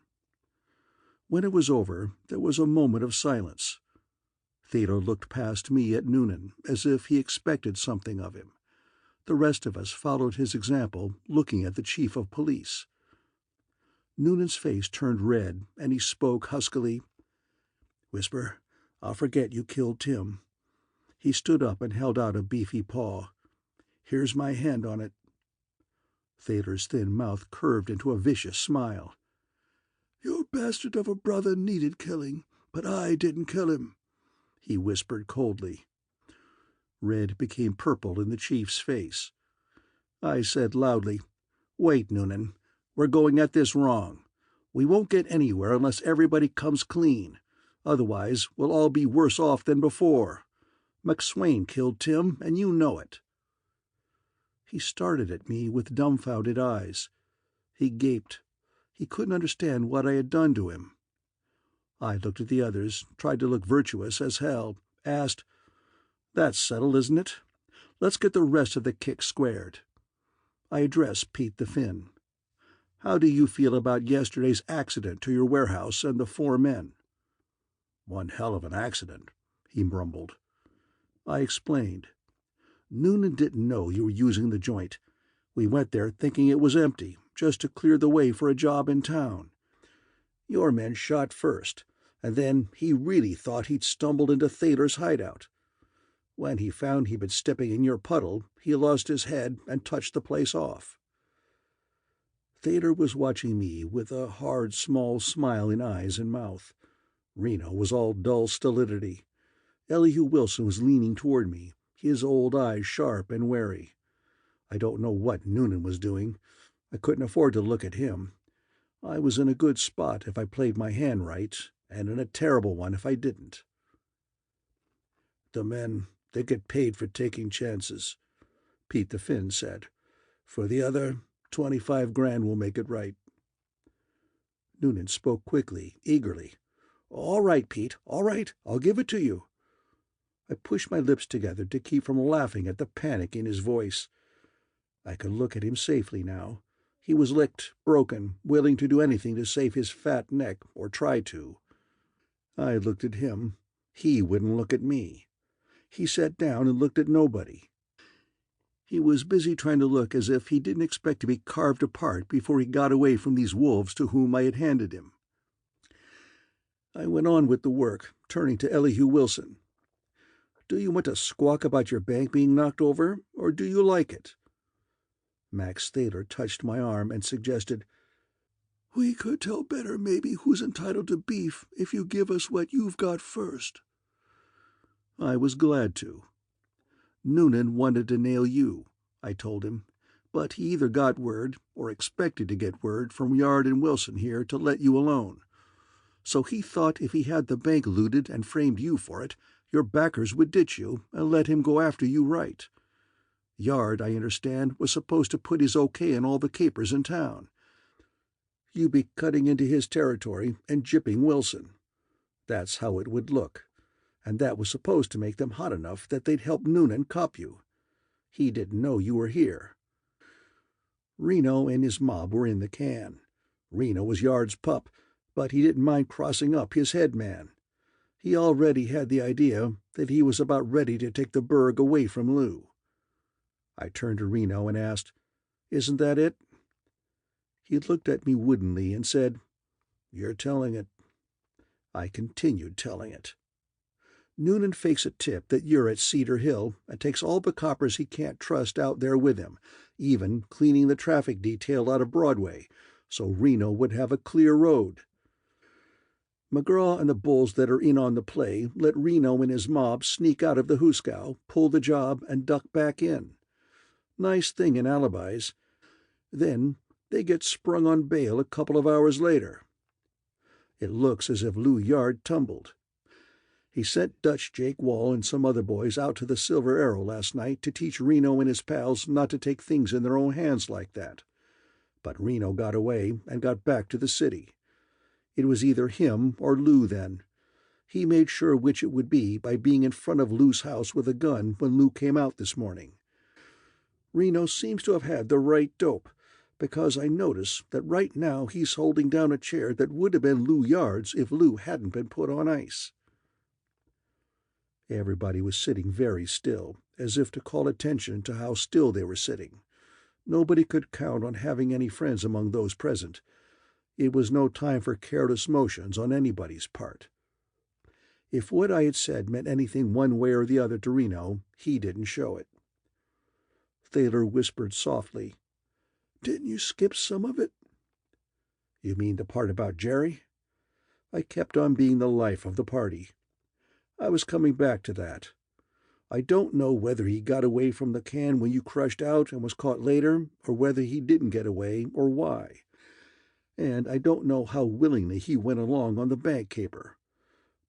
When it was over, there was a moment of silence. Thaler looked past me at Noonan, as if he expected something of him. The rest of us followed his example, looking at the chief of police. Noonan's face turned red, and he spoke huskily. "Whisper, I'll forget you killed Tim." He stood up and held out a beefy paw. "Here's my hand on it." Thaler's thin mouth curved into a vicious smile. "Your bastard of a brother needed killing, but I didn't kill him," he whispered coldly. Red became purple in the chief's face. I said loudly, "Wait, Noonan. We're going at this wrong. We won't get anywhere unless everybody comes clean. Otherwise, we'll all be worse off than before. McSwain killed Tim, and you know it." He started at me with dumbfounded eyes. He gaped. He couldn't understand what I had done to him. I looked at the others, tried to look virtuous as hell, asked, "That's settled, isn't it? Let's get the rest of the kick squared." I addressed Pete the Finn. "How do you feel about yesterday's accident to your warehouse and the 4 men?" "One hell of an accident," he mumbled. I explained. "Noonan didn't know you were using the joint. We went there thinking it was empty, just to clear the way for a job in town. Your men shot first, and then he really thought he'd stumbled into Thaler's hideout. When he found he'd been stepping in your puddle, he lost his head and touched the place off." Thaler was watching me with a hard, small smile in eyes and mouth. Reno was all dull stolidity. Elihu Wilson was leaning toward me, his old eyes sharp and wary. I don't know what Noonan was doing. I couldn't afford to look at him. I was in a good spot if I played my hand right, and in a terrible one if I didn't. "The men, they get paid for taking chances," Pete the Finn said. "For the other, 25 grand will make it right." Noonan spoke quickly, eagerly. "All right, Pete, all right, I'll give it to you." I pushed my lips together to keep from laughing at the panic in his voice. I could look at him safely now. He was licked, broken, willing to do anything to save his fat neck, or try to. I looked at him. He wouldn't look at me. He sat down and looked at nobody. He was busy trying to look as if he didn't expect to be carved apart before he got away from these wolves to whom I had handed him. I went on with the work, turning to Elihu Wilson. "Do you want to squawk about your bank being knocked over, or do you like it?" Max Thaler touched my arm and suggested, "We could tell better maybe who's entitled to beef if you give us what you've got first." I was glad to. "Noonan wanted to nail you," I told him, "but he either got word, or expected to get word, from Yard and Wilson here to let you alone. So he thought if he had the bank looted and framed you for it, your backers would ditch you and let him go after you right. Yard, I understand, was supposed to put his okay in all the capers in town. You'd be cutting into his territory and gypping Wilson. That's how it would look. And that was supposed to make them hot enough that they'd help Noonan cop you. He didn't know you were here." Reno and his mob were in the can. Reno was Yard's pup, but he didn't mind crossing up his head man. He already had the idea that he was about ready to take the burg away from Lou. I turned to Reno and asked, "Isn't that it?" He looked at me woodenly and said, "You're telling it." I continued telling it. "Noonan fakes a tip that you're at Cedar Hill and takes all the coppers he can't trust out there with him, even cleaning the traffic detail out of Broadway, so Reno would have a clear road. McGraw and the bulls that are in on the play let Reno and his mob sneak out of the hoosegow, pull the job, and duck back in. Nice thing in alibis. Then they get sprung on bail a couple of hours later. It looks as if Lou Yard tumbled. He sent Dutch Jake Wall and some other boys out to the Silver Arrow last night to teach Reno and his pals not to take things in their own hands like that. But Reno got away and got back to the city. It was either him or Lou then. He made sure which it would be by being in front of Lou's house with a gun when Lou came out this morning. Reno seems to have had the right dope, because I notice that right now he's holding down a chair that would have been Lou Yard's if Lou hadn't been put on ice." Everybody was sitting very still, as if to call attention to how still they were sitting. Nobody could count on having any friends among those present. It was no time for careless motions on anybody's part. If what I had said meant anything one way or the other to Reno, he didn't show it. Thaler whispered softly, "Didn't you skip some of it?" "You mean the part about Jerry?" I kept on being the life of the party. "I was coming back to that. I don't know whether he got away from the can when you crushed out and was caught later, or whether he didn't get away, or why. And I don't know how willingly he went along on the bank caper.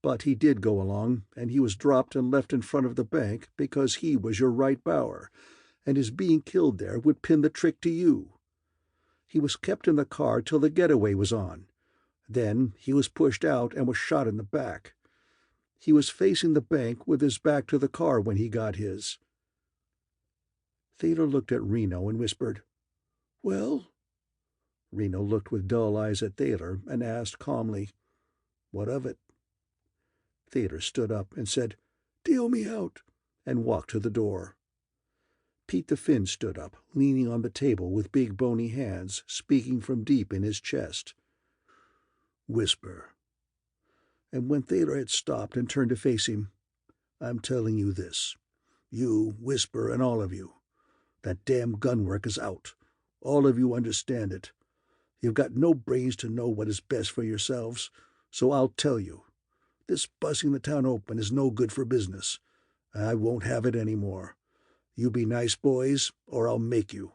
But he did go along, and he was dropped and left in front of the bank because he was your right bower, and his being killed there would pin the trick to you. He was kept in the car till the getaway was on. Then he was pushed out and was shot in the back. He was facing the bank with his back to the car when he got his." Thaler looked at Reno and whispered, "Well?" Reno looked with dull eyes at Thaler and asked calmly, "What of it?" Thaler stood up and said, "Deal me out," and walked to the door. Pete the Finn stood up, leaning on the table with big bony hands, speaking from deep in his chest. "Whisper." And when Thaler had stopped and turned to face him, "I'm telling you this. You, Whisper, and all of you. That damn gun work is out. All of you understand it. You've got no brains to know what is best for yourselves, so I'll tell you. This bussing the town open is no good for business. I won't have it any more. You be nice boys, or I'll make you.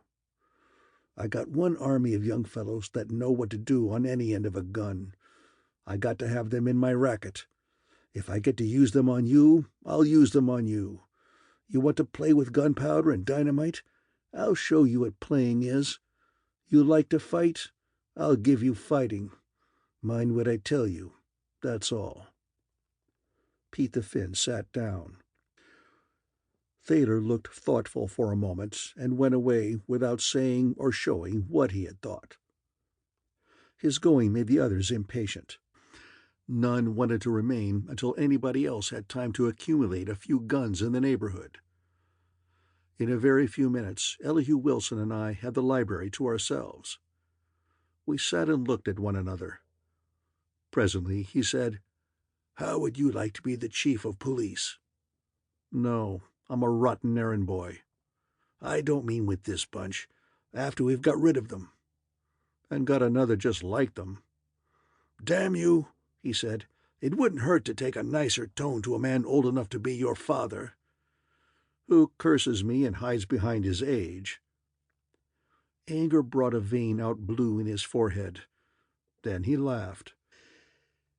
I got one army of young fellows that know what to do on any end of a gun. I got to have them in my racket. If I get to use them on you, I'll use them on you. You want to play with gunpowder and dynamite? I'll show you what playing is. You like to fight? I'll give you fighting. Mind what I tell you. That's all. Pete the Finn sat down. Thaler looked thoughtful for a moment and went away without saying or showing what he had thought. His going made the others impatient. None wanted to remain until anybody else had time to accumulate a few guns in the neighborhood. In a very few minutes, Elihu Wilson and I had the library to ourselves. We sat and looked at one another. Presently he said, "How would you like to be the chief of police?" "No, I'm a rotten errand boy." "I don't mean with this bunch. After we've got rid of them." "And got another just like them." "Damn you," he said, "it wouldn't hurt to take a nicer tone to a man old enough to be your father." "Who curses me and hides behind his age." Anger brought a vein out blue in his forehead. Then he laughed.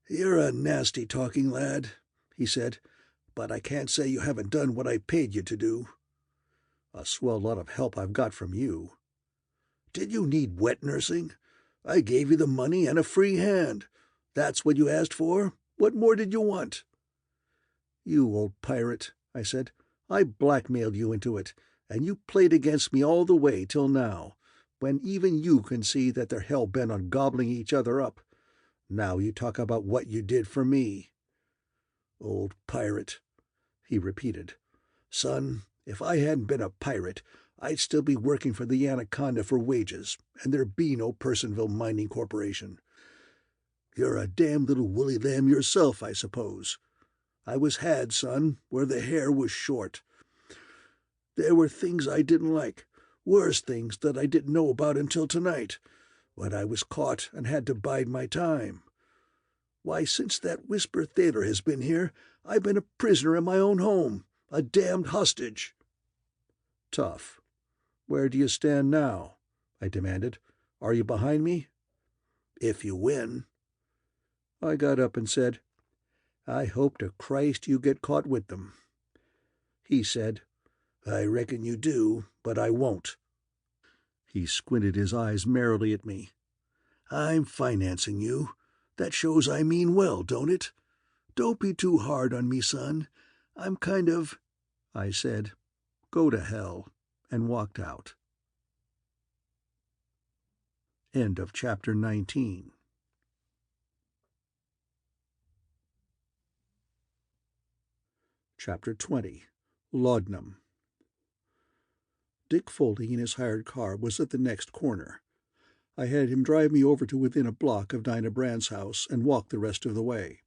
"You're a nasty-talking lad," he said, "but I can't say you haven't done what I paid you to do." "A swell lot of help I've got from you." "Did you need wet nursing? I gave you the money and a free hand. That's what you asked for? What more did you want?" "You old pirate," I said. "I blackmailed you into it, and you played against me all the way till now, when even you can see that they're hell-bent on gobbling each other up. Now you talk about what you did for me." "Old pirate," he repeated. "Son, if I hadn't been a pirate, I'd still be working for the Anaconda for wages, and there'd be no Personville Mining Corporation. You're a damn little woolly lamb yourself, I suppose. I was had, son, where the hair was short. There were things I didn't like, worse things that I didn't know about until tonight, but I was caught and had to bide my time. Why, since that Whisper Thaler has been here, I've been a prisoner in my own home, a damned hostage." "Tough. Where do you stand now?" I demanded. "Are you behind me?" "If you win." I got up and said, "I hope to Christ you get caught with them." He said, "I reckon you do, but I won't." He squinted his eyes merrily at me. "I'm financing you. That shows I mean well, don't it? Don't be too hard on me, son. I'm kind of—" I said, "Go to hell," and walked out. End of chapter 19. Chapter 20. Laudanum. Dick Foley in his hired car was at the next corner. I had him drive me over to within a block of Dinah Brand's house and walk the rest of the way.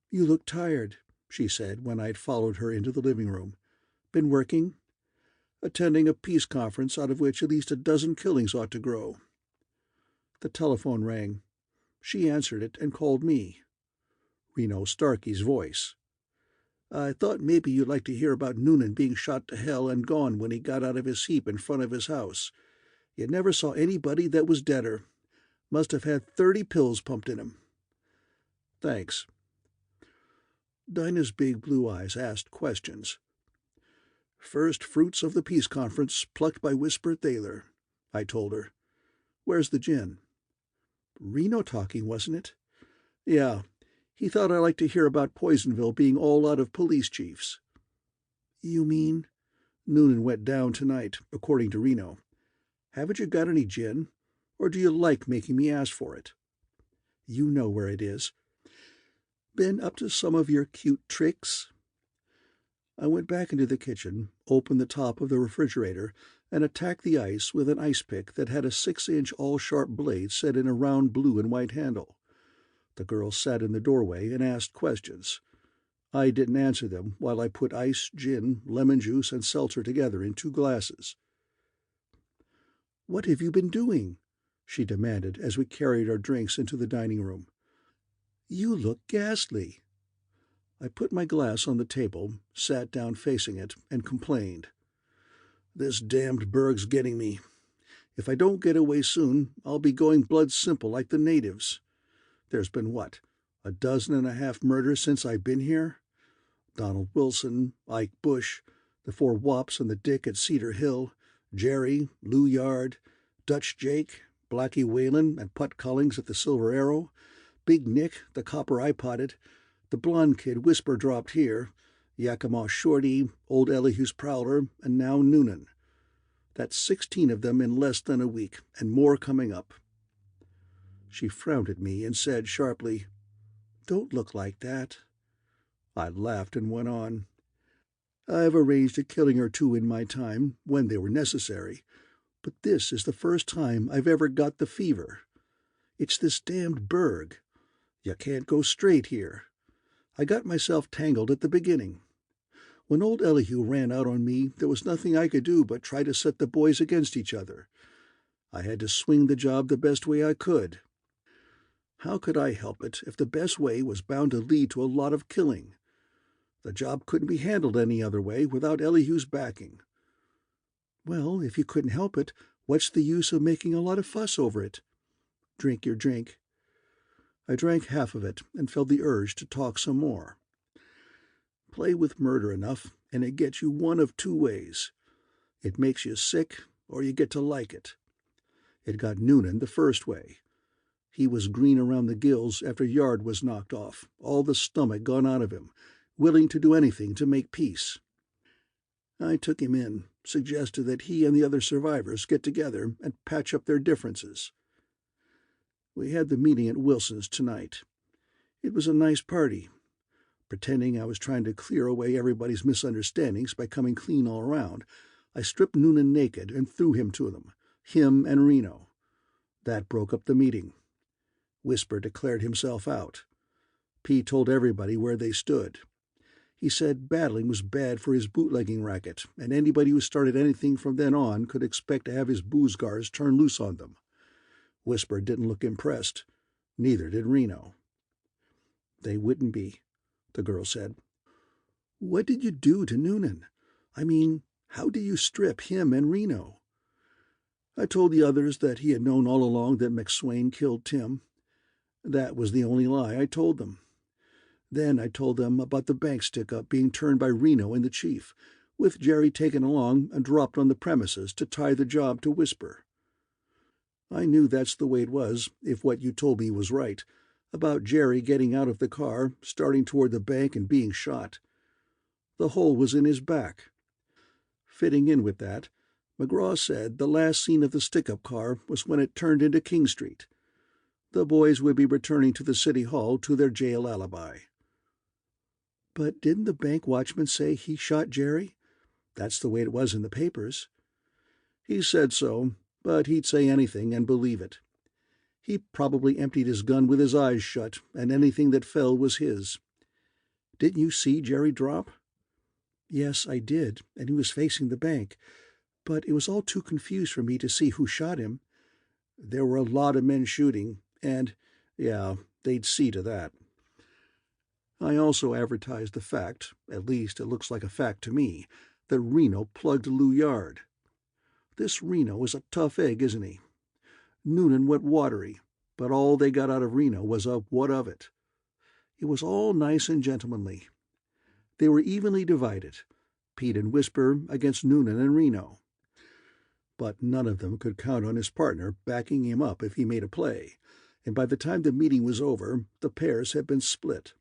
"You look tired," she said when I had followed her into the living room. "Been working?" "Attending a peace conference out of which at least a dozen killings ought to grow." The telephone rang. She answered it and called me. Reno Starkey's voice. "I thought maybe you'd like to hear about Noonan being shot to hell and gone when he got out of his heap in front of his house. You never saw anybody that was deader. Must have had 30 pills pumped in him." "Thanks." Dinah's big blue eyes asked questions. "First fruits of the peace conference plucked by Whisper Thaler," I told her. "Where's the gin?" "Reno talking, wasn't it?" "Yeah. He thought I liked to hear about Poisonville being all out of police chiefs." "You mean—" "Noonan went down tonight, according to Reno. Haven't you got any gin? Or do you like making me ask for it?" "You know where it is." "Been up to some of your cute tricks?" I went back into the kitchen, opened the top of the refrigerator, and attacked the ice with an ice pick that had a 6-inch all-sharp blade set in a round blue and white handle. The girl sat in the doorway and asked questions. I didn't answer them while I put ice, gin, lemon juice, and seltzer together in 2 glasses. "What have you been doing?" she demanded as we carried our drinks into the dining room. You look ghastly." I put my glass on the table, sat down facing it, and complained. "This damned burg's getting me. If I don't get away soon, I'll be going blood simple like the natives. There's been what, 12.5 murders since I've been here? Donald Wilson, Ike Bush, the 4 wops and the dick at Cedar Hill, Jerry, Lou Yard, Dutch Jake, Blackie Whalen, and Putt Collings at the Silver Arrow, Big Nick, the copper I potted, the blonde kid Whisper dropped here, Yakima Shorty, old Elihu's Prowler, and now Noonan. That's 16 of them in less than a week, and more coming up." She frowned at me and said sharply, "Don't look like that." I laughed and went on. "I've arranged a killing or 2 in my time, when they were necessary, but this is the first time I've ever got the fever. It's this damned burg. You can't go straight here. I got myself tangled at the beginning. When old Elihu ran out on me, there was nothing I could do but try to set the boys against each other. I had to swing the job the best way I could. How could I help it if the best way was bound to lead to a lot of killing? The job couldn't be handled any other way without Elihu's backing." "Well, if you couldn't help it, what's the use of making a lot of fuss over it? Drink your drink." I drank half of it and felt the urge to talk some more. "Play with murder enough, and it gets you one of 2 ways. It makes you sick, or you get to like it. It got Noonan the first way. He was green around the gills after Yard was knocked off, all the stomach gone out of him, willing to do anything to make peace. I took him in, suggested that he and the other survivors get together and patch up their differences. We had the meeting at Wilson's tonight. It was a nice party. Pretending I was trying to clear away everybody's misunderstandings by coming clean all around, I stripped Noonan naked and threw him to them, him and Reno. That broke up the meeting. Whisper declared himself out. Pete told everybody where they stood. He said battling was bad for his bootlegging racket, and anybody who started anything from then on could expect to have his booze guards turn loose on them. Whisper didn't look impressed. Neither did Reno. "They wouldn't be," the girl said. "What did you do to Noonan? I mean, how did you strip him and Reno?" "I told the others that he had known all along that McSwain killed Tim. That was the only lie I told them. Then I told them about the bank stick-up being turned by Reno and the chief, with Jerry taken along and dropped on the premises to tie the job to Whisper. I knew that's the way it was, if what you told me was right, about Jerry getting out of the car, starting toward the bank and being shot. The hole was in his back. Fitting in with that, McGraw said the last scene of the stick-up car was when it turned into King Street. The boys would be returning to the city hall to their jail alibi." "But didn't the bank watchman say he shot Jerry? That's the way it was in the papers." "He said so, but he'd say anything and believe it. He probably emptied his gun with his eyes shut, and anything that fell was his. Didn't you see Jerry drop?" "Yes, I did, and he was facing the bank. But it was all too confused for me to see who shot him. There were a lot of men shooting, and, yeah, they'd see to that. I also advertised the fact, at least it looks like a fact to me, that Reno plugged Lou Yard. This Reno is a tough egg, isn't he? Noonan went watery, but all they got out of Reno was a what of it. It was all nice and gentlemanly. They were evenly divided, Pete and Whisper against Noonan and Reno. But none of them could count on his partner backing him up if he made a play, and by the time the meeting was over, the pairs had been split.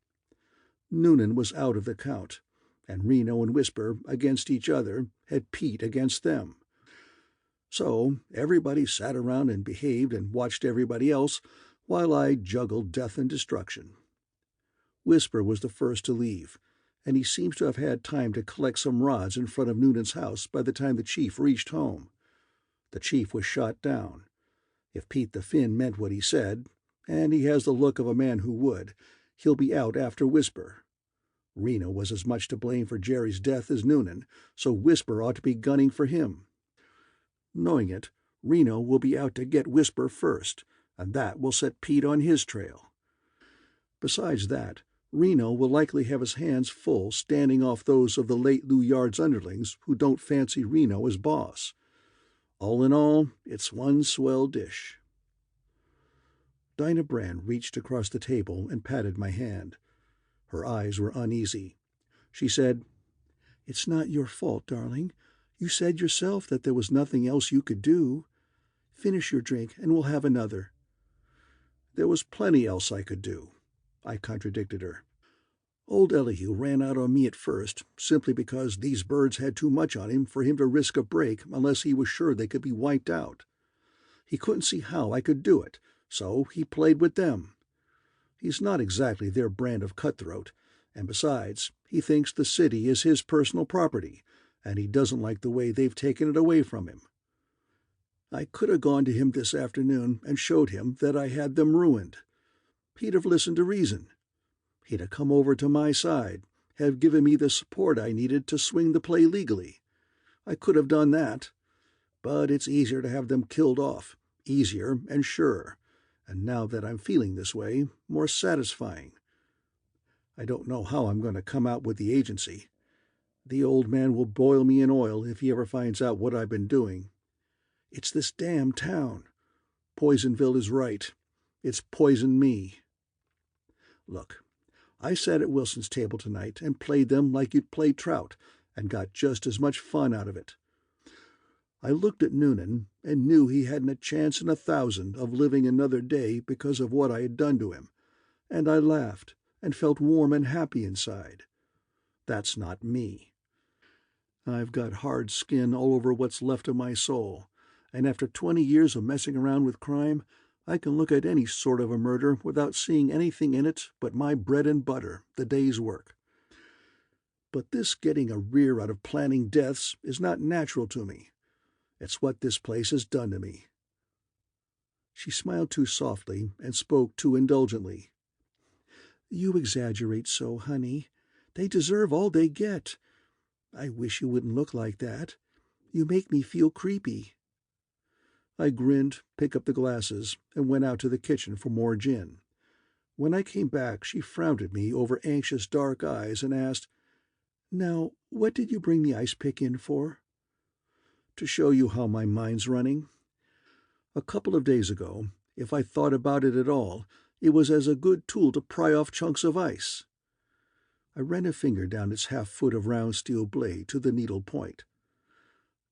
Noonan was out of the count, and Reno and Whisper against each other had Pete against them. So everybody sat around and behaved and watched everybody else while I juggled death and destruction. Whisper was the first to leave, and he seems to have had time to collect some rods in front of Noonan's house by the time the chief reached home. The chief was shot down. If Pete the Finn meant what he said, and he has the look of a man who would, he'll be out after Whisper. Reno was as much to blame for Jerry's death as Noonan, so Whisper ought to be gunning for him. Knowing it, Reno will be out to get Whisper first, and that will set Pete on his trail. Besides that, Reno will likely have his hands full standing off those of the late Lou Yard's underlings who don't fancy Reno as boss. All in all, it's one swell dish." Dinah Brand reached across the table and patted my hand. Her eyes were uneasy. She said, "It's not your fault, darling. You said yourself that there was nothing else you could do. Finish your drink, and we'll have another." "There was plenty else I could do," I contradicted her. "Old Elihu ran out on me at first, simply because these birds had too much on him for him to risk a break unless he was sure they could be wiped out. He couldn't see how I could do it, so he played with them. He's not exactly their brand of cutthroat, and besides, he thinks the city is his personal property, and he doesn't like the way they've taken it away from him. I could have gone to him this afternoon and showed him that I had them ruined. He'd have listened to reason. He'd have come over to my side, have given me the support I needed to swing the play legally. I could have done that. But it's easier to have them killed off, easier and surer, and now that I'm feeling this way, more satisfying. I don't know how I'm going to come out with the agency. The old man will boil me in oil if he ever finds out what I've been doing. It's this damn town. Poisonville is right. It's poisoned me. Look, I sat at Wilson's table tonight and played them like you'd play trout, and got just as much fun out of it. I looked at Noonan and knew he hadn't a chance in 1,000 of living another day because of what I had done to him, and I laughed and felt warm and happy inside. That's not me. I've got hard skin all over what's left of my soul, and after 20 years of messing around with crime, I can look at any sort of a murder without seeing anything in it but my bread and butter, the day's work. But this getting a rear out of planning deaths is not natural to me. It's what this place has done to me." She smiled too softly and spoke too indulgently. "You exaggerate so, honey. They deserve all they get. I wish you wouldn't look like that. You make me feel creepy." I grinned, picked up the glasses, and went out to the kitchen for more gin. When I came back, she frowned at me over anxious dark eyes and asked, "Now, what did you bring the ice pick in for?" "To show you how my mind's running. A couple of days ago, if I thought about it at all, it was as a good tool to pry off chunks of ice." I ran a finger down its half-foot of round steel blade to the needle point.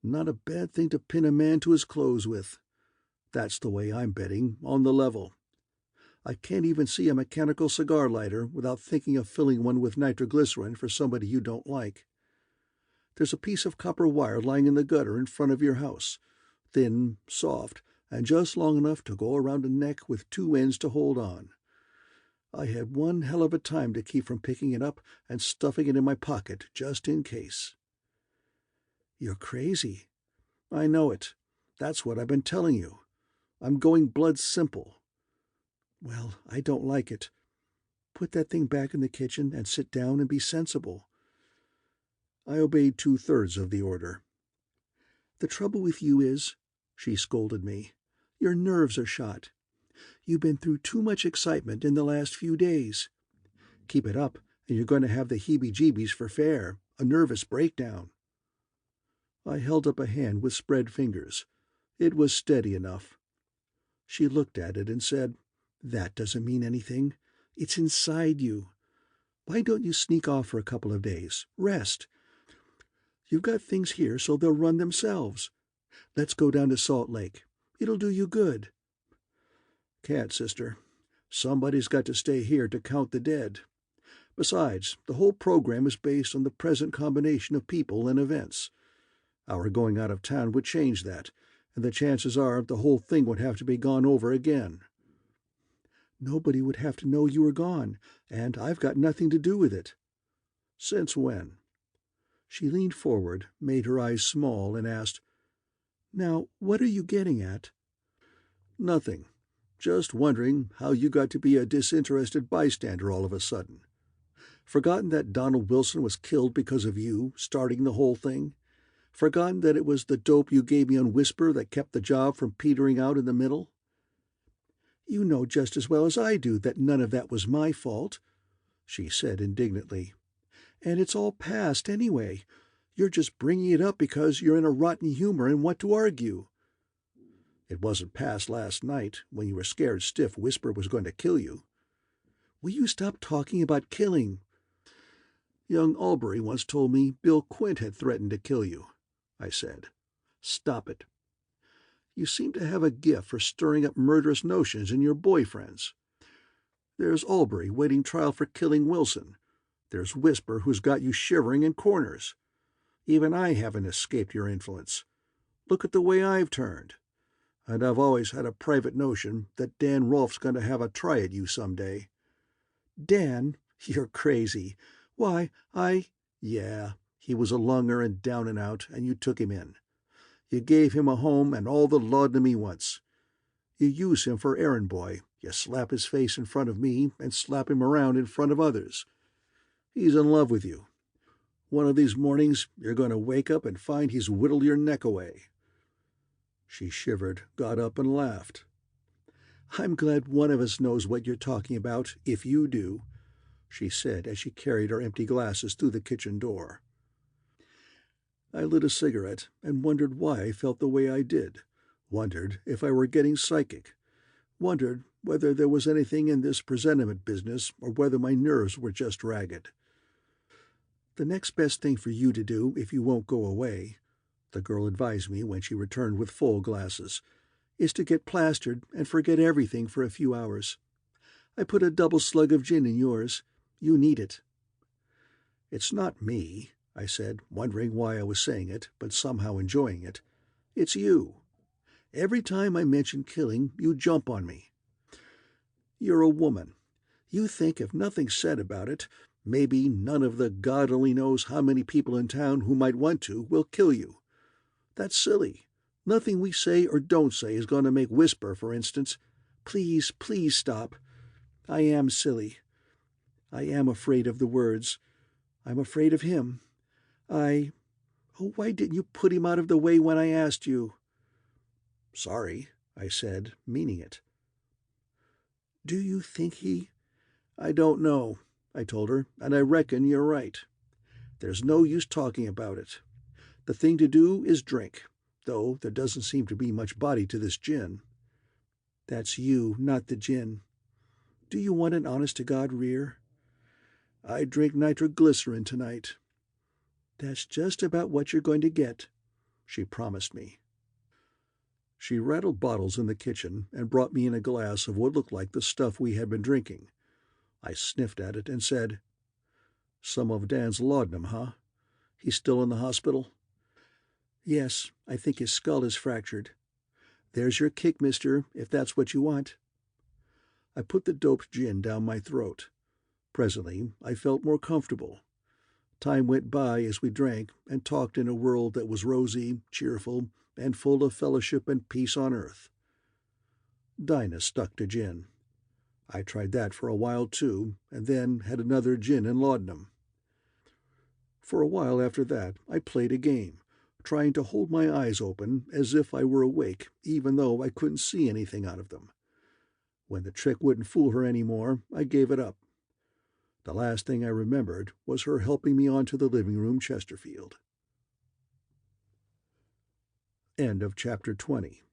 "Not a bad thing to pin a man to his clothes with. That's the way I'm betting, on the level. I can't even see a mechanical cigar lighter without thinking of filling one with nitroglycerin for somebody you don't like. There's a piece of copper wire lying in the gutter in front of your house, thin, soft, and just long enough to go around a neck with 2 ends to hold on. I had one hell of a time to keep from picking it up and stuffing it in my pocket just in case." "You're crazy." "I know it. That's what I've been telling you. I'm going blood simple." "Well, I don't like it. Put that thing back in the kitchen and sit down and be sensible." I obeyed 2/3 of the order. "The trouble with you is," she scolded me, "your nerves are shot. You've been through too much excitement in the last few days. Keep it up, and you're going to have the heebie-jeebies for fair, a nervous breakdown." I held up a hand with spread fingers. It was steady enough. She looked at it and said, "That doesn't mean anything. It's inside you. Why don't you sneak off for a couple of days? Rest. You've got things here so they'll run themselves. Let's go down to Salt Lake. It'll do you good." "Can't, sister. Somebody's got to stay here to count the dead. Besides, the whole program is based on the present combination of people and events. Our going out of town would change that, and the chances are the whole thing would have to be gone over again." "Nobody would have to know you were gone, and I've got nothing to do with it." "Since when?" She leaned forward, made her eyes small, and asked, "Now, what are you getting at?" "Nothing. Just wondering how you got to be a disinterested bystander all of a sudden. Forgotten that Donald Wilson was killed because of you, starting the whole thing? Forgotten that it was the dope you gave me on Whisper that kept the job from petering out in the middle?" You know just as well as I do that none of that was my fault," she said indignantly. "And it's all past anyway. You're just bringing it up because you're in a rotten humor and want to argue." "It wasn't past last night, when you were scared stiff Whisper was going to kill you." "Will you stop talking about killing?" "Young Albury once told me Bill Quint had threatened to kill you," I said. "Stop it. You seem to have a gift for stirring up murderous notions in your boyfriends. There's Albury waiting trial for killing Wilson. There's Whisper who's got you shivering in corners. Even I haven't escaped your influence. Look at the way I've turned. And I've always had a private notion that Dan Rolfe's going to have a try at you some day." "Dan? You're crazy. Why, Yeah, he was a lunger and down and out, and you took him in. You gave him a home and all the laudanum he wants. You use him for errand boy. You slap his face in front of me and slap him around in front of others. He's in love with you. One of these mornings you're going to wake up and find he's whittled your neck away." She shivered, got up, and laughed. "I'm glad one of us knows what you're talking about, if you do," she said as she carried our empty glasses through the kitchen door. I lit a cigarette and wondered why I felt the way I did, wondered if I were getting psychic, wondered whether there was anything in this presentiment business or whether my nerves were just ragged. "The next best thing for you to do, if you won't go away," the girl advised me when she returned with full glasses, "is to get plastered and forget everything for a few hours. I put a double slug of gin in yours. You need it." "It's not me," I said, wondering why I was saying it, but somehow enjoying it. "It's you. Every time I mention killing, you jump on me. You're a woman. You think if nothing's said about it, maybe none of the God only knows how many people in town who might want to will kill you. That's silly. Nothing we say or don't say is going to make Whisper, for instance. Please, please stop. I am silly. I am afraid of the words. I'm afraid of him. Oh, why didn't you put him out of the way when I asked you?" "Sorry," I said, meaning it. "Do you think he—" "I don't know," I told her, "and I reckon you're right. There's no use talking about it. The thing to do is drink, though there doesn't seem to be much body to this gin." "That's you, not the gin. Do you want an honest-to-God rear?" "I drink nitroglycerin tonight." "That's just about what you're going to get," she promised me. She rattled bottles in the kitchen and brought me in a glass of what looked like the stuff we had been drinking. I sniffed at it and said, "Some of Dan's laudanum, huh? He's still in the hospital?" "Yes, I think his skull is fractured. There's your kick, mister, if that's what you want." I put the doped gin down my throat. Presently I felt more comfortable. Time went by as we drank and talked in a world that was rosy, cheerful, and full of fellowship and peace on earth. Dinah stuck to gin. I tried that for a while too, and then had another gin and laudanum. For a while after that I played a game, trying to hold my eyes open as if I were awake, even though I couldn't see anything out of them. When the trick wouldn't fool her any more, I gave it up. The last thing I remembered was her helping me onto the living room Chesterfield. End of Chapter 20.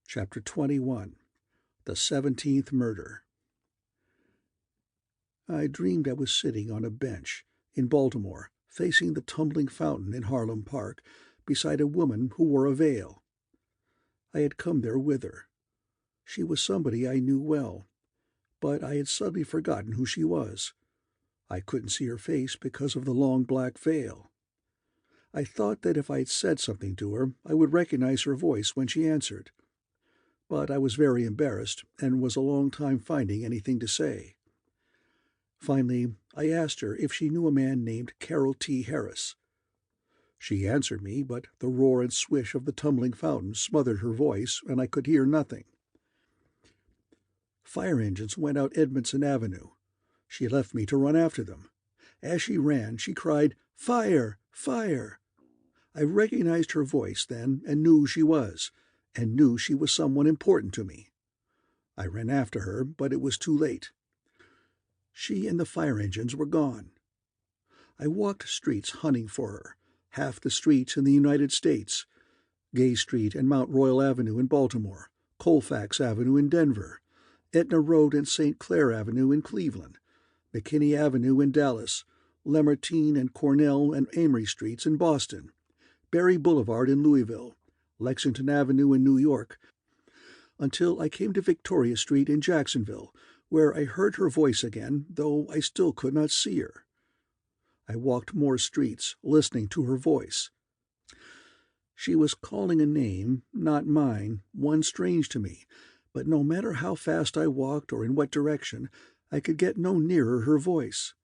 Chapter 21. The 17th Murder. I dreamed I was sitting on a bench in Baltimore, facing the tumbling fountain in Harlem Park, beside a woman who wore a veil. I had come there with her. She was somebody I knew well, but I had suddenly forgotten who she was. I couldn't see her face because of the long black veil. I thought that if I had said something to her, I would recognize her voice when she answered. But I was very embarrassed and was a long time finding anything to say. Finally, I asked her if she knew a man named Carroll T. Harris. She answered me, but the roar and swish of the tumbling fountain smothered her voice, and I could hear nothing. Fire engines went out Edmondson Avenue. She left me to run after them. As she ran, she cried, "Fire! Fire!" I recognized her voice then and knew who she was, and knew she was someone important to me. I ran after her, but it was too late. She and the fire engines were gone. I walked streets hunting for her, half the streets in the United States, Gay Street and Mount Royal Avenue in Baltimore, Colfax Avenue in Denver, Etna Road and St. Clair Avenue in Cleveland, McKinney Avenue in Dallas, Lamartine and Cornell and Amory Streets in Boston, Berry Boulevard in Louisville, Lexington Avenue in New York, until I came to Victoria Street in Jacksonville, where I heard her voice again, though I still could not see her. I walked more streets, listening to her voice. She was calling a name, not mine, one strange to me, but no matter how fast I walked or in what direction, I could get no nearer her voice.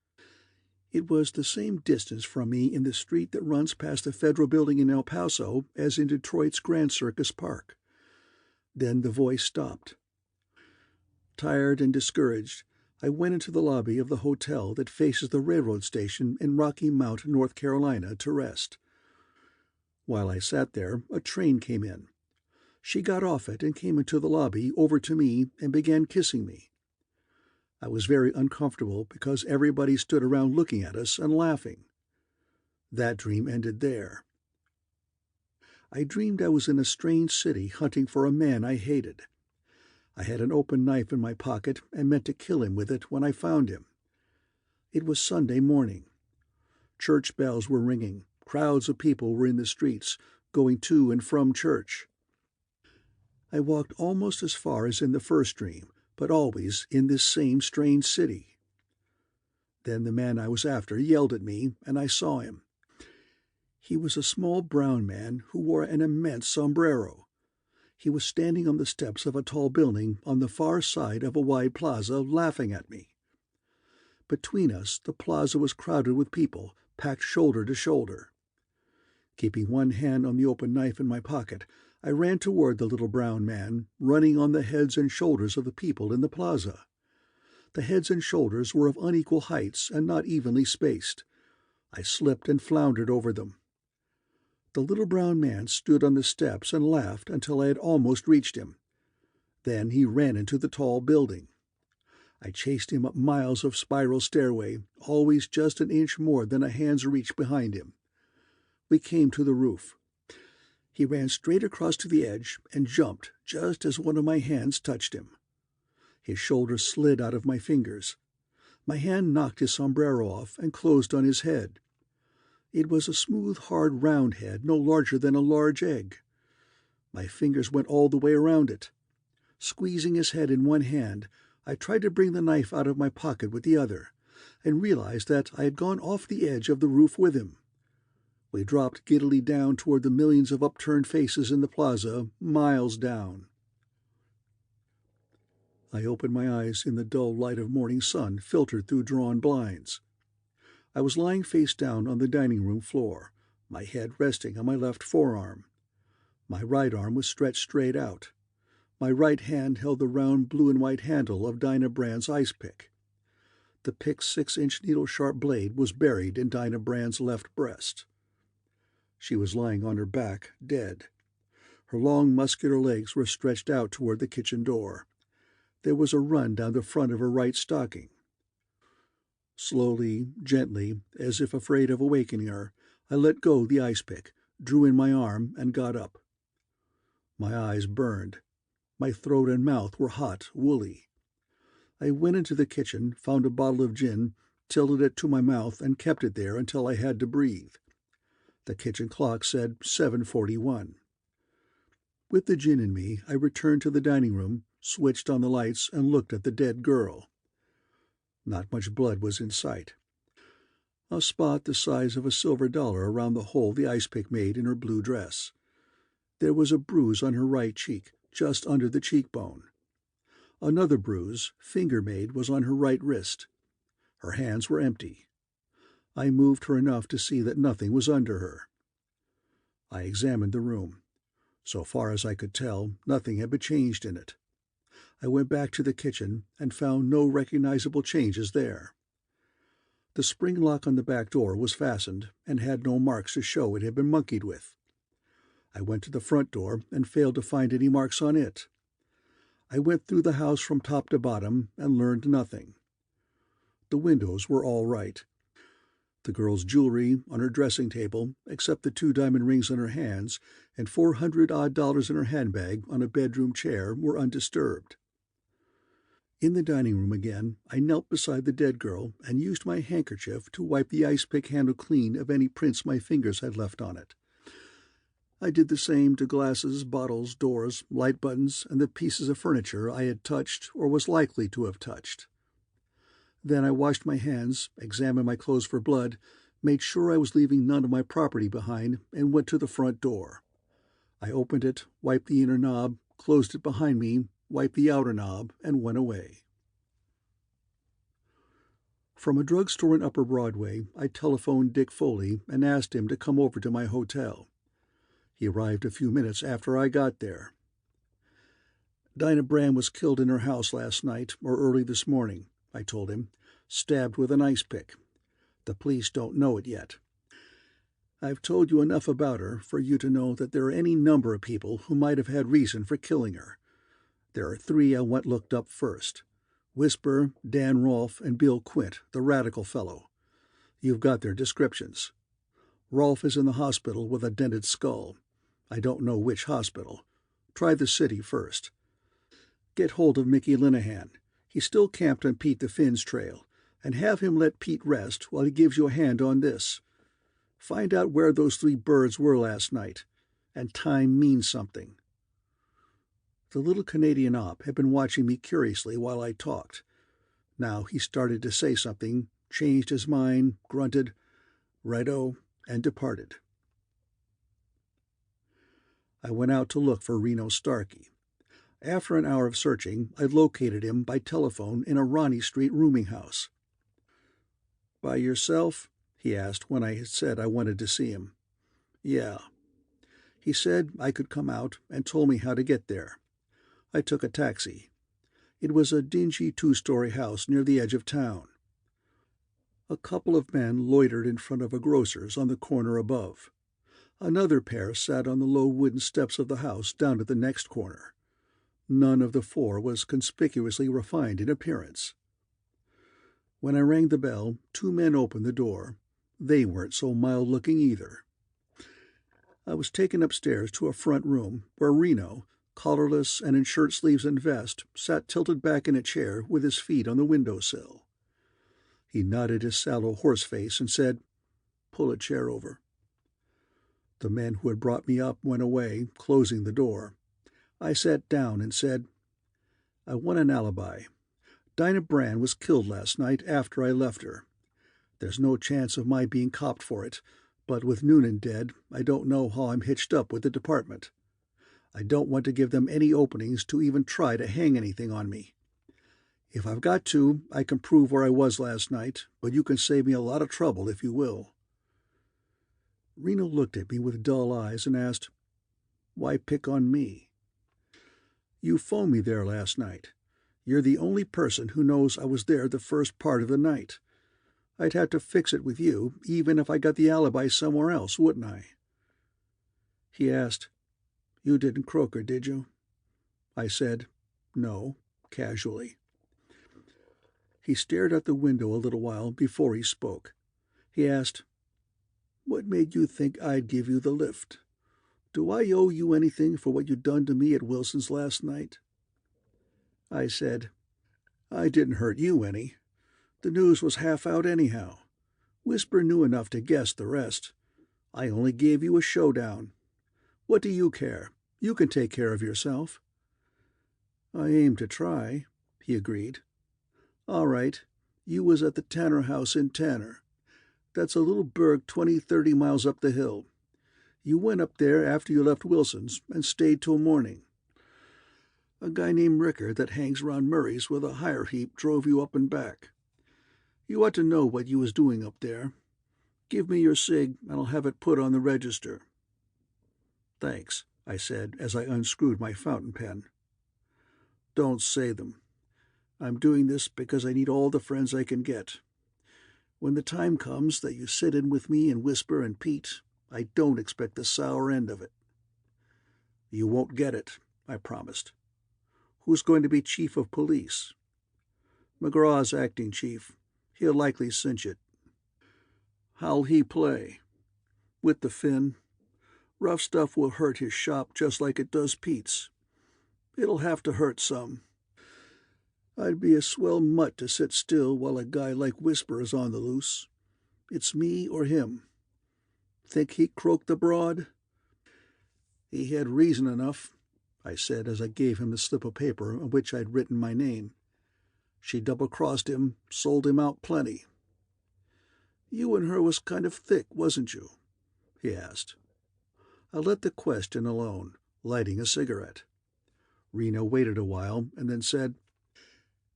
It was the same distance from me in the street that runs past the Federal Building in El Paso as in Detroit's Grand Circus Park. Then the voice stopped. Tired and discouraged, I went into the lobby of the hotel that faces the railroad station in Rocky Mount, North Carolina, to rest. While I sat there, a train came in. She got off it and came into the lobby over to me and began kissing me. I was very uncomfortable because everybody stood around looking at us and laughing. That dream ended there. I dreamed I was in a strange city hunting for a man I hated. I had an open knife in my pocket and meant to kill him with it when I found him. It was Sunday morning. Church bells were ringing. Crowds of people were in the streets, going to and from church. I walked almost as far as in the first dream, but always in this same strange city. Then the man I was after yelled at me, and I saw him. He was a small brown man who wore an immense sombrero. He was standing on the steps of a tall building on the far side of a wide plaza, laughing at me. Between us, the plaza was crowded with people, packed shoulder to shoulder. Keeping one hand on the open knife in my pocket, I ran toward the little brown man, running on the heads and shoulders of the people in the plaza. The heads and shoulders were of unequal heights and not evenly spaced. I slipped and floundered over them. The little brown man stood on the steps and laughed until I had almost reached him. Then he ran into the tall building. I chased him up miles of spiral stairway, always just an inch more than a hand's reach behind him. We came to the roof. He ran straight across to the edge and jumped just as one of my hands touched him. His shoulder slid out of my fingers. My hand knocked his sombrero off and closed on his head. It was a smooth, hard, round head no larger than a large egg. My fingers went all the way around it. Squeezing his head in one hand, I tried to bring the knife out of my pocket with the other, and realized that I had gone off the edge of the roof with him. We dropped giddily down toward the millions of upturned faces in the plaza, miles down. I opened my eyes in the dull light of morning sun filtered through drawn blinds. I was lying face down on the dining room floor, my head resting on my left forearm. My right arm was stretched straight out. My right hand held the round blue and white handle of Dinah Brand's ice pick. The pick's 6-inch needle-sharp blade was buried in Dinah Brand's left breast. She was lying on her back, dead. Her long, muscular legs were stretched out toward the kitchen door. There was a run down the front of her right stocking. Slowly, gently, as if afraid of awakening her, I let go the ice pick, drew in my arm, and got up. My eyes burned. My throat and mouth were hot, woolly. I went into the kitchen, found a bottle of gin, tilted it to my mouth, and kept it there until I had to breathe. The kitchen clock said 7:41. With the gin in me, I returned to the dining room, switched on the lights, and looked at the dead girl. Not much blood was in sight. A spot the size of a silver dollar around the hole the ice pick made in her blue dress. There was a bruise on her right cheek, just under the cheekbone. Another bruise, finger-made, was on her right wrist. Her hands were empty. I moved her enough to see that nothing was under her. I examined the room. So far as I could tell, nothing had been changed in it. I went back to the kitchen and found no recognizable changes there. The spring lock on the back door was fastened and had no marks to show it had been monkeyed with. I went to the front door and failed to find any marks on it. I went through the house from top to bottom and learned nothing. The windows were all right. The girl's jewelry on her dressing table, except the 2 diamond rings on her hands and $400-odd in her handbag on a bedroom chair, were undisturbed. In the dining room again, I knelt beside the dead girl and used my handkerchief to wipe the ice-pick handle clean of any prints my fingers had left on it. I did the same to glasses, bottles, doors, light buttons, and the pieces of furniture I had touched or was likely to have touched. Then I washed my hands, examined my clothes for blood, made sure I was leaving none of my property behind, and went to the front door. I opened it, wiped the inner knob, closed it behind me, wiped the outer knob, and went away. From a drugstore in Upper Broadway, I telephoned Dick Foley and asked him to come over to my hotel. He arrived a few minutes after I got there. Dinah Brand was killed in her house last night or early this morning, I told him, stabbed with an ice pick. The police don't know it yet. I've told you enough about her for you to know that there are any number of people who might have had reason for killing her. There are 3 I want looked up first: Whisper, Dan Rolfe, and Bill Quint, the radical fellow. You've got their descriptions. Rolfe is in the hospital with a dented skull. I don't know which hospital. Try the city first. Get hold of Mickey Linehan. He's still camped on Pete the Finn's trail, and have him let Pete rest while he gives you a hand on this. Find out where those 3 birds were last night, and time means something. The little Canadian op had been watching me curiously while I talked. Now he started to say something, changed his mind, grunted, "Righto," and departed. I went out to look for Reno Starkey. After an hour of searching, I located him by telephone in a Ronnie Street rooming house. "By yourself?" he asked when I had said I wanted to see him. "Yeah." He said I could come out and told me how to get there. I took a taxi. It was a dingy 2-story house near the edge of town. A couple of men loitered in front of a grocer's on the corner above. Another pair sat on the low wooden steps of the house down at the next corner. None of the 4 was conspicuously refined in appearance. When I rang the bell, 2 men opened the door. They weren't so mild-looking either. I was taken upstairs to a front room where Reno, collarless and in shirt sleeves and vest, sat tilted back in a chair with his feet on the window-sill. He nodded his sallow horse face and said, "Pull a chair over." The men who had brought me up went away, closing the door. I sat down and said, "I want an alibi. Dinah Brand was killed last night after I left her. There's no chance of my being copped for it, but with Noonan dead, I don't know how I'm hitched up with the department. I don't want to give them any openings to even try to hang anything on me. If I've got to, I can prove where I was last night, but you can save me a lot of trouble if you will." Reno looked at me with dull eyes and asked, "Why pick on me?" "You phoned me there last night. You're the only person who knows I was there the first part of the night. I'd have to fix it with you, even if I got the alibi somewhere else, wouldn't I?" He asked, "You didn't croak her, did you?" I said, "No," casually. He stared at the window a little while before he spoke. He asked, "What made you think I'd give you the lift? Do I owe you anything for what you done to me at Wilson's last night?" I said, "I didn't hurt you any. The news was half out anyhow. Whisper knew enough to guess the rest. I only gave you a showdown. What do you care? You can take care of yourself." "I aim to try," he agreed. "All right. You was at the Tanner house in Tanner. That's a little burg 20-30 miles up the hill. You went up there after you left Wilson's and stayed till morning. A guy named Ricker that hangs around Murray's with a hire heap drove you up and back. You ought to know what you was doing up there. Give me your cig, and I'll have it put on the register." "Thanks," I said as I unscrewed my fountain pen. "Don't say them. I'm doing this because I need all the friends I can get. When the time comes that you sit in with me and whisper and Pete, I don't expect the sour end of it." "You won't get it," I promised. "Who's going to be chief of police?" "McGraw's acting chief. He'll likely cinch it." "How'll he play?" "With the fin. Rough stuff will hurt his shop just like it does Pete's. It'll have to hurt some. I'd be a swell mutt to sit still while a guy like Whisper is on the loose. It's me or him. Think he croaked the broad?" "He had reason enough," I said as I gave him the slip of paper on which I'd written my name. "She double-crossed him, sold him out plenty." "You and her was kind of thick, wasn't you?" he asked. I let the question alone, lighting a cigarette. Reno waited a while and then said,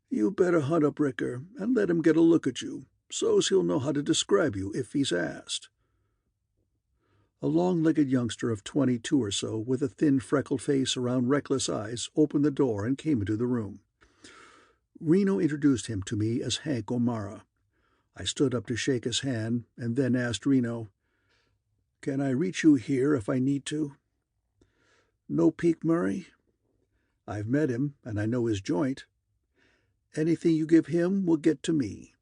"You better hunt up Ricker and let him get a look at you, so's he'll know how to describe you if he's asked." A long-legged youngster of 22 or so, with a thin freckled face around reckless eyes, opened the door and came into the room. Reno introduced him to me as Hank O'Mara. I stood up to shake his hand and then asked Reno, "Can I reach you here if I need to?" "No Peak Murray?" "I've met him, and I know his joint." "Anything you give him will get to me,"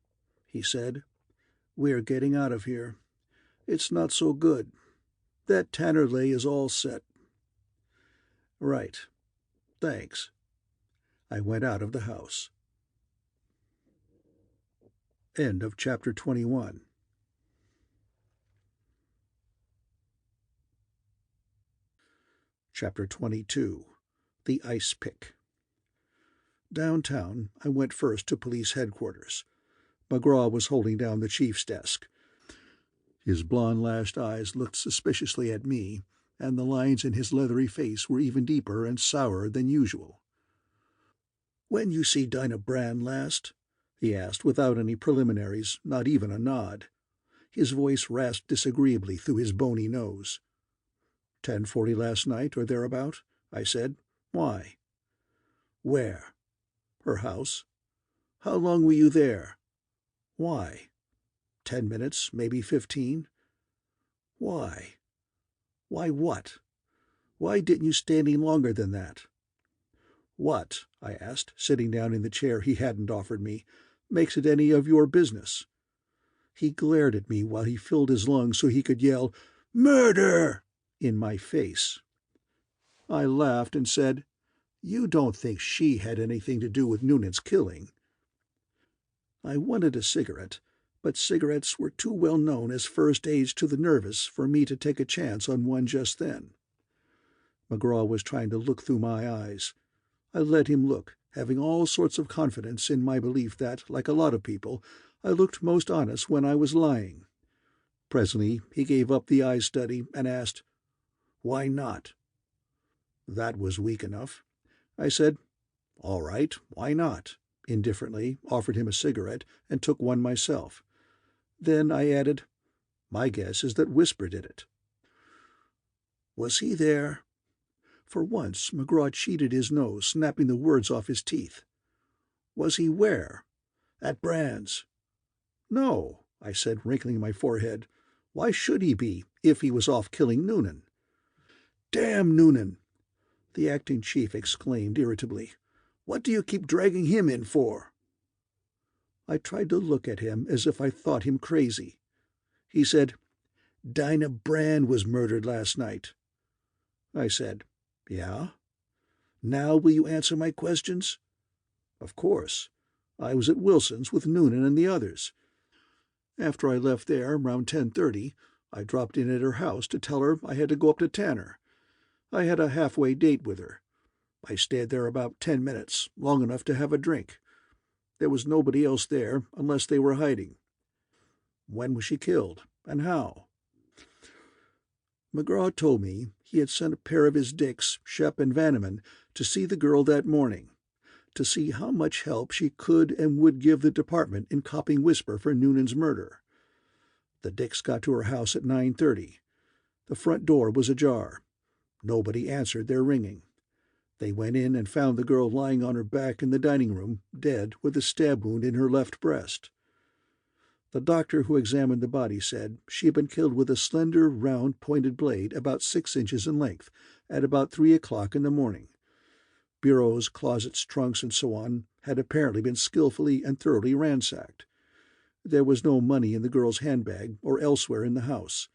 he said. "We're getting out of here. It's not so good. That Tanner lay is all set." "Right. Thanks." I went out of the house. End of chapter 21. Chapter 22. The Ice Pick. Downtown, I went first to police headquarters. McGraw was holding down the chief's desk. His blond-lashed eyes looked suspiciously at me, and the lines in his leathery face were even deeper and sourer than usual. "When you see Dinah Brand last?" he asked without any preliminaries, not even a nod. His voice rasped disagreeably through his bony nose. 10:40 last night, or thereabout," I said. "Why?" "Where?" "Her house." "How long were you there?" "Why?" 10 minutes, maybe 15. "Why?" "Why what?" "Why didn't you stay any longer than that?" "What," I asked, sitting down in the chair he hadn't offered me, "makes it any of your business?" He glared at me while he filled his lungs so he could yell, "Murder!" in my face. I laughed and said, "You don't think she had anything to do with Noonan's killing?" I wanted a cigarette, but cigarettes were too well known as first aids to the nervous for me to take a chance on one just then. McGraw was trying to look through my eyes. I let him look, having all sorts of confidence in my belief that, like a lot of people, I looked most honest when I was lying. Presently he gave up the eye study and asked, "Why not?" That was weak enough. I said, "All right, why not?" indifferently, offered him a cigarette, and took one myself. Then I added, "My guess is that Whisper did it." "Was he there?" For once McGraw cheated his nose, snapping the words off his teeth. "Was he where?" "At Brand's." "No," I said, wrinkling my forehead. "Why should he be, if he was off killing Noonan?" "Damn Noonan!" the acting chief exclaimed irritably. "What do you keep dragging him in for?" I tried to look at him as if I thought him crazy. He said, "Dinah Brand was murdered last night." I said, "Yeah?" "Now will you answer my questions?" "Of course. I was at Wilson's with Noonan and the others. After I left there, around 10:30, I dropped in at her house to tell her I had to go up to Tanner. I had a halfway date with her. I stayed there about 10 minutes, long enough to have a drink. There was nobody else there, unless they were hiding." "When was she killed, and how?" McGraw told me he had sent a pair of his dicks, Shep and Vanneman, to see the girl that morning, to see how much help she could and would give the department in copying Whisper for Noonan's murder. The dicks got to her house at 9:30. The front door was ajar. Nobody answered their ringing. They went in and found the girl lying on her back in the dining room, dead, with a stab wound in her left breast. The doctor who examined the body said she had been killed with a slender, round, pointed blade about 6 inches in length, at about 3 o'clock in the morning. Bureaus, closets, trunks, and so on had apparently been skillfully and thoroughly ransacked. There was no money in the girl's handbag or elsewhere in the house.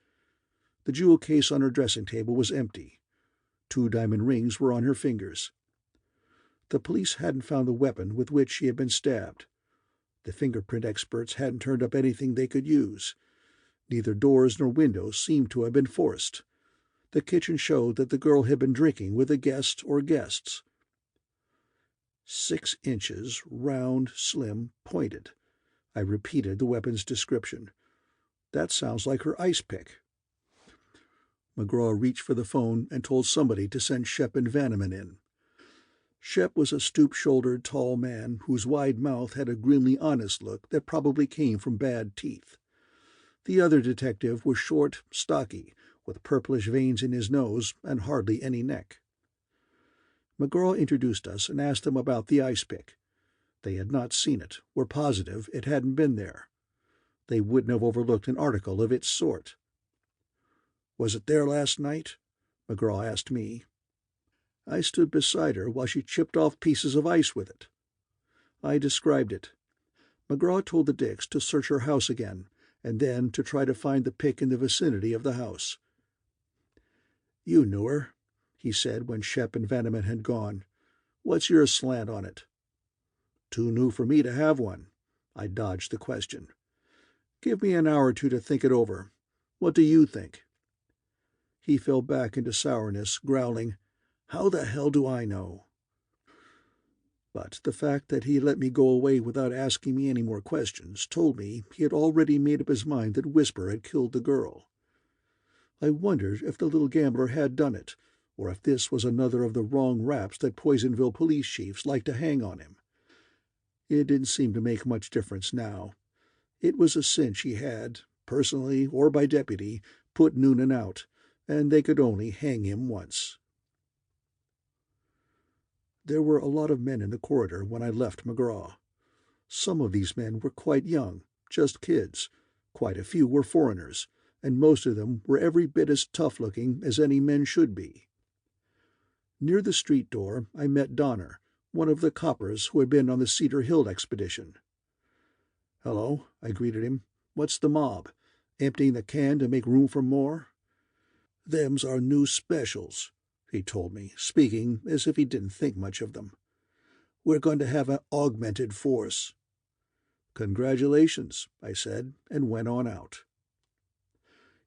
The jewel case on her dressing table was empty. 2 diamond rings were on her fingers. The police hadn't found the weapon with which she had been stabbed. The fingerprint experts hadn't turned up anything they could use. Neither doors nor windows seemed to have been forced. The kitchen showed that the girl had been drinking with a guest or guests. 6 inches, round, slim, pointed. I repeated the weapon's description. That sounds like her ice pick. McGraw reached for the phone and told somebody to send Shep and Vanneman in. Shep was a stoop-shouldered, tall man whose wide mouth had a grimly honest look that probably came from bad teeth. The other detective was short, stocky, with purplish veins in his nose and hardly any neck. McGraw introduced us and asked them about the ice pick. They had not seen it, were positive it hadn't been there. They wouldn't have overlooked an article of its sort. "Was it there last night?" McGraw asked me. I stood beside her while she chipped off pieces of ice with it. I described it. McGraw told the Dicks to search her house again, and then to try to find the pick in the vicinity of the house. "You knew her," he said when Shep and Vanneman had gone. "What's your slant on it?" "Too new for me to have one." I dodged the question. "Give me an hour or two to think it over. What do you think?" He fell back into sourness, growling, "How the hell do I know?" But the fact that he let me go away without asking me any more questions told me he had already made up his mind that Whisper had killed the girl. I wondered if the little gambler had done it, or if this was another of the wrong raps that Poisonville police chiefs like to hang on him. It didn't seem to make much difference now. It was a cinch he had, personally or by deputy, put Noonan out, and they could only hang him once. There were a lot of men in the corridor when I left McGraw. Some of these men were quite young, just kids. Quite a few were foreigners, and most of them were every bit as tough-looking as any men should be. Near the street door I met Donner, one of the coppers who had been on the Cedar Hill expedition. "Hello," I greeted him. "What's the mob? Emptying the can to make room for more?" "Them's our new specials," he told me, speaking as if he didn't think much of them. "We're going to have an augmented force." "Congratulations," I said, and went on out.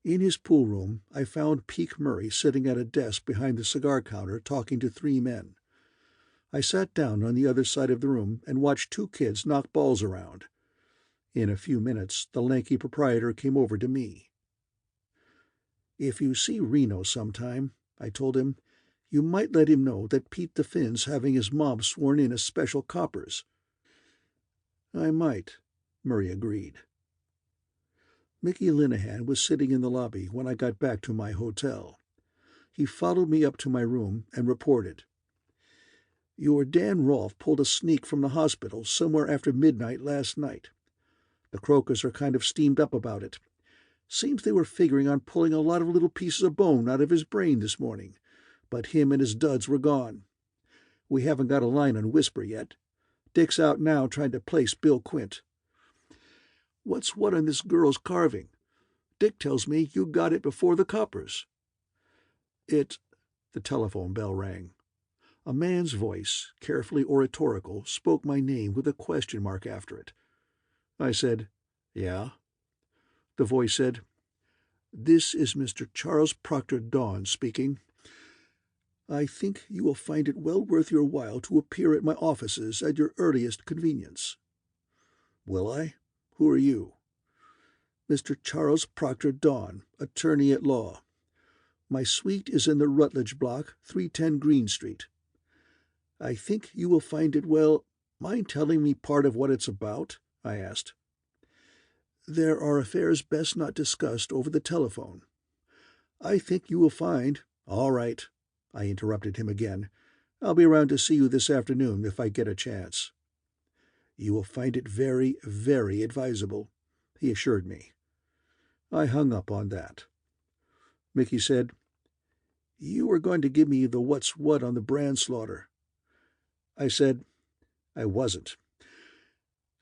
In his pool room, I found Peake Murray sitting at a desk behind the cigar counter talking to 3 men. I sat down on the other side of the room and watched 2 kids knock balls around. In a few minutes, the lanky proprietor came over to me. "If you see Reno sometime," I told him, "you might let him know that Pete the Finn's having his mob sworn in as special coppers." "I might," Murray agreed. Mickey Linehan was sitting in the lobby when I got back to my hotel. He followed me up to my room and reported. "Your Dan Rolfe pulled a sneak from the hospital somewhere after midnight last night. The Crocus are kind of steamed up about it. Seems they were figuring on pulling a lot of little pieces of bone out of his brain this morning, but him and his duds were gone. We haven't got a line on Whisper yet. Dick's out now trying to place Bill Quint. What's what on this girl's carving? Dick tells me you got it before the coppers." The telephone bell rang. A man's voice, carefully oratorical, spoke my name with a question mark after it. I said, "Yeah?" The voice said, "This is Mr. Charles Proctor Dawn speaking. I think you will find it well worth your while to appear at my offices at your earliest convenience." "Will I? Who are you?" "Mr. Charles Proctor Dawn, attorney at law. My suite is in the Rutledge block, 310 Green Street. I think you will find it well—" "Mind telling me part of what it's about?" I asked. "There are affairs best not discussed over the telephone. I think you will find—" "All right," I interrupted him again. "I'll be around to see you this afternoon if I get a chance." "You will find it very, very advisable. he assured me. I hung up on that. Mickey said, "You were going to give me the what's what on the Brandslaughter." I said, "I wasn't.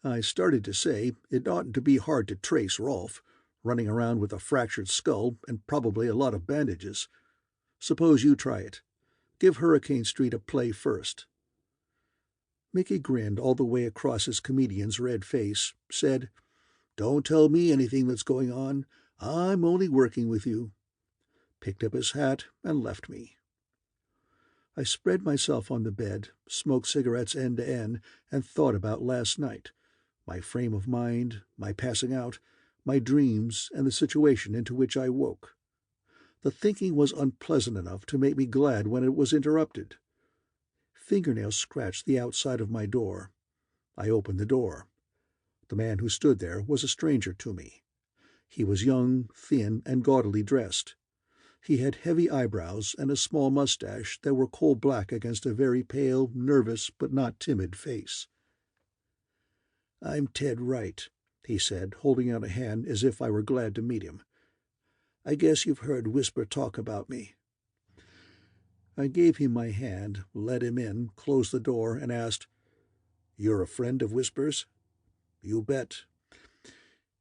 I started to say it oughtn't to be hard to trace Rolf, running around with a fractured skull and probably a lot of bandages. Suppose you try it. Give Hurricane Street a play first." Mickey grinned all the way across his comedian's red face, said, "Don't tell me anything that's going on. I'm only working with you," picked up his hat, and left me. I spread myself on the bed, smoked cigarettes end to end, and thought about last night, my frame of mind, my passing out, my dreams, and the situation into which I woke. The thinking was unpleasant enough to make me glad when it was interrupted. Fingernails scratched the outside of my door. I opened the door. The man who stood there was a stranger to me. He was young, thin, and gaudily dressed. He had heavy eyebrows and a small mustache that were coal-black against a very pale, nervous, but not timid face. "I'm Ted Wright," he said, holding out a hand as if I were glad to meet him. "I guess you've heard Whisper talk about me." I gave him my hand, let him in, closed the door, and asked, "You're a friend of Whisper's?" "You bet."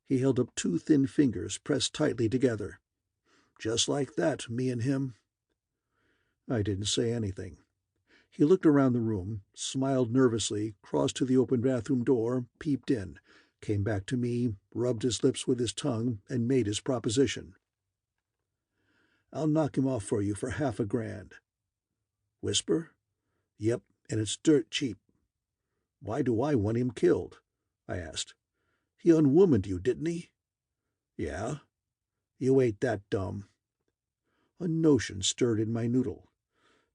He held up two thin fingers pressed tightly together. "Just like that, me and him." I didn't say anything. He looked around the room, smiled nervously, crossed to the open bathroom door, peeped in, came back to me, rubbed his lips with his tongue, and made his proposition. "I'll knock him off for you for $50,000. "Whisper?" "Yep, and it's dirt cheap." "Why do I want him killed?" I asked. "He unwomaned you, didn't he?" "Yeah." "You ain't that dumb." A notion stirred in my noodle.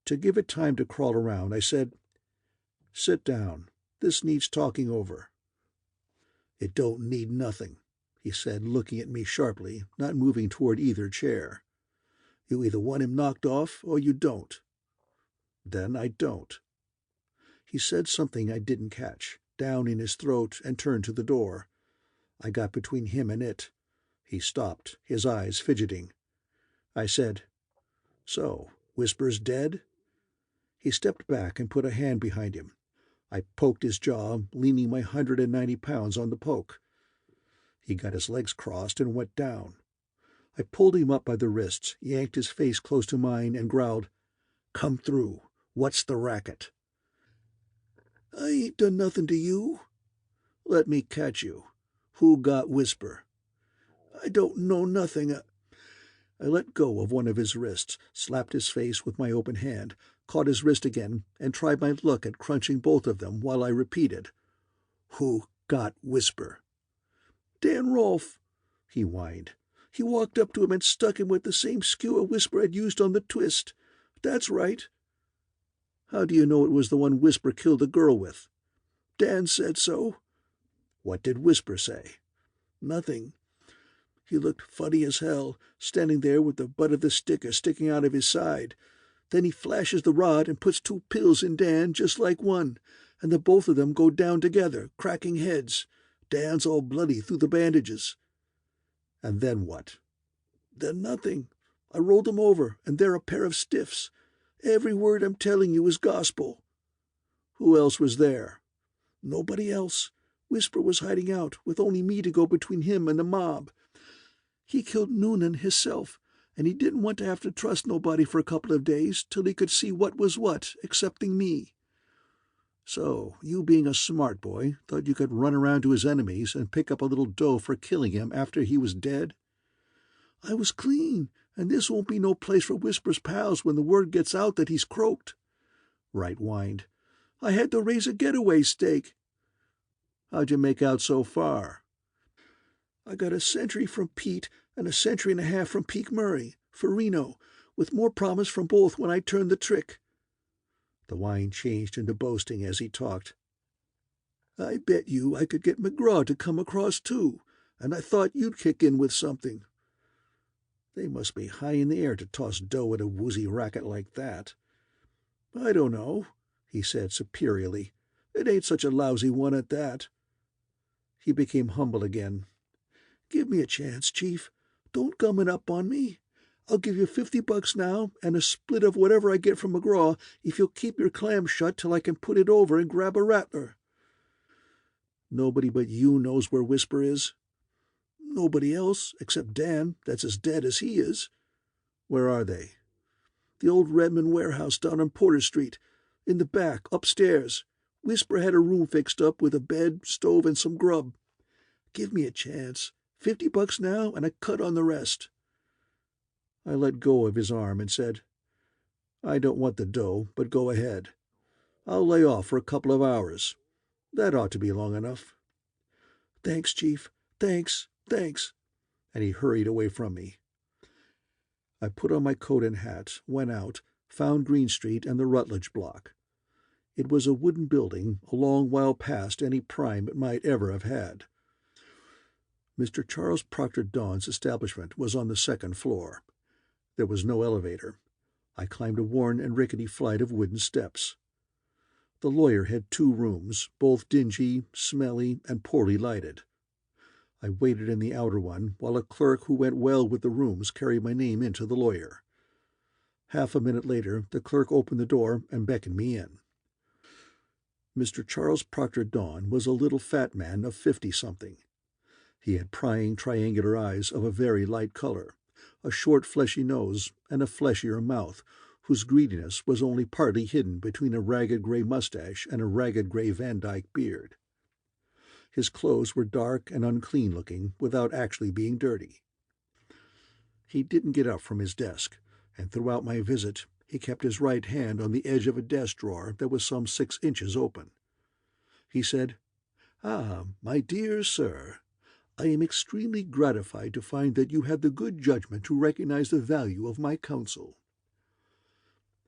To give it time to crawl around, I said, "Sit down. This needs talking over." "It don't need nothing," he said, looking at me sharply, not moving toward either chair. "You either want him knocked off or you don't." "Then I don't." He said something I didn't catch, down in his throat, and turned to the door. I got between him and it. He stopped, his eyes fidgeting. I said, "So, Whisper's dead?" He stepped back and put a hand behind him. I poked his jaw, leaning my 190 pounds on the poke. He got his legs crossed and went down. I pulled him up by the wrists, yanked his face close to mine, and growled, "Come through. What's the racket?" "I ain't done nothing to you." "Let me catch you. Who got Whisper?" "I don't know nothing." I let go of one of his wrists, slapped his face with my open hand, caught his wrist again, and tried my luck at crunching both of them while I repeated, "Who got Whisper?" "Dan Rolfe," he whined. "He walked up to him and stuck him with the same skewer Whisper had used on the twist. That's right." "How do you know it was the one Whisper killed the girl with?" "Dan said so." "What did Whisper say?" "Nothing. He looked funny as hell, standing there with the butt of the sticker sticking out of his side. Then he flashes the rod and puts two pills in Dan just like one, and the both of them go down together, cracking heads. Dan's all bloody through the bandages." "And then what?" "Then nothing. I rolled them over, and they're a pair of stiffs. Every word I'm telling you is gospel." "Who else was there?" "Nobody else. Whisper was hiding out, with only me to go between him and the mob. He killed Noonan hisself, and he didn't want to have to trust nobody for a couple of days till he could see what was what, excepting me." "So, you being a smart boy, thought you could run around to his enemies and pick up a little dough for killing him after he was dead?" "I was clean, and this won't be no place for Whisper's pals when the word gets out that he's croaked." Wright whined. "I had to raise a getaway stake." "How'd you make out so far?" "I got a century from Pete and a century and a half from Peak Murray, for Reno, with more promise from both when I turned the trick." The whine changed into boasting as he talked. "I bet you I could get McGraw to come across too, and I thought you'd kick in with something." "They must be high in the air to toss dough at a woozy racket like that." "I don't know," he said superiorly. "It ain't such a lousy one at that." He became humble again. Give me a chance, Chief. Don't gum it up on me. I'll give you $50 now, and a split of whatever I get from McGraw if you'll keep your clam shut till I can put it over and grab a rattler." "Nobody but you knows where Whisper is." "Nobody else, except Dan, that's as dead as he is." "Where are they?" "The old Redmond warehouse down on Porter Street. In the back, upstairs. Whisper had a room fixed up with a bed, stove, and some grub. Give me a chance. $50 now, and a cut on the rest." I let go of his arm and said, "I don't want the dough, but go ahead. I'll lay off for a couple of hours. That ought to be long enough." "Thanks, Chief. Thanks. And he hurried away from me. I put on my coat and hat, went out, found Green Street and the Rutledge block. It was a wooden building, a long while past any prime it might ever have had. Mr. Charles Proctor Dawn's establishment was on the second floor. There was no elevator. I climbed a worn and rickety flight of wooden steps. The lawyer had 2 rooms, both dingy, smelly, and poorly lighted. I waited in the outer one while a clerk who went well with the rooms carried my name in to the lawyer. Half a minute later the clerk opened the door and beckoned me in. Mr. Charles Proctor Dawn was a little fat man of 50-something. He had prying triangular eyes of a very light color, a short fleshy nose, and a fleshier mouth, whose greediness was only partly hidden between a ragged gray mustache and a ragged gray Van Dyke beard. His clothes were dark and unclean-looking, without actually being dirty. He didn't get up from his desk, and throughout my visit he kept his right hand on the edge of a desk drawer that was some 6 inches open. He said, "Ah, my dear sir, I am extremely gratified to find that you had the good judgment to recognize the value of my counsel."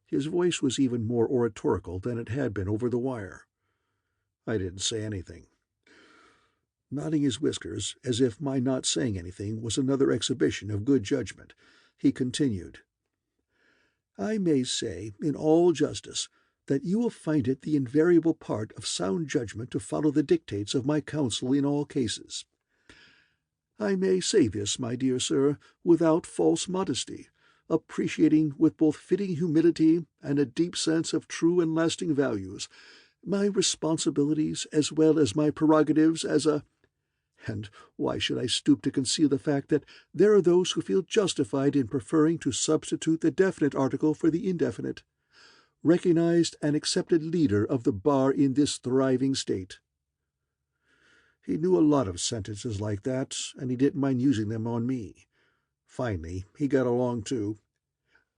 His voice was even more oratorical than it had been over the wire. I didn't say anything. Nodding his whiskers, as if my not saying anything was another exhibition of good judgment, he continued, "I may say, in all justice, that you will find it the invariable part of sound judgment to follow the dictates of my counsel in all cases. I may say this, my dear sir, without false modesty, appreciating with both fitting humility and a deep sense of true and lasting values my responsibilities as well as my prerogatives as a— and why should I stoop to conceal the fact that there are those who feel justified in preferring to substitute the definite article for the indefinite— recognized and accepted leader of the bar in this thriving state." He knew a lot of sentences like that, and he didn't mind using them on me. Finally, he got along to,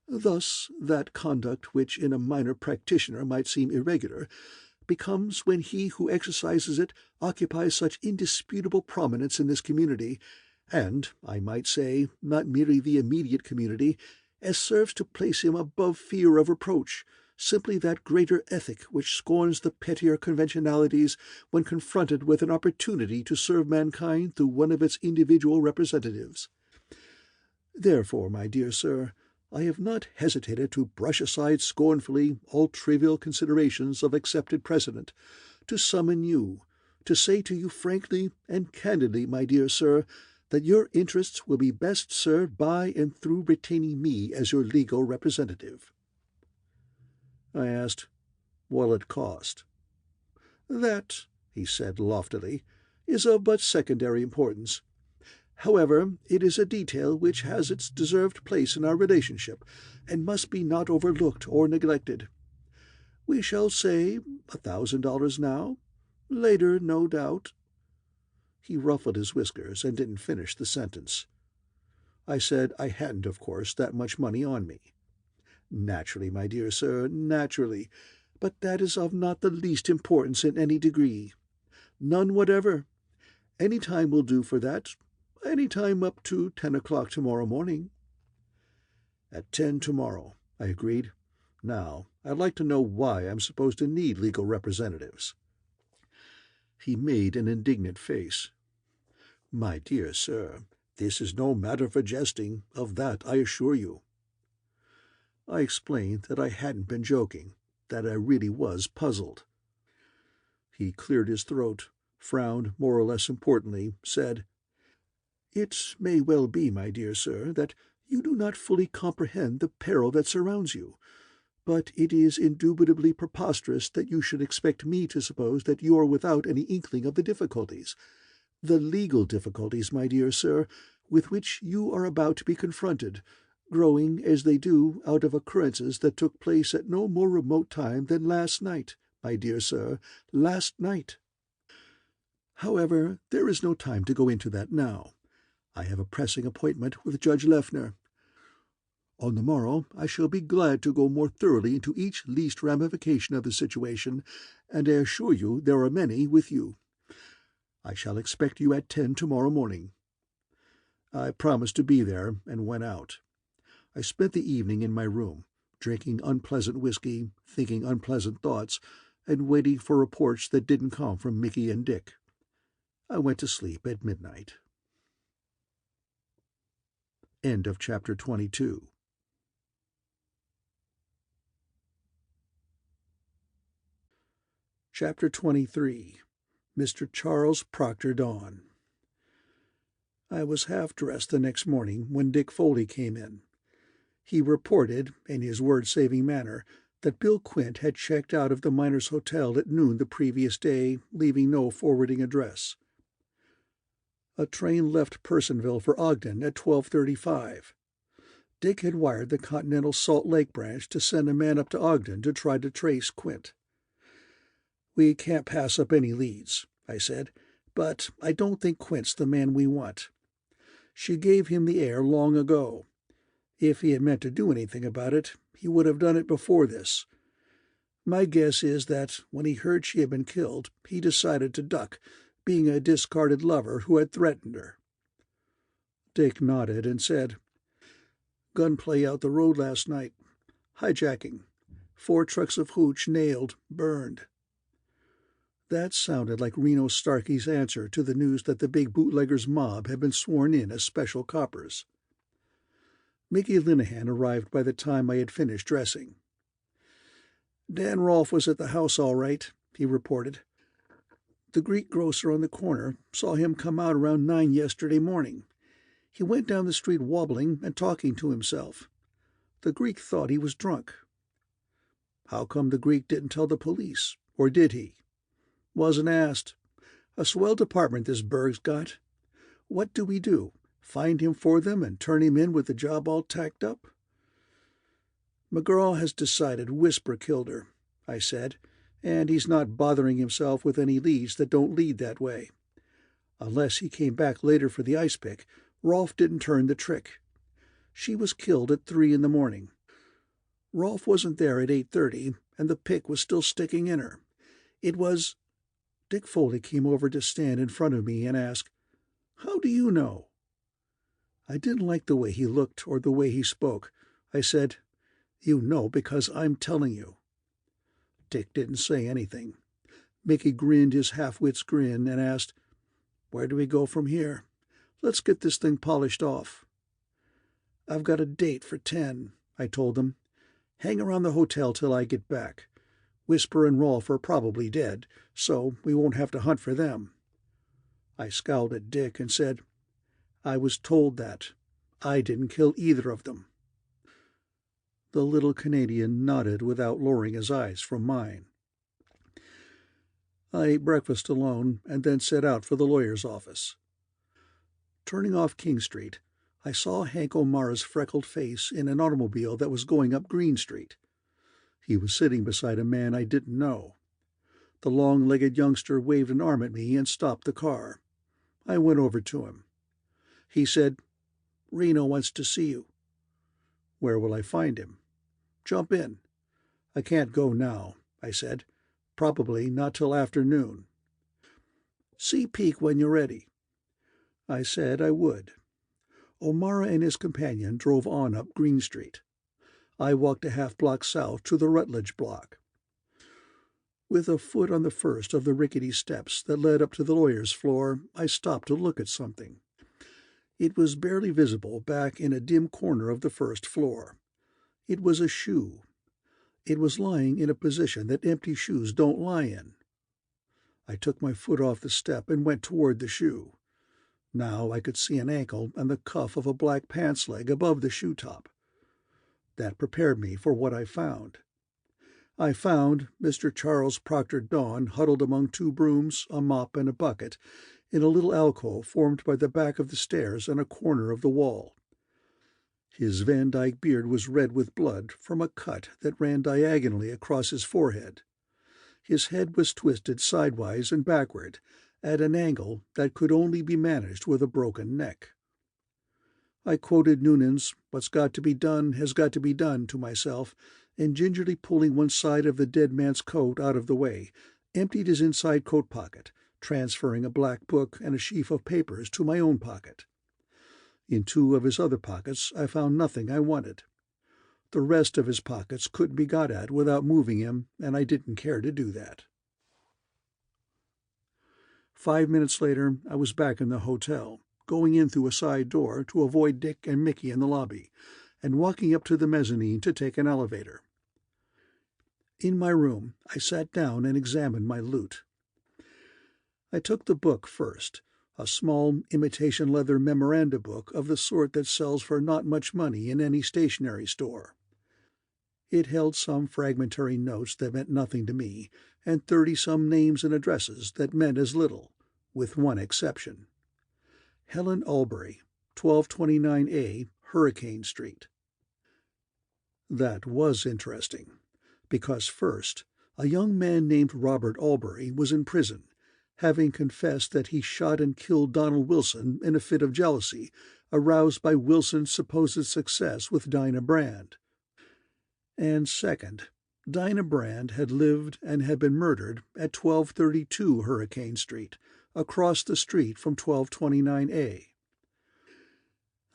"Thus, that conduct which in a minor practitioner might seem irregular becomes, when he who exercises it occupies such indisputable prominence in this community, and, I might say, not merely the immediate community, as serves to place him above fear of reproach, simply that greater ethic which scorns the pettier conventionalities when confronted with an opportunity to serve mankind through one of its individual representatives. Therefore, my dear sir, I have not hesitated to brush aside scornfully all trivial considerations of accepted precedent, to summon you, to say to you frankly and candidly, my dear sir, that your interests will be best served by and through retaining me as your legal representative." I asked, "What'll it cost?" "That," he said loftily, "is of but secondary importance. However, it is a detail which has its deserved place in our relationship, and must be not overlooked or neglected. We shall say $1,000 now. Later, no doubt—" He ruffled his whiskers and didn't finish the sentence. I said I hadn't, of course, that much money on me. "Naturally, my dear sir, naturally, but that is of not the least importance in any degree. None whatever. Any time will do for that. Any time up to 10 o'clock tomorrow morning." "At 10 tomorrow," I agreed. "Now, I'd like to know why I'm supposed to need legal representatives." He made an indignant face. "My dear sir, this is no matter for jesting, of that I assure you." I explained that I hadn't been joking, that I really was puzzled. He cleared his throat, frowned more or less importantly, said, It may well be, my dear sir, that you do not fully comprehend the peril that surrounds you, but it is indubitably preposterous that you should expect me to suppose that you are without any inkling of the difficulties, the legal difficulties, my dear sir, with which you are about to be confronted, growing, as they do, out of occurrences that took place at no more remote time than last night, my dear sir, last night. However, there is no time to go into that now. I have a pressing appointment with Judge Leffner. On the morrow I shall be glad to go more thoroughly into each least ramification of the situation, and I assure you there are many with you. I shall expect you at 10 tomorrow morning." I promised to be there, and went out. I spent the evening in my room, drinking unpleasant whiskey, thinking unpleasant thoughts, and waiting for reports that didn't come from Mickey and Dick. I went to sleep at midnight. End of chapter 22. Chapter 23. Mr. Charles Proctor Dawn. I was half-dressed the next morning when Dick Foley came in. He reported, in his word-saving manner, that Bill Quint had checked out of the Miners' Hotel at noon the previous day, leaving no forwarding address. A train left Personville for Ogden at 12:35. Dick had wired the Continental Salt Lake branch to send a man up to Ogden to try to trace Quint. "We can't pass up any leads," I said, "but I don't think Quint's the man we want. She gave him the air long ago. If he had meant to do anything about it, he would have done it before this. My guess is that when he heard she had been killed, he decided to duck, being a discarded lover who had threatened her." Dick nodded and said, "Gunplay out the road last night. Hijacking. 4 trucks of hooch nailed, burned." That sounded like Reno Starkey's answer to the news that the big bootleggers' mob had been sworn in as special coppers. Mickey Linehan arrived by the time I had finished dressing. "Dan Rolfe was at the house all right," he reported. "The Greek grocer on the corner saw him come out around 9 yesterday morning. He went down the street wobbling and talking to himself. The Greek thought he was drunk." "How come the Greek didn't tell the police, or did he?" "Wasn't asked. A swell department this burg's got. What do we do? Find him for them and turn him in with the job all tacked up?" "McGraw has decided Whisper killed her," I said, "and he's not bothering himself with any leads that don't lead that way. Unless he came back later for the ice pick, Rolfe didn't turn the trick. She was killed at 3 in the morning. Rolfe wasn't there at 8:30, and the pick was still sticking in her. It was—" Dick Foley came over to stand in front of me and ask, "How do you know?" I didn't like the way he looked or the way he spoke. I said, "You know because I'm telling you." Dick didn't say anything. Mickey grinned his half-wit's grin and asked, "Where do we go from here? Let's get this thing polished off." "I've got a date for 10, I told him. "Hang around the hotel till I get back. Whisper and Rolfe are probably dead, so we won't have to hunt for them." I scowled at Dick and said, "I was told that. I didn't kill either of them." The little Canadian nodded without lowering his eyes from mine. I ate breakfast alone and then set out for the lawyer's office. Turning off King Street, I saw Hank O'Mara's freckled face in an automobile that was going up Green Street. He was sitting beside a man I didn't know. The long-legged youngster waved an arm at me and stopped the car. I went over to him. He said, "Reno wants to see you." "Where will I find him?" "Jump in." "I can't go now," I said. "Probably not till afternoon." "See Peak when you're ready." I said I would. O'Mara and his companion drove on up Green Street. I walked a half-block south to the Rutledge block. With a foot on the first of the rickety steps that led up to the lawyer's floor, I stopped to look at something. It was barely visible back in a dim corner of the first floor. It was a shoe. It was lying in a position that empty shoes don't lie in. I took my foot off the step and went toward the shoe. Now I could see an ankle and the cuff of a black pants leg above the shoe top. That prepared me for what I found. I found Mr. Charles Proctor Dawn huddled among two brooms, a mop, and a bucket, in a little alcove formed by the back of the stairs and a corner of the wall. His Van Dyke beard was red with blood from a cut that ran diagonally across his forehead. His head was twisted sidewise and backward, at an angle that could only be managed with a broken neck. I quoted Noonan's "What's got to be done has got to be done" to myself, and gingerly pulling one side of the dead man's coat out of the way, emptied his inside coat pocket, transferring a black book and a sheaf of papers to my own pocket. In two of his other pockets I found nothing I wanted. The rest of his pockets couldn't be got at without moving him, and I didn't care to do that. 5 minutes later, I was back in the hotel, going in through a side door to avoid Dick and Mickey in the lobby, and walking up to the mezzanine to take an elevator. In my room, I sat down and examined my loot. I took the book first, a small imitation leather memoranda book of the sort that sells for not much money in any stationery store. It held some fragmentary notes that meant nothing to me, and 30-some names and addresses that meant as little, with one exception. Helen Albury, 1229A, Hurricane Street. That was interesting, because first, a young man named Robert Albury was in prison, having confessed that he shot and killed Donald Wilson in a fit of jealousy, aroused by Wilson's supposed success with Dinah Brand. And second, Dinah Brand had lived and had been murdered at 1232 Hurricane Street, across the street from 1229A.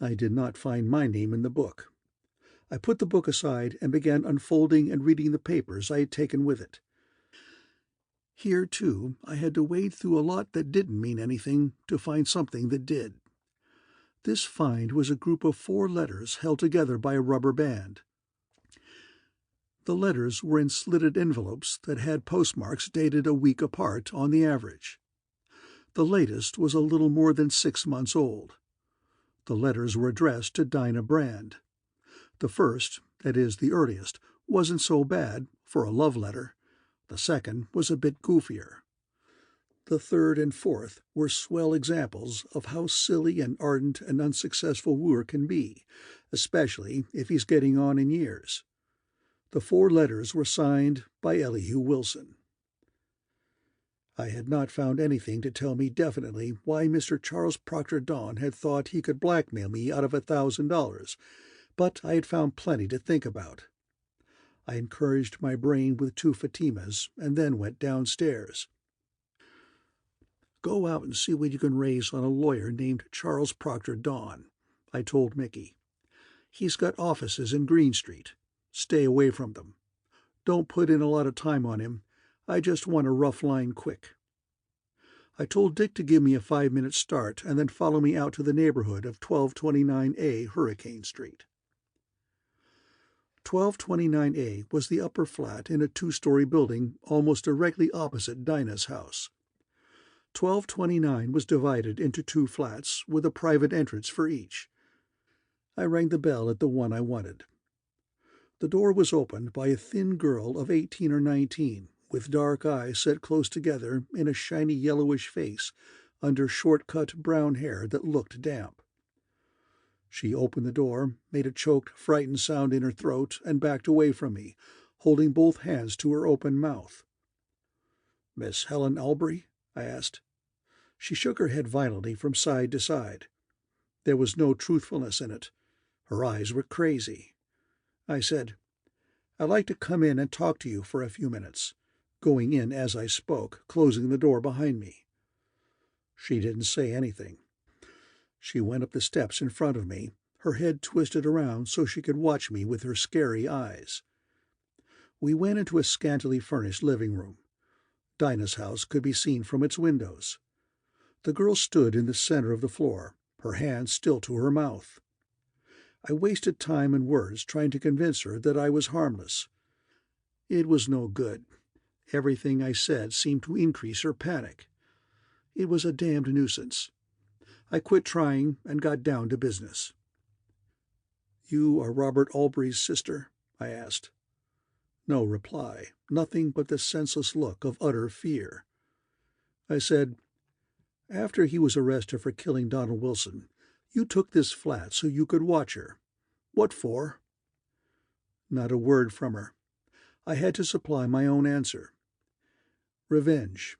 I did not find my name in the book. I put the book aside and began unfolding and reading the papers I had taken with it. Here, too, I had to wade through a lot that didn't mean anything to find something that did. This find was a group of 4 letters held together by a rubber band. The letters were in slitted envelopes that had postmarks dated a week apart on the average. The latest was a little more than 6 months old. The letters were addressed to Dinah Brand. The first, that is, the earliest, wasn't so bad for a love letter. The second was a bit goofier. The third and fourth were swell examples of how silly and ardent an unsuccessful wooer can be, especially if he's getting on in years. The 4 letters were signed by Elihu Wilson. I had not found anything to tell me definitely why Mr. Charles Proctor Dawn had thought he could blackmail me out of $1,000, but I had found plenty to think about. I encouraged my brain with 2 Fatimas and then went downstairs. "Go out and see what you can raise on a lawyer named Charles Proctor Dawn," I told Mickey. "He's got offices in Green Street. Stay away from them. Don't put in a lot of time on him. I just want a rough line quick." I told Dick to give me a 5-minute start and then follow me out to the neighborhood of 1229A Hurricane Street. 1229A was the upper flat in a 2-story building almost directly opposite Dinah's house. 1229 was divided into 2 flats with a private entrance for each. I rang the bell at the one I wanted. The door was opened by a thin girl of 18 or 19, with dark eyes set close together in a shiny yellowish face under short-cut brown hair that looked damp. She opened the door, made a choked, frightened sound in her throat, and backed away from me, holding both hands to her open mouth. "Miss Helen Albury?" I asked. She shook her head violently from side to side. There was no truthfulness in it. Her eyes were crazy. I said, "I'd like to come in and talk to you for a few minutes," going in as I spoke, closing the door behind me. She didn't say anything. She went up the steps in front of me, her head twisted around so she could watch me with her scary eyes. We went into a scantily furnished living room. Dinah's house could be seen from its windows. The girl stood in the center of the floor, her hands still to her mouth. I wasted time and words trying to convince her that I was harmless. It was no good. Everything I said seemed to increase her panic. It was a damned nuisance. I quit trying and got down to business. "You are Robert Albury's sister?" I asked. No reply, nothing but the senseless look of utter fear. I said, "After he was arrested for killing Donald Wilson, you took this flat so you could watch her. What for?" Not a word from her. I had to supply my own answer. "Revenge.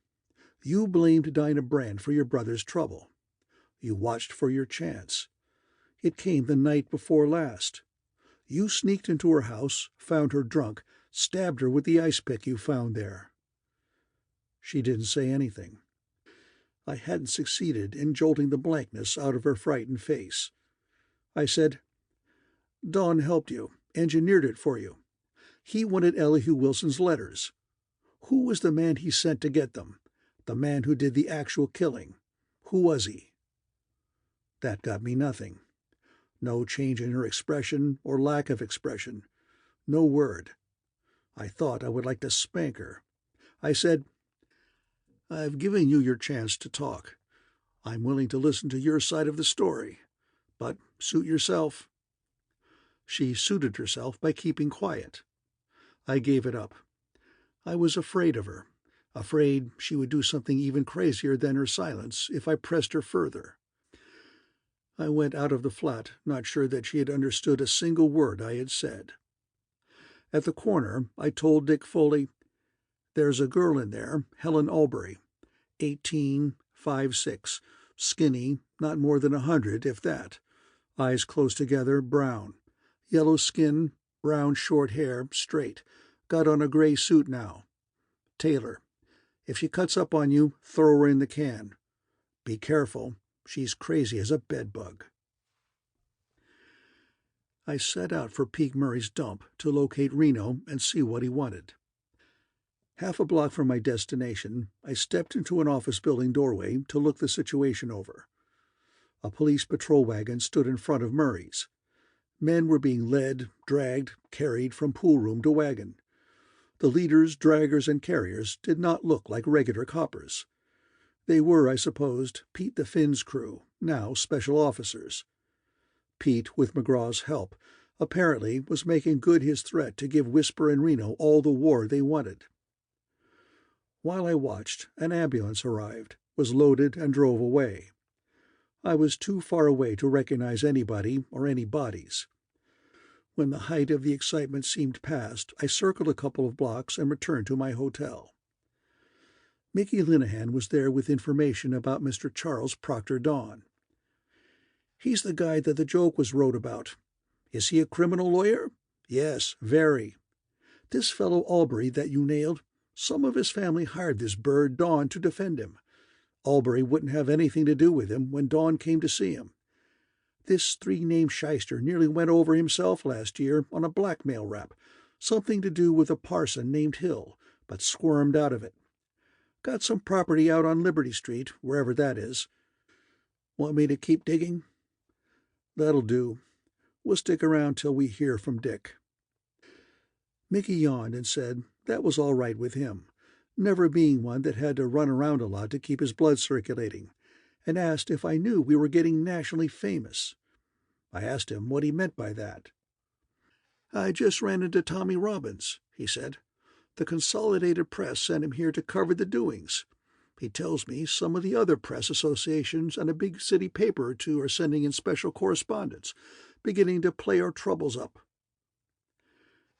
You blamed Dinah Brand for your brother's trouble. You watched for your chance. It came the night before last. You sneaked into her house, found her drunk, stabbed her with the ice pick you found there." She didn't say anything. I hadn't succeeded in jolting the blankness out of her frightened face. I said, "Don helped you, engineered it for you. He wanted Elihu Wilson's letters. Who was the man he sent to get them? The man who did the actual killing. Who was he?" That got me nothing. No change in her expression or lack of expression. No word. I thought I would like to spank her. I said, "I've given you your chance to talk. I'm willing to listen to your side of the story. But suit yourself." She suited herself by keeping quiet. I gave it up. I was afraid of her, afraid she would do something even crazier than her silence if I pressed her further. I went out of the flat, not sure that she had understood a single word I had said. At the corner, I told Dick Foley, "There's a girl in there, Helen Albury, 18, 5'6", skinny, not more than 100, if that, eyes close together, brown, yellow skin, brown short hair, straight, got on a gray suit now. Taylor, if she cuts up on you, throw her in the can. Be careful, she's crazy as a bedbug." I set out for Peak Murray's dump to locate Reno and see what he wanted. Half a block from my destination, I stepped into an office building doorway to look the situation over. A police patrol wagon stood in front of Murray's. Men were being led, dragged, carried from pool room to wagon. The leaders, draggers, and carriers did not look like regular coppers. They were, I supposed, Pete the Finn's crew, now special officers. Pete, with McGraw's help, apparently was making good his threat to give Whisper and Reno all the war they wanted. While I watched, an ambulance arrived, was loaded, and drove away. I was too far away to recognize anybody or any bodies. When the height of the excitement seemed past, I circled a couple of blocks and returned to my hotel. Mickey Linehan was there with information about Mr. Charles Proctor Dawn. "He's the guy that the joke was wrote about. Is he a criminal lawyer? Yes, very. This fellow Albury that you nailed, some of his family hired this bird Dawn to defend him. Albury wouldn't have anything to do with him when Dawn came to see him. This three-name shyster nearly went over himself last year on a blackmail rap, something to do with a parson named Hill, but squirmed out of it. Got some property out on Liberty Street, wherever that is. Want me to keep digging?" "That'll do. We'll stick around till we hear from Dick." Mickey yawned and said that was all right with him, never being one that had to run around a lot to keep his blood circulating, and asked if I knew we were getting nationally famous. I asked him what he meant by that. "I just ran into Tommy Robbins," he said. "The Consolidated Press sent him here to cover the doings. He tells me some of the other press associations and a big city paper or two are sending in special correspondents, beginning to play our troubles up."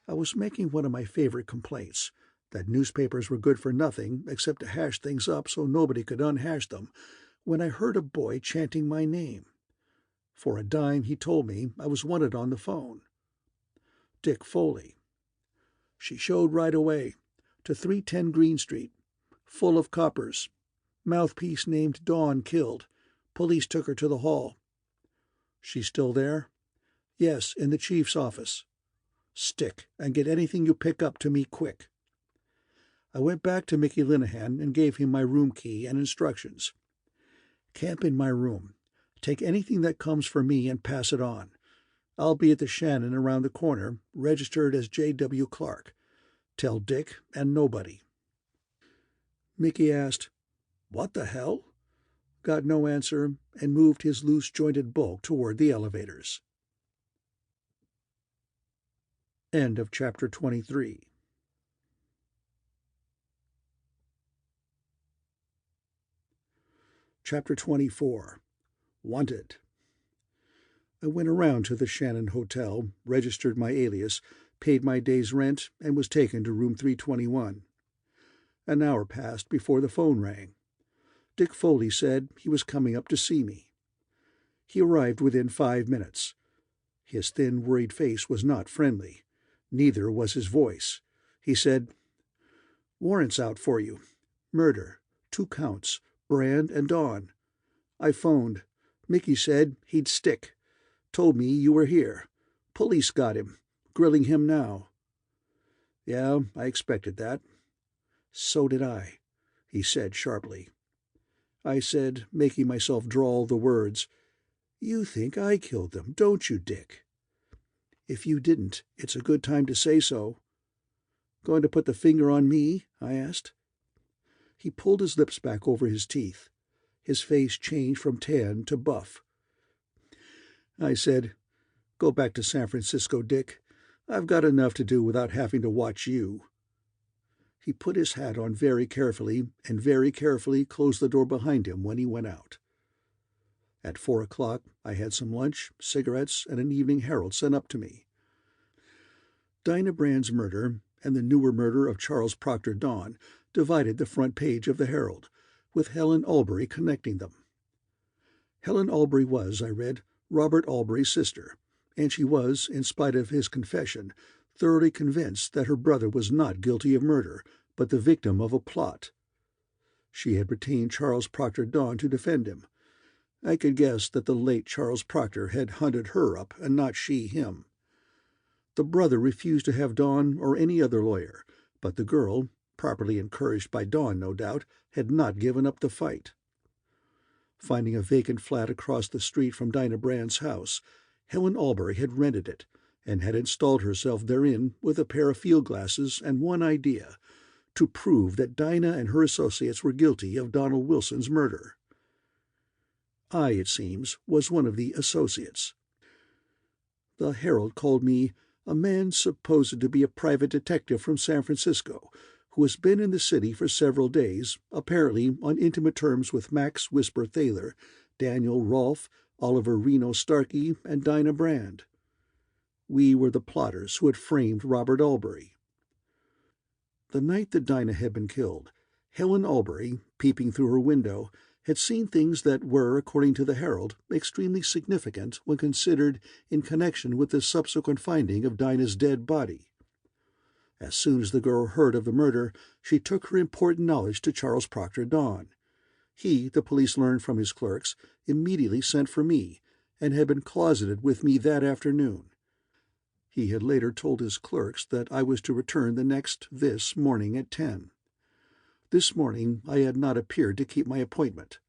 I was making one of my favorite complaints, that newspapers were good for nothing except to hash things up so nobody could unhash them, when I heard a boy chanting my name. For a dime, he told me I was wanted on the phone. Dick Foley. "She showed right away, to 310 Green Street. Full of coppers. Mouthpiece named Dawn killed. Police took her to the hall." "She's still there?" "Yes, in the chief's office." "Stick, and get anything you pick up to me quick." I went back to Mickey Linehan and gave him my room key and instructions. "Camp in my room. Take anything that comes for me and pass it on. I'll be at the Shannon around the corner, registered as J.W. Clark. Tell Dick and nobody." Mickey asked, "What the hell?" Got no answer, and moved his loose-jointed bulk toward the elevators. End of Chapter 23. Chapter 24. Wanted. I went around to the Shannon Hotel, registered my alias, paid my day's rent, and was taken to room 321. An hour passed before the phone rang. Dick Foley said he was coming up to see me. He arrived within 5 minutes. His thin, worried face was not friendly. Neither was his voice. He said, "Warrant's out for you. Murder. 2 counts. Brand and Dawn. I phoned. Mickey said he'd stick. Told me you were here. Police got him. Grilling him now." "Yeah, I expected that." "So did I," he said sharply. I said, making myself drawl the words, "You think I killed them, don't you, Dick?" "If you didn't, it's a good time to say so." "Going to put the finger on me?" I asked. He pulled his lips back over his teeth. His face changed from tan to buff. I said, "Go back to San Francisco, Dick. I've got enough to do without having to watch you." He put his hat on very carefully and very carefully closed the door behind him when he went out. At 4 o'clock, I had some lunch, cigarettes, and an Evening Herald sent up to me. Dinah Brand's murder and the newer murder of Charles Proctor Dawn divided the front page of the Herald, with Helen Albury connecting them. Helen Albury was, I read, Robert Albury's sister, and she was, in spite of his confession, thoroughly convinced that her brother was not guilty of murder, but the victim of a plot. She had retained Charles Proctor Dawn to defend him. I could guess that the late Charles Proctor had hunted her up and not she him. The brother refused to have Dawn or any other lawyer, but the girl, properly encouraged by Dawn no doubt, had not given up the fight. Finding a vacant flat across the street from Dinah Brand's house, Helen Albury had rented it, and had installed herself therein with a pair of field glasses and one idea: to prove that Dinah and her associates were guilty of Donald Wilson's murder. I, it seems, was one of the associates. The Herald called me a man supposed to be a private detective from San Francisco, who has been in the city for several days, apparently on intimate terms with Max Whisper Thaler, Daniel Rolfe, Oliver Reno Starkey, and Dinah Brand. We were the plotters who had framed Robert Albury. The night that Dinah had been killed, Helen Albury, peeping through her window, had seen things that were, according to the Herald, extremely significant when considered in connection with the subsequent finding of Dinah's dead body. As soon as the girl heard of the murder, she took her important knowledge to Charles Proctor Dawn. He, the police learned from his clerks, immediately sent for me, and had been closeted with me that afternoon. He had later told his clerks that I was to return this morning at 10. This morning I had not appeared to keep my appointment.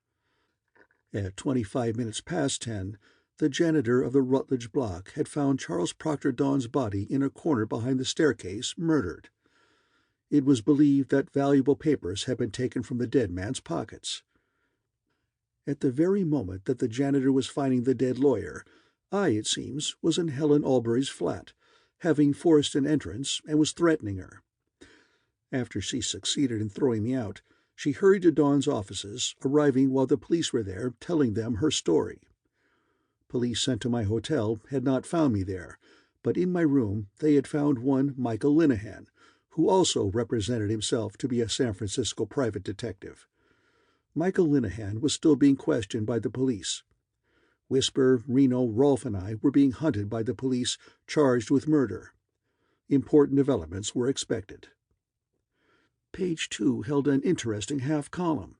At 25 minutes past 10, the janitor of the Rutledge block had found Charles Proctor Dawn's body in a corner behind the staircase, murdered. It was believed that valuable papers had been taken from the dead man's pockets. At the very moment that the janitor was finding the dead lawyer, I, it seems, was in Helen Albury's flat, having forced an entrance, and was threatening her. After she succeeded in throwing me out, she hurried to Dawn's offices, arriving while the police were there, telling them her story. Police sent to my hotel had not found me there, but in my room they had found one Michael Linehan, who also represented himself to be a San Francisco private detective. Michael Linehan was still being questioned by the police. Whisper, Reno, Rolfe, and I were being hunted by the police, charged with murder. Important developments were expected. Page 2 held an interesting half-column.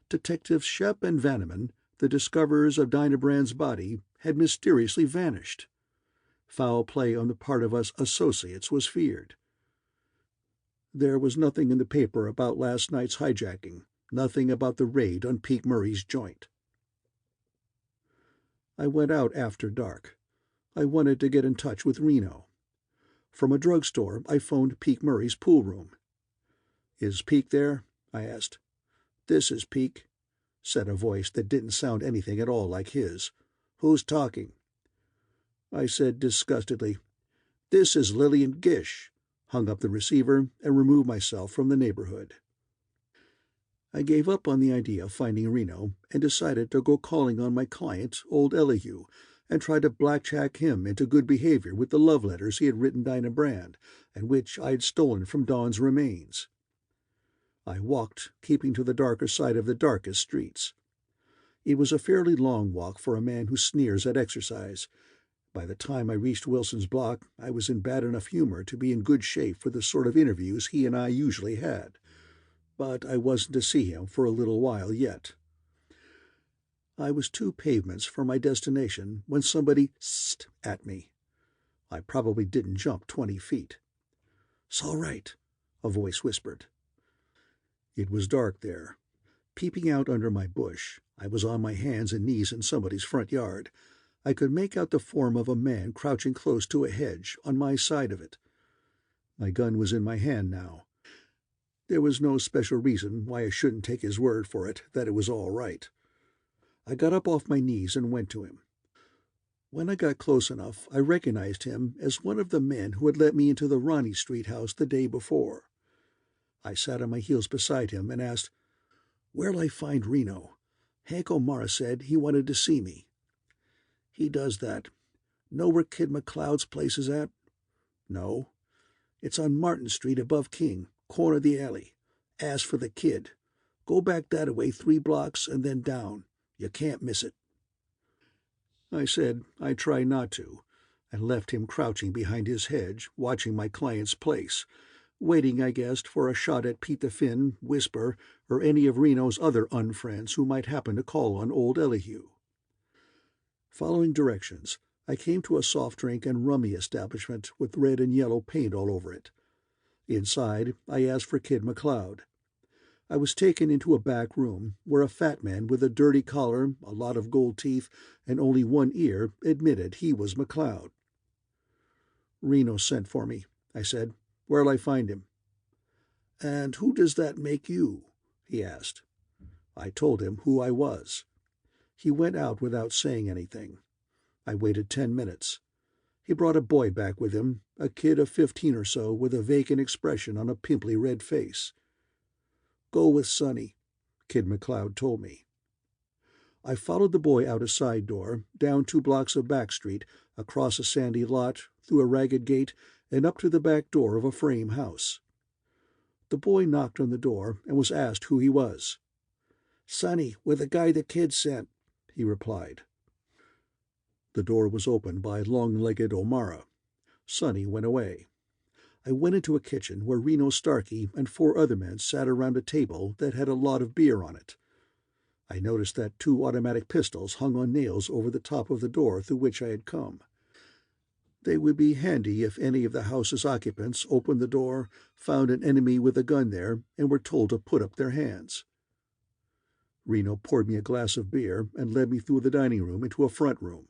Detectives Shep and Vanneman, the discoverers of Dinah Brand's body, had mysteriously vanished. Foul play on the part of us associates was feared. There was nothing in the paper about last night's hijacking, nothing about the raid on Pete Murray's joint. I went out after dark. I wanted to get in touch with Reno. From a drugstore, I phoned Pete Murray's pool room. "Is Pete there?" I asked. "This is Pete." said a voice that didn't sound anything at all like his. "Who's talking?" I said disgustedly, "This is Lillian Gish," hung up the receiver, and removed myself from the neighborhood. I gave up on the idea of finding Reno and decided to go calling on my client, old Elihu, and try to blackjack him into good behavior with the love letters he had written Dinah Brand, and which I had stolen from Dawn's remains. I walked, keeping to the darker side of the darkest streets. It was a fairly long walk for a man who sneers at exercise. By the time I reached Wilson's block, I was in bad enough humor to be in good shape for the sort of interviews he and I usually had. But I wasn't to see him for a little while yet. I was 2 pavements from my destination when somebody "ssed" at me. I probably didn't jump 20 feet. "'S all right," a voice whispered. It was dark there. Peeping out under my bush, I was on my hands and knees in somebody's front yard. I could make out the form of a man crouching close to a hedge on my side of it. My gun was in my hand now. There was no special reason why I shouldn't take his word for it that it was all right. I got up off my knees and went to him. When I got close enough, I recognized him as one of the men who had let me into the Ronnie Street house the day before. I sat on my heels beside him and asked, "Where'll I find Reno? Hank O'Mara said he wanted to see me." "He does that. Know where Kid McLeod's place is at?" "No." "It's on Martin Street above King, corner of the alley. Ask for the Kid. Go back that way 3 blocks and then down. You can't miss it." I said I'd try not to, and left him crouching behind his hedge, watching my client's place, waiting, I guessed, for a shot at Pete the Finn, Whisper, or any of Reno's other unfriends who might happen to call on old Elihu. Following directions, I came to a soft drink and rummy establishment with red and yellow paint all over it. Inside, I asked for Kid McLeod. I was taken into a back room where a fat man with a dirty collar, a lot of gold teeth, and only one ear admitted he was McLeod. "Reno sent for me," I said. "Where'll I find him?" "And who does that make you?" he asked. I told him who I was. He went out without saying anything. I waited 10 minutes. He brought a boy back with him, a kid of 15 or so with a vacant expression on a pimply red face. "Go with Sonny," Kid McLeod told me. I followed the boy out a side door, down 2 blocks of back street, across a sandy lot, through a ragged gate, and up to the back door of a frame house. The boy knocked on the door and was asked who he was. "Sonny, with the guy the Kid sent," he replied. The door was opened by long-legged O'Mara. Sonny went away. I went into a kitchen where Reno Starkey and 4 other men sat around a table that had a lot of beer on it. I noticed that 2 automatic pistols hung on nails over the top of the door through which I had come. They would be handy if any of the house's occupants opened the door, found an enemy with a gun there, and were told to put up their hands. Reno poured me a glass of beer and led me through the dining room into a front room.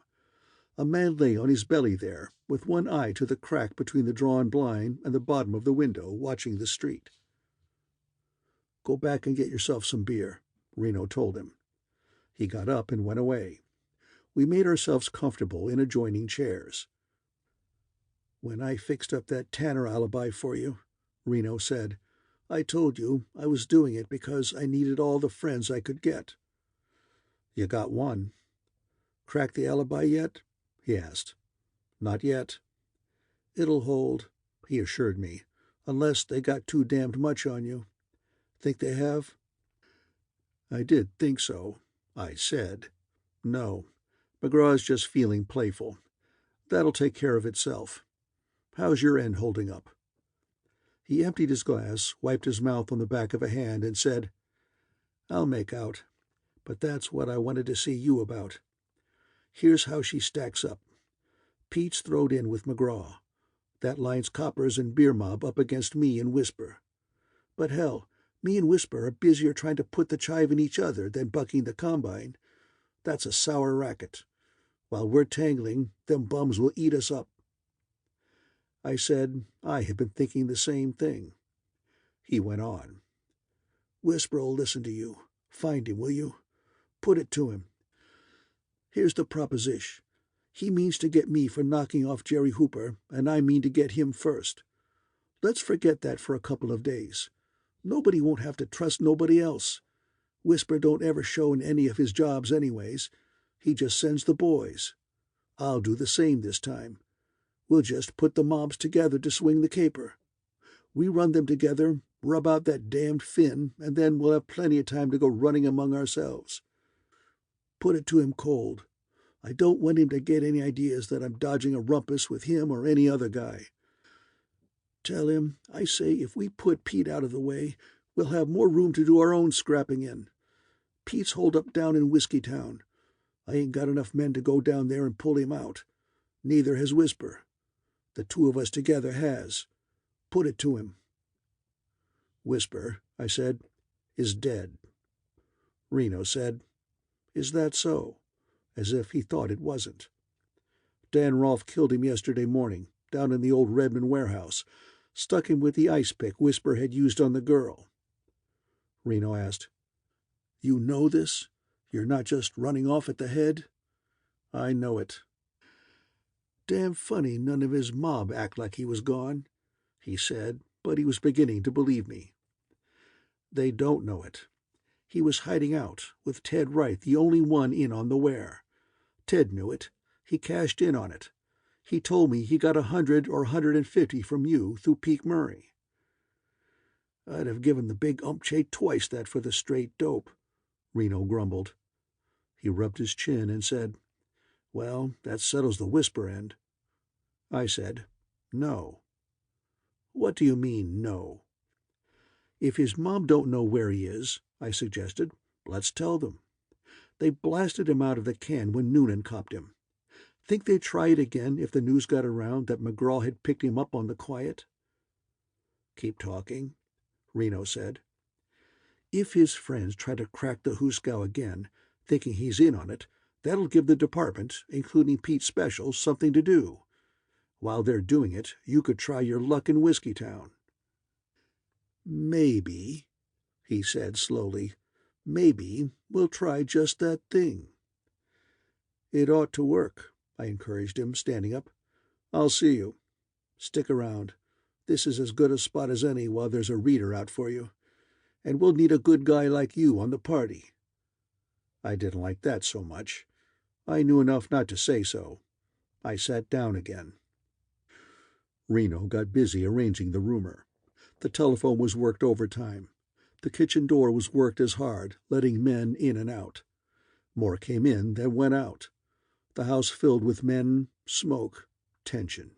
A man lay on his belly there, with one eye to the crack between the drawn blind and the bottom of the window, watching the street. "Go back and get yourself some beer," Reno told him. He got up and went away. We made ourselves comfortable in adjoining chairs. "When I fixed up that Tanner alibi for you," Reno said, "I told you I was doing it because I needed all the friends I could get." "You got one." "Crack the alibi yet?" he asked. "Not yet." "It'll hold," he assured me, "unless they got too damned much on you. Think they have?" I did think so. I said, "No, McGraw's just feeling playful. That'll take care of itself. How's your end holding up?" He emptied his glass, wiped his mouth on the back of a hand, and said, "I'll make out. But that's what I wanted to see you about. Here's how she stacks up. Pete's throwed in with McGraw. That lines Coppers and Beer Mob up against me and Whisper. But hell, me and Whisper are busier trying to put the chive in each other than bucking the Combine. That's a sour racket. While we're tangling, them bums will eat us up." I said I had been thinking the same thing. He went on. "Whisper'll listen to you. Find him, will you? Put it to him. Here's the proposition. He means to get me for knocking off Jerry Hooper, and I mean to get him first. Let's forget that for a couple of days. Nobody won't have to trust nobody else. Whisper don't ever show in any of his jobs anyways. He just sends the boys. I'll do the same this time. We'll just put the mobs together to swing the caper. We run them together, rub out that damned Finn, and then we'll have plenty of time to go running among ourselves. Put it to him cold. I don't want him to get any ideas that I'm dodging a rumpus with him or any other guy. Tell him, I say, if we put Pete out of the way, we'll have more room to do our own scrapping in. Pete's holed up down in Whiskeytown. I ain't got enough men to go down there and pull him out. Neither has Whisper. The two of us together has. Put it to him. Whisper, I said, is dead. Reno said, Is that so? As if he thought it wasn't. Dan Rolfe killed him yesterday morning, down in the old Redmond warehouse. Stuck him with the ice pick Whisper had used on the girl. Reno asked, You know this? You're not just running off at the head? I know it. Damn funny none of his mob act like he was gone, he said, but he was beginning to believe me. They don't know it. He was hiding out, with Ted Wright the only one in on the ware. Ted knew it. He cashed in on it. He told me he got 100 or 150 from you through Peak Murray. I'd have given the big umpchay twice that for the straight dope, Reno grumbled. He rubbed his chin and said, Well, that settles the Whisper end. I said, No. What do you mean, no? If his mom don't know where he is, I suggested, let's tell them. They blasted him out of the can when Noonan copped him. Think they'd try it again if the news got around that McGraw had picked him up on the quiet? Keep talking, Reno said. If his friends try to crack the Hooskow again, thinking he's in on it, that'll give the department, including Pete Special, something to do. While they're doing it, you could try your luck in Whiskeytown. Maybe, he said slowly, maybe we'll try just that thing. It ought to work, I encouraged him, standing up. I'll see you. Stick around. This is as good a spot as any while there's a reader out for you. And we'll need a good guy like you on the party. I didn't like that so much. I knew enough not to say so. I sat down again. Reno got busy arranging the roomer. The telephone was worked overtime. The kitchen door was worked as hard, letting men in and out. More came in than went out. The house filled with men, smoke, tension.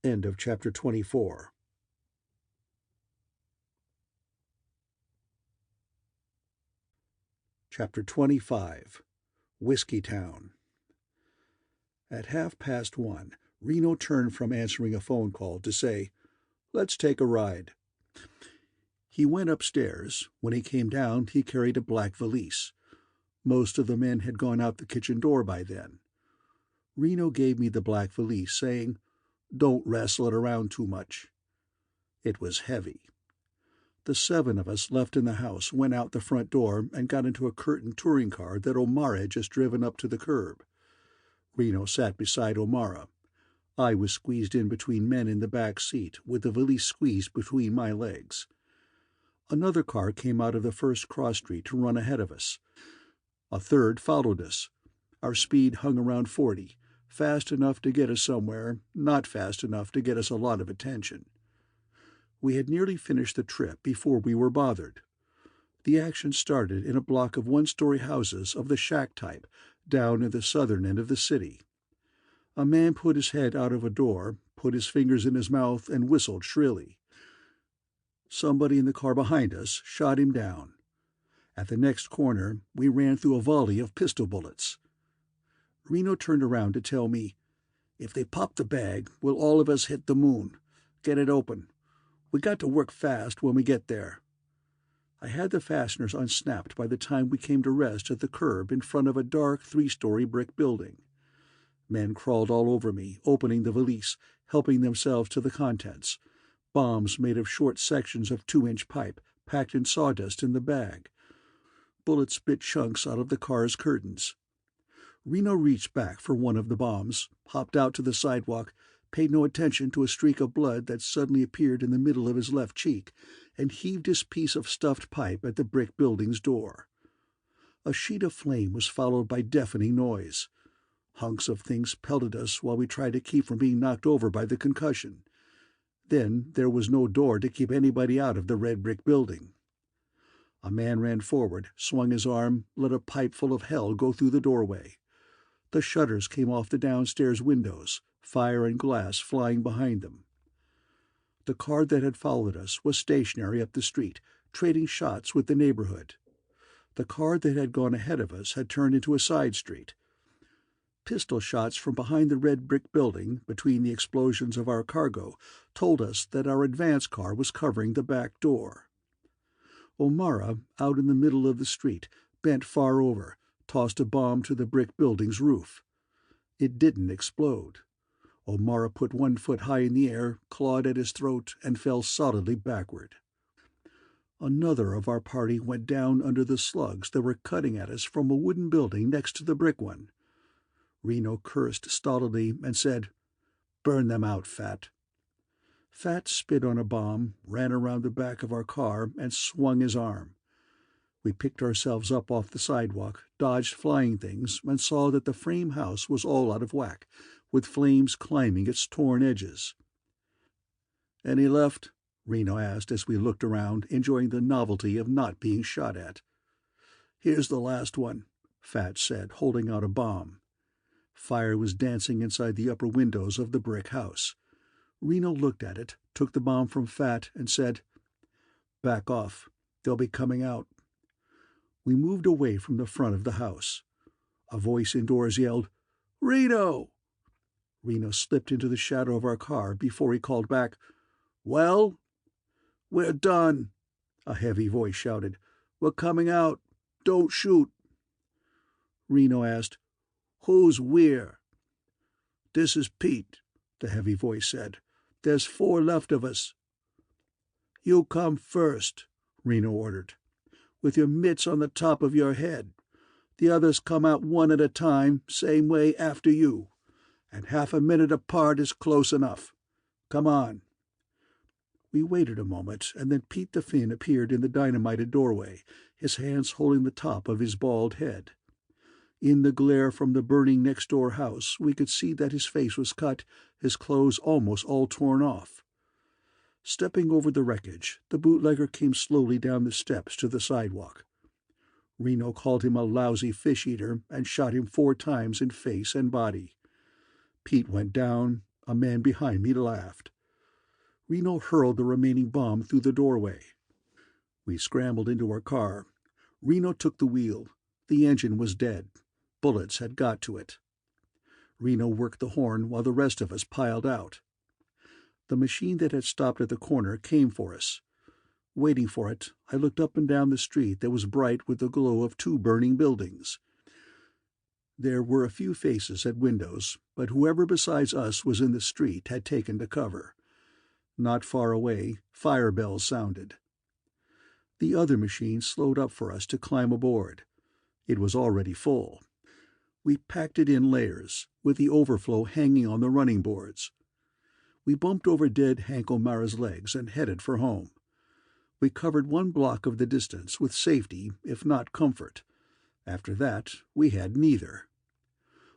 End of chapter 24. Chapter 25. Whiskeytown. At 1:30, Reno turned from answering a phone call to say, Let's take a ride. He went upstairs. When he came down, he carried a black valise. Most of the men had gone out the kitchen door by then. Reno gave me the black valise, saying, Don't wrestle it around too much. It was heavy. The 7 of us left in the house went out the front door and got into a curtained touring car that Omar had just driven up to the curb. Reno sat beside Omara. I was squeezed in between men in the back seat, with the valise squeezed between my legs. Another car came out of the first cross street to run ahead of us. A third followed us. Our speed hung around 40, fast enough to get us somewhere, not fast enough to get us a lot of attention. We had nearly finished the trip before we were bothered. The action started in a block of one-story houses of the shack type, down at the southern end of the city. A man put his head out of a door, put his fingers in his mouth, and whistled shrilly. Somebody in the car behind us shot him down. At the next corner, we ran through a volley of pistol bullets. Reno turned around to tell me, If they pop the bag, we'll all of us hit the moon. Get it open. We got to work fast when we get there. I had the fasteners unsnapped by the time we came to rest at the curb in front of a dark 3-story brick building. Men crawled all over me, opening the valise, helping themselves to the contents. Bombs made of short sections of 2-inch pipe, packed in sawdust in the bag. Bullets spit chunks out of the car's curtains. Reno reached back for one of the bombs, hopped out to the sidewalk, paid no attention to a streak of blood that suddenly appeared in the middle of his left cheek, and heaved his piece of stuffed pipe at the brick building's door. A sheet of flame was followed by deafening noise. Hunks of things pelted us while we tried to keep from being knocked over by the concussion. Then there was no door to keep anybody out of the red brick building. A man ran forward, swung his arm, let a pipe full of hell go through the doorway. The shutters came off the downstairs windows, fire and glass flying behind them. The car that had followed us was stationary up the street, trading shots with the neighborhood. The car that had gone ahead of us had turned into a side street. Pistol shots from behind the red brick building, between the explosions of our cargo, told us that our advance car was covering the back door. O'Mara, out in the middle of the street, bent far over, tossed a bomb to the brick building's roof. It didn't explode. O'Mara put one foot high in the air, clawed at his throat, and fell solidly backward. Another of our party went down under the slugs that were cutting at us from a wooden building next to the brick one. Reno cursed stolidly and said, "Burn them out, Fat." Fat spit on a bomb, ran around the back of our car, and swung his arm. We picked ourselves up off the sidewalk, dodged flying things, and saw that the frame house was all out of whack, with flames climbing its torn edges. "Any left?" Reno asked as we looked around, enjoying the novelty of not being shot at. "Here's the last one," Fat said, holding out a bomb. Fire was dancing inside the upper windows of the brick house. Reno looked at it, took the bomb from Fat, and said, "Back off. They'll be coming out." We moved away from the front of the house. A voice indoors yelled, "Reno!" Reno slipped into the shadow of our car before he called back, "Well?" "We're done," a heavy voice shouted. "We're coming out. Don't shoot." Reno asked, "Who's we're?" "This is Pete," the heavy voice said. "There's 4 left of us." "You come first," Reno ordered, "with your mitts on the top of your head. The others come out one at a time, same way after you, and half a minute apart is close enough. Come on." We waited a moment, and then Pete the Finn appeared in the dynamited doorway, his hands holding the top of his bald head. In the glare from the burning next-door house, we could see that his face was cut, his clothes almost all torn off. Stepping over the wreckage, the bootlegger came slowly down the steps to the sidewalk. Reno called him a lousy fish-eater and shot him 4 times in face and body. Pete went down. A man behind me laughed. Reno hurled the remaining bomb through the doorway. We scrambled into our car. Reno took the wheel. The engine was dead. Bullets had got to it. Reno worked the horn while the rest of us piled out. The machine that had stopped at the corner came for us. Waiting for it, I looked up and down the street that was bright with the glow of 2 burning buildings. There were a few faces at windows, but whoever besides us was in the street had taken to cover. Not far away, fire bells sounded. The other machine slowed up for us to climb aboard. It was already full. We packed it in layers, with the overflow hanging on the running boards. We bumped over dead Hank O'Mara's legs and headed for home. We covered 1 block of the distance with safety, if not comfort. After that, we had neither.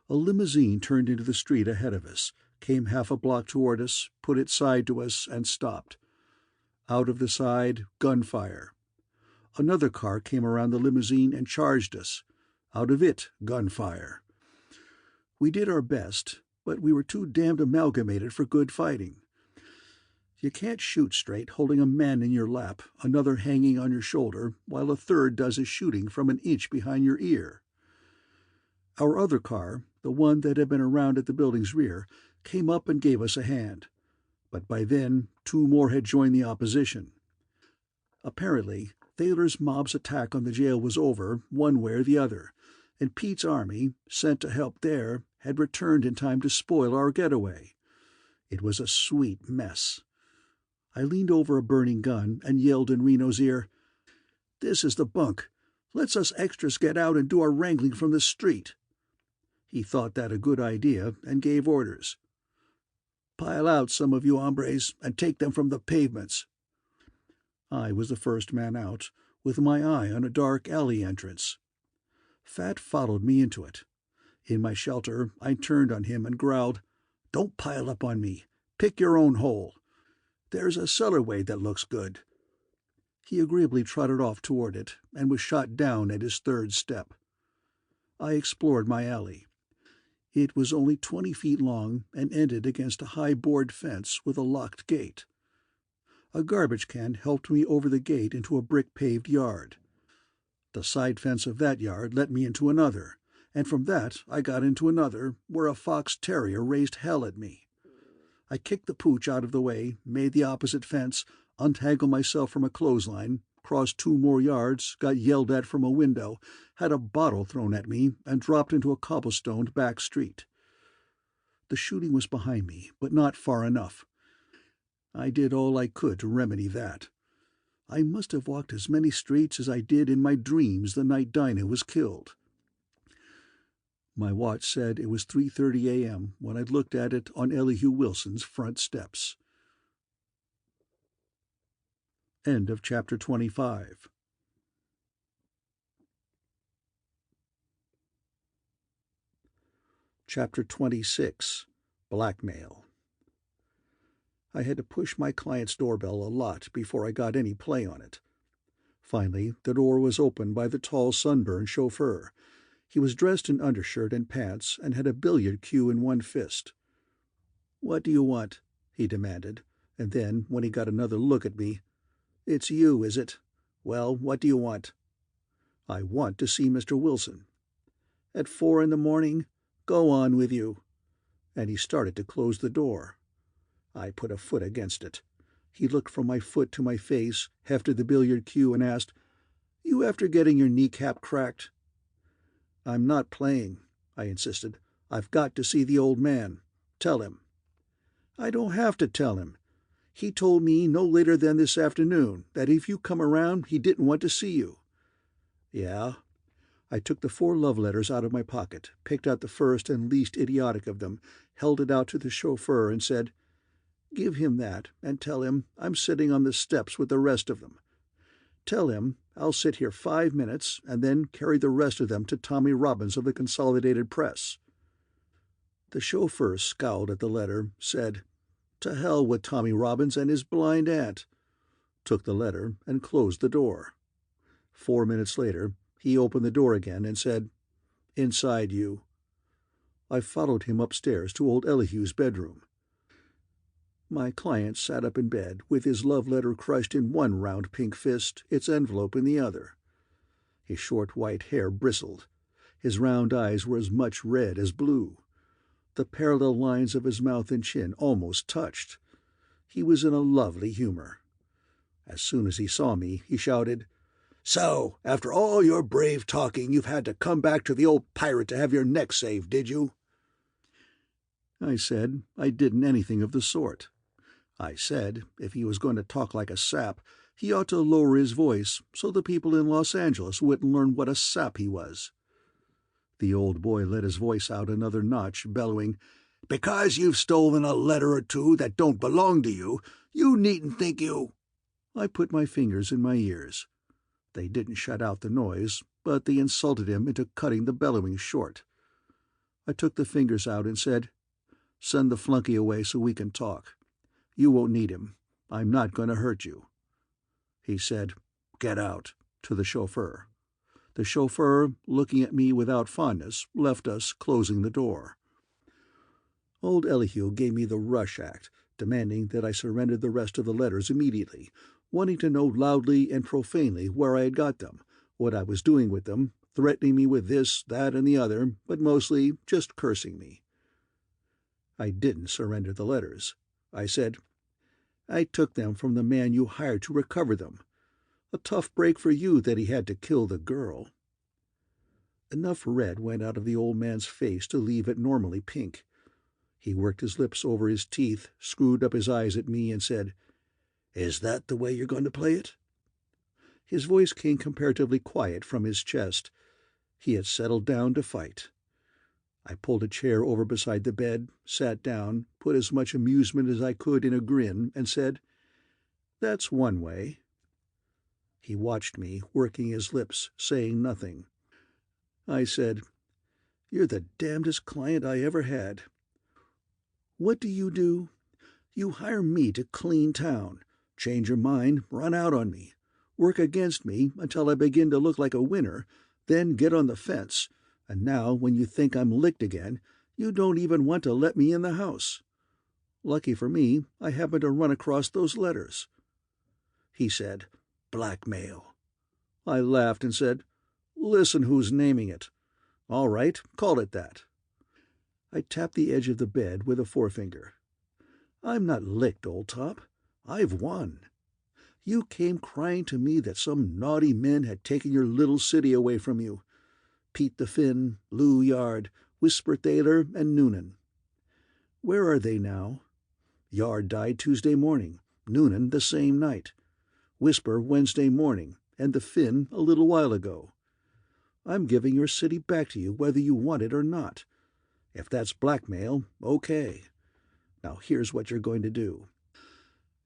A limousine turned into the street ahead of us, came half a block toward us, put its side to us, and stopped. Out of the side, gunfire. Another car came around the limousine and charged us. Out of it, gunfire. We did our best, but we were too damned amalgamated for good fighting. You can't shoot straight holding a man in your lap, another hanging on your shoulder, while a third does his shooting from an inch behind your ear. Our other car, the one that had been around at the building's rear, came up and gave us a hand. But by then, 2 more had joined the opposition. Apparently, Thaler's mob's attack on the jail was over, one way or the other, and Pete's army, sent to help there, had returned in time to spoil our getaway. It was a sweet mess. I leaned over a burning gun and yelled in Reno's ear, "This is the bunk. Let's us extras get out and do our wrangling from the street." He thought that a good idea and gave orders. "Pile out, some of you hombres, and take them from the pavements." I was the first man out, with my eye on a dark alley entrance. Fat followed me into it. In my shelter, I turned on him and growled, "Don't pile up on me. Pick your own hole. There's a cellarway that looks good." He agreeably trotted off toward it, and was shot down at his third step. I explored my alley. It was only 20 feet long and ended against a high board fence with a locked gate. A garbage can helped me over the gate into a brick-paved yard. The side fence of that yard let me into another, and from that I got into another, where a fox terrier raised hell at me. I kicked the pooch out of the way, made the opposite fence, untangled myself from a clothesline, crossed 2 more yards, got yelled at from a window, had a bottle thrown at me, and dropped into a cobblestoned back street. The shooting was behind me, but not far enough. I did all I could to remedy that. I must have walked as many streets as I did in my dreams the night Dinah was killed. My watch said it was 3:30 a.m. when I looked at it on Elihu Wilson's front steps. End of chapter 25. Chapter 26. Blackmail. I had to push my client's doorbell a lot before I got any play on it. Finally, the door was opened by the tall, sunburned chauffeur. He was dressed in undershirt and pants and had a billiard cue in one fist. "What do you want?" he demanded, and then, when he got another look at me, "It's you, is it? Well, what do you want?" "I want to see Mr. Wilson." "At 4 in the morning? Go on with you." And he started to close the door. I put a foot against it. He looked from my foot to my face, hefted the billiard cue, and asked, "You after getting your kneecap cracked?" "I'm not playing," I insisted. "I've got to see the old man. Tell him." "I don't have to tell him. He told me no later than this afternoon that if you come around he didn't want to see you." "Yeah?" I took the 4 love letters out of my pocket, picked out the first and least idiotic of them, held it out to the chauffeur, and said, "Give him that, and tell him I'm sitting on the steps with the rest of them. Tell him I'll sit here 5 minutes and then carry the rest of them to Tommy Robbins of the Consolidated Press." The chauffeur scowled at the letter, said, "To hell with Tommy Robbins and his blind aunt," took the letter, and closed the door. 4 minutes later, he opened the door again and said, "Inside, you." I followed him upstairs to old Elihu's bedroom. My client sat up in bed, with his love letter crushed in one round pink fist, its envelope in the other. His short white hair bristled. His round eyes were as much red as blue. The parallel lines of his mouth and chin almost touched. He was in a lovely humor. As soon as he saw me, he shouted, "So, after all your brave talking, you've had to come back to the old pirate to have your neck saved, did you?" I said I didn't anything of the sort. I said if he was going to talk like a sap, he ought to lower his voice so the people in Los Angeles wouldn't learn what a sap he was. The old boy let his voice out another notch, bellowing, "Because you've stolen a letter or two that don't belong to you, you needn't think you—" I put my fingers in my ears. They didn't shut out the noise, but they insulted him into cutting the bellowing short. I took the fingers out and said, "Send the flunky away so we can talk. You won't need him. I'm not going to hurt you." He said, "Get out," to the chauffeur. The chauffeur, looking at me without fondness, left us, closing the door. Old Elihu gave me the rush act, demanding that I surrender the rest of the letters immediately, wanting to know loudly and profanely where I had got them, what I was doing with them, threatening me with this, that, and the other, but mostly just cursing me. I didn't surrender the letters. I said, "I took them from the man you hired to recover them. A tough break for you that he had to kill the girl." Enough red went out of the old man's face to leave it normally pink. He worked his lips over his teeth, screwed up his eyes at me, and said, "Is that the way you're going to play it?" His voice came comparatively quiet from his chest. He had settled down to fight. I pulled a chair over beside the bed, sat down, put as much amusement as I could in a grin, and said, "That's one way." He watched me, working his lips, saying nothing. I said, "You're the damnedest client I ever had. What do? You hire me to clean town, change your mind, run out on me, work against me until I begin to look like a winner, then get on the fence, and now when you think I'm licked again, you don't even want to let me in the house. Lucky for me, I happened to run across those letters." He said, "Blackmail." I laughed and said, "Listen who's naming it. All right, call it that." I tapped the edge of the bed with a forefinger. "I'm not licked, old top. I've won. You came crying to me that some naughty men had taken your little city away from you. Pete the Finn, Lou Yard, Whisper Thaler, and Noonan. Where are they now? Yard died Tuesday morning, Noonan the same night, Whisper Wednesday morning, and the Finn a little while ago. I'm giving your city back to you whether you want it or not. If that's blackmail, okay. Now here's what you're going to do.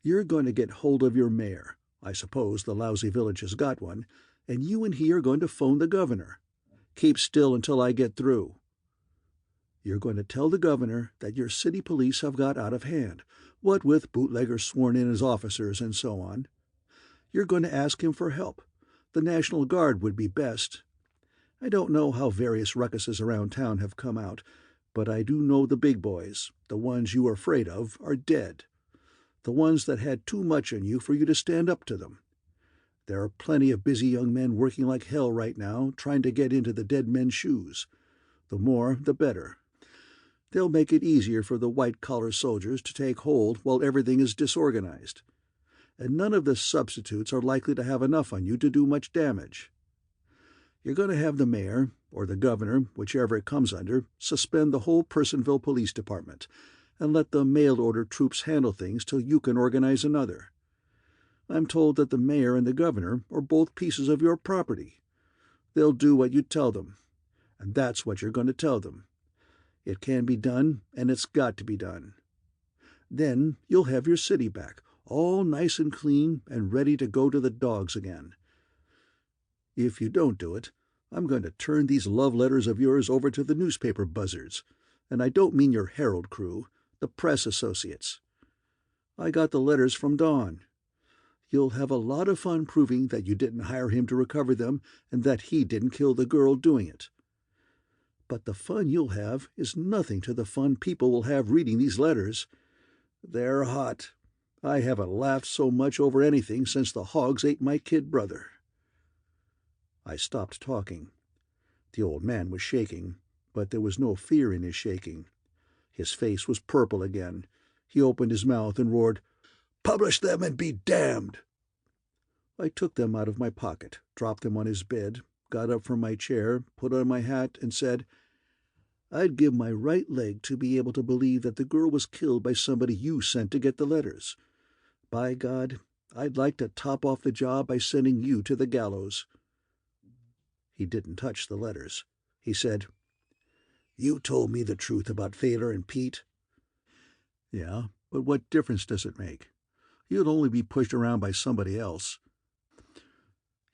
You're going to get hold of your mayor. I suppose the lousy village has got one, and you and he are going to phone the governor. Keep still until I get through. You're going to tell the governor that your city police have got out of hand, what with bootleggers sworn in as officers and so on. You're going to ask him for help. The National Guard would be best. I don't know how various ruckuses around town have come out, but I do know the big boys, the ones you are afraid of, are dead. The ones that had too much in you for you to stand up to them. There are plenty of busy young men working like hell right now, trying to get into the dead men's shoes. The more, the better. They'll make it easier for the white-collar soldiers to take hold while everything is disorganized. And none of the substitutes are likely to have enough on you to do much damage. You're going to have the mayor, or the governor, whichever it comes under, suspend the whole Personville Police Department, and let the mail-order troops handle things till you can organize another. I'm told that the mayor and the governor are both pieces of your property. They'll do what you tell them, and that's what you're going to tell them. It can be done, and it's got to be done. Then you'll have your city back, all nice and clean and ready to go to the dogs again. If you don't do it, I'm going to turn these love letters of yours over to the newspaper buzzards, and I don't mean your Herald crew, the press associates. I got the letters from Don. You'll have a lot of fun proving that you didn't hire him to recover them and that he didn't kill the girl doing it. But the fun you'll have is nothing to the fun people will have reading these letters. They're hot. I haven't laughed so much over anything since the hogs ate my kid brother." I stopped talking. The old man was shaking, but there was no fear in his shaking. His face was purple again. He opened his mouth and roared, "Publish them and be damned!" I took them out of my pocket, dropped them on his bed, got up from my chair, put on my hat, and said, "I'd give my right leg to be able to believe that the girl was killed by somebody you sent to get the letters. By God, I'd like to top off the job by sending you to the gallows." He didn't touch the letters. He said, "You told me the truth about Thaler and Pete." "Yeah, but what difference does it make? You'll only be pushed around by somebody else."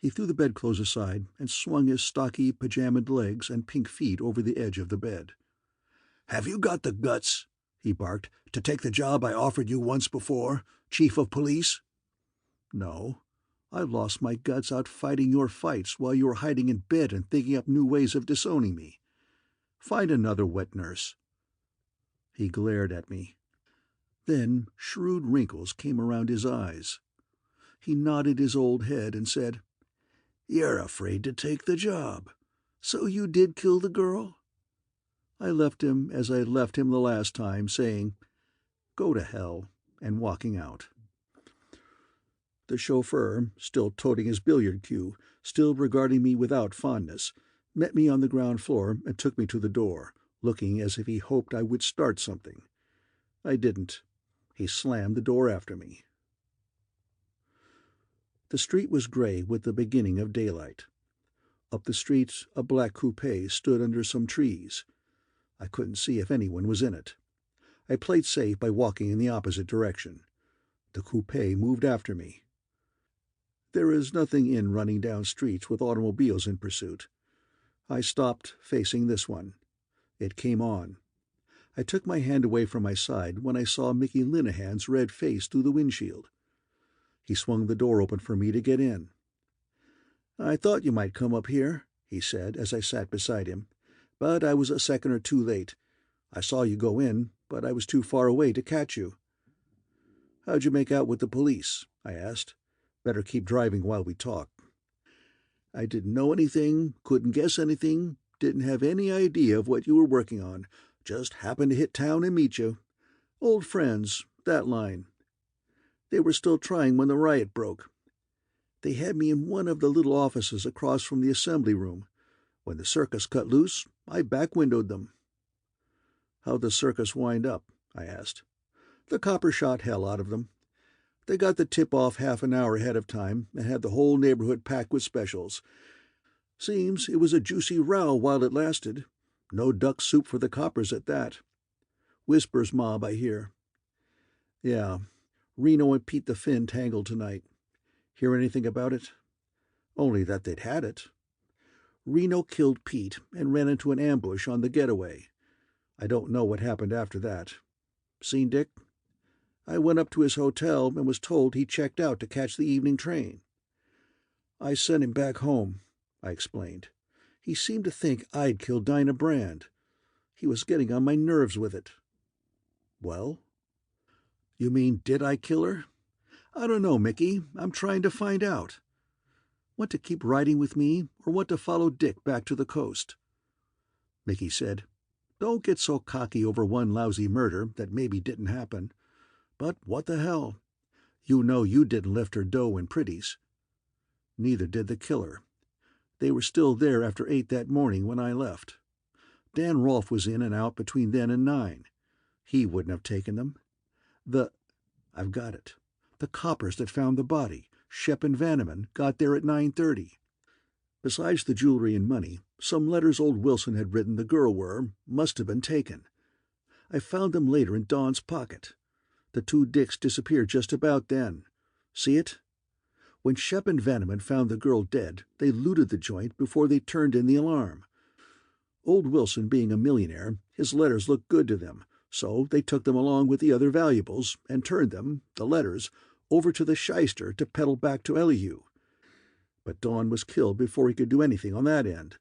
He threw the bedclothes aside and swung his stocky, pajamaed legs and pink feet over the edge of the bed. "Have you got the guts," he barked, "to take the job I offered you once before, chief of police?" "No. I lost my guts out fighting your fights while you were hiding in bed and thinking up new ways of disowning me. Find another wet nurse." He glared at me. Then shrewd wrinkles came around his eyes. He nodded his old head and said, "You're afraid to take the job. So you did kill the girl?" I left him as I left him the last time, saying, "Go to hell," and walking out. The chauffeur, still toting his billiard cue, still regarding me without fondness, met me on the ground floor and took me to the door, looking as if he hoped I would start something. I didn't. He slammed the door after me. The street was gray with the beginning of daylight. Up the street, a black coupe stood under some trees. I couldn't see if anyone was in it. I played safe by walking in the opposite direction. The coupe moved after me. There is nothing in running down streets with automobiles in pursuit. I stopped, facing this one. It came on. I took my hand away from my side when I saw Mickey Linehan's red face through the windshield. He swung the door open for me to get in. "I thought you might come up here," he said as I sat beside him, "but I was a second or two late. I saw you go in, but I was too far away to catch you." "How'd you make out with the police?" I asked. "Better keep driving while we talk." "I didn't know anything, couldn't guess anything, didn't have any idea of what you were working on. Just happened to hit town and meet you. Old friends, that line. They were still trying when the riot broke. They had me in one of the little offices across from the assembly room. When the circus cut loose, I back-windowed them." "How'd the circus wind up?" I asked. "The copper shot hell out of them. They got the tip-off half an hour ahead of time and had the whole neighborhood packed with specials. Seems it was a juicy row while it lasted. No duck soup for the coppers at that. Whisper's mob, I hear." "Yeah. Reno and Pete the Finn tangled tonight. Hear anything about it?" "Only that they'd had it. Reno killed Pete and ran into an ambush on the getaway. I don't know what happened after that. Seen Dick?" "I went up to his hotel and was told he checked out to catch the evening train." "I sent him back home," I explained. "He seemed to think I'd killed Dinah Brand. He was getting on my nerves with it." "Well?" "You mean, did I kill her? I don't know, Mickey. I'm trying to find out. Want to keep riding with me, or want to follow Dick back to the coast?" Mickey said, "Don't get so cocky over one lousy murder that maybe didn't happen. But what the hell? You know you didn't lift her dough and pretties. Neither did the killer. They were still there after 8 that morning when I left. Dan Rolfe was in and out between then and 9. He wouldn't have taken them. I've got it. The coppers that found the body, Shep and Vanneman, got there at 9:30. Besides the jewelry and money, some letters old Wilson had written the girl must have been taken. I found them later in Dawn's pocket. The 2 Dicks disappeared just about then. See it? When Shep and Vanneman found the girl dead, they looted the joint before they turned in the alarm. Old Wilson being a millionaire, his letters looked good to them, so they took them along with the other valuables and turned them, the letters, over to the shyster to peddle back to Elihu. But Dawn was killed before he could do anything on that end.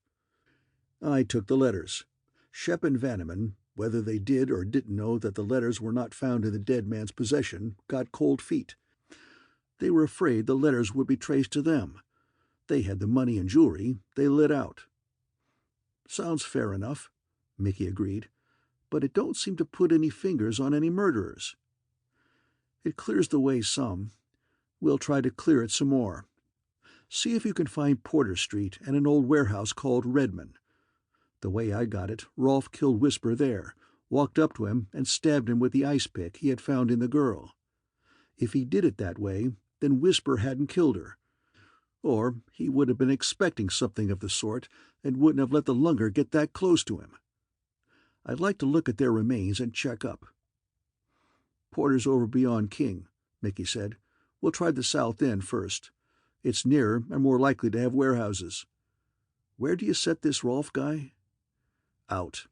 I took the letters. Shep and Vanneman, whether they did or didn't know that the letters were not found in the dead man's possession, got cold feet. They were afraid the letters would be traced to them. They had the money and jewelry. They lit out." "Sounds fair enough," Mickey agreed, "but it don't seem to put any fingers on any murderers." "It clears the way some. We'll try to clear it some more. See if you can find Porter Street and an old warehouse called Redman. The way I got it, Rolfe killed Whisper there, walked up to him and stabbed him with the ice pick he had found in the girl. If he did it that way, then Whisper hadn't killed her. Or he would have been expecting something of the sort and wouldn't have let the lunger get that close to him. I'd like to look at their remains and check up." "Porter's over beyond King," Mickey said. "We'll try the south end first. It's nearer and more likely to have warehouses. Where do you set this Rolfe guy?" "Out.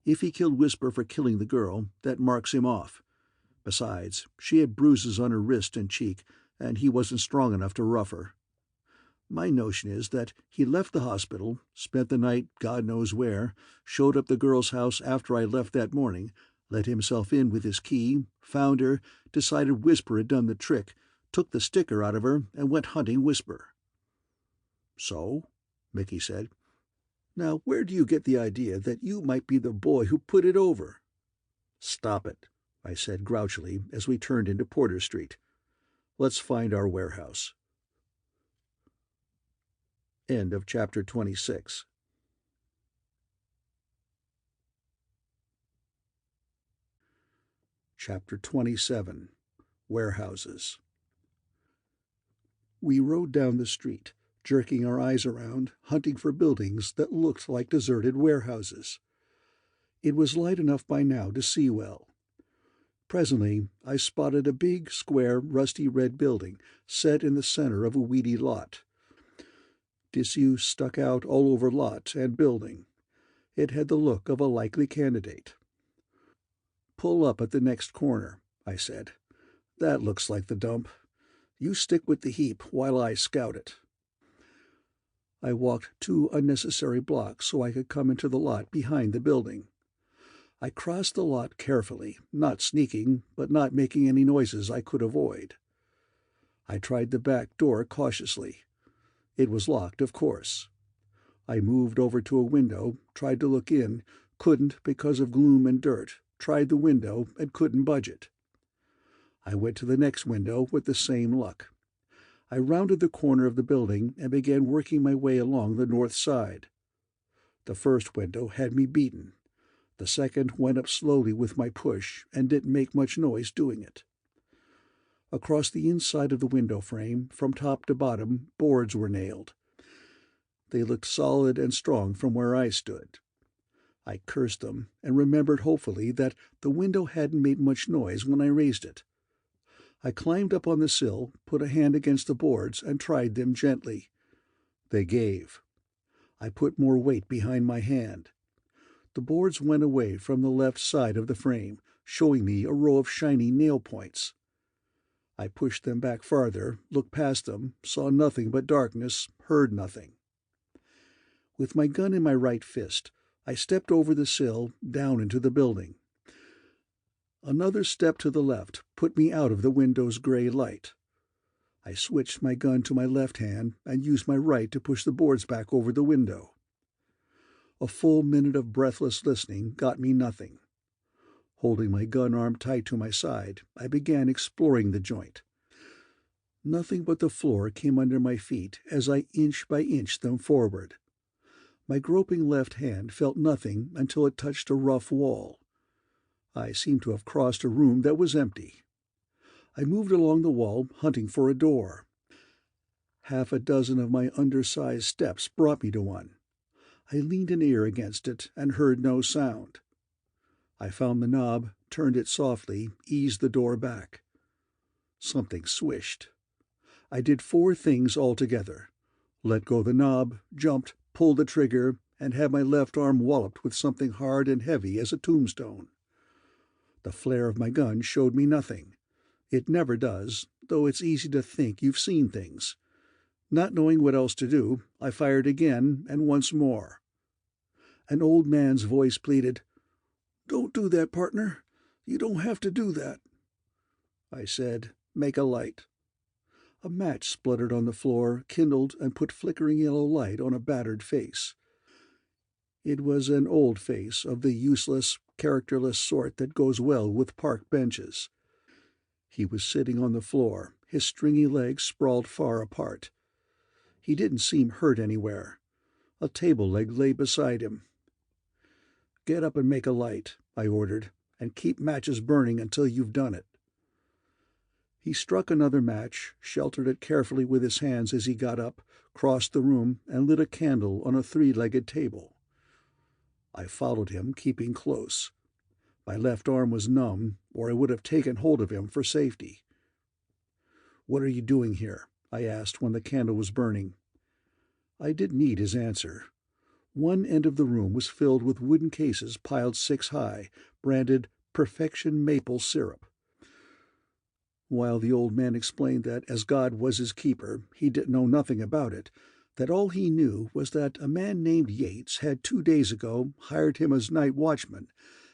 If he killed Whisper for killing the girl, that marks him off. Besides, she had bruises on her wrist and cheek, and he wasn't strong enough to rough her. My notion is that he left the hospital, spent the night God knows where, showed up the girl's house after I left that morning, let himself in with his key, found her, decided Whisper had done the trick, took the sticker out of her, and went hunting Whisper." "So?" Mickey said. "Now where do you get the idea that you might be the boy who put it over?" "Stop it," I said grouchily as we turned into Porter Street. "Let's find our warehouse." End of chapter 26. Chapter 27. Warehouses. We rode down the street, jerking our eyes around, hunting for buildings that looked like deserted warehouses. It was light enough by now to see well. Presently I spotted a big, square, rusty red building set in the center of a weedy lot. Disuse stuck out all over lot and building. It had the look of a likely candidate. "Pull up at the next corner," I said. "That looks like the dump. You stick with the heap while I scout it." I walked 2 unnecessary blocks so I could come into the lot behind the building. I crossed the lot carefully, not sneaking, but not making any noises I could avoid. I tried the back door cautiously. It was locked, of course. I moved over to a window, tried to look in, couldn't because of gloom and dirt, tried the window and couldn't budge it. I went to the next window with the same luck. I rounded the corner of the building and began working my way along the north side. The first window had me beaten. The second went up slowly with my push and didn't make much noise doing it. Across the inside of the window frame, from top to bottom, boards were nailed. They looked solid and strong from where I stood. I cursed them and remembered hopefully that the window hadn't made much noise when I raised it. I climbed up on the sill, put a hand against the boards, and tried them gently. They gave. I put more weight behind my hand. The boards went away from the left side of the frame, showing me a row of shiny nail points. I pushed them back farther, looked past them, saw nothing but darkness, heard nothing. With my gun in my right fist, I stepped over the sill, down into the building. Another step to the left put me out of the window's gray light. I switched my gun to my left hand and used my right to push the boards back over the window. A full minute of breathless listening got me nothing. Holding my gun arm tight to my side, I began exploring the joint. Nothing but the floor came under my feet as I inch by inch them forward. My groping left hand felt nothing until it touched a rough wall. I seemed to have crossed a room that was empty. I moved along the wall, hunting for a door. 6 of my undersized steps brought me to one. I leaned an ear against it and heard no sound. I found the knob, turned it softly, eased the door back. Something swished. I did 4 things altogether: let go the knob, jumped, pulled the trigger, and had my left arm walloped with something hard and heavy as a tombstone. The flare of my gun showed me nothing. It never does, though it's easy to think you've seen things. Not knowing what else to do, I fired again and once more. An old man's voice pleaded, "Don't do that, partner. You don't have to do that." I said, "Make a light." A match spluttered on the floor, kindled, and put flickering yellow light on a battered face. It was an old face of the useless, characterless sort that goes well with park benches. He was sitting on the floor, his stringy legs sprawled far apart. He didn't seem hurt anywhere. A table leg lay beside him. "Get up and make a light," I ordered, "and keep matches burning until you've done it." He struck another match, sheltered it carefully with his hands as he got up, crossed the room, and lit a candle on a 3-legged table. I followed him, keeping close. My left arm was numb, or I would have taken hold of him for safety. "What are you doing here?" I asked when the candle was burning. I didn't need his answer. One end of the room was filled with wooden cases piled 6 high, branded Perfection Maple Syrup. While the old man explained that as God was his keeper, he didn't know nothing about it, that all he knew was that a man named Yates had 2 days ago hired him as night watchman,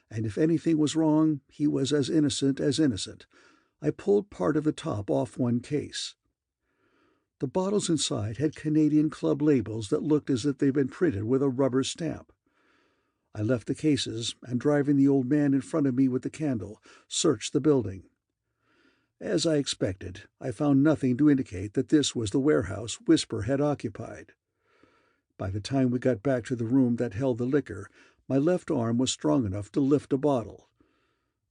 and if anything was wrong, he was as innocent, I pulled part of the top off one case. The bottles inside had Canadian Club labels that looked as if they'd been printed with a rubber stamp. I left the cases, and driving the old man in front of me with the candle, searched the building. As I expected, I found nothing to indicate that this was the warehouse Whisper had occupied. By the time we got back to the room that held the liquor, my left arm was strong enough to lift a bottle.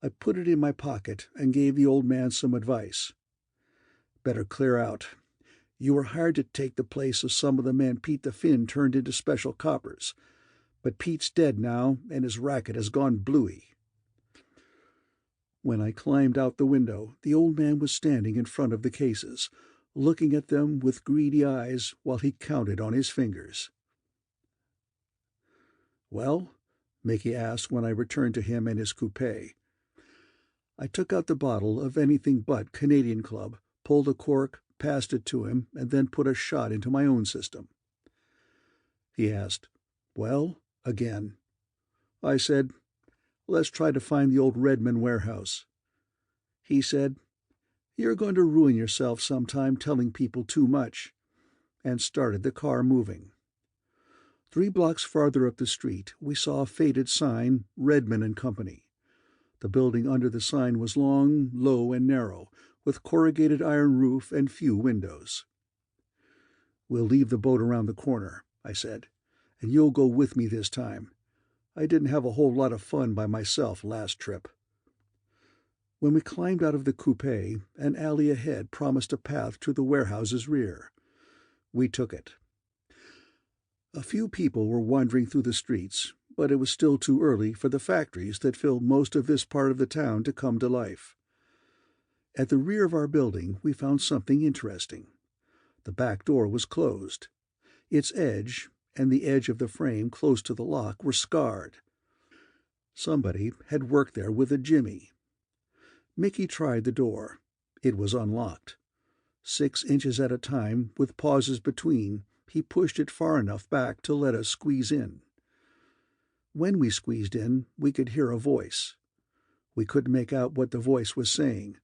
I put it in my pocket and gave the old man some advice. "Better clear out. You were hired to take the place of some of the men Pete the Finn turned into special coppers. But Pete's dead now, and his racket has gone bluey." When I climbed out the window, the old man was standing in front of the cases, looking at them with greedy eyes while he counted on his fingers. "Well?" Mickey asked when I returned to him and his coupe. I took out the bottle of anything but Canadian Club, pulled a cork, passed it to him, and then put a shot into my own system. He asked, "Well?" again. I said, "Let's try to find the old Redmond warehouse." He said, "You're going to ruin yourself sometime telling people too much," and started the car moving. 3 blocks farther up the street, we saw a faded sign, Redmond and Company. The building under the sign was long, low, and narrow, with corrugated iron roof and few windows. "We'll leave the boat around the corner," I said, "and you'll go with me this time. I didn't have a whole lot of fun by myself last trip." When we climbed out of the coupe, an alley ahead promised a path to the warehouse's rear. We took it. A few people were wandering through the streets, but it was still too early for the factories that filled most of this part of the town to come to life. At the rear of our building we found something interesting. The back door was closed. Its edge and the edge of the frame close to the lock were scarred. Somebody had worked there with a jimmy. Mickey tried the door. It was unlocked. 6 inches at a time, with pauses between, he pushed it far enough back to let us squeeze in. When we squeezed in, we could hear a voice. We couldn't make out what the voice was saying.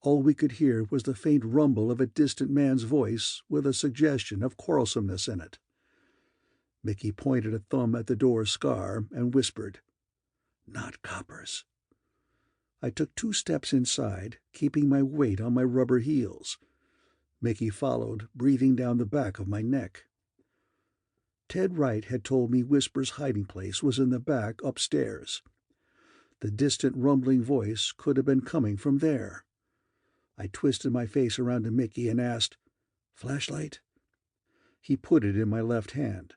All we could hear was the faint rumble of a distant man's voice with a suggestion of quarrelsomeness in it. Mickey pointed a thumb at the door's scar and whispered, "Not coppers." I took 2 steps inside, keeping my weight on my rubber heels. Mickey followed, breathing down the back of my neck. Ted Wright had told me Whisper's hiding place was in the back upstairs. The distant rumbling voice could have been coming from there. I twisted my face around to Mickey and asked, "Flashlight?" He put it in my left hand.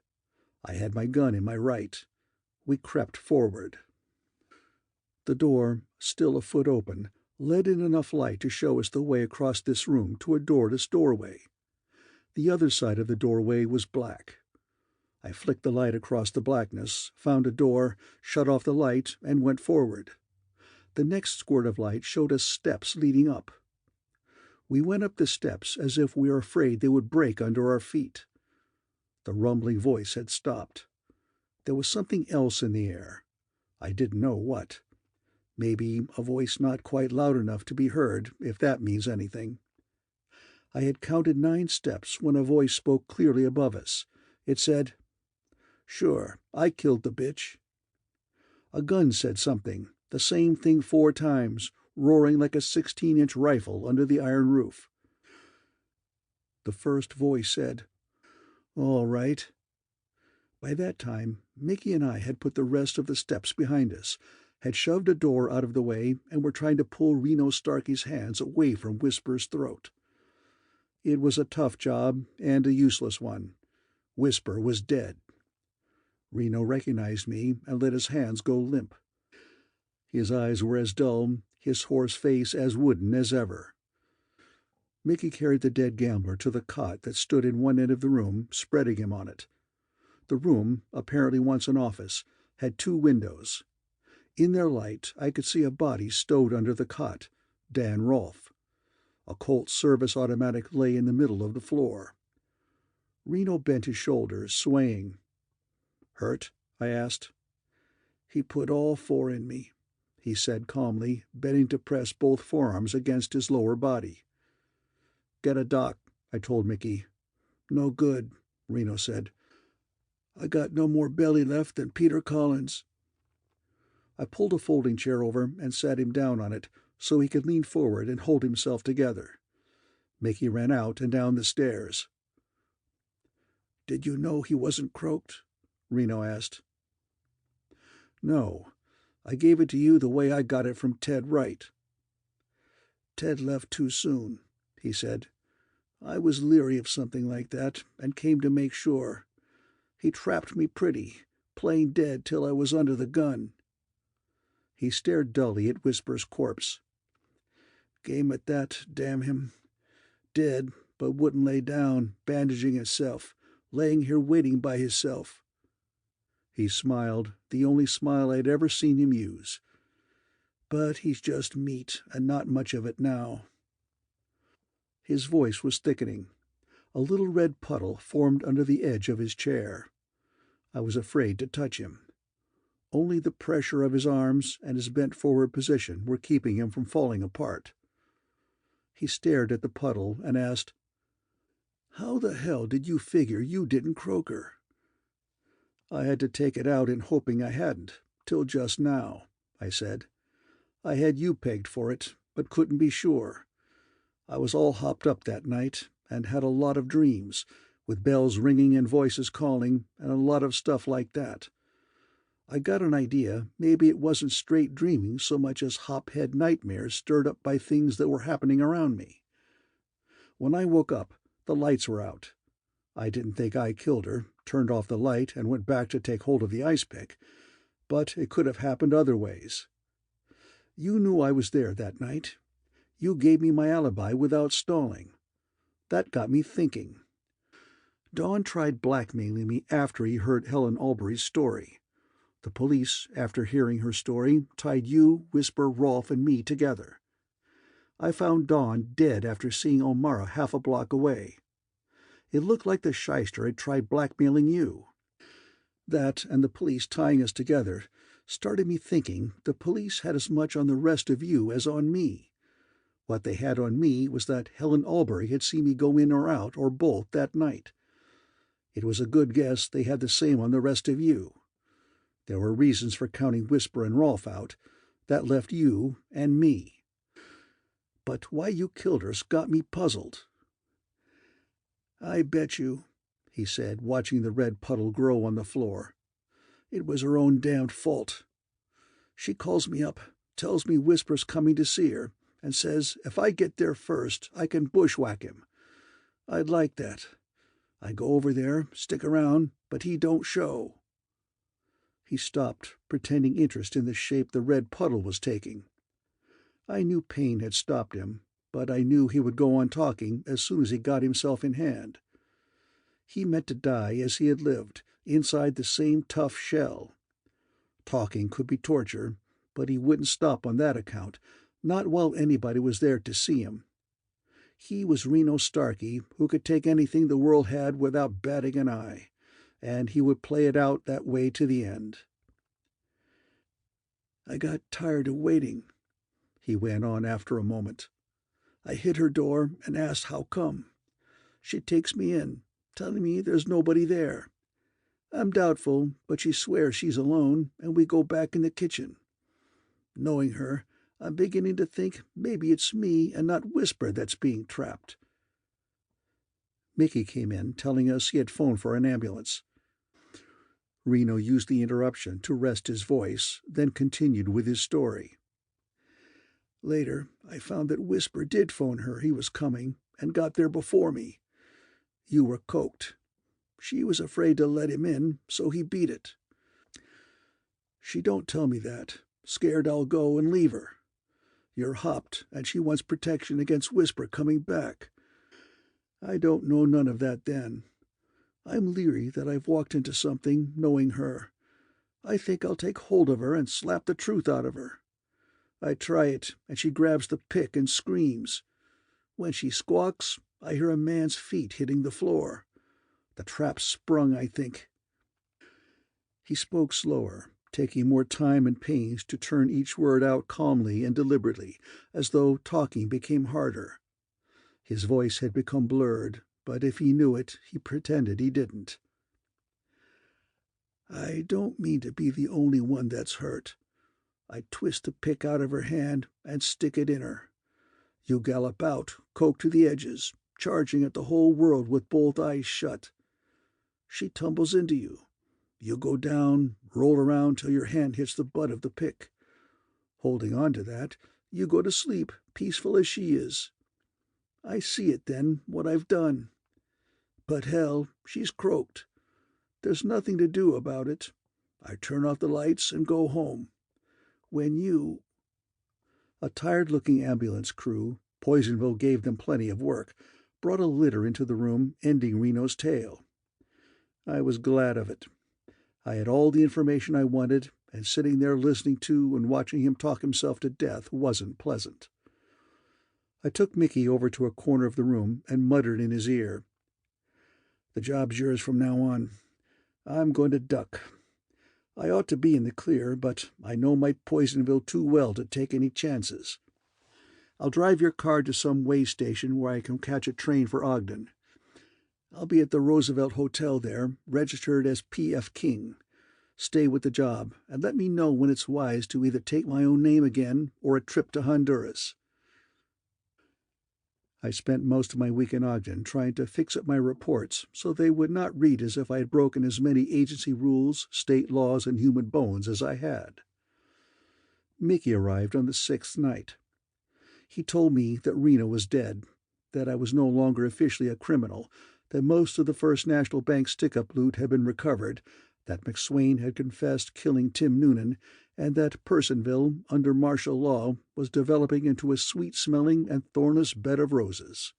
I had my gun in my right. We crept forward. The door, still a foot open, let in enough light to show us the way across this room to a doorless doorway. The other side of the doorway was black. I flicked the light across the blackness, found a door, shut off the light, and went forward. The next squirt of light showed us steps leading up. We went up the steps as if we were afraid they would break under our feet. The rumbling voice had stopped. There was something else in the air. I didn't know what. Maybe a voice not quite loud enough to be heard, if that means anything. I had counted 9 steps when a voice spoke clearly above us. It said, "Sure, I killed the bitch." A gun said something, the same thing 4 times, roaring like a 16-inch rifle under the iron roof. The first voice said, "All right." By that time, Mickey and I had put the rest of the steps behind us, had shoved a door out of the way, and were trying to pull Reno Starkey's hands away from Whisper's throat. It was a tough job, and a useless one. Whisper was dead. Reno recognized me and let his hands go limp. His eyes were as dull, his hoarse face as wooden as ever. Mickey carried the dead gambler to the cot that stood in one end of the room, spreading him on it. The room, apparently once an office, had 2 windows. In their light I could see a body stowed under the cot, Dan Rolfe. A Colt service automatic lay in the middle of the floor. Reno bent his shoulders, swaying. "Hurt?" I asked. "He put all 4 in me," he said calmly, bending to press both forearms against his lower body. "Get a doc," I told Mickey. "No good," Reno said. "I got no more belly left than Peter Collins." I pulled a folding chair over and sat him down on it so he could lean forward and hold himself together. Mickey ran out and down the stairs. "Did you know he wasn't croaked?" Reno asked. "No. I gave it to you the way I got it from Ted Wright." "Ted left too soon," he said. I was leery of something like that, and came to make sure. He trapped me pretty, playing dead till I was under the gun." He stared dully at Whisper's corpse. "Game at that, damn him. Dead, but wouldn't lay down, bandaging himself, laying here waiting by himself." He smiled, the only smile I'd ever seen him use. "But he's just meat, and not much of it now." His voice was thickening. A little red puddle formed under the edge of his chair. I was afraid to touch him. Only the pressure of his arms and his bent forward position were keeping him from falling apart. He stared at the puddle and asked, "How the hell did you figure you didn't croak her?" "I had to take it out in hoping I hadn't, till just now," I said. "I had you pegged for it, but couldn't be sure. I was all hopped up that night, and had a lot of dreams, with bells ringing and voices calling, and a lot of stuff like that. I got an idea maybe it wasn't straight dreaming so much as hop-head nightmares stirred up by things that were happening around me. When I woke up, the lights were out. I didn't think I killed her, turned off the light and went back to take hold of the ice pick, but it could have happened other ways. You knew I was there that night. You gave me my alibi without stalling. That got me thinking. Don tried blackmailing me after he heard Helen Albury's story. The police, after hearing her story, tied you, Whisper, Rolfe, and me together. I found Don dead after seeing O'Mara half a block away. It looked like the shyster had tried blackmailing you. That and the police tying us together started me thinking the police had as much on the rest of you as on me. What they had on me was that Helen Albury had seen me go in or out or both that night. It was a good guess they had the same on the rest of you. There were reasons for counting Whisper and Rolfe out. That left you and me. But why you killed her got me puzzled." "I bet you," he said, watching the red puddle grow on the floor. "It was her own damned fault. She calls me up, tells me Whisper's coming to see her, and says if I get there first, I can bushwhack him. I'd like that. I go over there, stick around, but he don't show." He stopped, pretending interest in the shape the red puddle was taking. I knew pain had stopped him, but I knew he would go on talking as soon as he got himself in hand. He meant to die as he had lived, inside the same tough shell. Talking could be torture, but he wouldn't stop on that account, not while anybody was there to see him. He was Reno Starkey, who could take anything the world had without batting an eye, and he would play it out that way to the end. "I got tired of waiting," he went on after a moment. "I hit her door and asked how come. She takes me in, telling me there's nobody there. I'm doubtful, but she swears she's alone, and we go back in the kitchen. Knowing her, I'm beginning to think maybe it's me and not Whisper that's being trapped." Mickey came in, telling us he had phoned for an ambulance. Reno used the interruption to rest his voice, then continued with his story. "Later, I found that Whisper did phone her he was coming, and got there before me. You were coked. She was afraid to let him in, so he beat it. She don't tell me that, scared I'll go and leave her. You're hopped, and she wants protection against Whisper coming back. I don't know none of that then. I'm leery that I've walked into something, knowing her. I think I'll take hold of her and slap the truth out of her. I try it, and she grabs the pick and screams. When she squawks, I hear a man's feet hitting the floor. The trap's sprung, I think." He spoke slower, taking more time and pains to turn each word out calmly and deliberately, as though talking became harder. His voice had become blurred, but if he knew it, he pretended he didn't. "I don't mean to be the only one that's hurt. I twist the pick out of her hand and stick it in her. You gallop out, coke to the edges, charging at the whole world with both eyes shut. She tumbles into you. You go down, roll around till your hand hits the butt of the pick. Holding on to that, you go to sleep, peaceful as she is. I see it then, what I've done. But hell, she's croaked. There's nothing to do about it. I turn off the lights and go home. When you—" A tired-looking ambulance crew, Poisonville gave them plenty of work, brought a litter into the room, ending Reno's tale. I was glad of it. I had all the information I wanted, and sitting there listening to and watching him talk himself to death wasn't pleasant. I took Mickey over to a corner of the room and muttered in his ear, "The job's yours from now on. I'm going to duck. I ought to be in the clear, but I know my Poisonville too well to take any chances. I'll drive your car to some way station where I can catch a train for Ogden. I'll be at the Roosevelt Hotel there, registered as P.F. King. Stay with the job, and let me know when it's wise to either take my own name again or a trip to Honduras." I spent most of my week in Ogden trying to fix up my reports so they would not read as if I had broken as many agency rules, state laws, and human bones as I had. Mickey arrived on the 6th night. He told me that Reno was dead, that I was no longer officially a criminal, that most of the First National Bank stick-up loot had been recovered, that McSwain had confessed killing Tim Noonan, and that Personville, under martial law, was developing into a sweet-smelling and thornless bed of roses.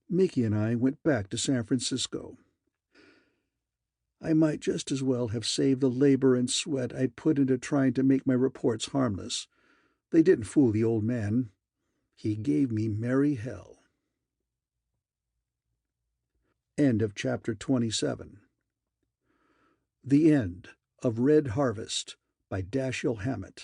Mickey and I went back to San Francisco. I might just as well have saved the labor and sweat I'd put into trying to make my reports harmless. They didn't fool the old man. He gave me merry hell. End of chapter 27. The End of Red Harvest by Dashiell Hammett.